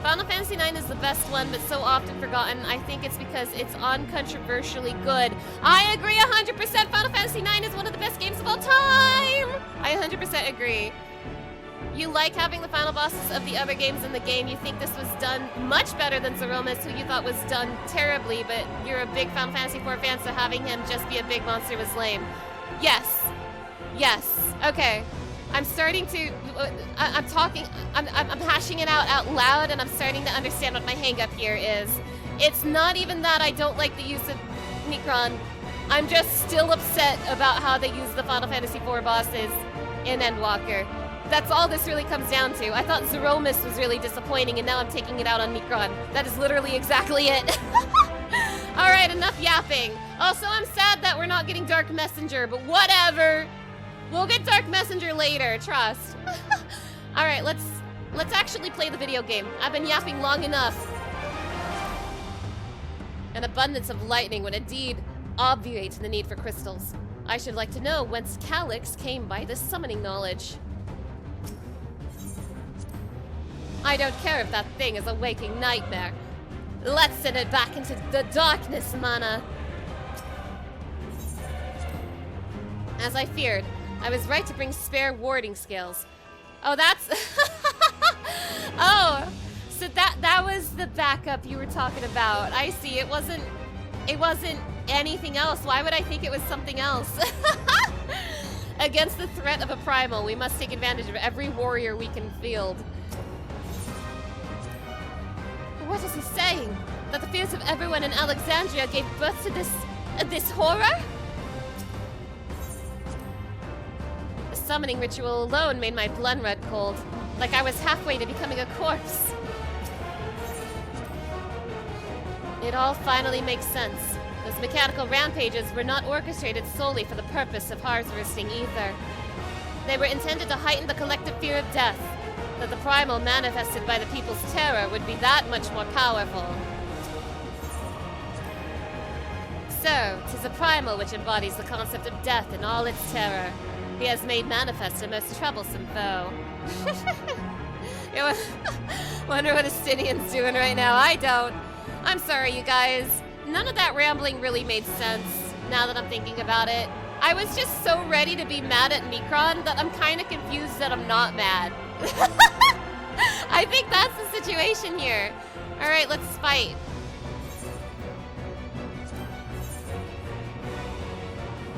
Final Fantasy IX is the best one, but so often forgotten. I think it's because it's uncontroversially good. I agree 100%. Final Fantasy IX is one of the best games of all time. I 100% agree. You like having the final bosses of the other games in the game. You think this was done much better than Zeromus, who you thought was done terribly, but you're a big Final Fantasy IV fan, so having him just be a big monster was lame. Yes. Yes. Okay. I'm starting to, I'm hashing it out loud, and I'm starting to understand what my hang-up here is. It's not even that I don't like the use of Necron. I'm just still upset about how they use the Final Fantasy IV bosses in Endwalker. That's all this really comes down to. I thought Zeromus was really disappointing, and now I'm taking it out on Necron. That is literally exactly it. Alright, enough yapping. Also, I'm sad that we're not getting Dark Messenger, but whatever. We'll get Dark Messenger later, trust. Alright, let's actually play the video game. I've been yapping long enough. An abundance of lightning would indeed obviate the need for crystals. I should like to know whence Calyx came by this summoning knowledge. I don't care if that thing is a waking nightmare. Let's send it back into the darkness, mana. As I feared, I was right to bring spare warding skills. Oh, that's... Oh, so that was the backup you were talking about. I see, it wasn't anything else. Why would I think it was something else? Against the threat of a primal, we must take advantage of every warrior we can field. What is he saying? That the fears of everyone in Alexandria gave birth to this horror? The summoning ritual alone made my blood run cold, like I was halfway to becoming a corpse. It all finally makes sense. Those mechanical rampages were not orchestrated solely for the purpose of harvesting ether. They were intended to heighten the collective fear of death, that the primal manifested by the people's terror would be that much more powerful. So, 'tis a primal which embodies the concept of death in all its terror. He has made manifest a most troublesome foe. Wonder what Estinian's doing right now. I don't. I'm sorry, you guys. None of that rambling really made sense, now that I'm thinking about it. I was just so ready to be mad at Necron that I'm kind of confused that I'm not mad. I think that's the situation here. Alright, let's fight.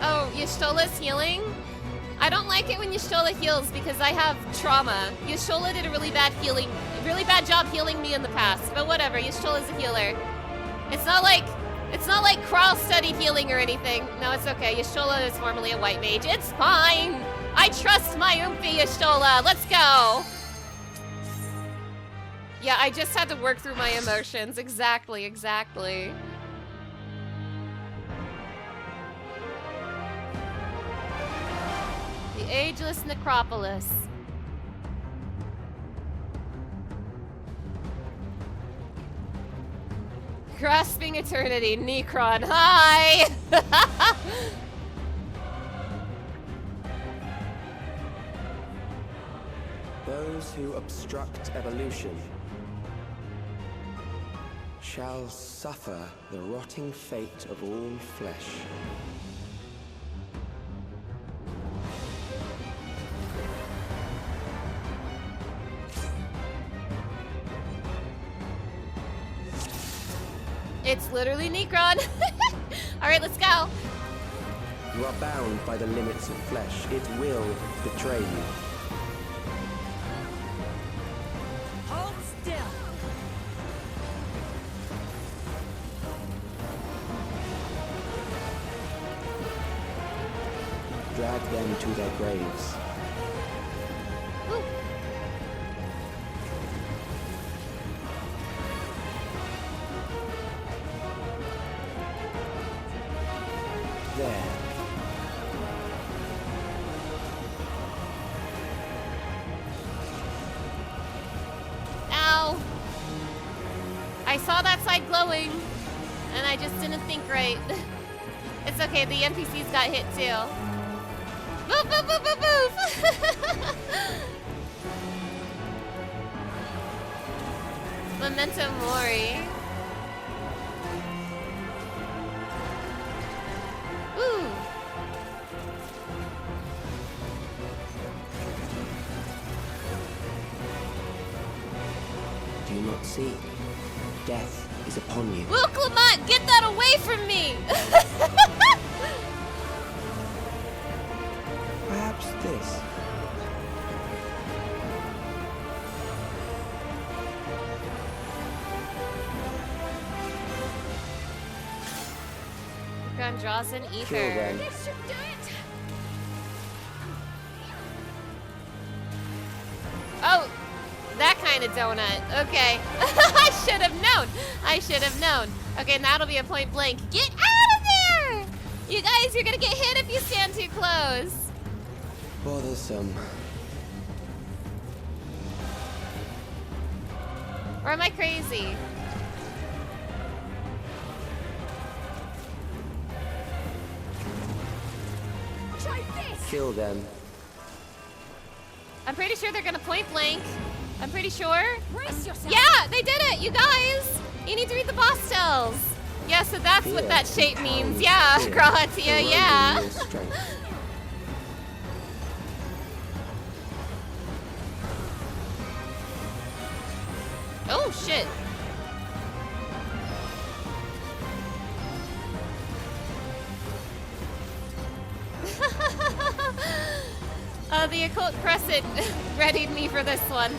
Oh, Y'shtola's healing? I don't like it when Y'shtola heals because I have trauma. Y'shtola did a really bad job healing me in the past, but whatever, Y'shtola's a healer. It's not like Kral studied healing or anything. No, it's okay. Y'shtola is formerly a white mage. It's fine. I trust my Oomphy Y'shtola. Let's go. Yeah, I just had to work through my emotions. Exactly. The Ageless Necropolis. Grasping Eternity, Necron. Hi! Those who obstruct evolution shall suffer the rotting fate of all flesh. It's literally Necron. Alright, let's go. You are bound by the limits of flesh. It will betray you. Hold still. Drag them to their graves. There. Ow. I saw that side glowing, and I just didn't think right. It's okay, the NPCs got hit too. Boof, boof, boof, boof, boof! Memento Mori. Ooh. Do you not see? Death is upon you. Will Clement, get that away from me! Perhaps this. Gun draws an ether. Kill them. This should do it. Oh, that kind of donut. Okay. I should have known. I should have known. Okay, that'll be a point blank. Get out of there! You guys, you're gonna get hit if you stand too close. Bothersome. Or am I crazy? Try this. Kill them. I'm pretty sure they're gonna point blank. I'm pretty sure. Brace yourself. Yeah, they did it, you guys. You need to read the boss tells. Yeah, so that's what that shape means. Yeah, Gratia, yeah. Oh, shit. The Occult Crescent readied me for this one.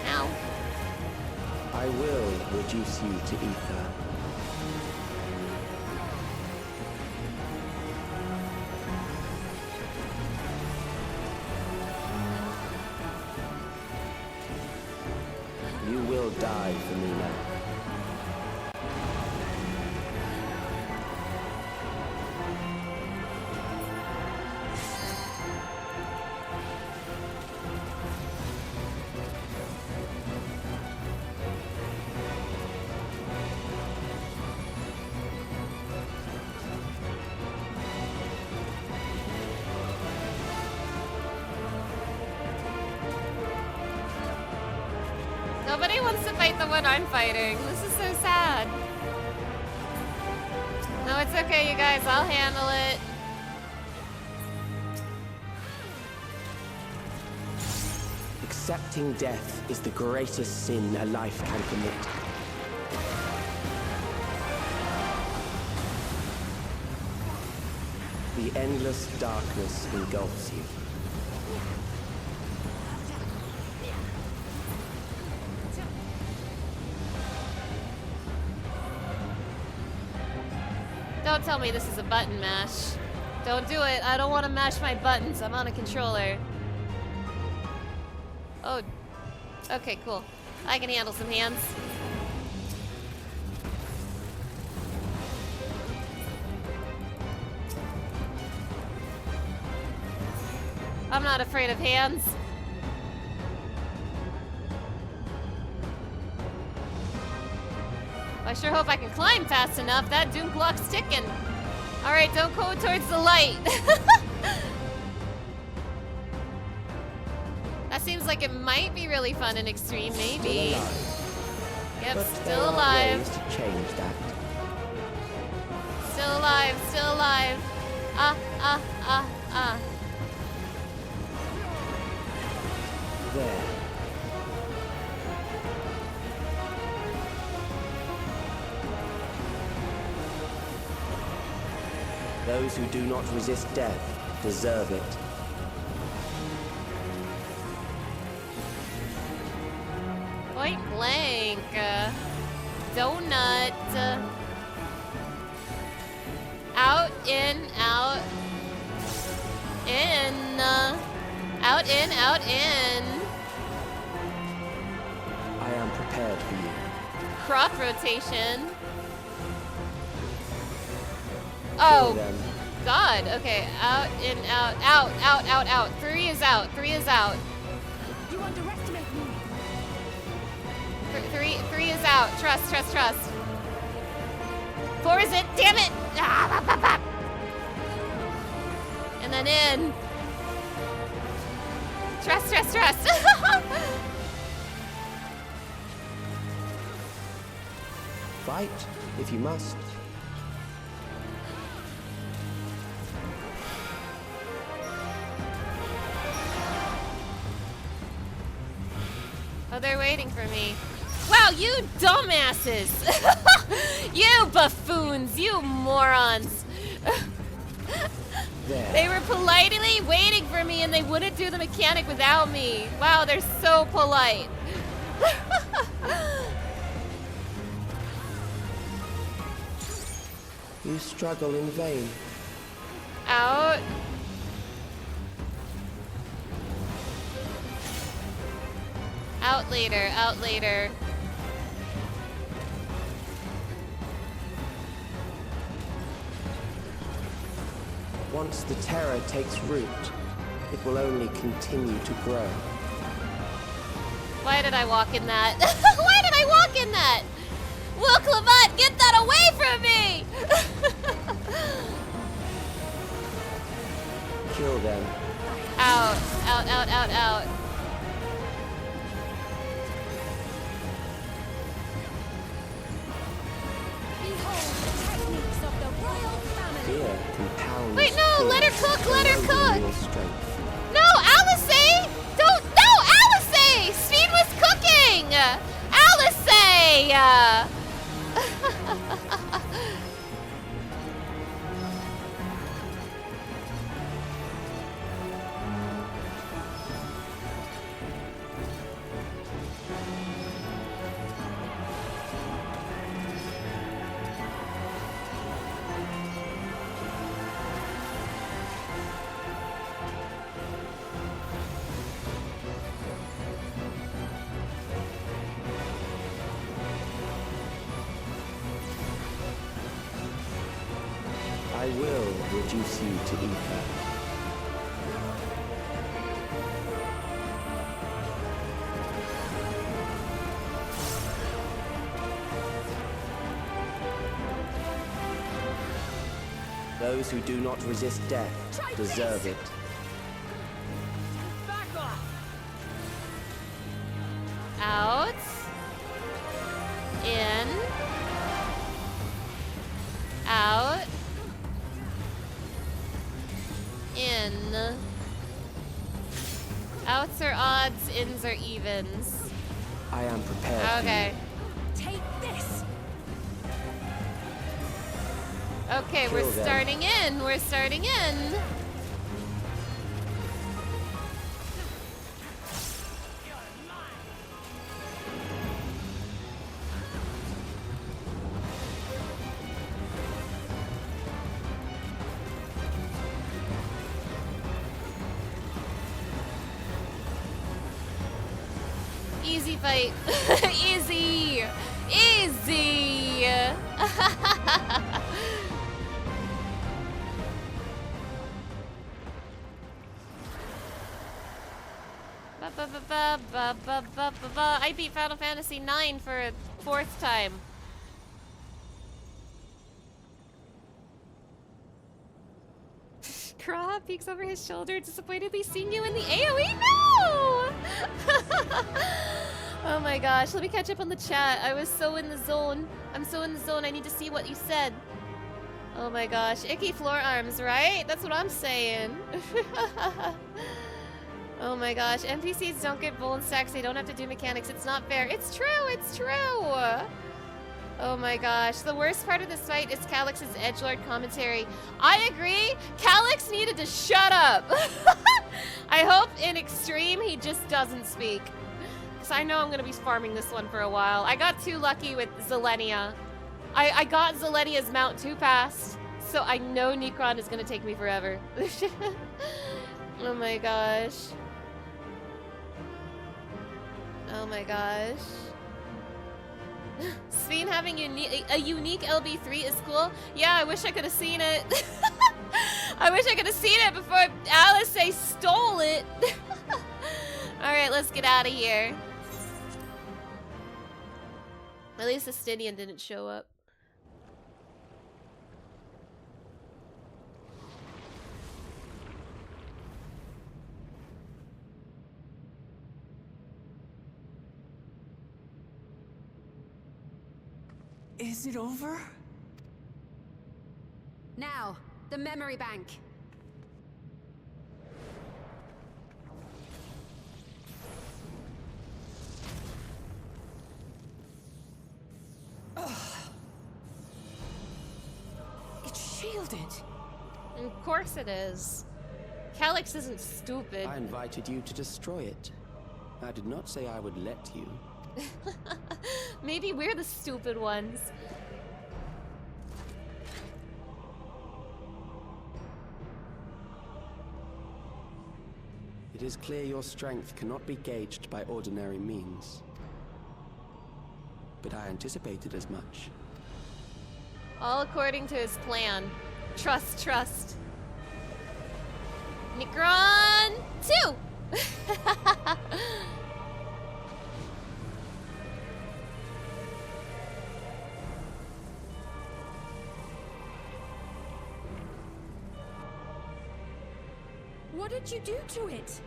Ow. I will reduce you to ether. You will die for me now. Nobody wants to fight the one I'm fighting. This is so sad. No, it's okay, you guys. I'll handle it. Accepting death is the greatest sin a life can commit. The endless darkness engulfs you. Don't tell me this is a button mash. Don't do it. I don't want to mash my buttons. I'm on a controller. Oh. Okay, cool. I can handle some hands. I'm not afraid of hands. I sure hope I can climb fast enough. That doom clock's ticking. Alright, don't go towards the light. That seems like it might be really fun and extreme, maybe. Yep, But still there are alive. ways to change that. Still alive, still alive. There. Those who do not resist death deserve it. Point blank. Donut. Out, in, out. In. Out, in, out, in. I am prepared for you. Crop rotation. Oh, God. Okay. Out, in, out, out, out, out, out. 3 is out. 3 is out. You underestimate me. 3 is out. Trust, trust, trust. 4 is it. Damn it. And then in. Trust, trust, trust. Fight, if you must. Oh, they're waiting for me. Wow, you dumbasses! You buffoons! You morons! They were politely waiting for me and they wouldn't do the mechanic without me. Wow, they're so polite. You struggle in vain. Out. Out later, out later. Once the terror takes root, it will only continue to grow. Why did I walk in that? Why did I walk in that? Will Clement, get that away from me! Kill them. Out, out, out, out, out. Fear compounds. Wait, no, let her cook, let her cook! your strength. No, Alice! Don't, no, Alice! Speed was cooking! Alice! I will reduce you to ether. Those who do not resist death deserve it. Out. Outs are odds, ins are evens. I am prepared. Okay. Take this! Okay, Kill we're them. starting in. We're starting in. Easy fight. Easy. Easy. I beat Final Fantasy IX for a 4th time. Kra peeks over his shoulder, disappointedly seeing you in the AoE. No! Oh my gosh, let me catch up on the chat. I was so in the zone. I'm so in the zone, I need to see what you said. Oh my gosh, icky floor arms, right? That's what I'm saying. Oh my gosh, NPCs don't get bone stacks, they don't have to do mechanics. It's not fair. It's true, it's true! Oh my gosh, the worst part of this fight is Calix's edgelord commentary. I agree, Calix needed to shut up! I hope in extreme he just doesn't speak. Because I know I'm going to be farming this one for a while. I got too lucky with Zelenia. I got Zelenia's mount too fast, so I know Necron is going to take me forever. Oh my gosh. Oh my gosh. Sphene having a unique LB3 is cool. Yeah, I wish I could have seen it. I wish I could have seen it before Alice stole it. Alright, let's get out of here. At least Estinian didn't show up. Is it over? Now, the memory bank. It's shielded. Of course it is. Calix isn't stupid. I invited you to destroy it. I did not say I would let you. Maybe we're the stupid ones. It is clear your strength cannot be gauged by ordinary means. But I anticipated as much. All according to his plan. Trust, trust. Necron 2! What did you do to it?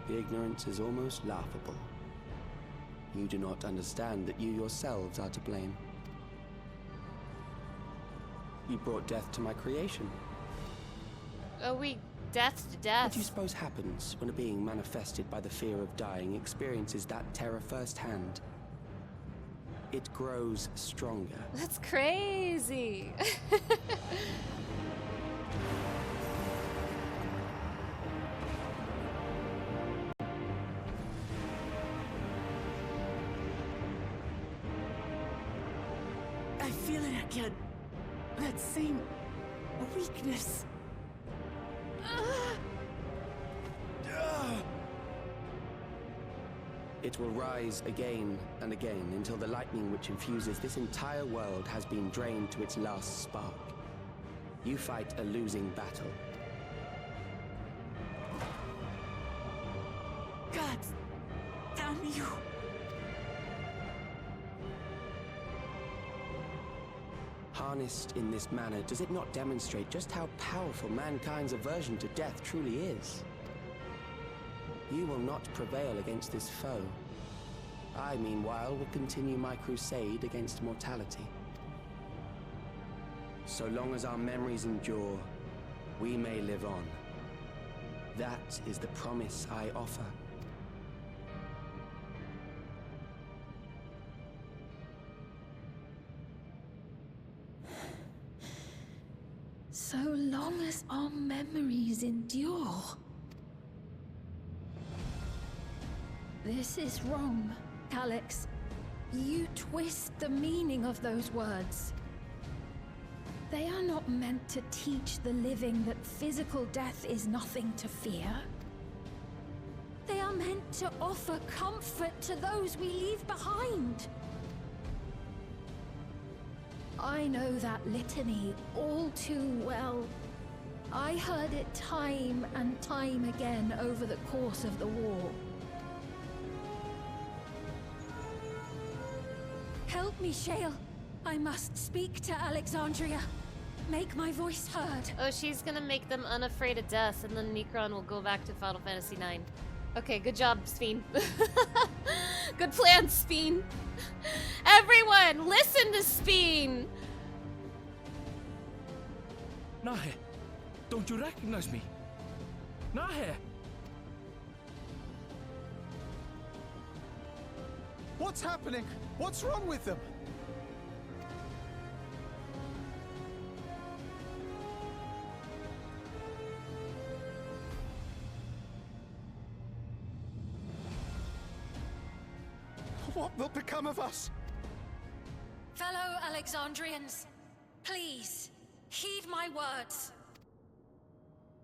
The ignorance is almost laughable. You do not understand that you yourselves are to blame. You brought death to my creation. Oh, we death to death. What do you suppose happens when a being manifested by the fear of dying experiences that terror firsthand? It grows stronger. That's crazy. I feel it again. That same weakness. It will rise again and again until the lightning which infuses this entire world has been drained to its last spark. You fight a losing battle. God damn you. Harnessed in this manner, does it not demonstrate just how powerful mankind's aversion to death truly is? You will not prevail against this foe. I, meanwhile, will continue my crusade against mortality. So long as our memories endure, we may live on. That is the promise I offer. So long as our memories endure. This is wrong, Alex. You twist the meaning of those words. They are not meant to teach the living that physical death is nothing to fear. They are meant to offer comfort to those we leave behind. I know that litany all too well. I heard it time and time again over the course of the war. Help me, Shale. I must speak to Alexandria. Make my voice heard. Oh, she's gonna make them unafraid of death, and then Necron will go back to Final Fantasy IX. Okay, good job, Speen. Good plan, Speen. Everyone, listen to Speen. Nahe, don't you recognize me? Nahe! What's happening? What's wrong with them? What will become of us? Fellow Alexandrians, please, heed my words.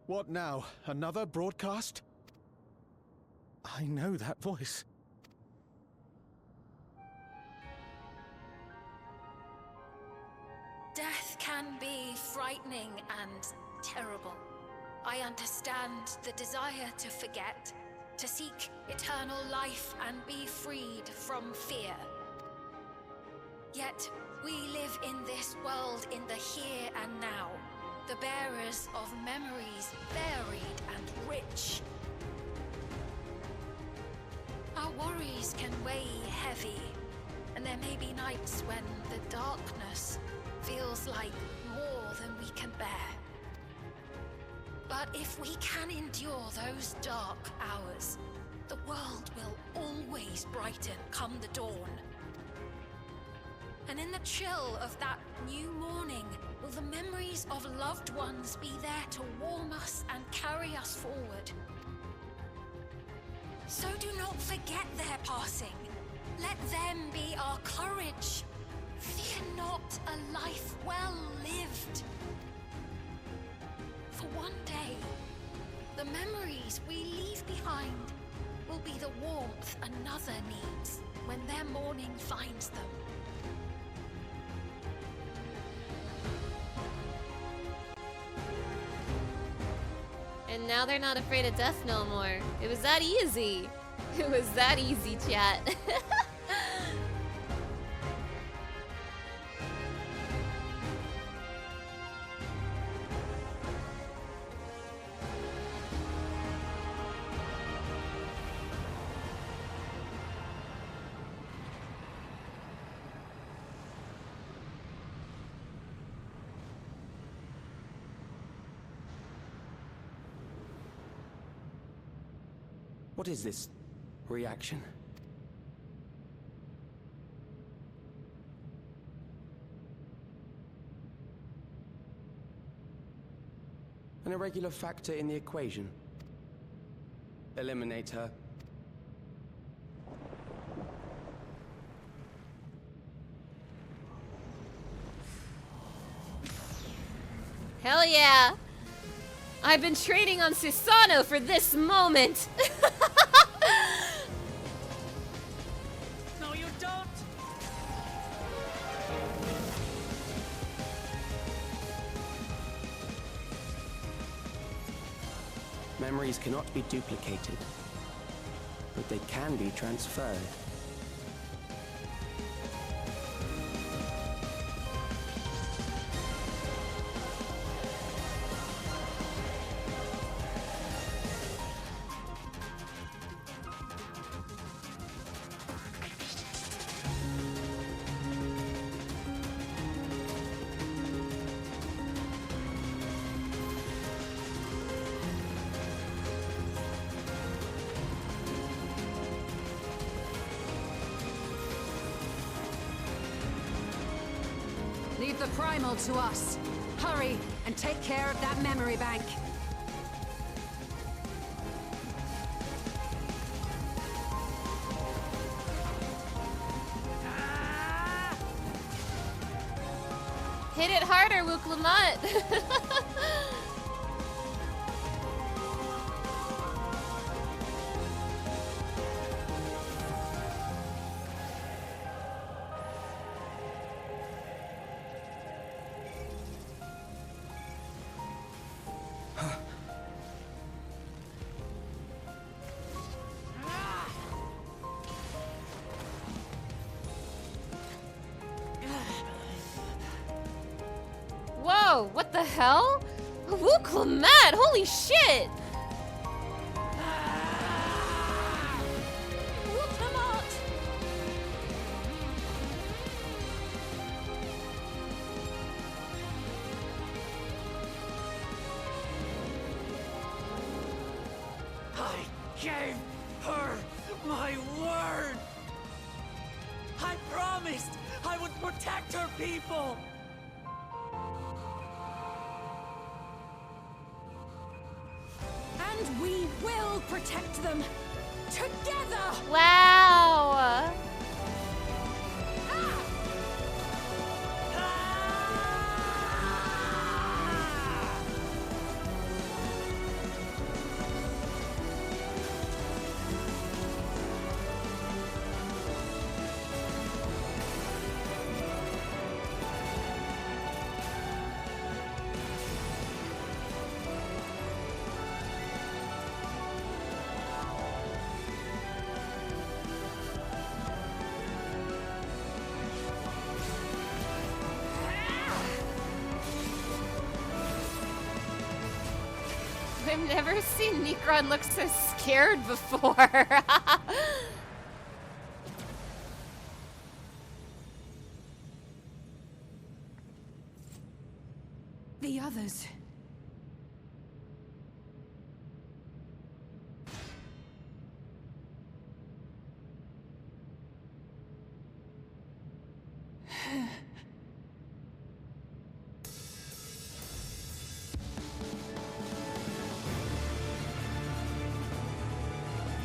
What now? Another broadcast? I know that voice. Death can be frightening and terrible. I understand the desire to forget, to seek eternal life and be freed from fear. Yet, we live in this world in the here and now, the bearers of memories varied and rich. Our worries can weigh heavy, and there may be nights when the darkness feels like more than we can bear. But if we can endure those dark hours, the world will always brighten come the dawn. And in the chill of that new morning, will the memories of loved ones be there to warm us and carry us forward? So do not forget their passing. Let them be our courage. Fear not a life well lived. For one day, the memories we leave behind will be the warmth another needs when their morning finds them. And now they're not afraid of death no more. It was that easy. It was that easy, chat. What is this reaction? An irregular factor in the equation. Eliminate her. Hell yeah! I've been training on Susano for this moment! No, you don't! Memories cannot be duplicated, but they can be transferred. Leave the primal to us. Hurry and take care of that memory bank. Hit it harder, Wuklamut! Whoa, what the hell? Wuklamut, holy shit! I gave her my word! I promised I would protect her people! And we will protect them together! Wow! I've never seen Necron look so scared before. The others.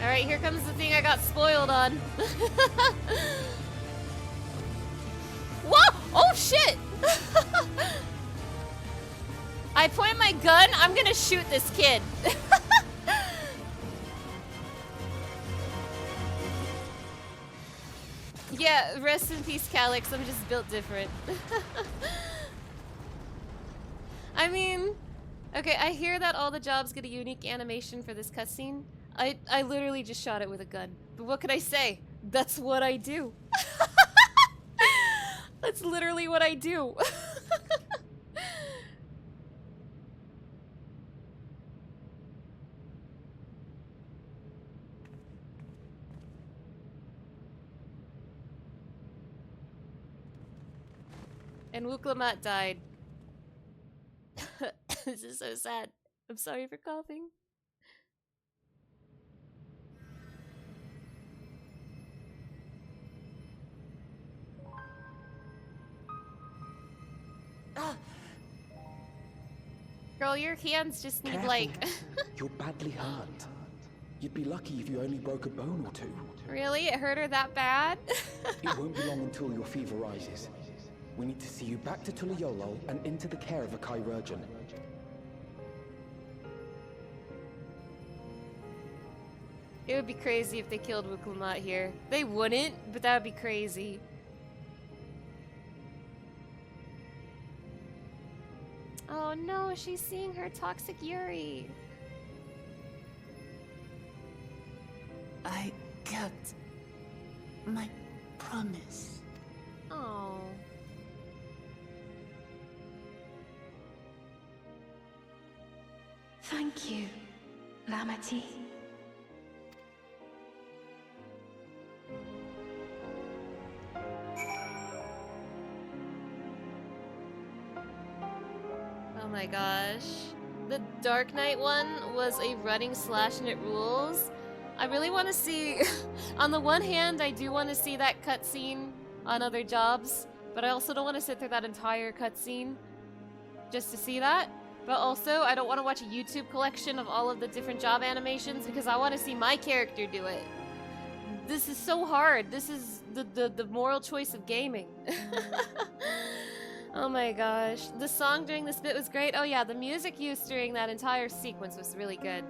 Alright, here comes the thing I got spoiled on. Whoa! Oh shit! I point my gun, I'm gonna shoot this kid. Yeah, rest in peace, Calyx. I'm just built different. I mean, okay, I hear that all the jobs get a unique animation for this cutscene. I literally just shot it with a gun. But what could I say? That's what I do. That's literally what I do. And Wuklamut died. This is so sad. I'm sorry for coughing. Girl, your hands just need, Careful. like... You're badly hurt. You'd be lucky if you only broke a bone or two. Really? It hurt her that bad? It won't be long until your fever rises. We need to see you back to Tulayolo and into the care of a chirurgeon. It would be crazy if they killed Wuklamut here. They wouldn't, but that would be crazy. Oh no, she's seeing her toxic Yuri. I kept my promise. Oh. Thank you, Lamity. Oh my gosh. The Dark Knight one was a running slash and it rules. I really want to see... On the one hand, I do want to see that cutscene on other jobs. but I also don't want to sit through that entire cutscene just to see that. But also, I don't want to watch a YouTube collection of all of the different job animations because I want to see my character do it. This is so hard. This is the moral choice of gaming. Oh my gosh. The song during this bit was great. Oh yeah, the music used during that entire sequence was really good.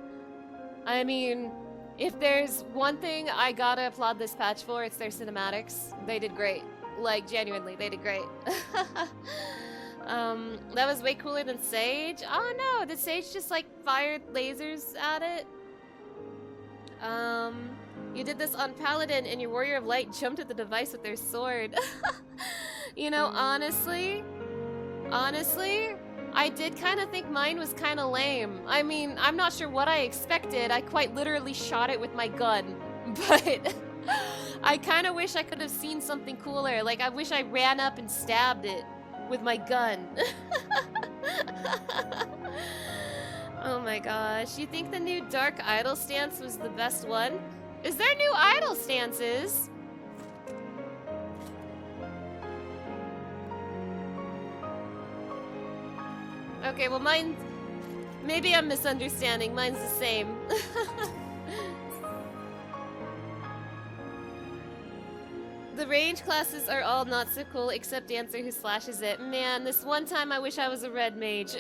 I mean, if there's one thing I gotta applaud this patch for, it's their cinematics. They did great. Like, genuinely, they did great. That was way cooler than Sage. Oh no, did Sage just like fire lasers at it? You did this on Paladin and your Warrior of Light jumped at the device with their sword. You know, honestly, I did kind of think mine was kind of lame. I mean, I'm not sure what I expected. I quite literally shot it with my gun, but I kind of wish I could have seen something cooler. Like, I wish I ran up and stabbed it with my gun. Oh my gosh. You think the new Dark Idol stance was the best one? Is there new idol stances? Okay, well mine... Maybe I'm misunderstanding. Mine's the same. The range classes are all not so cool except Dancer who slashes it. Man, this one time I wish I was a red mage.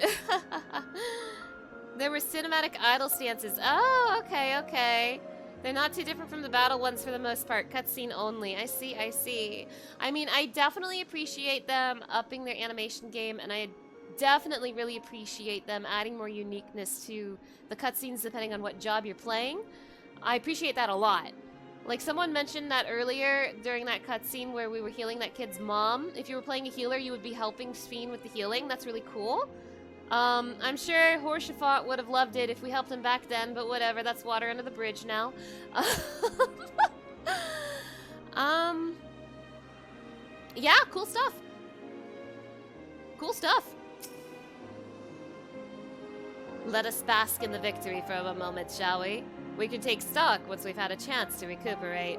There were cinematic idol stances. Oh, okay, okay. They're not too different from the battle ones for the most part. Cutscene only. I see, I see. I mean, I definitely appreciate them upping their animation game, and I definitely really appreciate them adding more uniqueness to the cutscenes depending on what job you're playing. I appreciate that a lot. Like, someone mentioned that earlier during that cutscene where we were healing that kid's mom. If you were playing a healer, you would be helping Sphene with the healing. That's really cool. I'm sure Horshaphant would have loved it if we helped him back then, but whatever, that's water under the bridge now. Yeah, cool stuff. Cool stuff. Let us bask in the victory for a moment, shall we? We can take stock once we've had a chance to recuperate.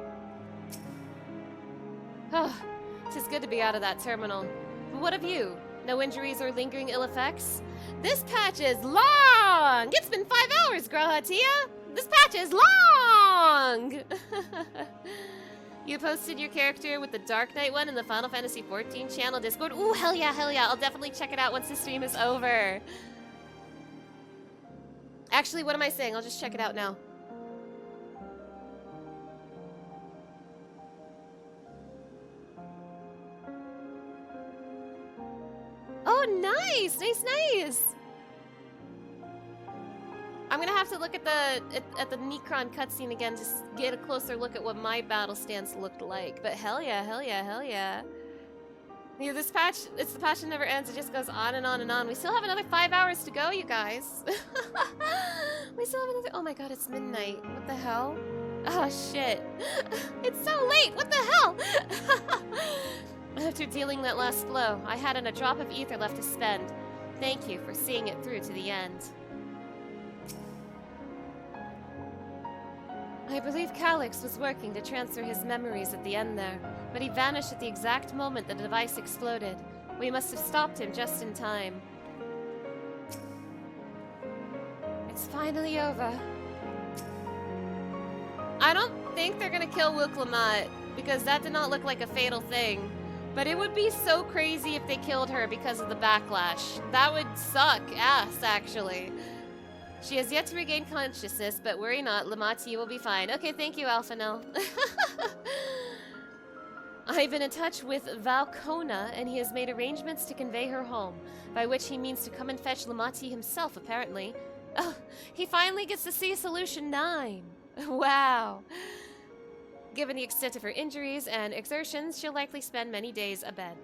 Oh, it is good to be out of that terminal. But what of you? No injuries or lingering ill effects? This patch is long! It's been 5 hours, Grahatia! This patch is long! You posted your character with the Dark Knight one in the Final Fantasy XIV channel Discord? Ooh, hell yeah, hell yeah. I'll definitely check it out once the stream is over. Actually, what am I saying? I'll just check it out now. Oh, nice! Nice, nice! I'm gonna have to look at the Necron cutscene again to get a closer look at what my battle stance looked like. But hell yeah, hell yeah, hell yeah. Yeah, this patch, it's the patch that never ends. It just goes on and on and on. We still have another 5 hours to go, you guys. We still have another... Oh my god, it's midnight. What the hell? Oh, shit. It's so late! What the hell? After dealing that last blow, I hadn't a drop of ether left to spend. Thank you for seeing it through to the end. I believe Calyx was working to transfer his memories at the end there, but he vanished at the exact moment the device exploded. We must have stopped him just in time. It's finally over. I don't think they're gonna kill Wuklamot, because that did not look like a fatal thing. But it would be so crazy if they killed her because of the backlash. That would suck ass, actually. She has yet to regain consciousness, but worry not, Lamati will be fine. Okay, thank you, Alphanel. I've been in touch with Valkona, and he has made arrangements to convey her home, by which he means to come and fetch Lamati himself, apparently. Oh, he finally gets to see Solution 9. Wow. Given the extent of her injuries and exertions, she'll likely spend many days abed.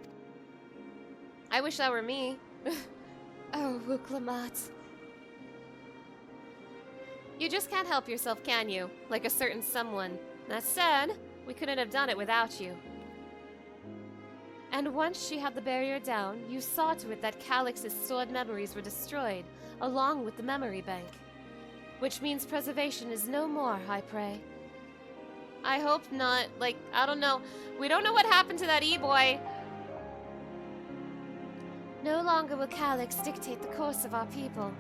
I wish that were me. Oh, Wuklamot. You just can't help yourself, can you? Like a certain someone. That said, we couldn't have done it without you. And once she had the barrier down, you saw to it that Calyx's stored memories were destroyed, along with the memory bank. Which means preservation is no more, I pray. I hope not. Like, I don't know. We don't know what happened to that E-boy. No longer will Calyx dictate the course of our people.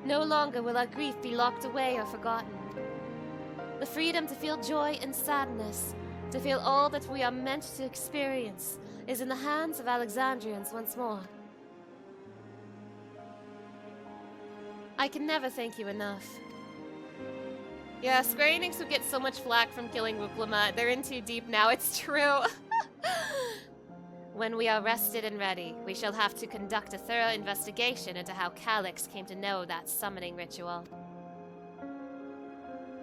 No longer will our grief be locked away or forgotten. The freedom to feel joy and sadness, to feel all that we are meant to experience, is in the hands of Alexandrians once more. I can never thank you enough. Yeah, Square Enix would get so much flack from killing Wuklama. They're in too deep now, it's true. When we are rested and ready, we shall have to conduct a thorough investigation into how Calyx came to know that summoning ritual.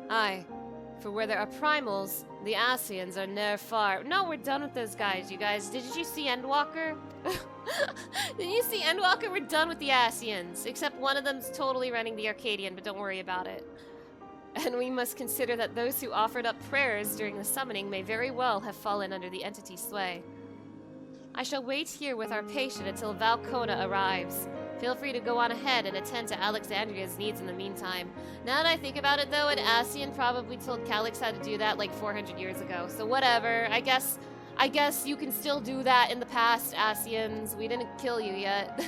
Aye. For where there are primals, the Asians are ne'er far. No, we're done with those guys, you guys. Did you see Endwalker? Did you see Endwalker? We're done with the Asians. Except one of them's totally running the Arcadian, but don't worry about it. And we must consider that those who offered up prayers during the summoning may very well have fallen under the entity's sway. I shall wait here with our patient until Valcona arrives. Feel free to go on ahead and attend to Alexandria's needs in the meantime. Now that I think about it though, an Asian probably told Calyx how to do that like 400 years ago, so whatever. I guess you can still do that in the past, Asians. We didn't kill you yet.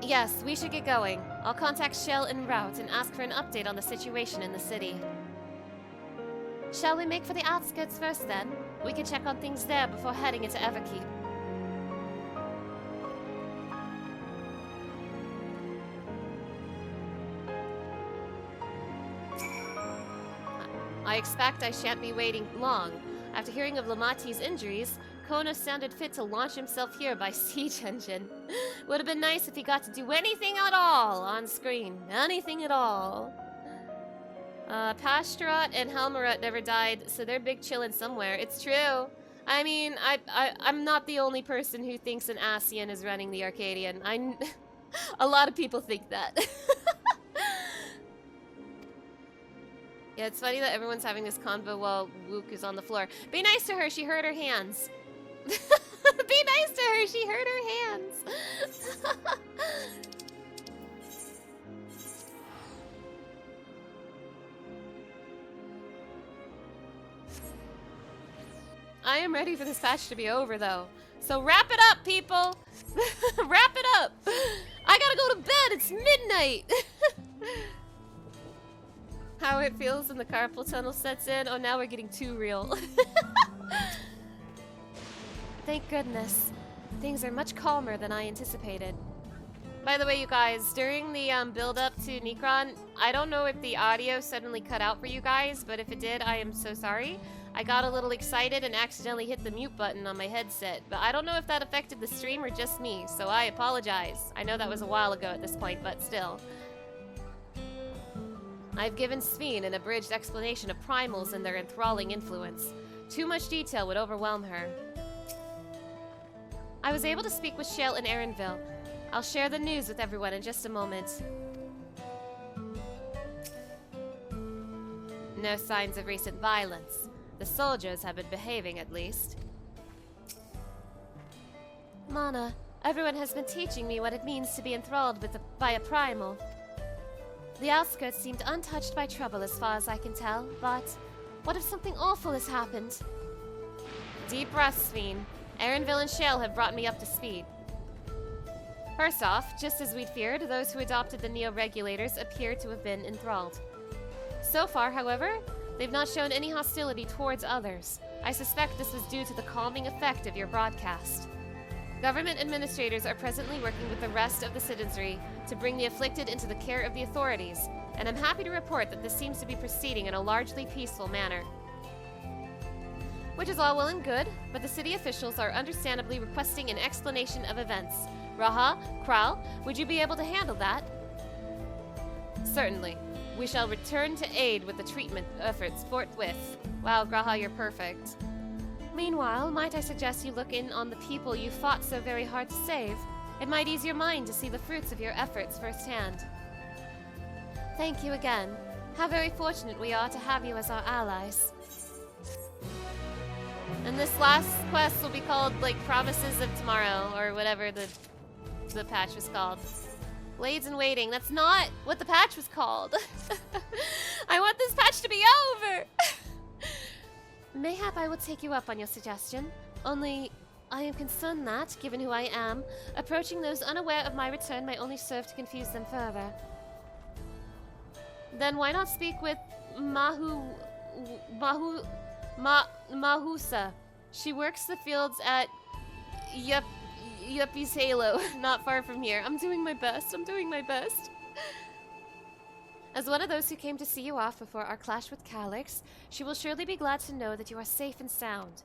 Yes, we should get going. I'll contact Shell en route and ask for an update on the situation in the city. Shall we make for the outskirts first then? We can check on things there before heading into Everkeep. I expect I shan't be waiting long. After hearing of Lamati's injuries, Kona sounded fit to launch himself here by siege engine. Would have been nice if he got to do anything at all on screen. Anything at all. Pashtarat and Helmarat never died, so they're big chillin' somewhere. It's true. I mean, I'm not the only person who thinks an Asian is running the Arcadian. A lot of people think that. Yeah, it's funny that everyone's having this convo while Wook is on the floor. Be nice to her, she hurt her hands. Be nice to her, she hurt her hands. I am ready for this patch to be over, though. So wrap it up, people! Wrap it up! I gotta go to bed, it's midnight! How it feels when the carpal tunnel sets in. Oh, now we're getting too real. Thank goodness. Things are much calmer than I anticipated. By the way, you guys, during the build-up to Necron, I don't know if the audio suddenly cut out for you guys, but if it did, I am so sorry. I got a little excited and accidentally hit the mute button on my headset, but I don't know if that affected the stream or just me, so I apologize. I know that was a while ago at this point, but still. I've given Sveen an abridged explanation of primals and their enthralling influence. Too much detail would overwhelm her. I was able to speak with Shale in Erenville. I'll share the news with everyone in just a moment. No signs of recent violence. The soldiers have been behaving, at least. Mana, everyone has been teaching me what it means to be enthralled by a primal. The outskirts seemed untouched by trouble as far as I can tell, but what if something awful has happened? Deep breaths, Sveen. Erenville and Shale have brought me up to speed. First off, just as we'd feared, those who adopted the Neo-Regulators appear to have been enthralled. So far, however, they've not shown any hostility towards others. I suspect this was due to the calming effect of your broadcast. Government administrators are presently working with the rest of the citizenry to bring the afflicted into the care of the authorities, and I'm happy to report that this seems to be proceeding in a largely peaceful manner. Which is all well and good, but the city officials are understandably requesting an explanation of events. Raha, Kral, would you be able to handle that? Certainly. We shall return to aid with the treatment efforts forthwith. Wow, Graha, you're perfect. Meanwhile, might I suggest you look in on the people you fought so very hard to save? It might ease your mind to see the fruits of your efforts firsthand. Thank you again. How very fortunate we are to have you as our allies. And this last quest will be called, like, Promises of Tomorrow, or whatever the patch was called. Blades in Waiting. That's not what the patch was called. I want this patch to be over! Mayhap I will take you up on your suggestion. Only, I am concerned that, given who I am, approaching those unaware of my return might only serve to confuse them further. Then why not speak with Mahusa? She works the fields at Yuppie's Halo, not far from here. I'm doing my best. I'm doing my best. As one of those who came to see you off before our clash with Calyx, she will surely be glad to know that you are safe and sound.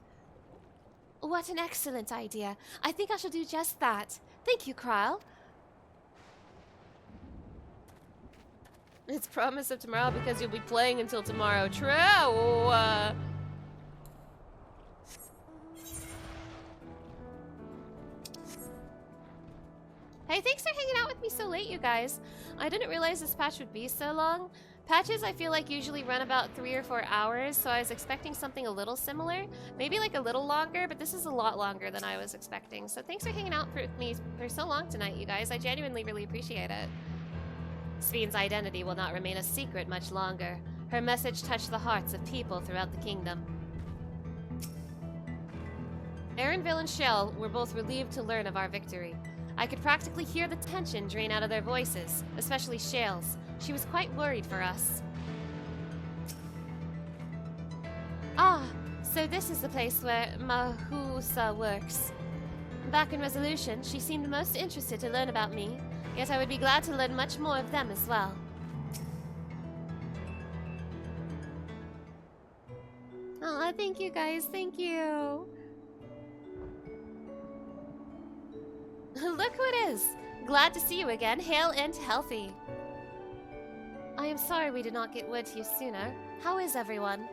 What an excellent idea. I think I shall do just that. Thank you, Krile. It's promise of tomorrow because you'll be playing until tomorrow. True. Hey, thanks for hanging out with me so late, you guys. I didn't realize this patch would be so long. Patches, I feel like, usually run about 3 or 4 hours, so I was expecting something a little similar. Maybe like a little longer, but this is a lot longer than I was expecting. So thanks for hanging out with me for so long tonight, you guys. I genuinely really appreciate it. Spheen's identity will not remain a secret much longer. Her message touched the hearts of people throughout the kingdom. Erenville and Shell were both relieved to learn of our victory. I could practically hear the tension drain out of their voices, especially Shale's. She was quite worried for us. Ah, so this is the place where Mahusa works. Back in Resolution, she seemed most interested to learn about me, yet I would be glad to learn much more of them as well. Aw, thank you guys, thank you. Look who it is! Glad to see you again, hale and healthy. I am sorry we did not get word to you sooner. How is everyone?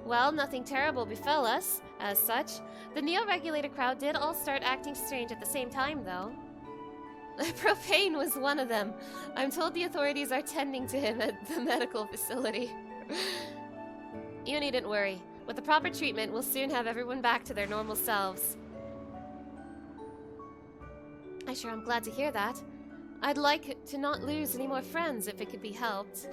Well, nothing terrible befell us, as such. The Neo-Regulator crowd did all start acting strange at the same time, though. Propane was one of them. I'm told the authorities are tending to him at the medical facility. You needn't worry. With the proper treatment, we'll soon have everyone back to their normal selves. I sure am glad to hear that. I'd like to not lose any more friends if it could be helped.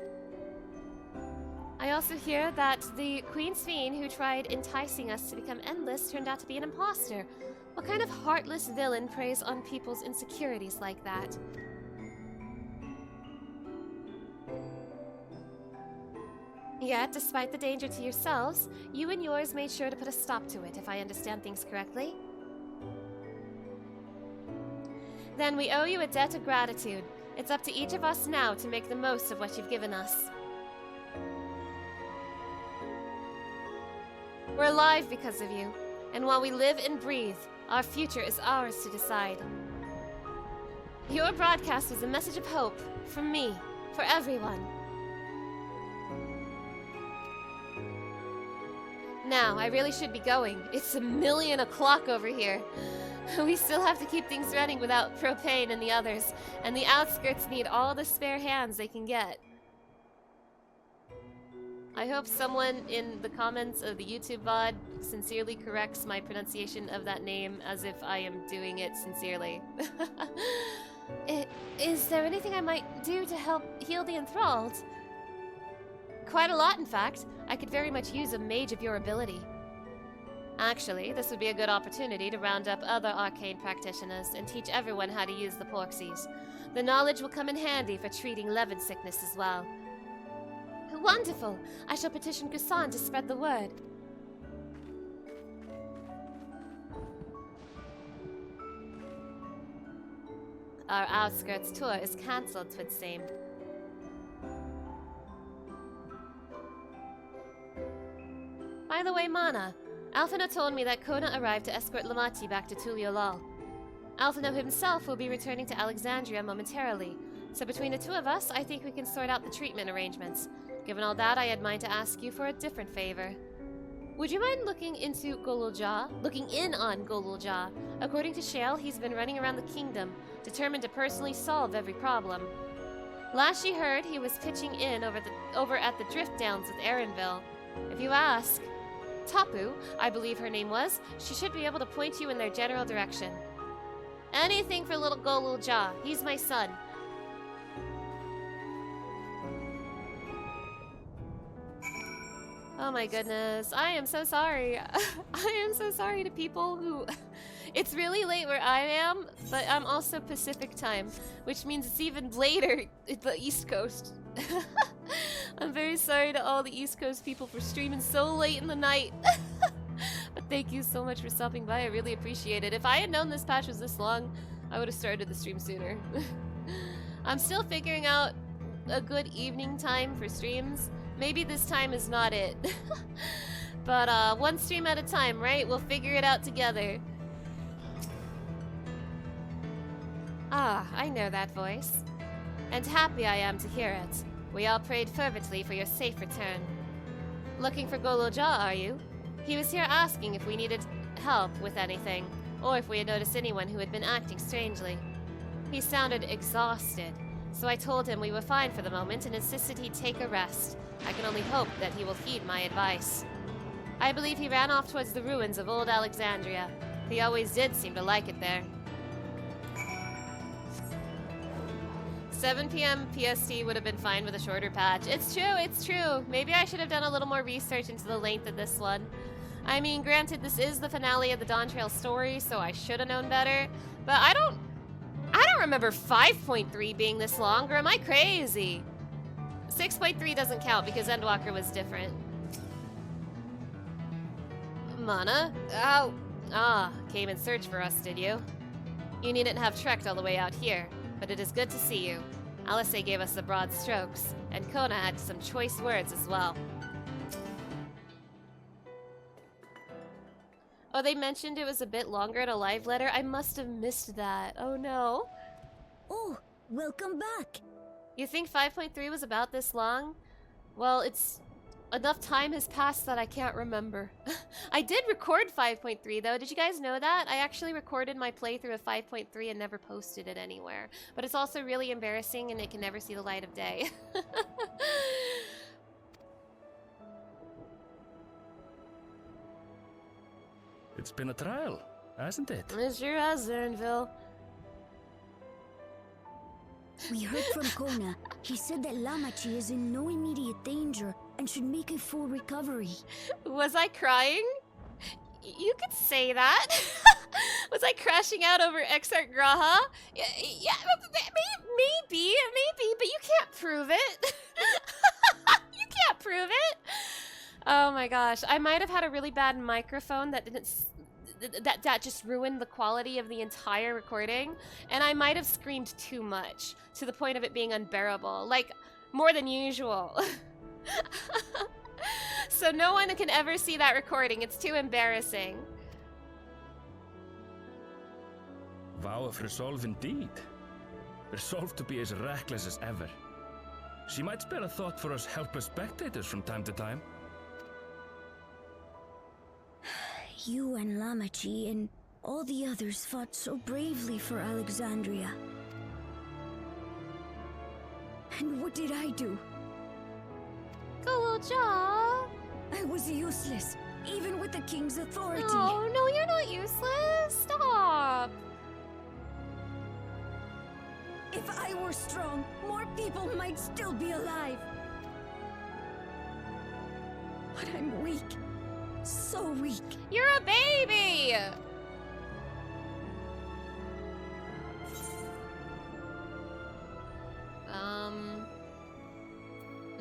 I also hear that the Queen Sphene who tried enticing us to become endless turned out to be an imposter. What kind of heartless villain preys on people's insecurities like that? Yet, despite the danger to yourselves, you and yours made sure to put a stop to it, if I understand things correctly. Then we owe you a debt of gratitude. It's up to each of us now to make the most of what you've given us. We're alive because of you, and while we live and breathe, our future is ours to decide. Your broadcast was a message of hope, from me, for everyone. Now, I really should be going. It's 1,000,000 o'clock over here. We still have to keep things running without Propane and the others, and the outskirts need all the spare hands they can get. I hope someone in the comments of the YouTube VOD sincerely corrects my pronunciation of that name as if I am doing it sincerely. Is there anything I might do to help heal the enthralled? Quite a lot, in fact. I could very much use a mage of your ability. Actually, this would be a good opportunity to round up other arcane practitioners and teach everyone how to use the Porxies. The knowledge will come in handy for treating Levin sickness as well. Wonderful! I shall petition Gusan to spread the word. Our outskirts tour is cancelled, 'twould seem. By the way, Mana, Alphino told me that Kona arrived to escort Lamati back to Tuliolal. Alphino himself will be returning to Alexandria momentarily, so between the two of us, I think we can sort out the treatment arrangements. Given all that, I had mind to ask you for a different favor. Would you mind looking in on Golulja? According to Shale, he's been running around the kingdom, determined to personally solve every problem. Last she heard, he was pitching in over at the Drift Downs with Erenville. If you ask Tapu, I believe her name was, she should be able to point you in their general direction. Anything for little Golulja. He's my son. Oh my goodness. I am so sorry. I am so sorry to people who... It's really late where I am, but I'm also Pacific time, which means it's even later at the East Coast. I'm very sorry to all the East Coast people for streaming so late in the night. But thank you so much for stopping by. I really appreciate it. If I had known this patch was this long, I would have started the stream sooner. I'm still figuring out a good evening time for streams. Maybe this time is not it. But one stream at a time, right? We'll figure it out together. Ah, I know that voice. And happy I am to hear it. We all prayed fervently for your safe return. Looking for Goloja, are you? He was here asking if we needed help with anything, or if we had noticed anyone who had been acting strangely. He sounded exhausted, so I told him we were fine for the moment and insisted he'd take a rest. I can only hope that he will heed my advice. I believe he ran off towards the ruins of old Alexandria. He always did seem to like it there. 7 p.m. PST would have been fine with a shorter patch. It's true. Maybe I should have done a little more research into the length of this one. I mean, granted, this is the finale of the Dawntrail story, so I should have known better. But I don't remember 5.3 being this long, or am I crazy? 6.3 doesn't count because Endwalker was different. Mana? Oh. Ah, came in search for us, did you? You needn't have trekked all the way out here, but it is good to see you. Alice gave us the broad strokes, and Kona had some choice words as well. Oh, they mentioned it was a bit longer in a live letter? I must have missed that. Oh no. Oh, welcome back. You think 5.3 was about this long? Well, it's... enough time has passed that I can't remember. I did record 5.3 though, did you guys know that? I actually recorded my playthrough of 5.3 and never posted it anywhere. But it's also really embarrassing and it can never see the light of day. It's been a trial, hasn't it? It sure has, Zernville. We heard from Kona. He said that Lamachi is in no immediate danger and should make a full recovery. Was I crying? You could say that. Was I crashing out over Exarch Graha? Yeah, maybe, but you can't prove it. You can't prove it. Oh my gosh, I might have had a really bad microphone that didn't... That just ruined the quality of the entire recording, and I might have screamed too much, to the point of it being unbearable. Like, more than usual. So no one can ever see that recording, it's too embarrassing. Vow of resolve indeed. Resolved to be as reckless as ever. She might spare a thought for us helpless spectators from time to time. You and Lamachi and all the others fought so bravely for Alexandria. And what did I do? Goloja! I was useless, even with the king's authority. No, you're not useless. Stop. If I were strong, more people might still be alive. But I'm weak. So weak. You're a baby!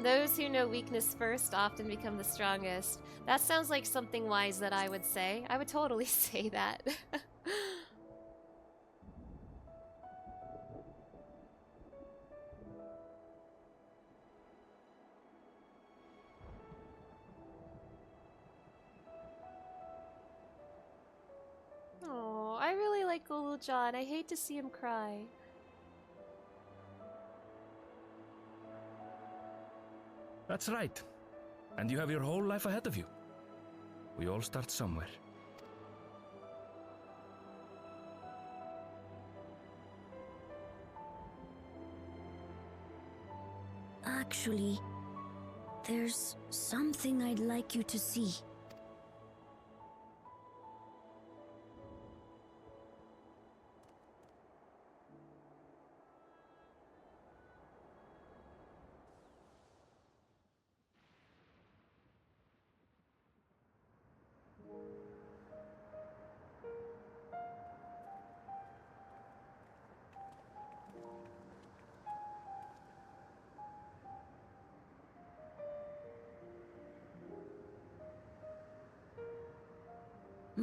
Those who know weakness first often become the strongest. That sounds like something wise that I would say. I would totally say that. Oh, I really like Goloja and I hate to see him cry. That's right. And you have your whole life ahead of you. We all start somewhere. Actually, there's something I'd like you to see.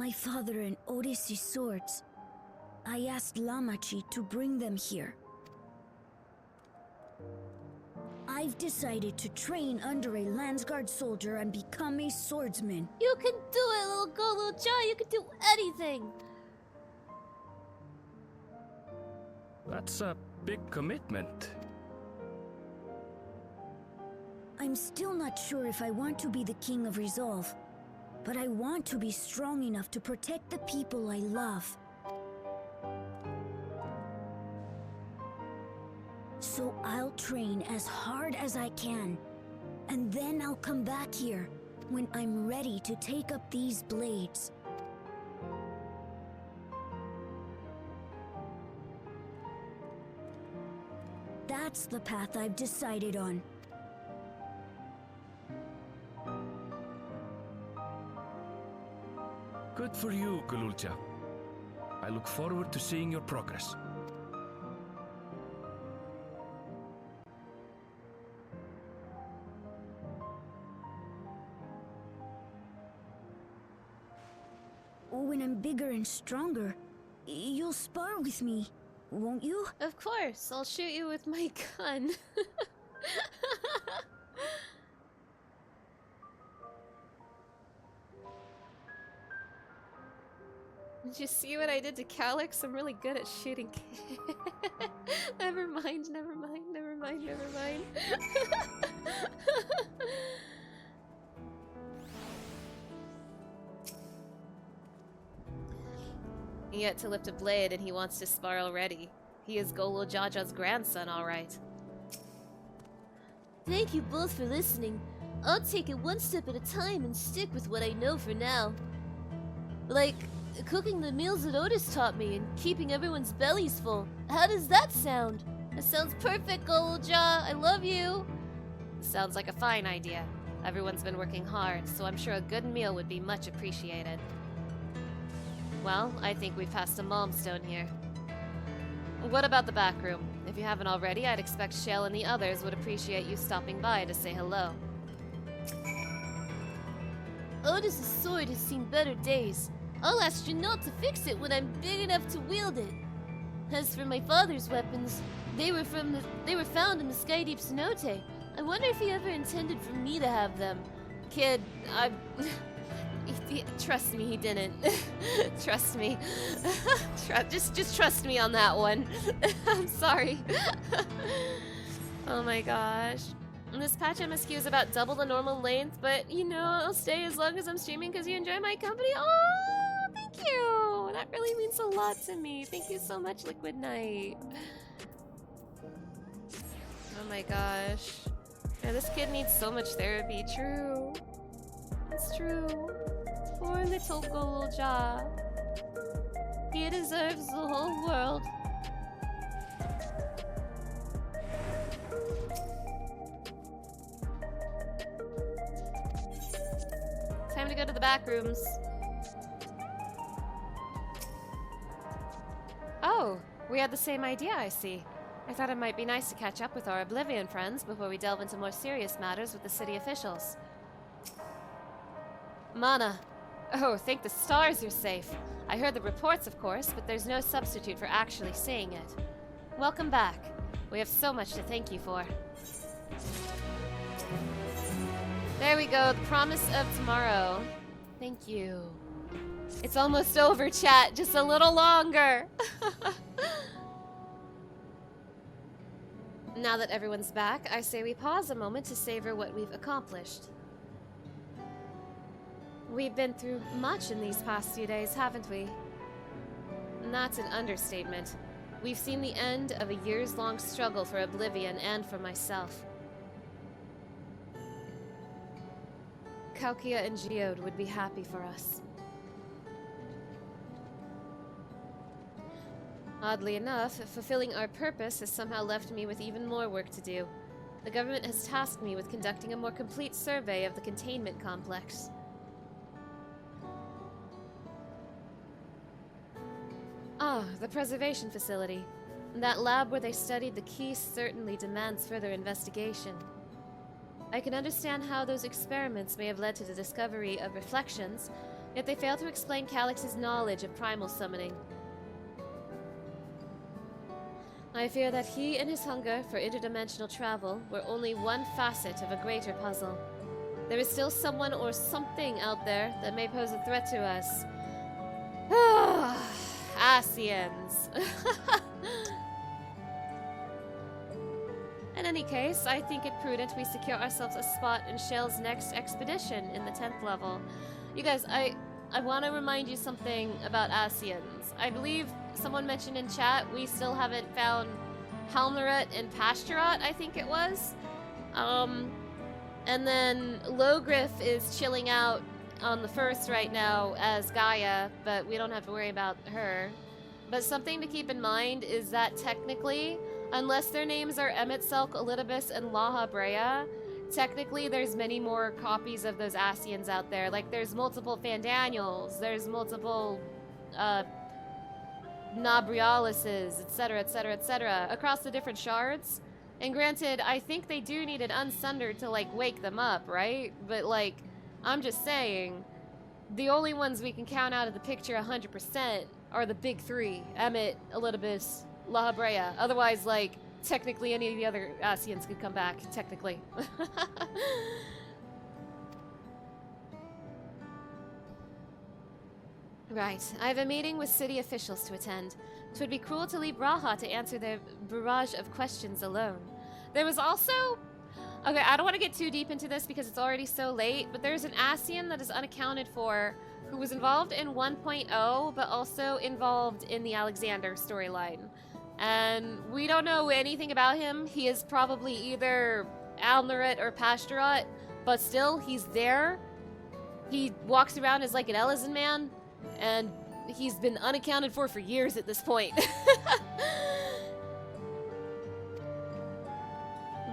my father and Odyssey's swords. I asked Lamachi to bring them here. I've decided to train under a Landsguard soldier and become a swordsman. You can do it, little girl, little Jai. You can do anything. That's a big commitment. I'm still not sure if I want to be the King of Resolve, but I want to be strong enough to protect the people I love. So I'll train as hard as I can, and then I'll come back here when I'm ready to take up these blades. That's the path I've decided on. Good for you, Gululcha. I look forward to seeing your progress. When I'm bigger and stronger, you'll spar with me, won't you? Of course, I'll shoot you with my gun. Did you see what I did to Calyx? I'm really good at shooting kids. Never mind, never mind, never mind, never mind. Yet to lift a blade and he wants to spar already. He is Golo Jaja's grandson, alright. Thank you both for listening. I'll take it one step at a time and stick with what I know for now. Like, cooking the meals that Otis taught me and keeping everyone's bellies full. How does that sound? That sounds perfect, Goloja. I love you. Sounds like a fine idea. Everyone's been working hard, so I'm sure a good meal would be much appreciated. Well, I think we've passed a milestone here. What about the back room? If you haven't already, I'd expect Shale and the others would appreciate you stopping by to say hello. Otis's sword has seen better days. I'll ask Janelle to fix it when I'm big enough to wield it. As for my father's weapons, they were found in the Skydeep cenote. I wonder if he ever intended for me to have them. Kid, trust me, he didn't. Trust me. Just trust me on that one. I'm sorry. Oh my gosh. This patch MSQ is about double the normal length, but you know, I'll stay as long as I'm streaming because you enjoy my company. Oh, thank you. That really means a lot to me. Thank you so much, Liquid Knight. Oh my gosh. Yeah, this kid needs so much therapy. True. It's true. Poor little Goloja. He deserves the whole world. Time to go to the back rooms. Oh, we had the same idea, I see. I thought it might be nice to catch up with our Oblivion friends before we delve into more serious matters with the city officials. Mana. Oh, thank the stars you're safe. I heard the reports, of course, but there's no substitute for actually seeing it. Welcome back. We have so much to thank you for. There we go, the promise of tomorrow. Thank you. It's almost over, chat. Just a little longer. Now that everyone's back, I say we pause a moment to savor what we've accomplished. We've been through much in these past few days, haven't we? And that's an understatement. We've seen the end of a years-long struggle for Oblivion and for myself. Kaukia and Geode would be happy for us. Oddly enough, fulfilling our purpose has somehow left me with even more work to do. The government has tasked me with conducting a more complete survey of the containment complex. Ah, the preservation facility. That lab where they studied the key certainly demands further investigation. I can understand how those experiments may have led to the discovery of reflections, Yet they fail to explain Calix's knowledge of primal summoning. I fear that he and his hunger for interdimensional travel were only one facet of a greater puzzle. There is still someone or something out there that may pose a threat to us. Asians. In any case, I think it prudent we secure ourselves a spot in Shale's next expedition in the 10th level. You guys, I want to remind you something about Asians. I believe someone mentioned in chat we still haven't found Halmaret and Pasturat, I think it was. And then Logriff is chilling out on the 1st right now as Gaia, but we don't have to worry about her. But something to keep in mind is that technically, unless their names are Emet-Selch, Elidibus, and Laha Brea, technically there's many more copies of those Asians out there. Like, there's multiple Fandaniels, there's multiple, Nabrialises, etc., etc., etc., across the different shards. And granted, I think they do need an Unsunder to, like, wake them up, right? But, like, I'm just saying, the only ones we can count out of the picture 100% are the big three. Emmet, Elidibus, Laha Brea. Otherwise, like, technically any of the other Asians could come back, technically. Right. I have a meeting with city officials to attend. 'Twould be cruel to leave Raha to answer their barrage of questions alone. There was also... Okay, I don't want to get too deep into this because it's already so late, but there's an Asian that is unaccounted for who was involved in 1.0, but also involved in the Alexander storyline. And we don't know anything about him. He is probably either Alnaret or Pasturat, but still, he's there. He walks around as like an Ellison man, and he's been unaccounted for years at this point.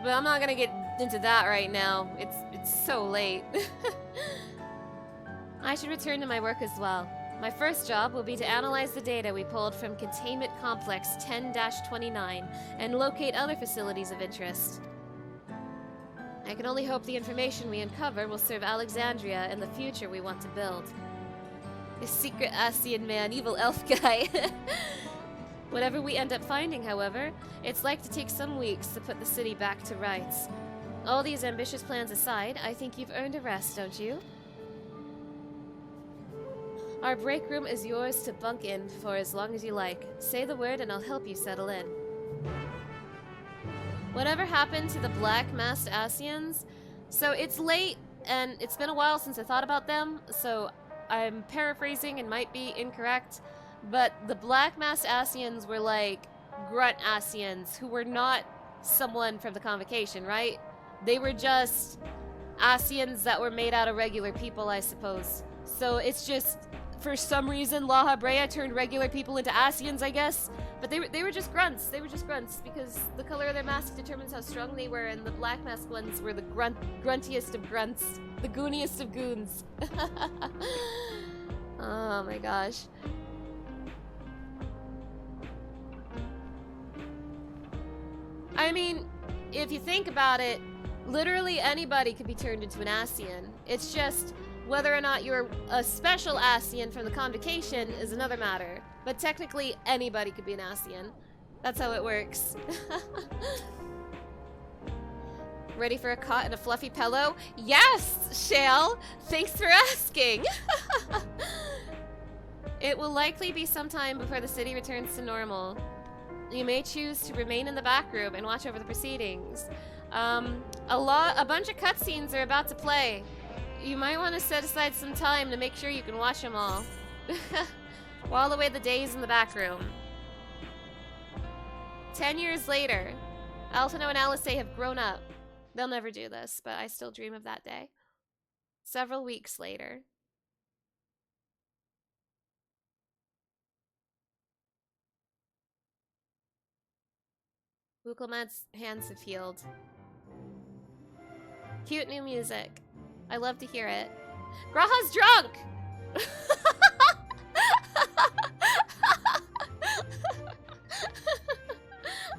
But I'm not gonna get into that right now. It's so late. I should return to my work as well. My first job will be to analyze the data we pulled from Containment Complex 10-29 and locate other facilities of interest. I can only hope the information we uncover will serve Alexandria and the future we want to build. This secret Asian man, evil elf guy. Whatever we end up finding, however, it's like to take some weeks to put the city back to rights. All these ambitious plans aside, I think you've earned a rest, don't you? Our break room is yours to bunk in for as long as you like. Say the word and I'll help you settle in. Whatever happened to the Black Masked Asians? So it's late, and it's been a while since I thought about them, so I'm paraphrasing and might be incorrect, but the Black Masked Asians were like grunt Asians who were not someone from the Convocation, right? They were just Asians that were made out of regular people, I suppose. So it's just, for some reason, Laha Brea turned regular people into Asians, I guess. But they were just grunts. They were just grunts because the color of their mask determines how strong they were, and the Black Mask ones were the gruntiest of grunts. The gooniest of goons. Oh my gosh. I mean, if you think about it, literally anybody could be turned into an Asian. It's just whether or not you're a special Asian from the Convocation is another matter. But technically, anybody could be an Asian. That's how it works. Ready for a cot and a fluffy pillow? Yes, Shale! Thanks for asking! It will likely be some time before the city returns to normal. You may choose to remain in the back room and watch over the proceedings. A bunch of cutscenes are about to play. You might want to set aside some time to make sure you can watch them all. While away the days in the back room. 10 years later, Alphino and Alisaie have grown up. They'll never do this, but I still dream of that day. Several weeks later. Wukelmad's hands have healed. Cute new music. I love to hear it. Graha's drunk!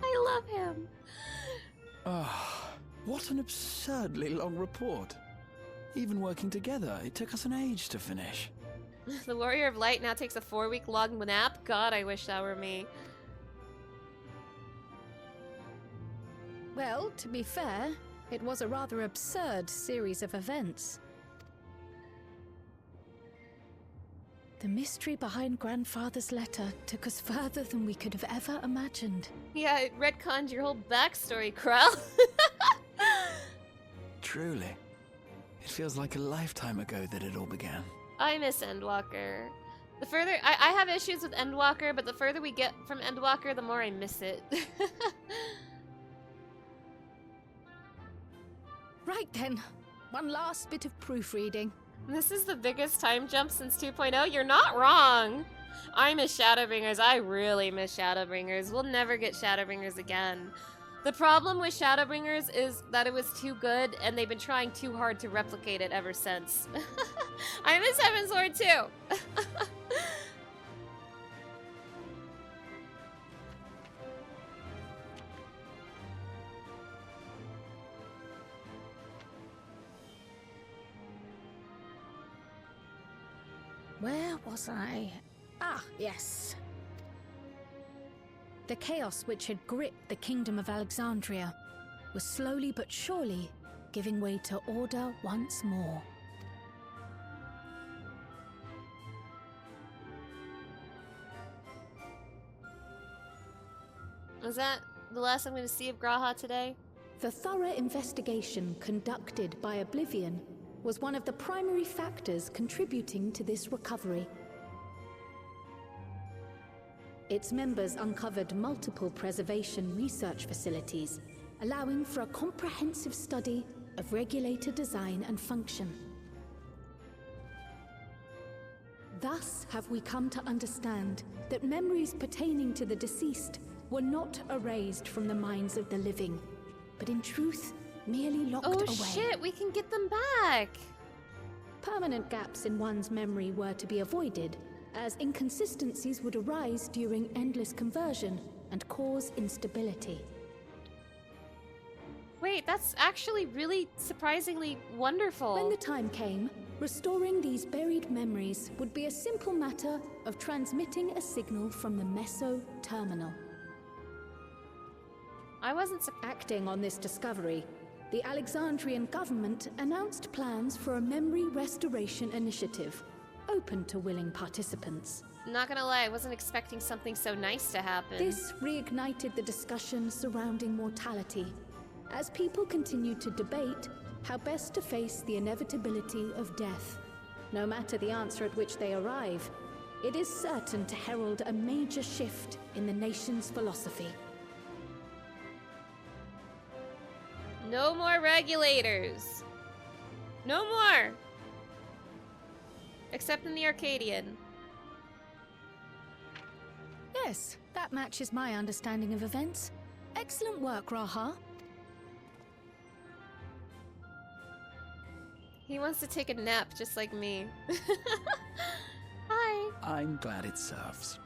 I love him. Ah, what an absurdly long report. Even working together, it took us an age to finish. The Warrior of Light now takes a 4-week long nap? God, I wish that were me. Well, to be fair, it was a rather absurd series of events. The mystery behind Grandfather's letter took us further than we could have ever imagined. Yeah, it retconned your whole backstory, Krell. Truly. It feels like a lifetime ago that it all began. I miss Endwalker. The further I have issues with Endwalker, but the further we get from Endwalker, the more I miss it. Right then, one last bit of proofreading. This is the biggest time jump since 2.0. You're not wrong. I miss Shadowbringers. I really miss Shadowbringers. We'll never get Shadowbringers again. The problem with Shadowbringers is that it was too good, and they've been trying too hard to replicate it ever since. I miss Heavensward too. Where was I? Ah, yes. The chaos which had gripped the kingdom of Alexandria was slowly but surely giving way to order once more. Was that the last I'm going to see of Graha today? The thorough investigation conducted by Oblivion was one of the primary factors contributing to this recovery. Its members uncovered multiple preservation research facilities, allowing for a comprehensive study of regulator design and function. Thus have we come to understand that memories pertaining to the deceased were not erased from the minds of the living, but in truth, merely locked away. Oh shit, we can get them back! Permanent gaps in one's memory were to be avoided, as inconsistencies would arise during endless conversion and cause instability. Wait, that's actually really surprisingly wonderful. When the time came, restoring these buried memories would be a simple matter of transmitting a signal from the Meso Terminal. I wasn't acting on this discovery. The Alexandrian government announced plans for a memory restoration initiative, open to willing participants. Not gonna lie, I wasn't expecting something so nice to happen. This reignited the discussion surrounding mortality, as people continued to debate how best to face the inevitability of death. No matter the answer at which they arrive, it is certain to herald a major shift in the nation's philosophy. No more regulators. No more. Except in the Arcadian. Yes, that matches my understanding of events. Excellent work, Raha. He wants to take a nap just like me. Hi. I'm glad it serves.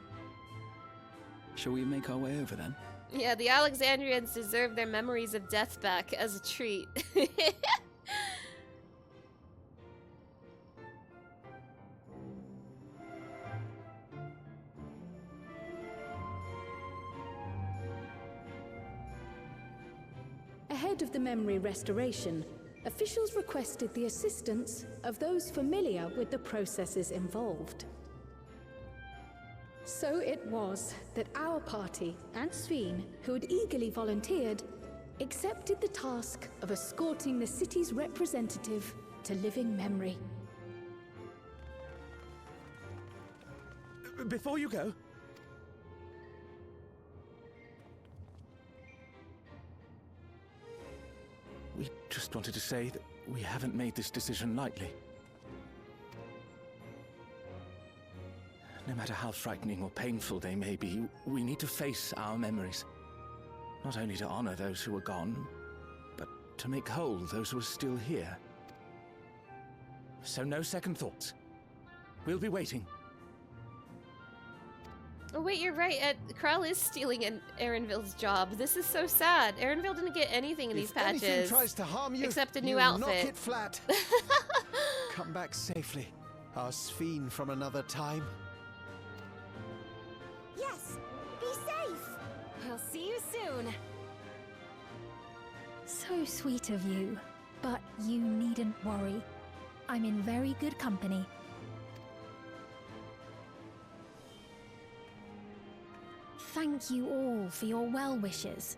Shall we make our way over then? Yeah, the Alexandrians deserve their memories of death back as a treat. Ahead of the memory restoration, officials requested the assistance of those familiar with the processes involved. So it was that our party and Sveen, who had eagerly volunteered, accepted the task of escorting the city's representative to living memory. Before you go, we just wanted to say that we haven't made this decision lightly. No matter how frightening or painful they may be, we need to face our memories. Not only to honor those who are gone, but to make whole those who are still here. So no second thoughts. We'll be waiting. Oh wait, you're right. Krell is stealing Erenville's job. This is so sad. Erenville didn't get anything in these patches. If anything tries to harm you, except a new you outfit. knock it flat. Come back safely. Our Sphene from another time? Yes! Be safe! We'll see you soon. So sweet of you, but you needn't worry. I'm in very good company. Thank you all for your well wishes.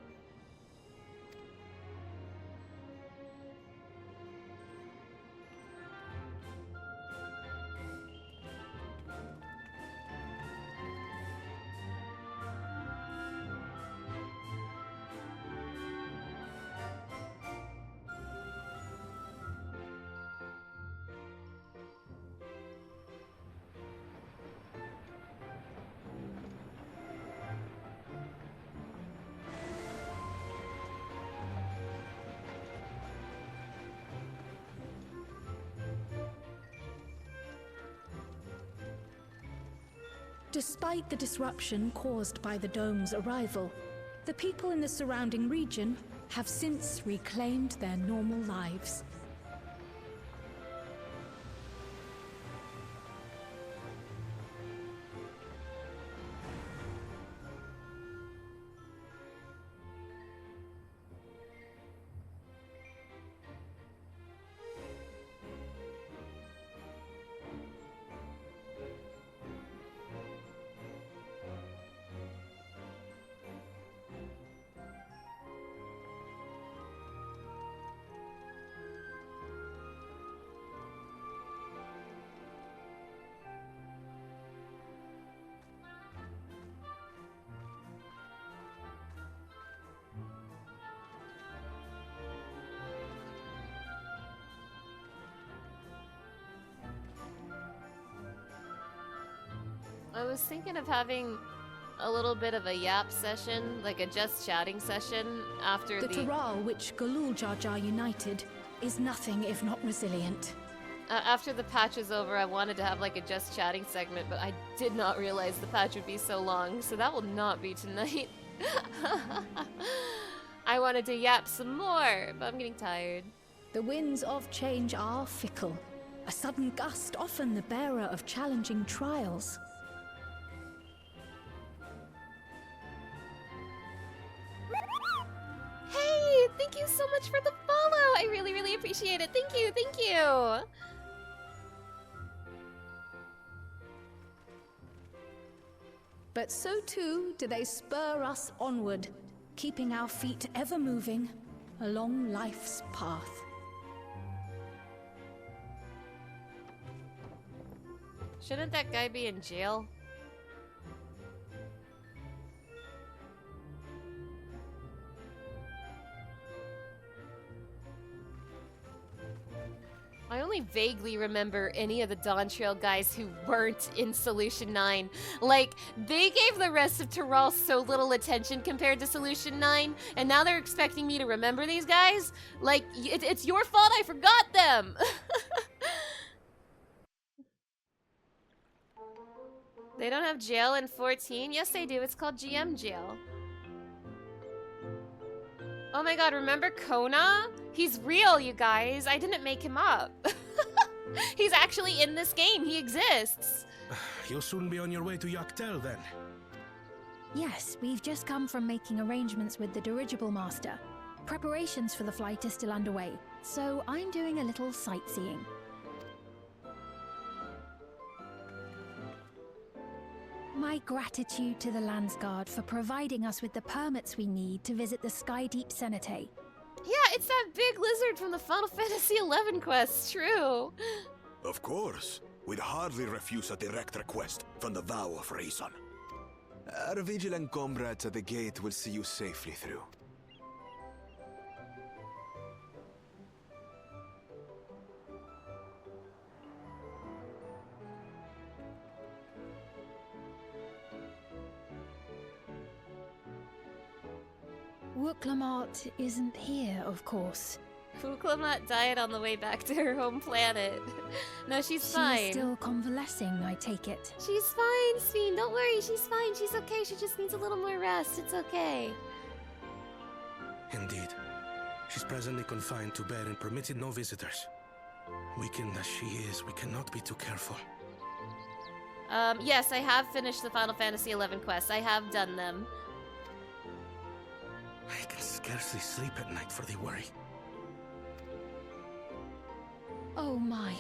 Despite the disruption caused by the dome's arrival, the people in the surrounding region have since reclaimed their normal lives. I was thinking of having a little bit of a yap session, like a just chatting session after The Taral which Galul Jar Jar united is nothing if not resilient. After the patch is over, I wanted to have like a just chatting segment, but I did not realize the patch would be so long, so that will not be tonight. I wanted to yap some more, but I'm getting tired. The winds of change are fickle. A sudden gust often the bearer of challenging trials. Hey, thank you so much for the follow. I really, really appreciate it. Thank you, thank you. But so too do they spur us onward, keeping our feet ever moving along life's path. Shouldn't that guy be in jail? I only vaguely remember any of the Dawntrail guys who weren't in Solution 9. Like, they gave the rest of Taral so little attention compared to Solution 9, and now they're expecting me to remember these guys? Like, it's your fault I forgot them! They don't have jail in 14? Yes, they do. It's called GM jail. Oh my god, remember Kona? He's real, you guys. I didn't make him up. He's actually in this game. He exists. You'll soon be on your way to Yaktel, then. Yes, we've just come from making arrangements with the dirigible master. Preparations for the flight are still underway, so I'm doing a little sightseeing. My gratitude to the Landsguard for providing us with the permits we need to visit the Skydeep Cenote. Yeah, it's that big lizard from the Final Fantasy XI quest, true. Of course. We'd hardly refuse a direct request from the Vow of Reason. Our vigilant comrades at the gate will see you safely through. Wooklamat isn't here, of course. Wuklamat died on the way back to her home planet. No, she's fine. She's still convalescing, I take it. She's fine, Sphene. Don't worry, she's fine. She's okay. She just needs a little more rest. It's okay. Indeed. She's presently confined to bed and permitted no visitors. Weakened as she is, we cannot be too careful. Yes, I have finished the Final Fantasy XI quests. I have done them. I can scarcely sleep at night for the worry. Oh my.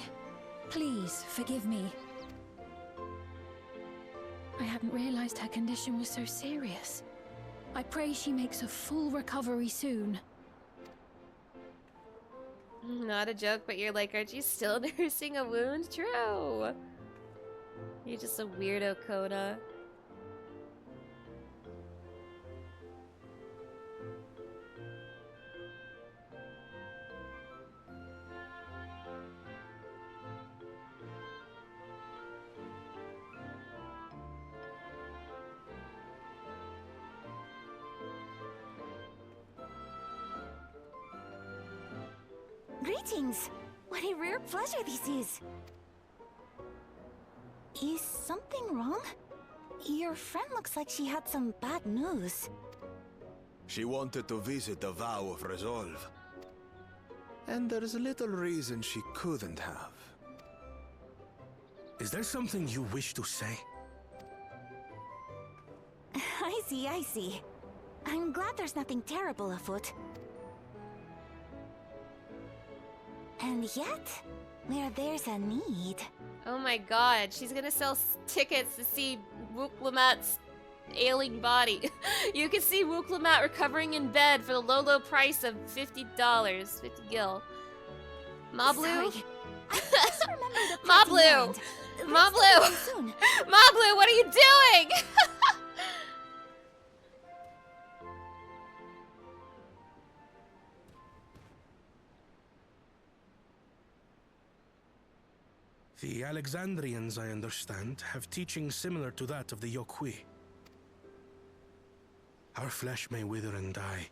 Please, forgive me. I hadn't realized her condition was so serious. I pray she makes a full recovery soon. Not a joke, but you're like, aren't you still nursing a wound? True. You're just a weirdo, Coda. Greetings! What a rare pleasure this is! Is something wrong? Your friend looks like she had some bad news. She wanted to visit the Vow of Resolve. And there's little reason she couldn't have. Is there something you wish to say? I see, I see. I'm glad there's nothing terrible afoot. And yet, where there's a need... Oh my god, she's gonna sell tickets to see Wooklamat's ailing body. You can see Wooklamat recovering in bed for the low, low price of $50. 50 gil. Mablu? Mablu! Mablu! Mablu, what are you doing? The Alexandrians, I understand, have teaching similar to that of the Yokui. Our flesh may wither and die,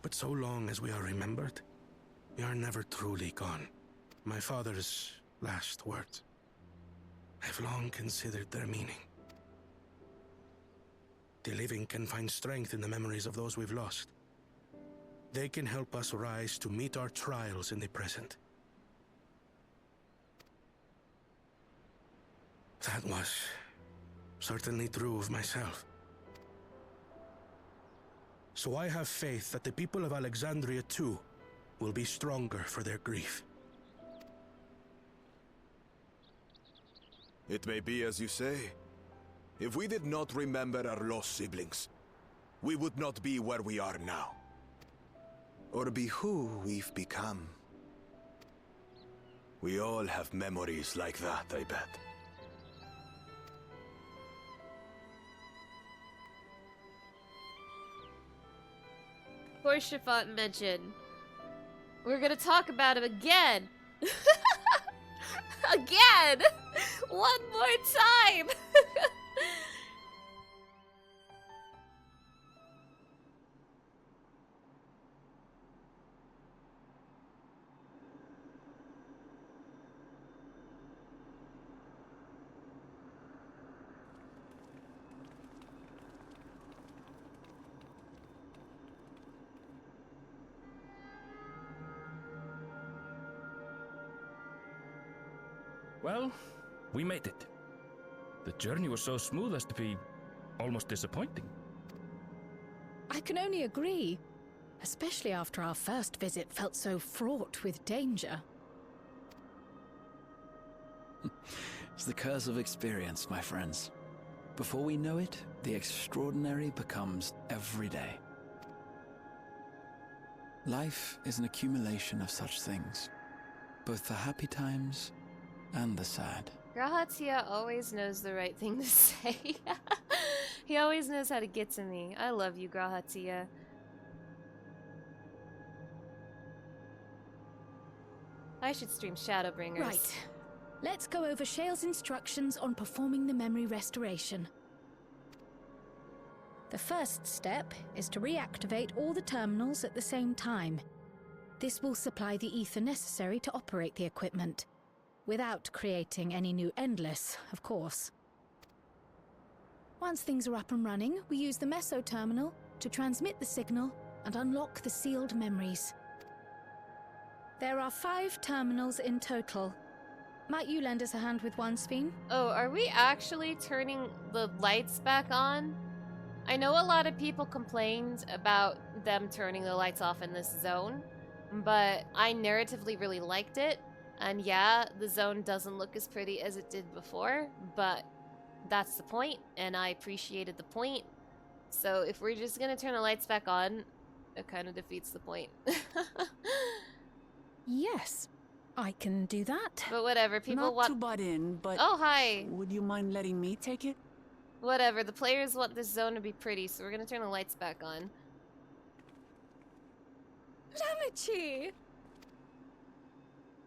but so long as we are remembered, we are never truly gone. My father's last words. I've long considered their meaning. The living can find strength in the memories of those we've lost. They can help us rise to meet our trials in the present. That was certainly true of myself. So I have faith that the people of Alexandria too will be stronger for their grief. It may be as you say. If we did not remember our lost siblings, we would not be where we are now. Or be who we've become. We all have memories like that, I bet. Horseshifat mentioned. We're gonna talk about him again. Again! One more time! Well, we made it. The journey was so smooth as to be almost disappointing. I can only agree, especially after our first visit felt so fraught with danger. It's the curse of experience, my friends. Before we know it, the extraordinary becomes everyday. Life is an accumulation of such things, both the happy times and the sad. Grahatia always knows the right thing to say. He always knows how to get to me. I love you, Grahatia. I should stream Shadowbringers. Right. Let's go over Shale's instructions on performing the memory restoration. The first step is to reactivate all the terminals at the same time. This will supply the ether necessary to operate the equipment, without creating any new Endless, of course. Once things are up and running, we use the Meso terminal to transmit the signal and unlock the sealed memories. There are 5 terminals in total. Might you lend us a hand with one, Sphene? Oh, are we actually turning the lights back on? I know a lot of people complained about them turning the lights off in this zone, but I narratively really liked it. And yeah, the zone doesn't look as pretty as it did before, but that's the point, and I appreciated the point. So if we're just gonna turn the lights back on, it kind of defeats the point. Yes, I can do that. But whatever, people Not want... to butt in, but... Oh, hi! Would you mind letting me take it? Whatever, the players want this zone to be pretty, so we're gonna turn the lights back on. Lamichi!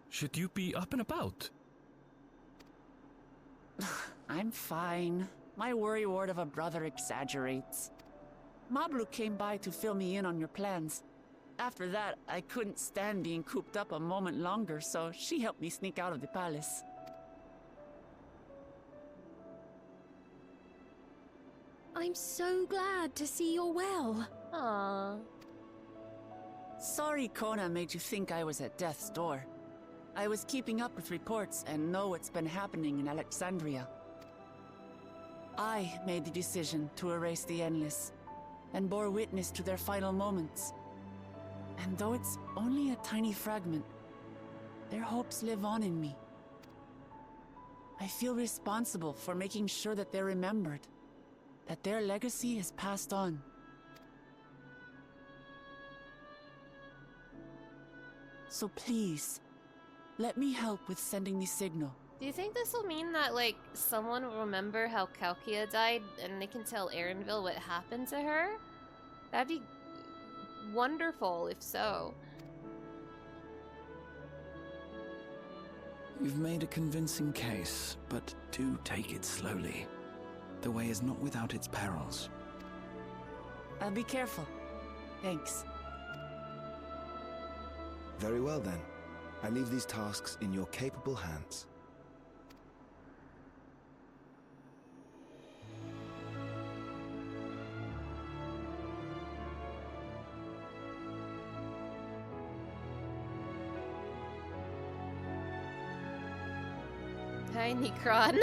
Should you be up and about? I'm fine. My worrywart of a brother exaggerates. Mablu came by to fill me in on your plans. After that, I couldn't stand being cooped up a moment longer, so she helped me sneak out of the palace. I'm so glad to see you're well. Aww. Sorry Kona made you think I was at death's door. I was keeping up with reports and know what's been happening in Alexandria. I made the decision to erase the Endless, and bore witness to their final moments. And though it's only a tiny fragment, their hopes live on in me. I feel responsible for making sure that they're remembered, that their legacy is passed on. So please, let me help with sending the signal. Do you think this will mean that, like, someone will remember how Kalkia died and they can tell Erenville what happened to her? That'd be wonderful if so. You've made a convincing case, but do take it slowly. The way is not without its perils. I'll be careful. Thanks. Very well then. I leave these tasks in your capable hands. Hi, Necron.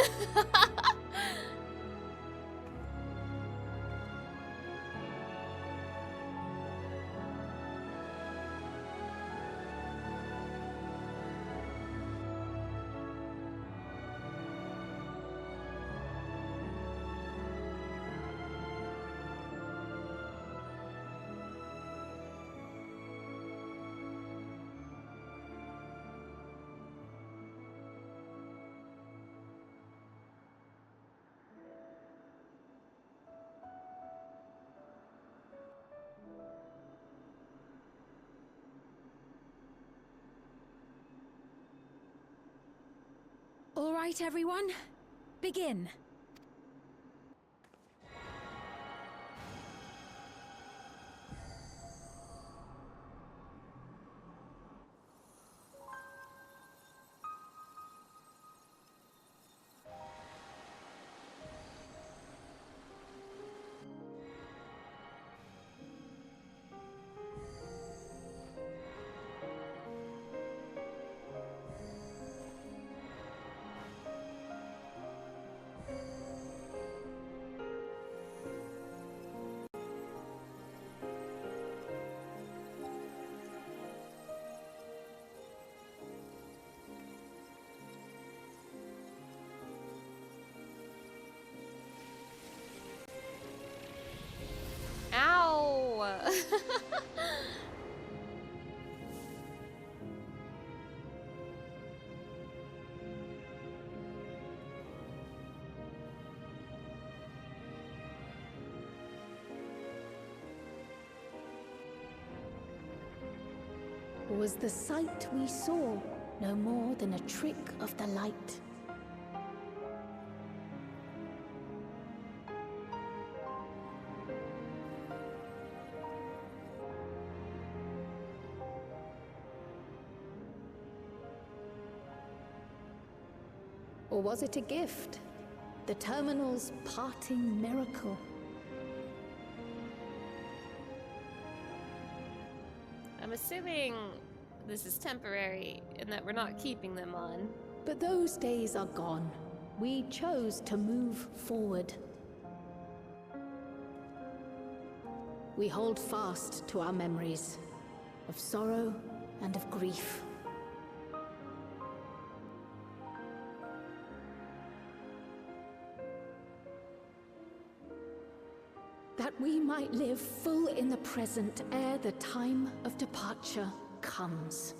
All right, everyone. Begin. Ow! Was the sight we saw no more than a trick of the light? Or was it a gift? The terminal's parting miracle? I'm assuming this is temporary and that we're not keeping them on. But those days are gone. We chose to move forward. We hold fast to our memories of sorrow and of grief. That we might live full in the present ere the time of departure comes.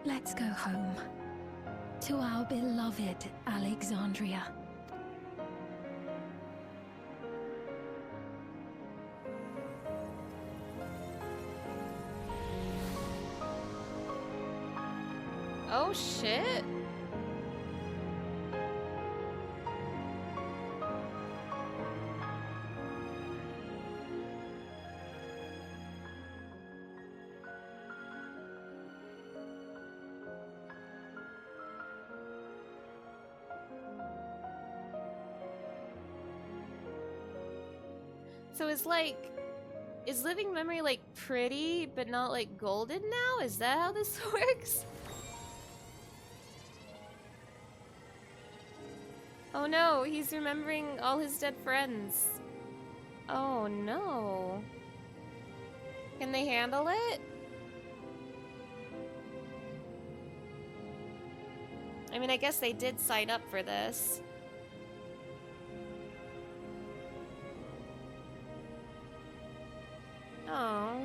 Let's go home. To our beloved Alexandria. Oh shit. So is living memory like pretty but not like golden now? Is that how this works? Oh no, he's remembering all his dead friends. Oh no. Can they handle it? I mean, I guess they did sign up for this. Oh.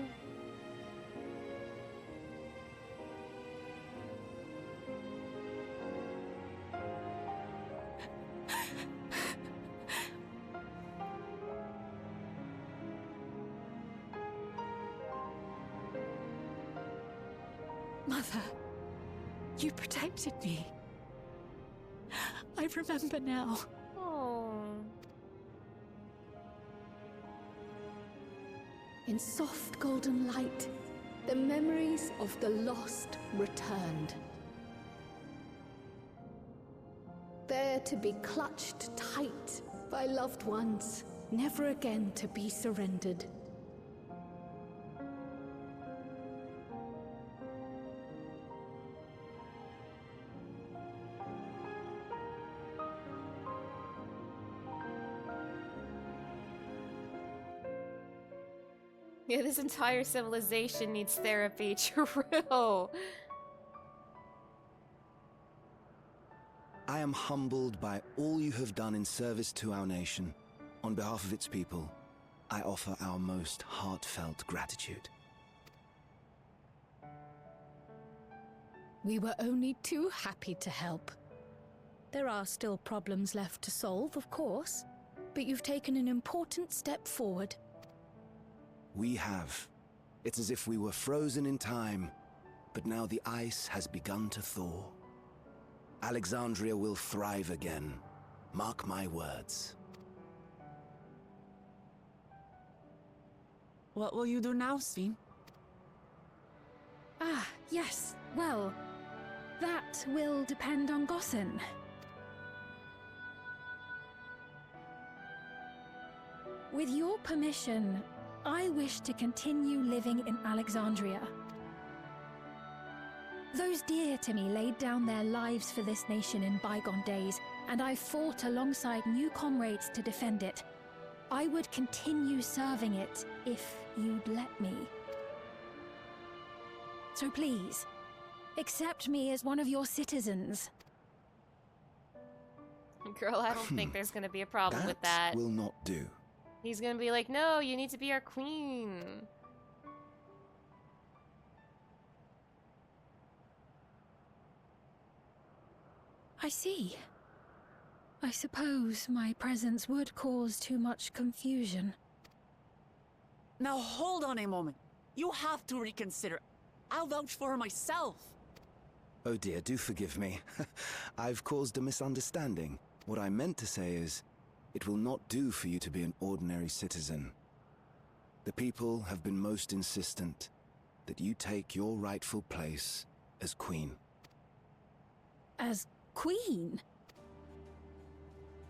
Mother, you protected me. I remember now. Oh. In soft golden light, the memories of the lost returned. There to be clutched tight by loved ones, never again to be surrendered. Yeah, this entire civilization needs therapy, true. I am humbled by all you have done in service to our nation. On behalf of its people, I offer our most heartfelt gratitude. We were only too happy to help. There are still problems left to solve, of course, but you've taken an important step forward. We have. It's as if we were frozen in time, but now the ice has begun to thaw. Alexandria will thrive again. Mark my words. What will you do now, Sven? Ah, yes. Well, that will depend on Gossen. With your permission, I wish to continue living in Alexandria. Those dear to me laid down their lives for this nation in bygone days, and I fought alongside new comrades to defend it. I would continue serving it if you'd let me. So please, accept me as one of your citizens. Girl, I don't think there's gonna be a problem with that. Will not do. He's gonna be like, no, you need to be our queen. I see. I suppose my presence would cause too much confusion. Now hold on a moment. You have to reconsider. I'll vouch for her myself. Oh dear, do forgive me. I've caused a misunderstanding. What I meant to say is, it will not do for you to be an ordinary citizen. The people have been most insistent that you take your rightful place as queen. As queen?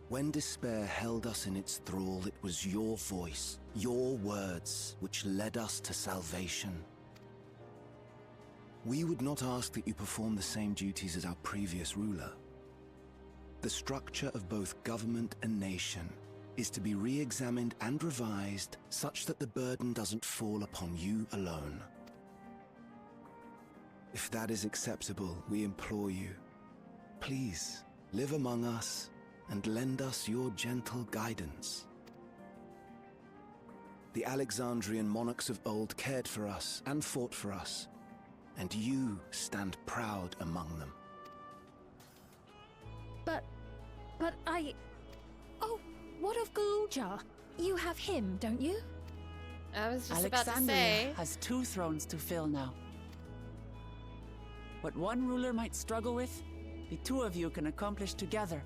When despair held us in its thrall, it was your voice, your words, which led us to salvation. We would not ask that you perform the same duties as our previous ruler. The structure of both government and nation is to be re-examined and revised such that the burden doesn't fall upon you alone. If that is acceptable, we implore you, please live among us and lend us your gentle guidance. The Alexandrian monarchs of old cared for us and fought for us, and you stand proud among them. But I... Oh, what of Galuja? You have him, don't you? I was just about to Alexandria say. has 2 thrones to fill now. What one ruler might struggle with, the 2 of you can accomplish together.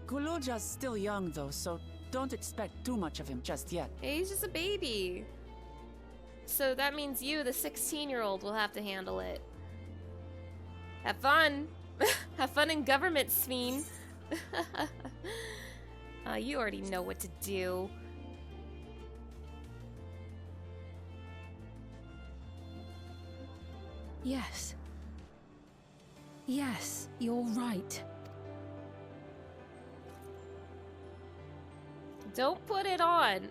Galuja's still young though, so don't expect too much of him just yet. Hey, he's just a baby. So that means you, the 16-year-old, will have to handle it. Have fun. Have fun in government, Sveen. You already know what to do. Yes. Yes, you're right. Don't put it on.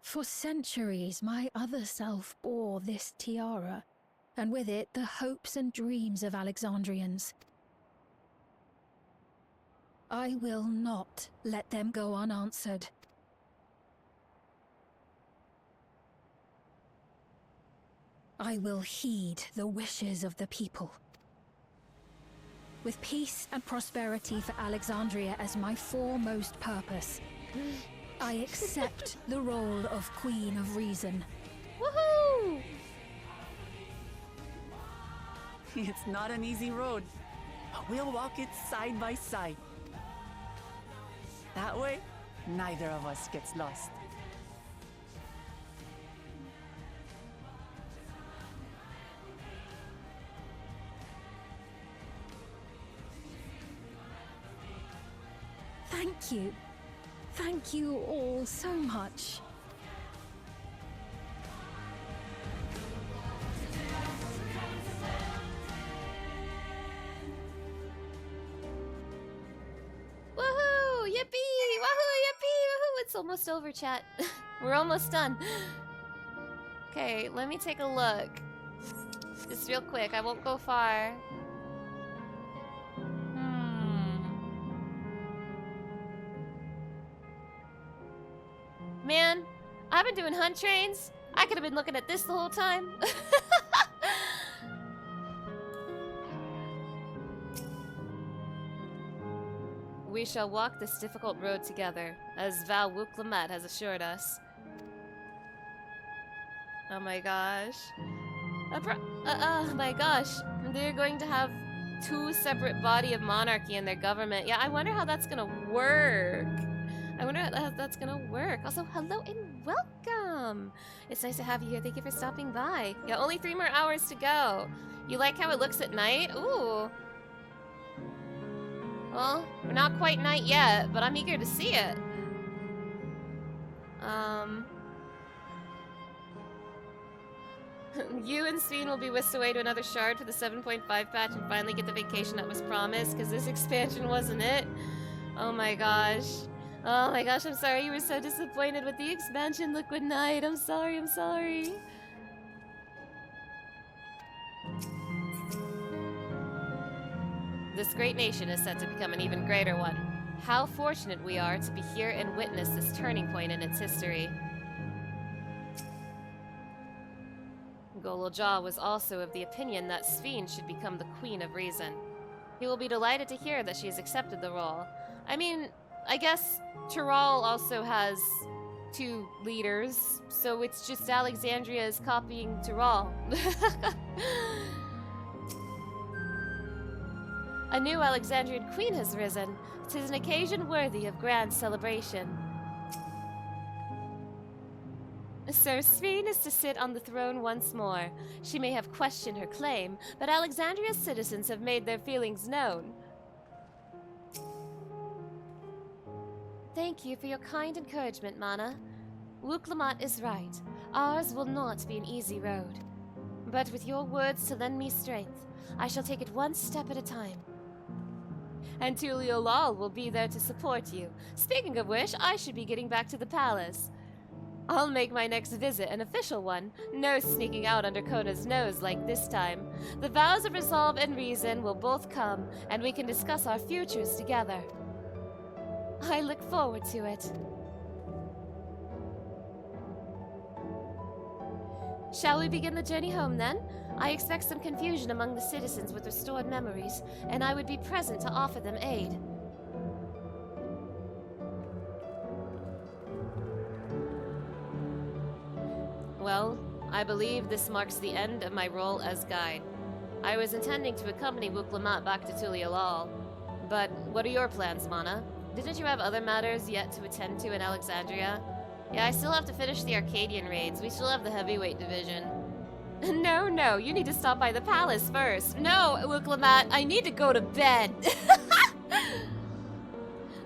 For centuries, my other self bore this tiara, and with it the hopes and dreams of Alexandrians. I will not let them go unanswered. I will heed the wishes of the people. With peace and prosperity for Alexandria as my foremost purpose, I accept the role of Queen of Reason. Woohoo! It's not an easy road, but we'll walk it side by side. That way, neither of us gets lost. Thank you. Thank you all so much. Woohoo! Yippee! Woohoo! Yippee! Woohoo! It's almost over, chat. We're almost done. Okay, let me take a look. Just real quick, I won't go far. Man, I've been doing hunt trains. I could have been looking at this the whole time. We shall walk this difficult road together, as Val Wuklamat has assured us. Oh my gosh. Oh my gosh. They're going to have 2 separate body of monarchy in their government. Yeah, I wonder how that's gonna work. I wonder how that's gonna work. Also, hello and welcome! It's nice to have you here. Thank you for stopping by. Yeah, only 3 more hours to go. You like how it looks at night? Ooh. Well, we're not quite night yet, but I'm eager to see it. You and Sveen will be whisked away to another shard for the 7.5 patch and finally get the vacation that was promised, because this expansion wasn't it. Oh my gosh. Oh my gosh, I'm sorry you were so disappointed with the expansion, Liquid Knight. I'm sorry, I'm sorry. This great nation is set to become an even greater one. How fortunate we are to be here and witness this turning point in its history. Golojah was also of the opinion that Sveen should become the Queen of Reason. He will be delighted to hear that she has accepted the role. I mean, I guess Tyral also has 2 leaders, so it's just Alexandria is copying Tyral. A new Alexandrian queen has risen. 'Tis an occasion worthy of grand celebration. So Sphene is to sit on the throne once more. She may have questioned her claim, but Alexandria's citizens have made their feelings known. Thank you for your kind encouragement, Mana. Wuk-Lamat is right. Ours will not be an easy road. But with your words to lend me strength, I shall take it one step at a time. And Tuliolal will be there to support you. Speaking of which, I should be getting back to the palace. I'll make my next visit an official one. No sneaking out under Kona's nose like this time. The vows of resolve and reason will both come, and we can discuss our futures together. I look forward to it. Shall we begin the journey home then? I expect some confusion among the citizens with restored memories, and I would be present to offer them aid. Well, I believe this marks the end of my role as guide. I was intending to accompany Wuk-Lamat back to Tuliolal, but what are your plans, Mana? Didn't you have other matters yet to attend to in Alexandria? Yeah, I still have to finish the Arcadian raids. We still have the heavyweight division. No, you need to stop by the palace first. No, Wuk-Lamat, I need to go to bed.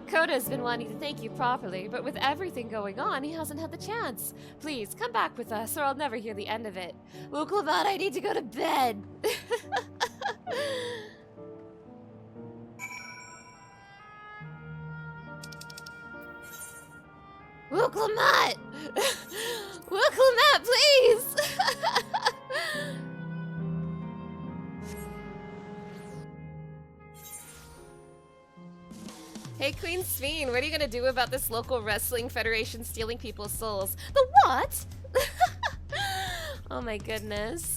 Koda's been wanting to thank you properly, but with everything going on, he hasn't had the chance. Please, come back with us, or I'll never hear the end of it. Wuk-Lamat, I need to go to bed. Wuk-Lamat! Wuk-Lamat, please! Hey, Queen Sphene, what are you gonna do about this local wrestling federation stealing people's souls? The what? Oh my goodness.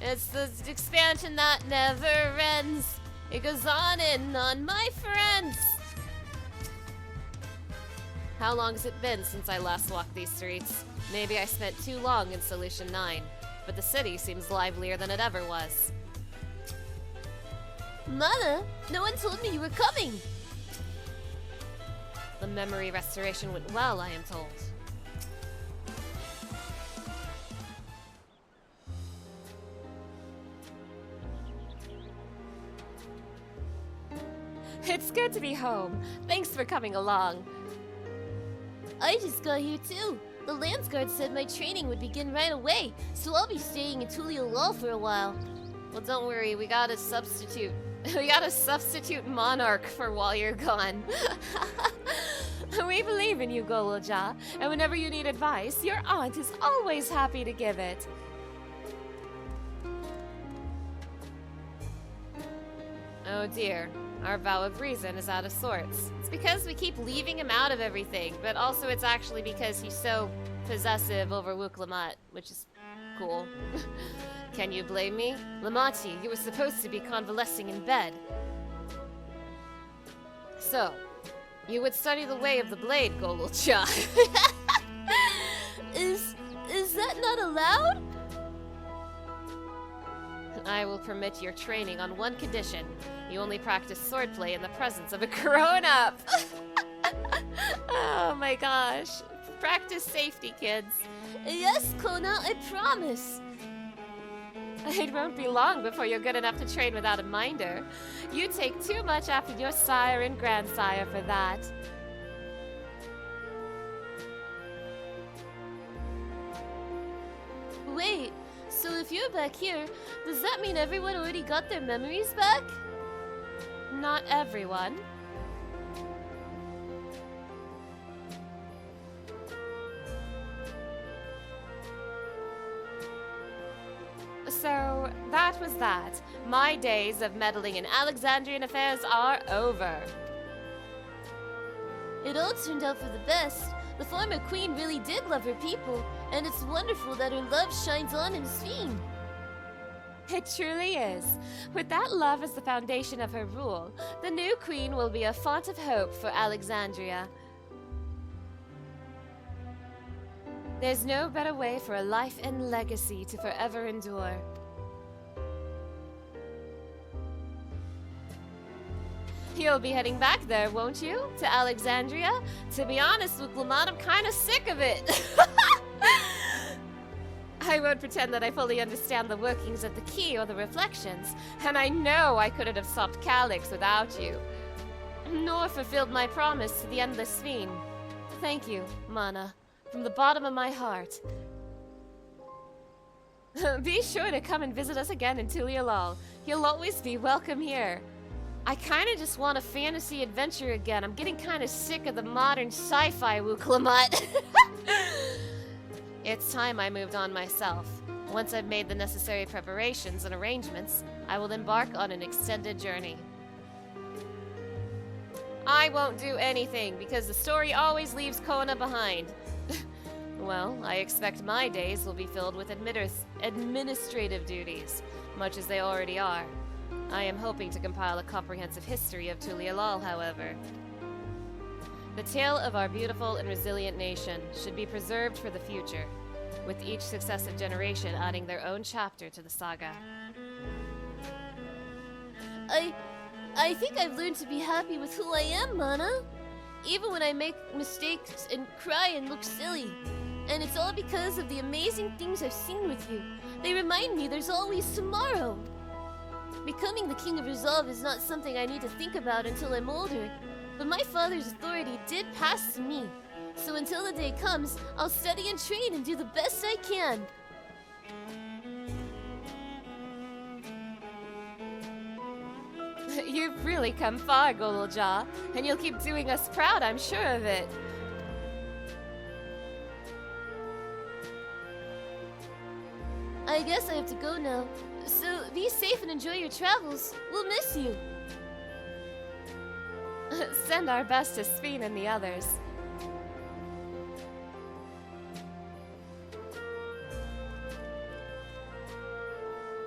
It's the expansion that never ends. It goes on and on, my friends. How long has it been since I last walked these streets? Maybe I spent too long in Solution 9. But the city seems livelier than it ever was. Mana, no one told me you were coming. The memory restoration went well, I am told. It's good to be home. Thanks for coming along. I just got here too. The Landsguard said my training would begin right away, so I'll be staying in Tuliolal for a while. Well, don't worry, we got a substitute. We got a substitute monarch for while you're gone. We believe in you, Golulja, and whenever you need advice, your aunt is always happy to give it. Oh dear, our vow of reason is out of sorts. It's because we keep leaving him out of everything, but also it's actually because he's so possessive over Wuk-Lamat, which is cool. Can you blame me? Lamati, you were supposed to be convalescing in bed. So, you would study the way of the blade, Golulcha. Is that not allowed? I will permit your training on one condition. You only practice swordplay in the presence of a grown-up. Oh my gosh. Practice safety, kids. Yes, Kona, I promise. It won't be long before you're good enough to train without a minder. You take too much after your sire and grandsire for that. Wait, so if you're back here, does that mean everyone already got their memories back? Not everyone. So, that was that. My days of meddling in Alexandrian affairs are over. It all turned out for the best. The former queen really did love her people, and it's wonderful that her love shines on in Sphene. It truly is. With that love as the foundation of her rule, the new queen will be a font of hope for Alexandria. There's no better way for a life and legacy to forever endure. You'll be heading back there, won't you? To Alexandria? To be honest, Wuklamad, I'm kind of sick of it. I won't pretend that I fully understand the workings of the key or the reflections, and I know I couldn't have stopped Calyx without you, nor fulfilled my promise to the Endless Fiend. Thank you, Mana, from the bottom of my heart. Be sure to come and visit us again in Tulialal. You'll always be welcome here. I kinda just want a fantasy adventure again. I'm getting kinda sick of the modern sci-fi Wuklamut. It's time I moved on myself. Once I've made the necessary preparations and arrangements, I will embark on an extended journey. I won't do anything, because the story always leaves Kona behind. Well, I expect my days will be filled with administrative duties, much as they already are. I am hoping to compile a comprehensive history of Tulialal, however. The tale of our beautiful and resilient nation should be preserved for the future, with each successive generation adding their own chapter to the saga. I think I've learned to be happy with who I am, Mana. Even when I make mistakes and cry and look silly. And it's all because of the amazing things I've seen with you. They remind me there's always tomorrow. Becoming the King of Resolve is not something I need to think about until I'm older, but my father's authority did pass to me. So until the day comes, I'll study and train and do the best I can. You've really come far, Golulja, and you'll keep doing us proud, I'm sure of it. I guess I have to go now. So be safe and enjoy your travels. We'll miss you. Send our best to Sphene and the others.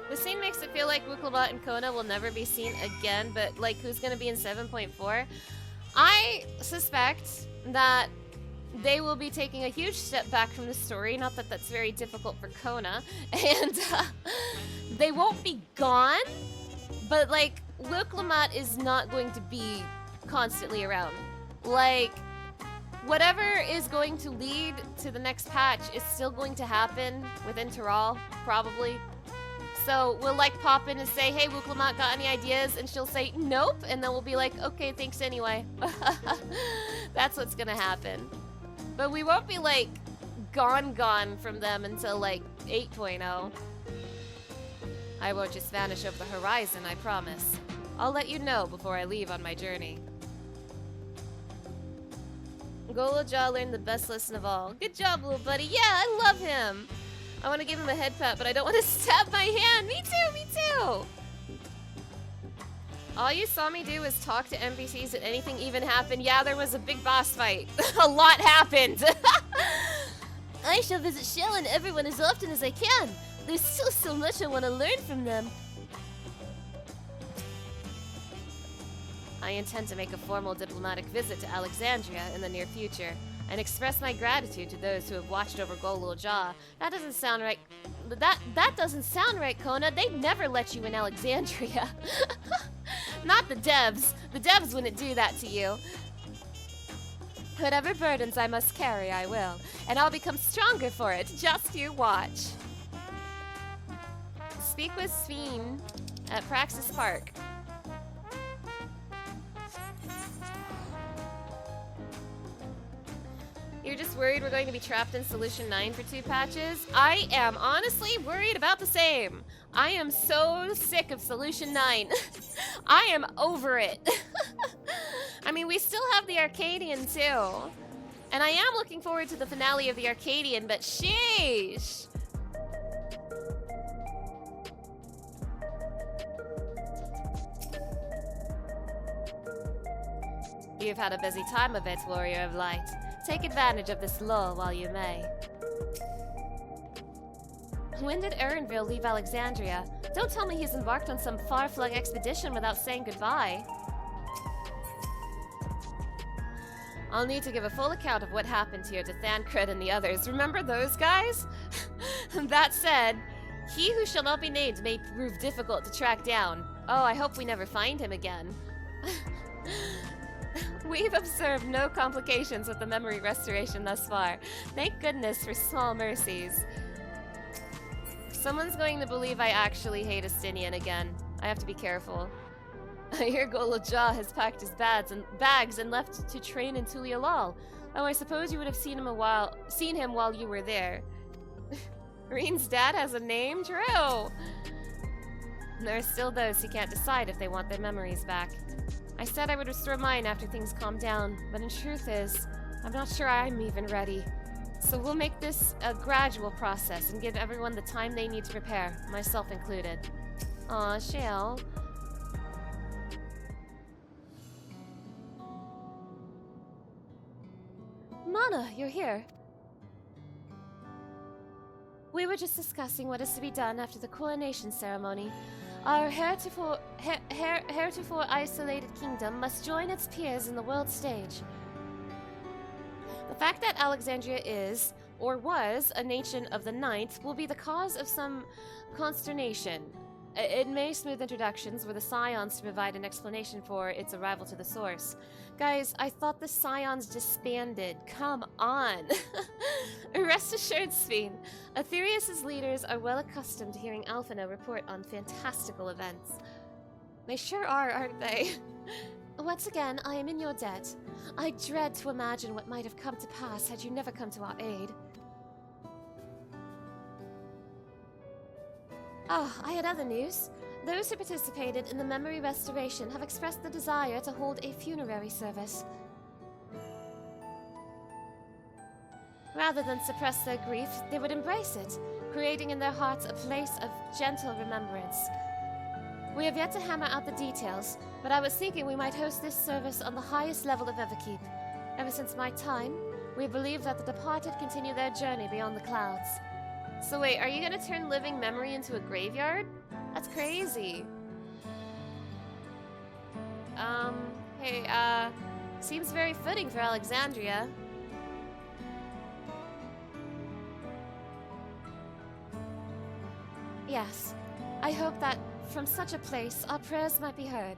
The scene makes it feel like Wuklamut and Kona will never be seen again, but like who's gonna be in 7.4? I suspect that they will be taking a huge step back from the story, not that that's very difficult for Kona, and they won't be gone, but like Wuklamut is not going to be constantly around. Like, whatever is going to lead to the next patch is still going to happen within Taral, probably. So we'll like pop in and say, hey, Wuklamut, got any ideas? And she'll say, nope, and then we'll be like, okay, thanks anyway. That's what's gonna happen. But we won't be like gone from them until like 8.0. I won't just vanish over the horizon, I promise. I'll let you know before I leave on my journey. Golulja learned the best lesson of all. Good job, little buddy. Yeah, I love him. I want to give him a head pat, but I don't want to stab my hand. Me too, me too. All you saw me do was talk to NPCs. Did anything even happen? Yeah, there was a big boss fight. A lot happened. I shall visit Shell and everyone as often as I can. There's still so much I want to learn from them. I intend to make a formal diplomatic visit to Alexandria in the near future and express my gratitude to those who have watched over Golulja. That doesn't sound right. That doesn't sound right, Kona. They'd never let you in Alexandria. Not the devs. The devs wouldn't do that to you. Whatever burdens I must carry, I will. And I'll become stronger for it. Just you watch. Speak with Sphene at Praxis Park. You're just worried we're going to be trapped in Solution 9 for 2 patches? I am honestly worried about the same. I am so sick of Solution 9. I am over it. I mean, we still have the Arcadian too. And I am looking forward to the finale of the Arcadian, but sheesh. You've had a busy time of it, Warrior of Light. Take advantage of this lull while you may. When did Erinville leave Alexandria? Don't tell me he's embarked on some far-flung expedition without saying goodbye. I'll need to give a full account of what happened here to Thancred and the others. Remember those guys? That said, he who shall not be named may prove difficult to track down. Oh, I hope we never find him again. We've observed no complications with the memory restoration thus far. Thank goodness for small mercies. Someone's going to believe I actually hate Estinian again. I have to be careful. I hear Golajah has packed his bags and left to train in Tulialal. Oh, I suppose you would have seen him while you were there. Reen's dad has a name? True! There are still those who can't decide if they want their memories back. I said I would restore mine after things calm down, but in truth is, I'm not sure I'm even ready. So we'll make this a gradual process and give everyone the time they need to prepare, myself included. Aw, Shale. Mana, you're here. We were just discussing what is to be done after the coronation ceremony. Our heretofore isolated kingdom must join its peers in the world stage. The fact that Alexandria is, or was, a nation of the Ninth will be the cause of some consternation. It may smooth introductions were the Scions to provide an explanation for its arrival to the source. Guys, I thought the Scions disbanded. Come on! Rest assured, Sphene. Aetherius' leaders are well accustomed to hearing Alphino report on fantastical events. They sure are, aren't they? Once again, I am in your debt. I dread to imagine what might have come to pass had you never come to our aid. I had other news. Those who participated in the memory restoration have expressed the desire to hold a funerary service. Rather than suppress their grief, they would embrace it, creating in their hearts a place of gentle remembrance. We have yet to hammer out the details, but I was thinking we might host this service on the highest level of Everkeep. Ever since my time, we believe that the departed continue their journey beyond the clouds. So wait, are you gonna turn living memory into a graveyard? That's crazy. Hey, seems very fitting for Alexandria. Yes, I hope that from such a place our prayers might be heard.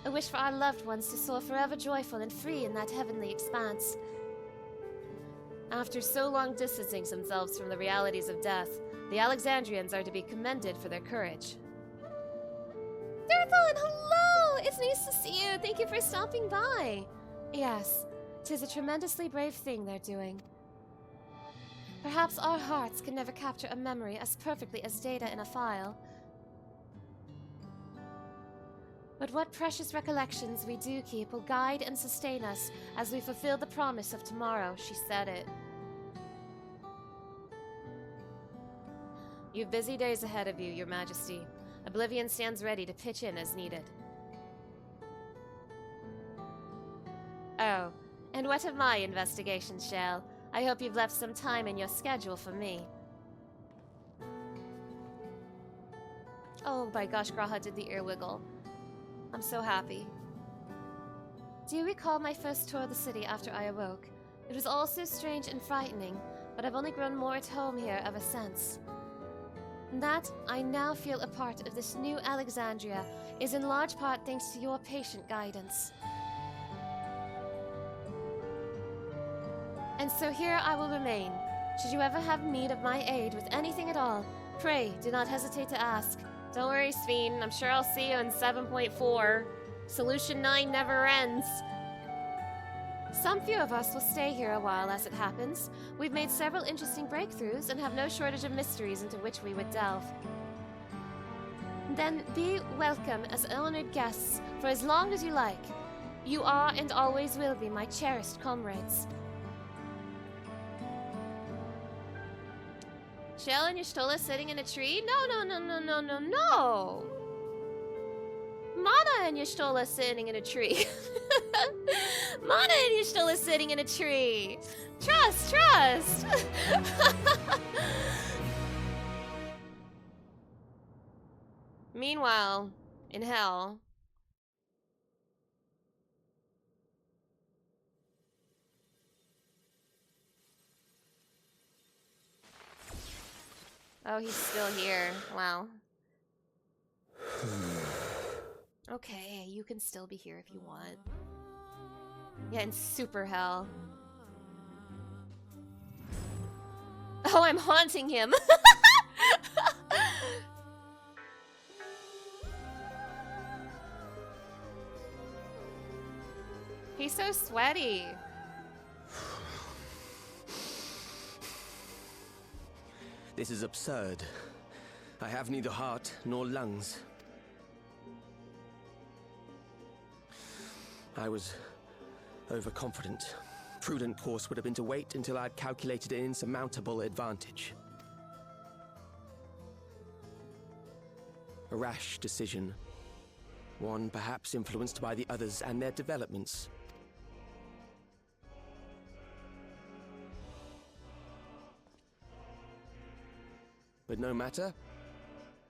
A wish for our loved ones to soar forever joyful and free in that heavenly expanse. After so long distancing themselves from the realities of death, the Alexandrians are to be commended for their courage. Dirthon, hello! It's nice to see you. Thank you for stopping by. Yes, 'tis a tremendously brave thing they're doing. Perhaps our hearts can never capture a memory as perfectly as data in a file. But what precious recollections we do keep will guide and sustain us as we fulfill the promise of tomorrow. She said it. You've busy days ahead of you, Your Majesty. Oblivion stands ready to pitch in as needed. Oh, and what of my investigation, Shell? I hope you've left some time in your schedule for me. Oh my gosh, Graha did the ear wiggle. I'm so happy. Do you recall my first tour of the city after I awoke? It was all so strange and frightening, but I've only grown more at home here ever since. And that I now feel a part of this new Alexandria is in large part thanks to your patient guidance. And so here I will remain. Should you ever have need of my aid with anything at all, pray do not hesitate to ask. Don't worry, Sphene. I'm sure I'll see you in 7.4. Solution 9 never ends. Some few of us will stay here a while as it happens. We've made several interesting breakthroughs and have no shortage of mysteries into which we would delve. Then be welcome as honored guests for as long as you like. You are and always will be my cherished comrades. Shell and Y'shtola sitting in a tree? No. Mana and Y'shtola sitting in a tree. Mana and Y'shtola sitting in a tree. Trust. Meanwhile, in hell. Oh, he's still here. Wow. Okay, you can still be here if you want. Yeah, in super hell. Oh, I'm haunting him. He's so sweaty. This is absurd. I have neither heart nor lungs. I was overconfident. Prudent course would have been to wait until I'd calculated an insurmountable advantage. A rash decision. One perhaps influenced by the others and their developments. But no matter.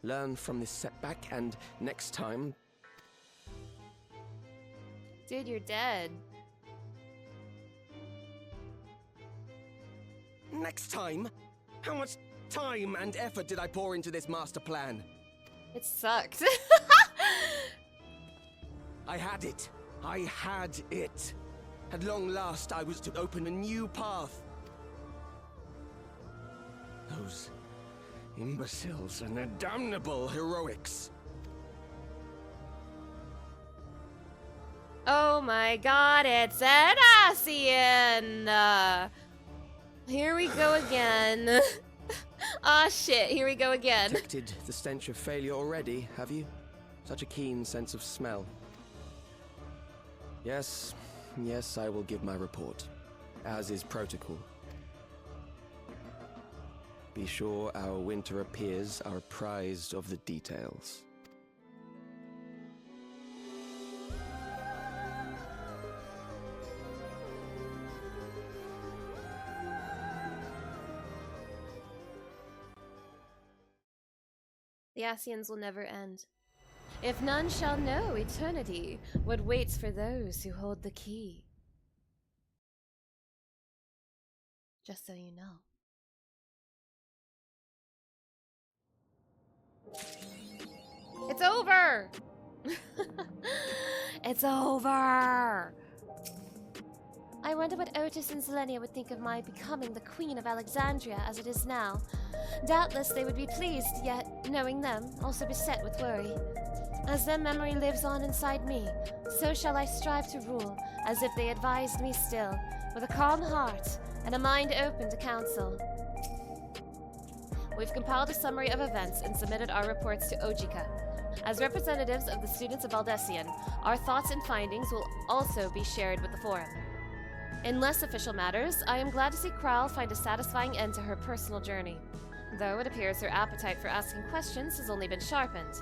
Learn from this setback, and next time... Dude, you're dead. Next time? How much time and effort did I pour into this master plan? It sucked. I had it. I had it. At long last, I was to open a new path. Those imbeciles and their damnable heroics. Oh my god, it's an Asian! Here we go again. Ah shit, here we go again. Detected the stench of failure already, have you? Such a keen sense of smell. Yes, I will give my report, as is protocol. Be sure our winter peers are apprised of the details. The Asians will never end. If none shall know eternity, what waits for those who hold the key. Just so you know. It's over! It's over! I wonder what Otis and Selenia would think of my becoming the Queen of Alexandria as it is now. Doubtless they would be pleased, yet, knowing them, also beset with worry. As their memory lives on inside me, so shall I strive to rule, as if they advised me still, with a calm heart and a mind open to counsel. We've compiled a summary of events and submitted our reports to Ojika. As representatives of the students of Aldessian, our thoughts and findings will also be shared with the forum. In less official matters, I am glad to see Kral find a satisfying end to her personal journey, though it appears her appetite for asking questions has only been sharpened.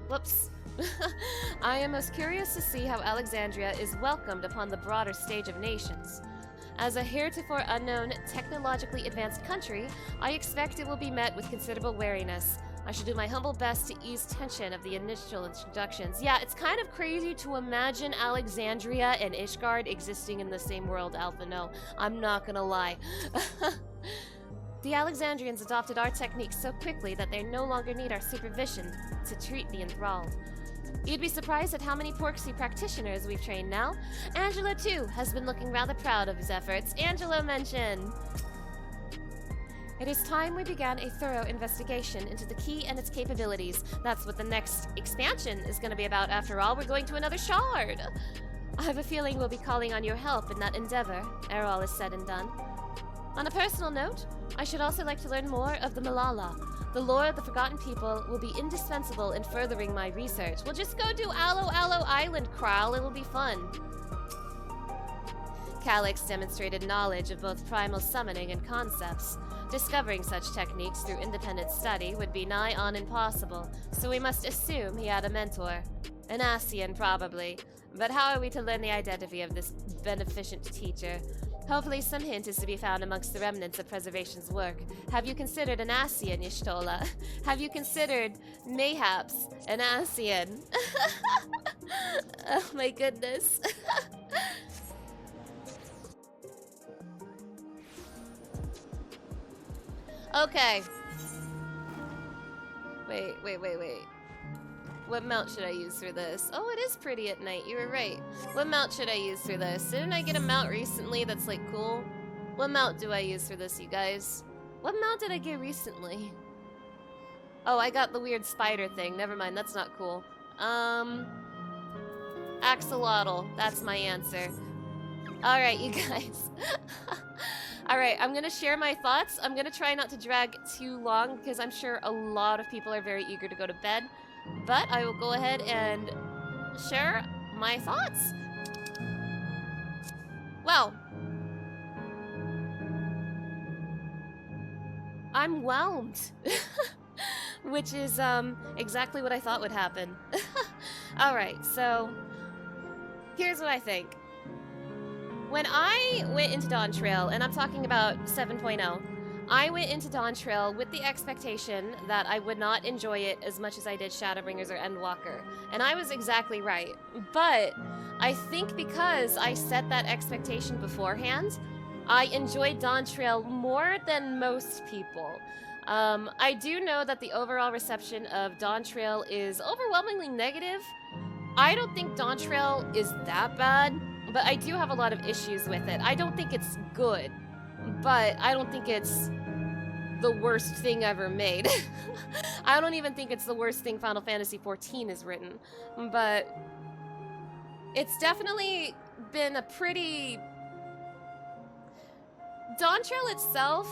Whoops. I am most curious to see how Alexandria is welcomed upon the broader stage of nations. As a heretofore unknown, technologically advanced country, I expect it will be met with considerable wariness. I shall do my humble best to ease tension of the initial introductions. Yeah, it's kind of crazy to imagine Alexandria and Ishgard existing in the same world, Alpha. No, I'm not gonna lie. The Alexandrians adopted our techniques so quickly that they no longer need our supervision to treat the enthralled. You'd be surprised at how many Porksy practitioners we've trained now. Angelo, too, has been looking rather proud of his efforts. Angelo mentioned. It is time we began a thorough investigation into the key and its capabilities. That's what the next expansion is going to be about after all. We're going to another shard. I have a feeling we'll be calling on your help in that endeavor, ere all is said and done. On a personal note, I should also like to learn more of the Malala. The lore of the Forgotten People will be indispensable in furthering my research. We'll just go do Aloe Island, Kral. It'll be fun. Calyx demonstrated knowledge of both primal summoning and concepts. Discovering such techniques through independent study would be nigh on impossible, so we must assume he had a mentor. An Asian, probably. But how are we to learn the identity of this beneficent teacher? Hopefully some hint is to be found amongst the remnants of Preservation's work. Have you considered an Asian, Y'shtola? Have you considered, mayhaps, an Asian? Oh my goodness. Okay. Wait. What mount should I use for this? Oh, it is pretty at night. You were right. What mount should I use for this? Didn't I get a mount recently that's like cool? What mount do I use for this, you guys? What mount did I get recently? Oh, I got the weird spider thing. Never mind, that's not cool. Axolotl. That's my answer. Alright, you guys. Alright, I'm gonna share my thoughts. I'm gonna try not to drag too long because I'm sure a lot of people are very eager to go to bed. But I will go ahead and share my thoughts. Well, I'm whelmed. Which is exactly what I thought would happen. Alright, so here's what I think. When I went into Dawntrail, and I'm talking about 7.0, I went into Dawntrail with the expectation that I would not enjoy it as much as I did Shadowbringers or Endwalker. And I was exactly right. But I think because I set that expectation beforehand, I enjoyed Dawntrail more than most people. I do know that the overall reception of Dawntrail is overwhelmingly negative. I don't think Dawntrail is that bad, but I do have a lot of issues with it. I don't think it's good, but I don't think it's the worst thing ever made. I don't even think it's the worst thing Final Fantasy XIV has written, but it's definitely been a pretty... Dawntrail itself,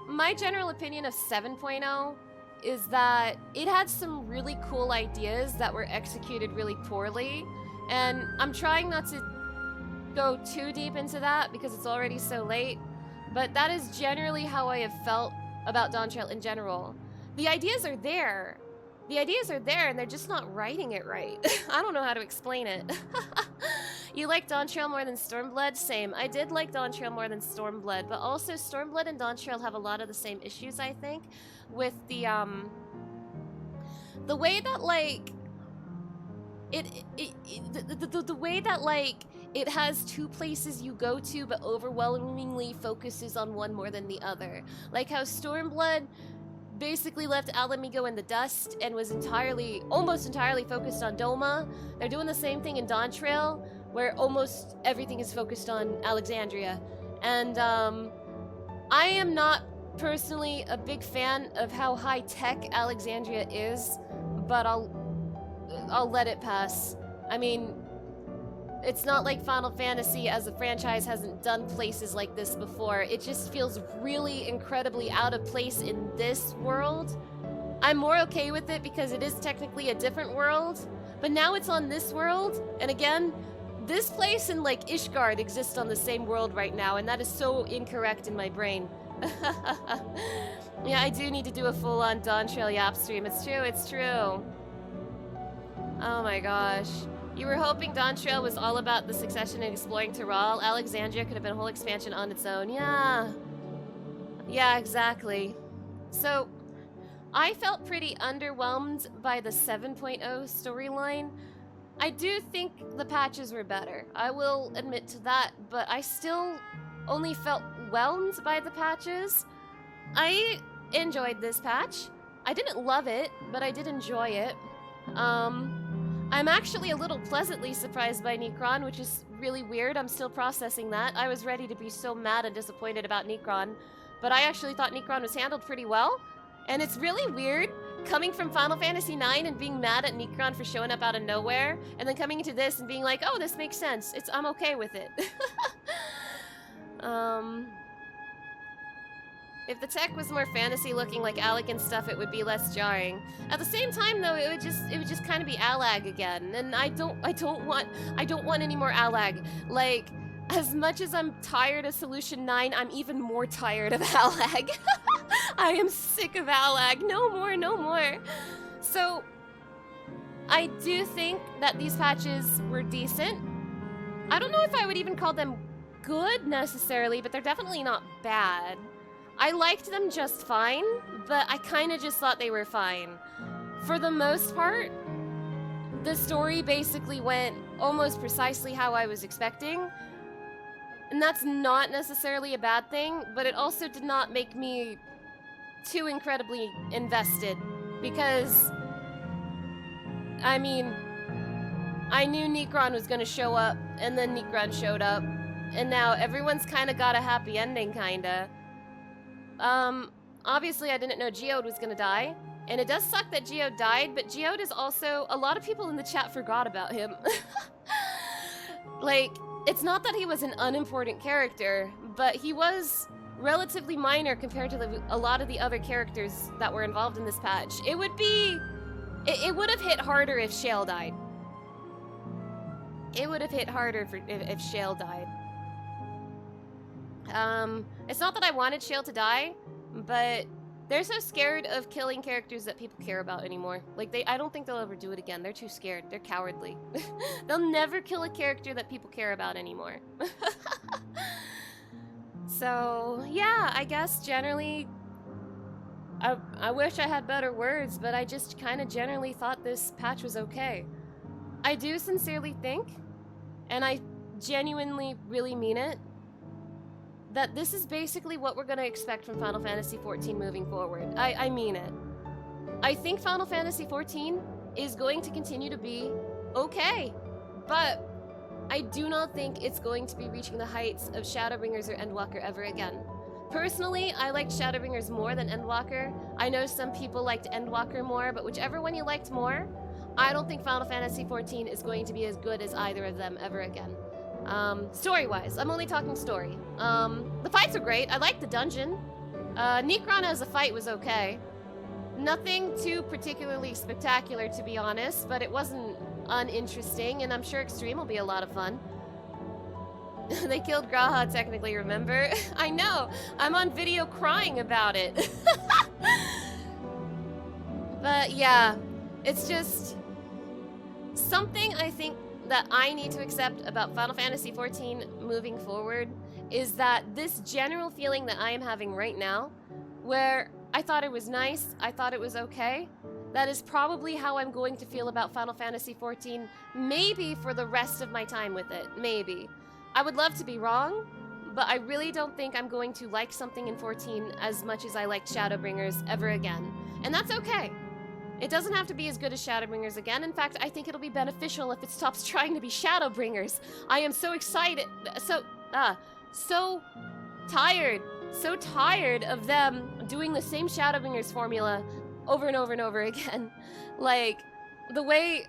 my general opinion of 7.0 is that it had some really cool ideas that were executed really poorly, and I'm trying not to go too deep into that because it's already so late, but that is generally how I have felt about Dawntrail in general. The ideas are there. The ideas are there and they're just not writing it right. I don't know how to explain it. You like Dawntrail more than Stormblood? Same. I did like Dawntrail more than Stormblood, but also Stormblood and Dawntrail have a lot of the same issues, I think, with the way that, like, the way that, like, it has two places you go to, but overwhelmingly focuses on one more than the other. Like how Stormblood basically left Alamigo in the dust and was almost entirely focused on Doma. They're doing the same thing in Dawntrail, where almost everything is focused on Alexandria. And I am not personally a big fan of how high-tech Alexandria is, but I'll let it pass. I mean, it's not like Final Fantasy as a franchise hasn't done places like this before. It just feels really incredibly out of place in this world. I'm more okay with it because it is technically a different world, but now it's on this world, and again, this place and like Ishgard exist on the same world right now, and that is so incorrect in my brain. Yeah, I do need to do a full-on Dawntrail Yap stream. It's true. Oh my gosh. You were hoping Dawntrail was all about the succession and exploring Tyral. Alexandria could have been a whole expansion on its own. Yeah, exactly. So, I felt pretty underwhelmed by the 7.0 storyline. I do think the patches were better. I will admit to that, but I still only felt whelmed by the patches. I enjoyed this patch. I didn't love it, but I did enjoy it. I'm actually a little pleasantly surprised by Necron, which is really weird. I'm still processing that. I was ready to be so mad and disappointed about Necron, but I actually thought Necron was handled pretty well. And it's really weird coming from Final Fantasy IX and being mad at Necron for showing up out of nowhere, and then coming into this and being like, oh, this makes sense. I'm okay with it. If the tech was more fantasy looking like Alec and stuff, it would be less jarring. At the same time though, it would just kind of be Alag again. And I don't want any more Alag. Like, as much as I'm tired of Solution 9, I'm even more tired of Alag. I am sick of Alag. No more. So, I do think that these patches were decent. I don't know if I would even call them good necessarily, but they're definitely not bad. I liked them just fine, but I kind of just thought they were fine. For the most part, the story basically went almost precisely how I was expecting. And that's not necessarily a bad thing, but it also did not make me too incredibly invested because, I mean, I knew Necron was gonna show up, and then Necron showed up, and now everyone's kind of got a happy ending, kinda. Obviously I didn't know Geode was gonna die, and it does suck that Geode died, but Geode is also, a lot of people in the chat forgot about him. Like, it's not that he was an unimportant character, but he was relatively minor compared to a lot of the other characters that were involved in this patch. It would have hit harder if Shale died. It would have hit harder if Shale died. It's not that I wanted Shale to die, but they're so scared of killing characters that people care about anymore. Like, I don't think they'll ever do it again. They're too scared. They're cowardly. They'll never kill a character that people care about anymore. So, yeah, I guess generally, I wish I had better words, but I just kind of generally thought this patch was okay. I do sincerely think, and I genuinely really mean it, that this is basically what we're going to expect from Final Fantasy XIV moving forward. I mean it. I think Final Fantasy XIV is going to continue to be okay, but I do not think it's going to be reaching the heights of Shadowbringers or Endwalker ever again. Personally, I liked Shadowbringers more than Endwalker. I know some people liked Endwalker more, but whichever one you liked more, I don't think Final Fantasy XIV is going to be as good as either of them ever again. Story-wise, I'm only talking story. The fights are great. I liked the dungeon. Necron as a fight was okay. Nothing too particularly spectacular, to be honest, but it wasn't uninteresting, and I'm sure Extreme will be a lot of fun. They killed Graha, technically, remember? I know! I'm on video crying about it. But yeah, it's just something I think that I need to accept about Final Fantasy XIV moving forward is that this general feeling that I am having right now, where I thought it was nice, I thought it was okay, that is probably how I'm going to feel about Final Fantasy XIV, maybe for the rest of my time with it, maybe. I would love to be wrong, but I really don't think I'm going to like something in 14 as much as I liked Shadowbringers ever again. And that's okay. It doesn't have to be as good as Shadowbringers again. In fact, I think it'll be beneficial if it stops trying to be Shadowbringers. I am so excited, so tired of them doing the same Shadowbringers formula over and over and over again. Like, the way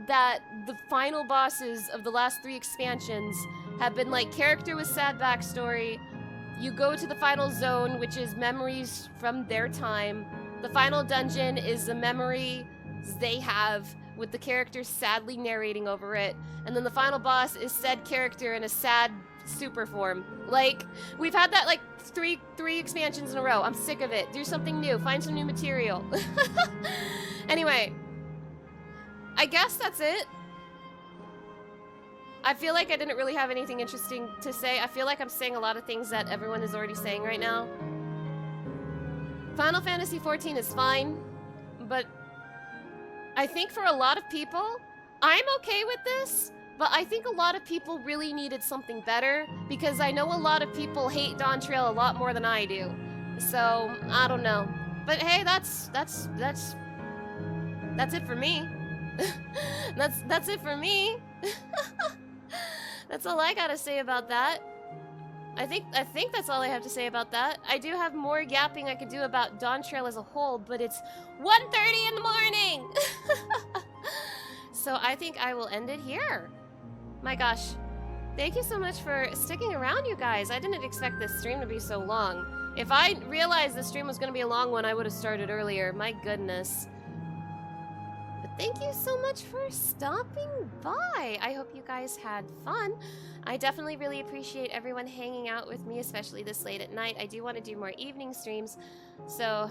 that the final bosses of the last 3 expansions have been like character with sad backstory. You go to the final zone, which is memories from their time. The final dungeon is the memory they have with the character sadly narrating over it. And then the final boss is said character in a sad super form. Like, we've had that like three expansions in a row. I'm sick of it. Do something new. Find some new material. Anyway, I guess that's it. I feel like I didn't really have anything interesting to say. I feel like I'm saying a lot of things that everyone is already saying right now. Final Fantasy XIV is fine, but I think for a lot of people, I'm okay with this, but I think a lot of people really needed something better, because I know a lot of people hate Dawntrail a lot more than I do. So, I don't know. But hey, that's it for me. That's it for me. That's all I gotta say about that. I think that's all I have to say about that. I do have more yapping I could do about Dawntrail as a whole, but it's 1:30 in the morning! So I think I will end it here. My gosh. Thank you so much for sticking around, you guys. I didn't expect this stream to be so long. If I realized the stream was going to be a long one, I would have started earlier. My goodness. But thank you so much for stopping by. I hope you guys had fun. I definitely really appreciate everyone hanging out with me, especially this late at night. I do want to do more evening streams, so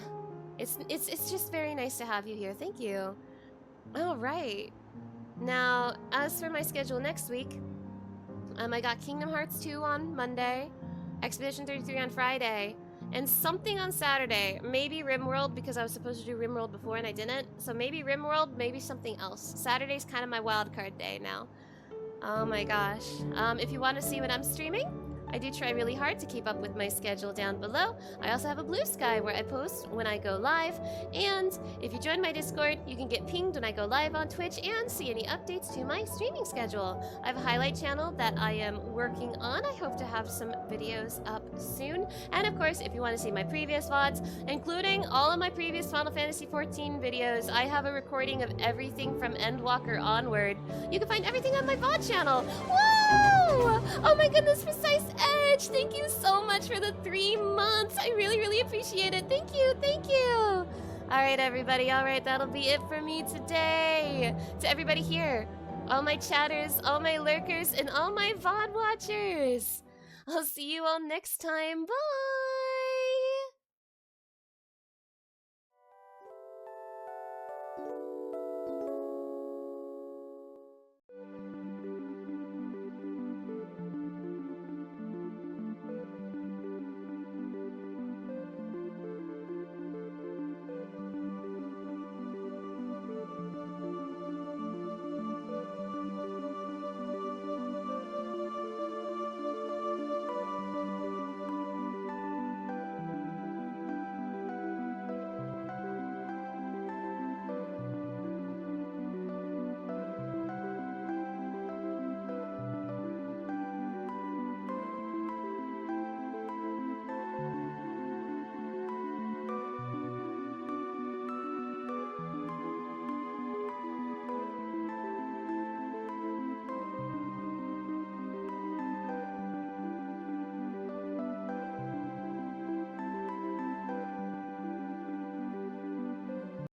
it's just very nice to have you here. Thank you. All right. Now, as for my schedule next week, I got Kingdom Hearts 2 on Monday, Expedition 33 on Friday, and something on Saturday. Maybe RimWorld, because I was supposed to do RimWorld before and I didn't. So maybe RimWorld, maybe something else. Saturday's kind of my wildcard day now. Oh my gosh. If you want to see what I'm streaming, I do try really hard to keep up with my schedule down below. I also have a Blue Sky where I post when I go live, and if you join my Discord, you can get pinged when I go live on Twitch and see any updates to my streaming schedule. I have a highlight channel that I am working on. I hope to have some videos up soon. And of course, if you want to see my previous VODs, including all of my previous Final Fantasy XIV videos, I have a recording of everything from Endwalker onward. You can find everything on my VOD channel. Woo! Oh my goodness, Precise Edge! Thank you so much for the 3 months. I really, really appreciate it. Thank you, thank you. All right, everybody. All right, that'll be it for me today. To everybody here, all my chatters, all my lurkers, and all my VOD watchers. I'll see you all next time. Bye!